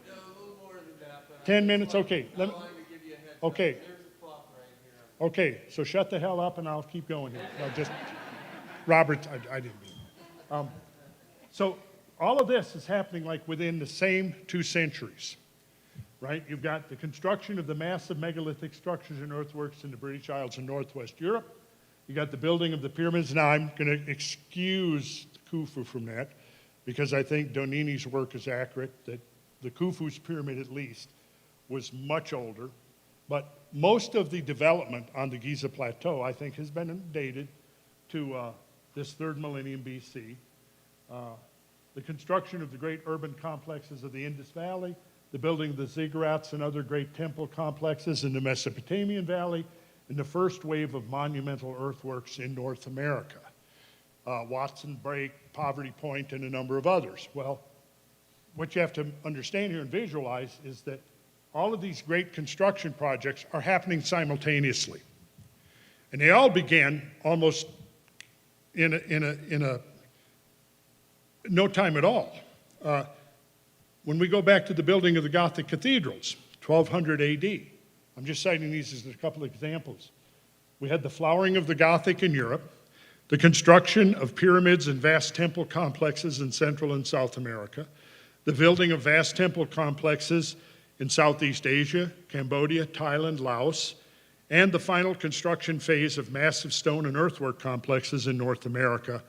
No, a little more than that. 10 minutes, okay. Okay. Okay, so shut the hell up and I'll keep going here. No, just, Robert, I didn't mean. So all of this is happening like within the same 2 centuries, right? You've got the construction of the massive megalithic structures and earthworks in the British Isles and Northwest Europe. You got the building of the pyramids. Now I'm going to excuse Khufu from that because I think Donini's work is accurate, that the Khufu's pyramid at least was much older. But most of the development on the Giza Plateau, I think, has been dated to this 3rd millennium BC. The construction of the great urban complexes of the Indus Valley, the building of the ziggurats and other great temple complexes in the Mesopotamian Valley, and the first wave of monumental earthworks in North America. Watson Break, Poverty Point, and a number of others. Well, what you have to understand here and visualize is that all of these great construction projects are happening simultaneously. And they all began almost in no time at all. When we go back to the building of the Gothic cathedrals, 1200 AD, I'm just citing these as a couple of examples. We had the flowering of the Gothic in Europe, the construction of pyramids and vast temple complexes in Central and South America, the building of vast temple complexes in Southeast Asia, Cambodia, Thailand, Laos, and the final construction phase of massive stone and earthwork complexes in North America,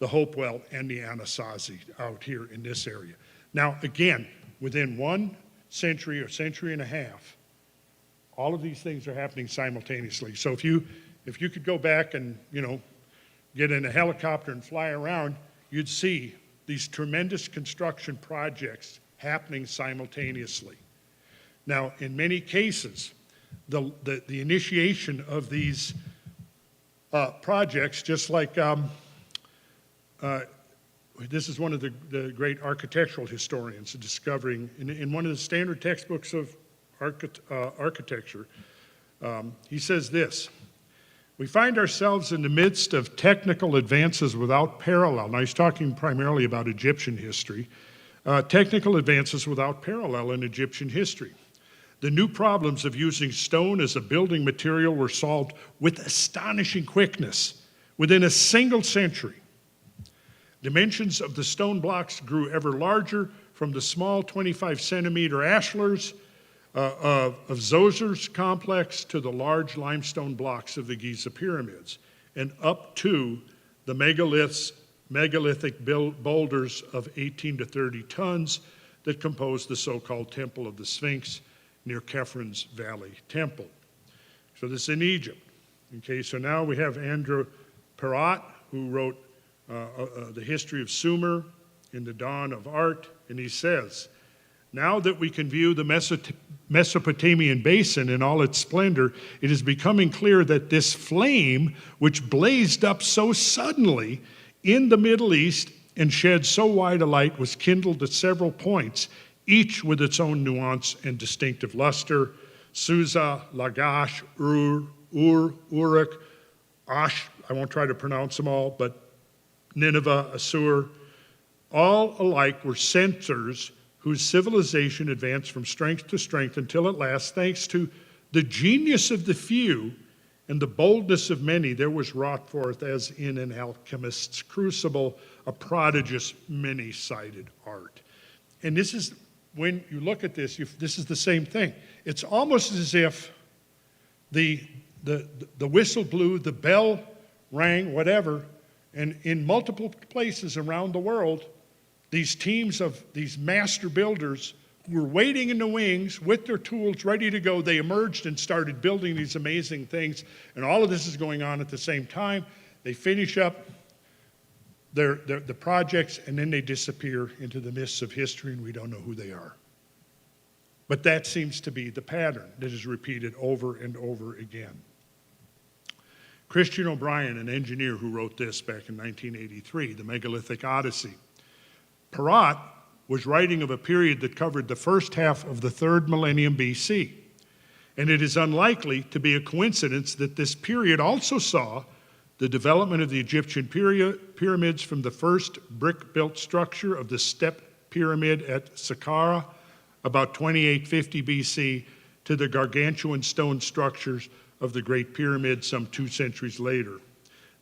the Hopewell and the Anasazi out here in this area. Now, again, within 1 century or century and a half, all of these things are happening simultaneously. So if you could go back and, you know, get in a helicopter and fly around, you'd see these tremendous construction projects happening simultaneously. Now, in many cases, the initiation of these projects, just like this is one of the great architectural historians discovering, in one of the standard textbooks of architecture, he says this: we find ourselves in the midst of technical advances without parallel. Now, he's talking primarily about Egyptian history. Technical advances without parallel in Egyptian history. The new problems of using stone as a building material were solved with astonishing quickness within a single century. Dimensions of the stone blocks grew ever larger, from the small 25-centimeter ashlars of Zozer's complex to the large limestone blocks of the Giza pyramids, and up to the megalithic boulders of 18 to 30 tons that compose the so-called Temple of the Sphinx near Kefren's Valley Temple. So this is in Egypt. Okay, so now we have Andrew Perrott, who wrote the history of Sumer in the dawn of art, and he says, now that we can view the Mesopotamian basin in all its splendor, it is becoming clear that this flame, which blazed up so suddenly in the Middle East and shed so wide a light, was kindled at several points, each with its own nuance and distinctive luster. Susa, Lagash, Uruk, Ash, I won't try to pronounce them all, but Nineveh, Assur, all alike were centers whose civilization advanced from strength to strength until at last, thanks to the genius of the few and the boldness of many, there was wrought forth, as in an alchemist's crucible, a prodigious many-sided art. And this is, when you look at this, this is the same thing. It's almost as if the whistle blew, the bell rang, whatever, and in multiple places around the world, these teams of these master builders were waiting in the wings with their tools ready to go. They emerged and started building these amazing things, and all of this is going on at the same time. They finish up the projects, and then they disappear into the mists of history, and we don't know who they are. But that seems to be the pattern that is repeated over and over again. Christian O'Brien, an engineer who wrote this back in 1983, The Megalithic Odyssey. Perrott was writing of a period that covered the first half of the 3rd millennium BC. And it is unlikely to be a coincidence that this period also saw the development of the Egyptian pyramids, from the first brick-built structure of the step pyramid at Saqqara, about 2850 BC, to the gargantuan stone structures of the Great Pyramid some 2 centuries later.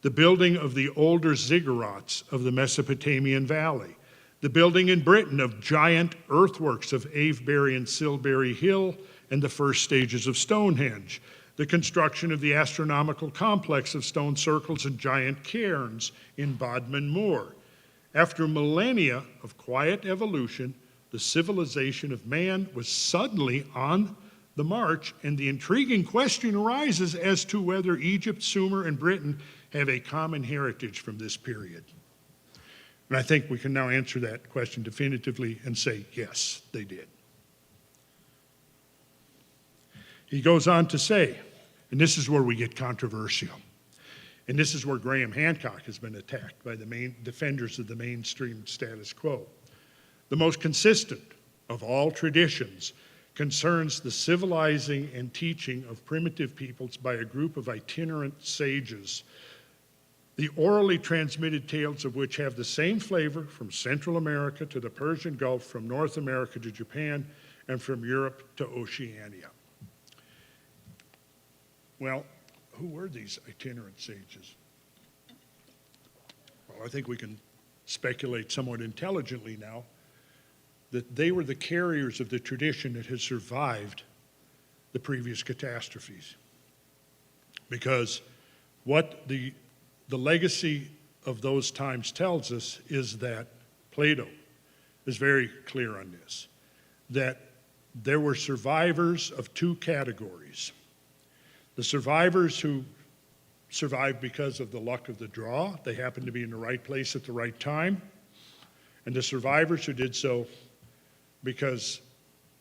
The building of the older ziggurats of the Mesopotamian Valley. The building in Britain of giant earthworks of Avebury and Silbury Hill and the first stages of Stonehenge. The construction of the astronomical complex of stone circles and giant cairns in Bodmin Moor. After millennia of quiet evolution, the civilization of man was suddenly on the march, and the intriguing question arises as to whether Egypt, Sumer, and Britain have a common heritage from this period. And I think we can now answer that question definitively and say, yes, they did. He goes on to say, and this is where we get controversial, and this is where Graham Hancock has been attacked by the main defenders of the mainstream status quo. The most consistent of all traditions concerns the civilizing and teaching of primitive peoples by a group of itinerant sages, the orally transmitted tales of which have the same flavor from Central America to the Persian Gulf, from North America to Japan, and from Europe to Oceania. Well, who were these itinerant sages? Well, I think we can speculate somewhat intelligently now that they were the carriers of the tradition that has survived the previous catastrophes. Because what the legacy of those times tells us is that Plato is very clear on this, that there were survivors of 2 categories. The survivors who survived because of the luck of the draw, they happened to be in the right place at the right time, And the survivors who did so, because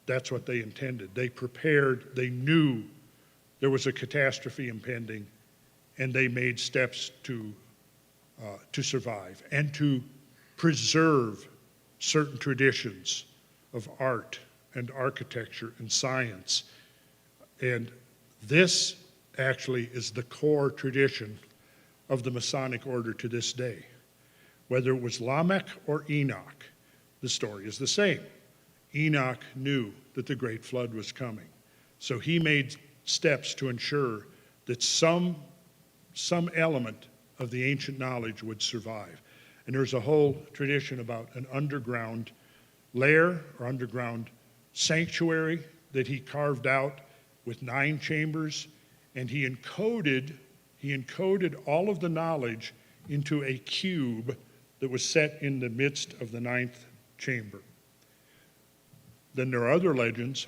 that's what they intended. They prepared, they knew there was a catastrophe impending, and they made steps to survive and to preserve certain traditions of art and architecture and science. And this actually is the core tradition of the Masonic order to this day. Whether it was Lamech or Enoch, the story is the same. Enoch knew that the great flood was coming. So he made steps to ensure that some element of the ancient knowledge would survive. And there's a whole tradition about an underground lair or underground sanctuary that he carved out with 9 chambers, and he encoded all of the knowledge into a cube that was set in the midst of the 9th chamber. Then there are other legends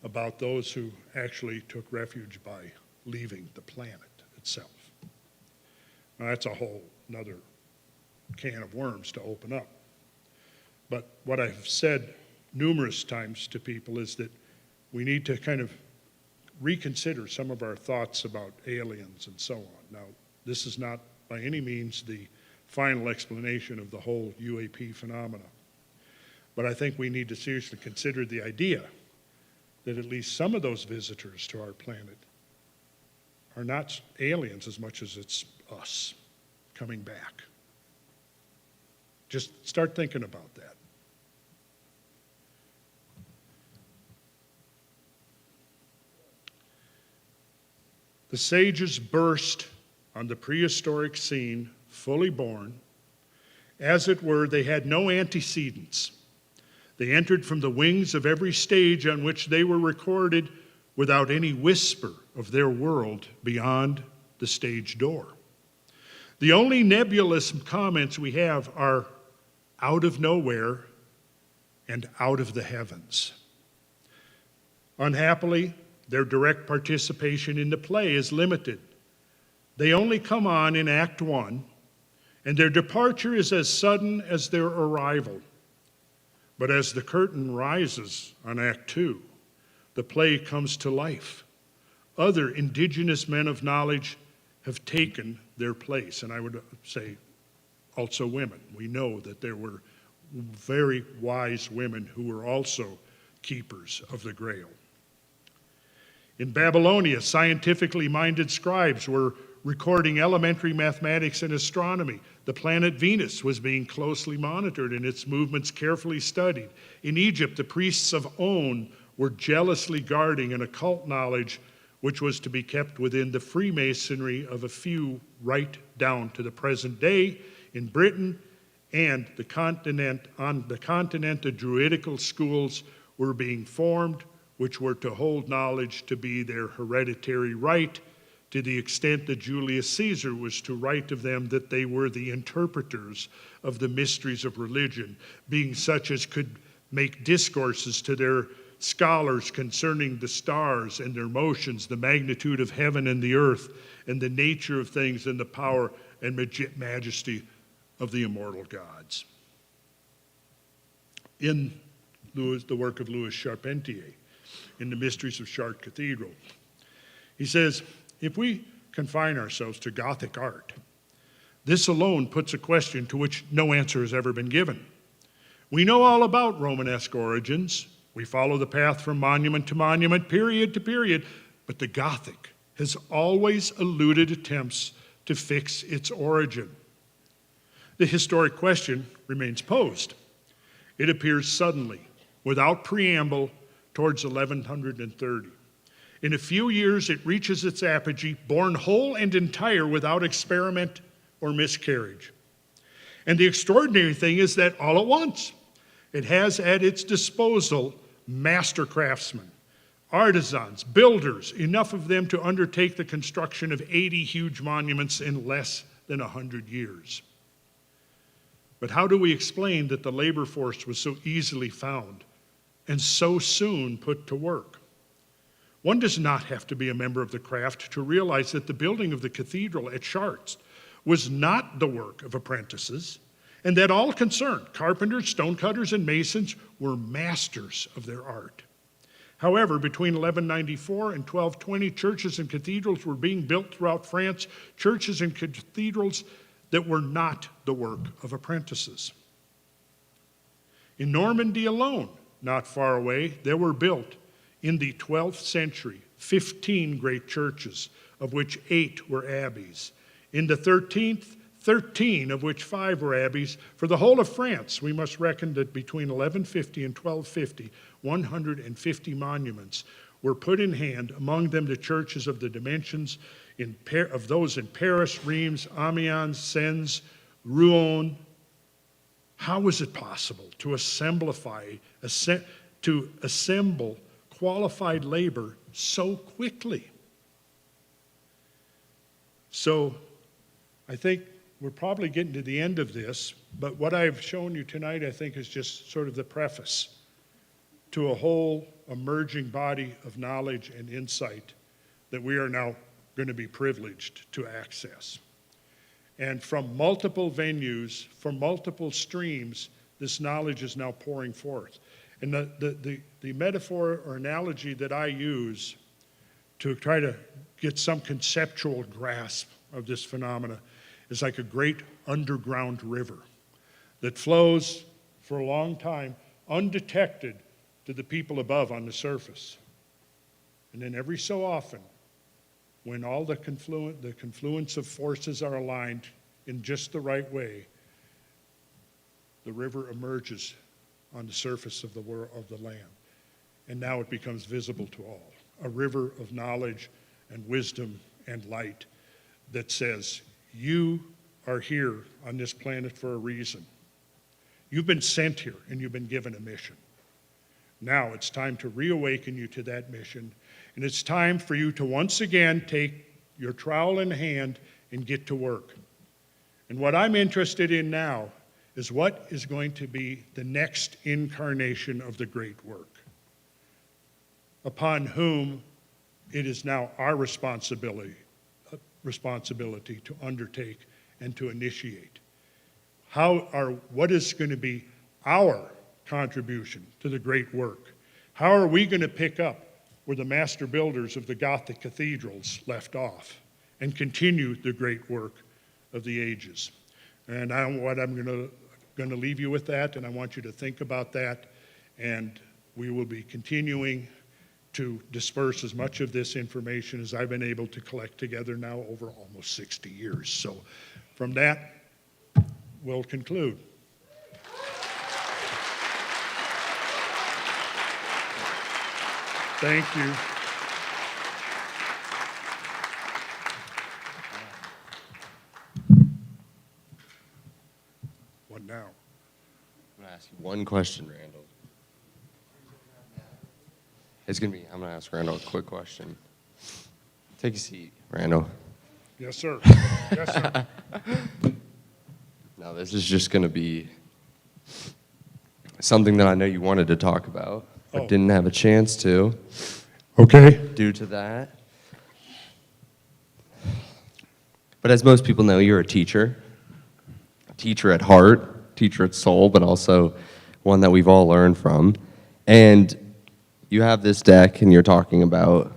about those who actually took refuge by leaving the planet itself. Now that's a whole another can of worms to open up. But what I've said numerous times to people is that we need to kind of reconsider some of our thoughts about aliens and so on. Now, this is not by any means the final explanation of the whole UAP phenomena. But I think we need to seriously consider the idea that at least some of those visitors to our planet are not aliens as much as it's us coming back. Just start thinking about that. The sages burst on the prehistoric scene, fully born. As it were, they had no antecedents. They entered from the wings of every stage on which they were recorded without any whisper of their world beyond the stage door. The only nebulous comments we have are out of nowhere and out of the heavens. Unhappily, their direct participation in the play is limited. They only come on in Act 1, and their departure is as sudden as their arrival. But as the curtain rises on Act 2, the play comes to life. Other indigenous men of knowledge have taken their place, and I would say also women. We know that there were very wise women who were also keepers of the Grail. In Babylonia, scientifically minded scribes were recording elementary mathematics and astronomy. The planet Venus was being closely monitored and its movements carefully studied. In Egypt, the priests of On were jealously guarding an occult knowledge which was to be kept within the Freemasonry of a few right down to the present day. In Britain and the continent, on the continent, the Druidical schools were being formed, which were to hold knowledge to be their hereditary right, to the extent that Julius Caesar was to write of them that they were the interpreters of the mysteries of religion, being such as could make discourses to their scholars concerning the stars and their motions, the magnitude of heaven and the earth, and the nature of things and the power and majesty of the immortal gods. In the work of Louis Charpentier, in the Mysteries of Chartres Cathedral, he says, if we confine ourselves to Gothic art, this alone puts a question to which no answer has ever been given. We know all about Romanesque origins. We follow the path from monument to monument, period to period, but the Gothic has always eluded attempts to fix its origin. The historic question remains posed. It appears suddenly, without preamble, towards 1130. In a few years, it reaches its apogee, born whole and entire without experiment or miscarriage. And the extraordinary thing is that all at once, it has at its disposal master craftsmen, artisans, builders, enough of them to undertake the construction of 80 huge monuments in less than 100 years. But how do we explain that the labor force was so easily found and so soon put to work? One does not have to be a member of the craft to realize that the building of the cathedral at Chartres was not the work of apprentices. and that all concerned, carpenters, stonecutters, and masons, were masters of their art. However, between 1194 and 1220, churches and cathedrals were being built throughout France, churches and cathedrals that were not the work of apprentices. In Normandy alone, not far away, there were built in the 12th century 15 great churches, of which 8 were abbeys. In the 13th, 13 of which 5 were abbeys. For the whole of France, we must reckon that between 1150 and 1250, 150 monuments were put in hand, among them the churches of the dimensions of those in Paris, Reims, Amiens, Sens, Rouen. How was it possible to assemble qualified labor so quickly? So I think we're probably getting to the end of this, but what I've shown you tonight, I think, is just sort of the preface to a whole emerging body of knowledge and insight that we are now going to be privileged to access. And from multiple venues, from multiple streams, this knowledge is now pouring forth. And the metaphor or analogy that I use to try to get some conceptual grasp of this phenomena is like a great underground river that flows for a long time undetected to the people above on the surface. And then every so often, when all the confluence of forces are aligned in just the right way, the river emerges on the surface of the land. And now it becomes visible to all. A river of knowledge and wisdom and light that says, you are here on this planet for a reason. You've been sent here and you've been given a mission. Now it's time to reawaken you to that mission, and it's time for you to once again take your trowel in hand and get to work. And what I'm interested in now is what is going to be the next incarnation of the great work, upon whom it is now our responsibility to undertake and to initiate. What is going to be our contribution to the great work? How are we going to pick up where the master builders of the Gothic cathedrals left off and continue the great work of the ages? And I'm going to leave you with that, and I want you to think about that, and we will be continuing to disperse as much of this information as I've been able to collect together now over almost 60 years. So from that, we'll conclude. Thank you. What now? I'm going to ask you one question, Randall. I'm going to ask Randall a quick question. Take a seat, Randall. Yes, sir. Yes, sir. Now, this is just going to be something that I know you wanted to talk about, but didn't have a chance to. Okay. Due to that. But as most people know, you're a teacher at heart, teacher at soul, but also one that we've all learned from. And you have this deck, and you're talking about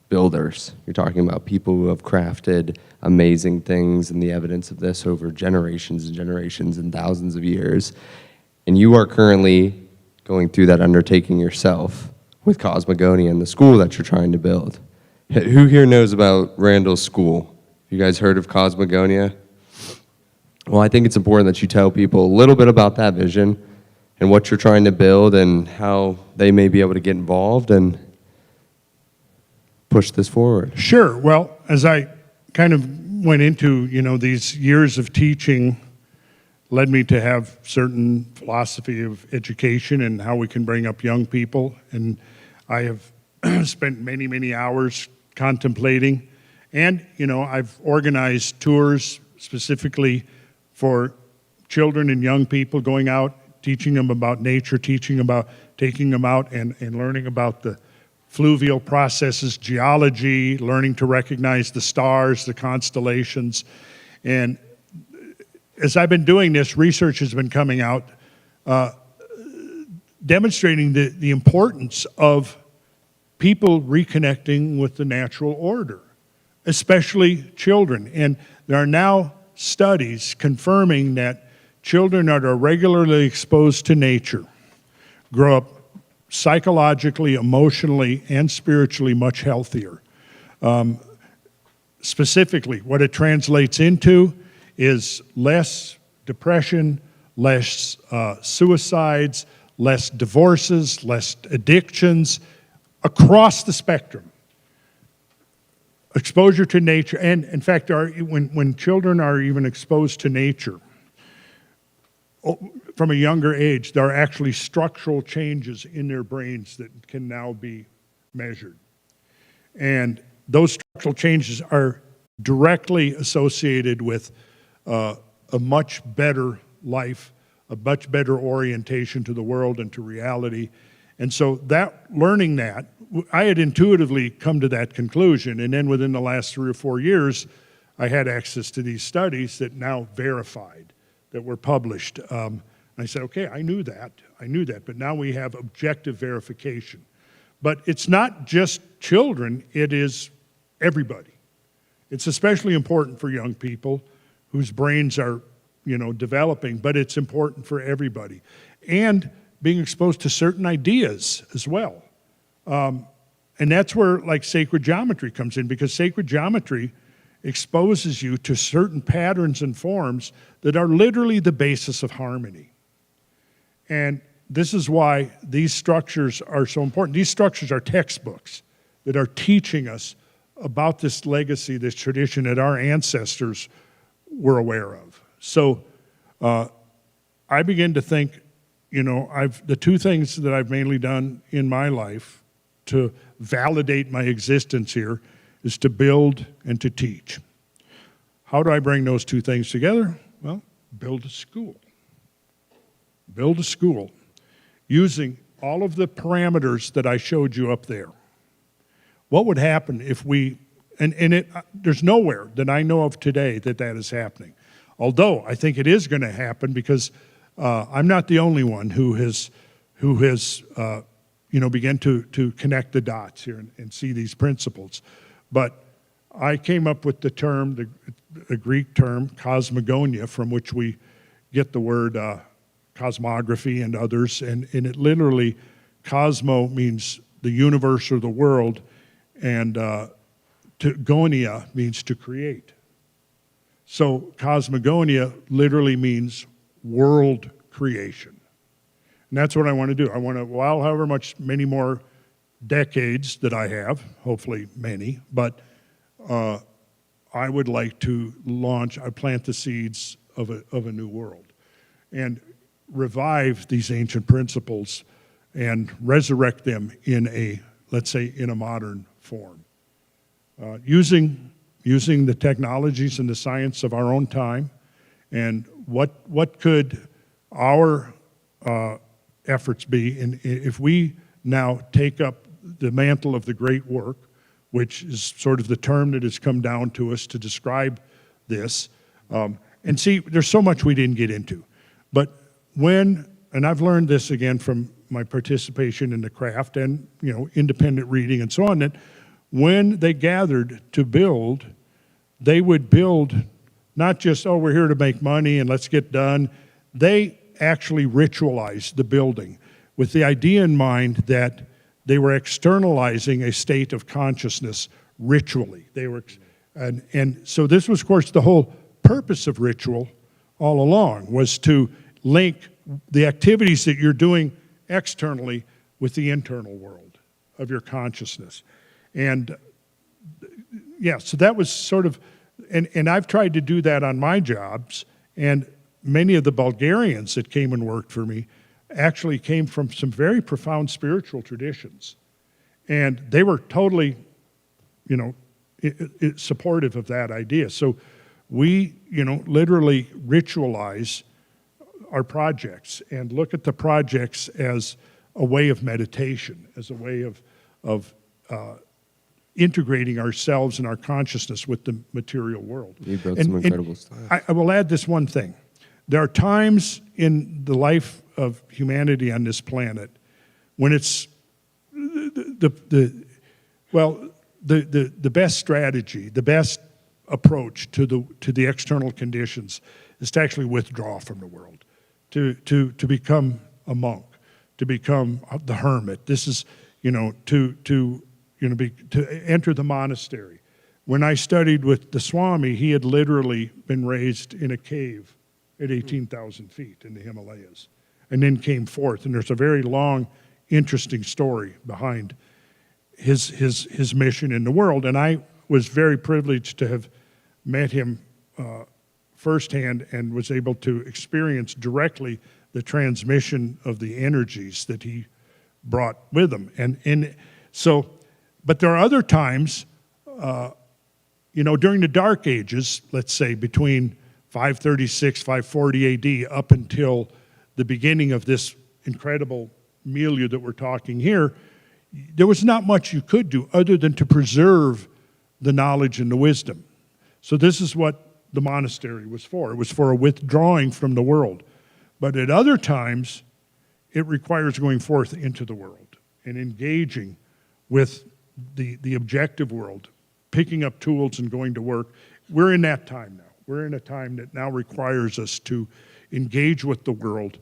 builders. You're talking about people who have crafted amazing things, and the evidence of this over generations and generations and thousands of years. And you are currently going through that undertaking yourself with Cosmogonia and the school that you're trying to build. Who here knows about Randall's school? You guys heard of Cosmogonia? Well, I think it's important that you tell people a little bit about that vision and what you're trying to build and how they may be able to get involved and push this forward. Sure. Well, as I kind of went into, these years of teaching led me to have certain philosophy of education and how we can bring up young people. And I have spent many, many hours contemplating. And, I've organized tours specifically for children and young people, going out, teaching them about nature, taking them out and learning about the fluvial processes, geology, learning to recognize the stars, the constellations. And as I've been doing this, research has been coming out demonstrating the importance of people reconnecting with the natural order, especially children. And there are now studies confirming that children that are regularly exposed to nature grow up psychologically, emotionally, and spiritually much healthier. Specifically, what it translates into is less depression, less suicides, less divorces, less addictions, across the spectrum. Exposure to nature, and in fact, when children are even exposed to nature from a younger age, there are actually structural changes in their brains that can now be measured. And those structural changes are directly associated with a much better life, a much better orientation to the world and to reality. And so learning that, I had intuitively come to that conclusion, and then within the last 3 or 4 years, I had access to these studies that now verified, that were published. I said, okay, I knew that, but now we have objective verification. But it's not just children, it is everybody. It's especially important for young people whose brains are, developing, but it's important for everybody. And being exposed to certain ideas as well. And that's where sacred geometry comes in, because sacred geometry exposes you to certain patterns and forms that are literally the basis of harmony. And this is why these structures are so important. These structures are textbooks that are teaching us about this legacy, this tradition that our ancestors were aware of. So I begin to think, the 2 things that I've mainly done in my life to validate my existence here is to build and to teach. How do I bring those 2 things together? Well, build a school. Build a school using all of the parameters that I showed you up there. What would happen if there's nowhere that I know of today that is happening. Although I think it is going to happen, because I'm not the only one who has began to connect the dots here and see these principles. But I came up with the term, the Greek term, Cosmogonia, from which we get the word cosmography and others, and it literally, cosmo means the universe or the world, and gonia means to create. So cosmogonia literally means world creation. And that's what I want to do. I want to, however many more decades that I have, hopefully many, but I would like to plant the seeds of a new world and revive these ancient principles and resurrect them in let's say, in a modern form. Using the technologies and the science of our own time, and what could our efforts be if we now take up the mantle of the great work, which is sort of the term that has come down to us to describe this. And see, there's so much we didn't get into. But and I've learned this again from my participation in the craft and independent reading and so on, that when they gathered to build, they would build not just, we're here to make money and let's get done. They actually ritualized the building with the idea in mind that they were externalizing a state of consciousness ritually. And so this was, of course, the whole purpose of ritual all along, was to link the activities that you're doing externally with the internal world of your consciousness. And yeah, so that was sort of, and I've tried to do that on my jobs, and many of the Bulgarians that came and worked for me actually came from some very profound spiritual traditions. And they were totally, supportive of that idea. So we, literally ritualize our projects and look at the projects as a way of meditation, as a way of integrating ourselves and our consciousness with the material world. You built some incredible stuff. I will add this one thing. There are times in the life of humanity on this planet when it's the best strategy, the best approach to the external conditions is to actually withdraw from the world, to become a monk, to become the hermit. This is, to enter the monastery. When I studied with the Swami, he had literally been raised in a cave at 18,000 feet in the Himalayas, and then came forth. And there's a very long, interesting story behind his mission in the world. And I was very privileged to have met him firsthand and was able to experience directly the transmission of the energies that he brought with him. But there are other times, during the Dark Ages, let's say between 536, 540 AD, up until the beginning of this incredible milieu that we're talking here, there was not much you could do other than to preserve the knowledge and the wisdom. So this is what the monastery was for. It was for a withdrawing from the world. But at other times, it requires going forth into the world and engaging with the objective world, picking up tools and going to work. We're in that time now. We're in a time that now requires us to engage with the world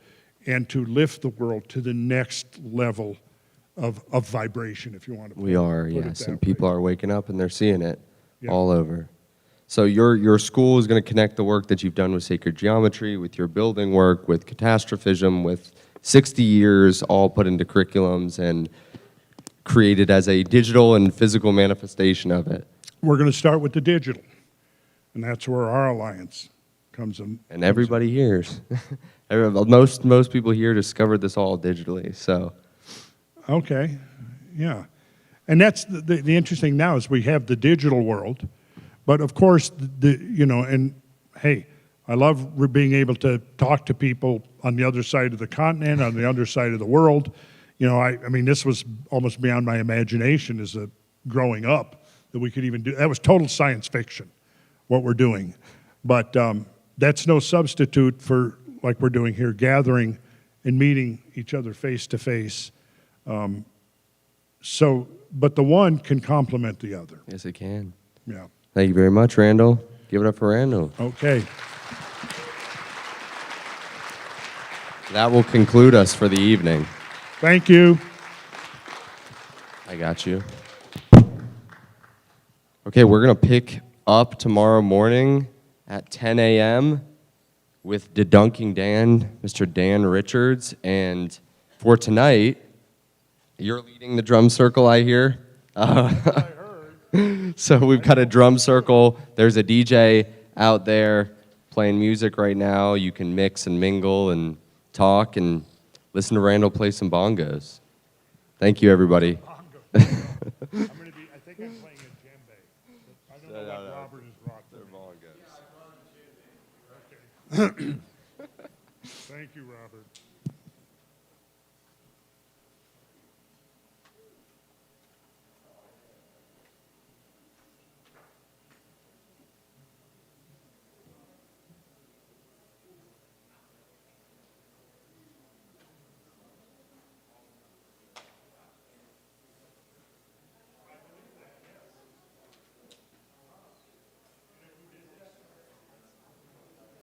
and to lift the world to the next level of vibration, if you want to put it. We are, yes, and people are waking up and they're seeing it all over. So your school is going to connect the work that you've done with sacred geometry, with your building work, with catastrophism, with 60 years all put into curriculums and created as a digital and physical manifestation of it. We're going to start with the digital, and that's where our alliance comes in. And everybody hears. Most people here discovered this all digitally, so. Okay, yeah. And that's the interesting now is we have the digital world, but of course, and hey, I love being able to talk to people on the other side of the continent, on the other side of the world. I mean, this was almost beyond my imagination as a growing up that we could even do. That was total science fiction, what we're doing. But that's no substitute for, like we're doing here, gathering and meeting each other face to face. But the one can complement the other. Yes, it can. Yeah. Thank you very much, Randall. Give it up for Randall. Okay. That will conclude us for the evening. Thank you. I got you. Okay, we're going to pick up tomorrow morning at 10 a.m. with Dedunking Dan, Mr. Dan Richards. And for tonight, you're leading the drum circle, I hear. So we've got a drum circle. There's a DJ out there playing music right now. You can mix and mingle and talk and listen to Randall play some bongos. Thank you, everybody. I think I'm playing a djembe. I don't know what Robert is rocking. They're bongos. Okay. Thank you, Robert.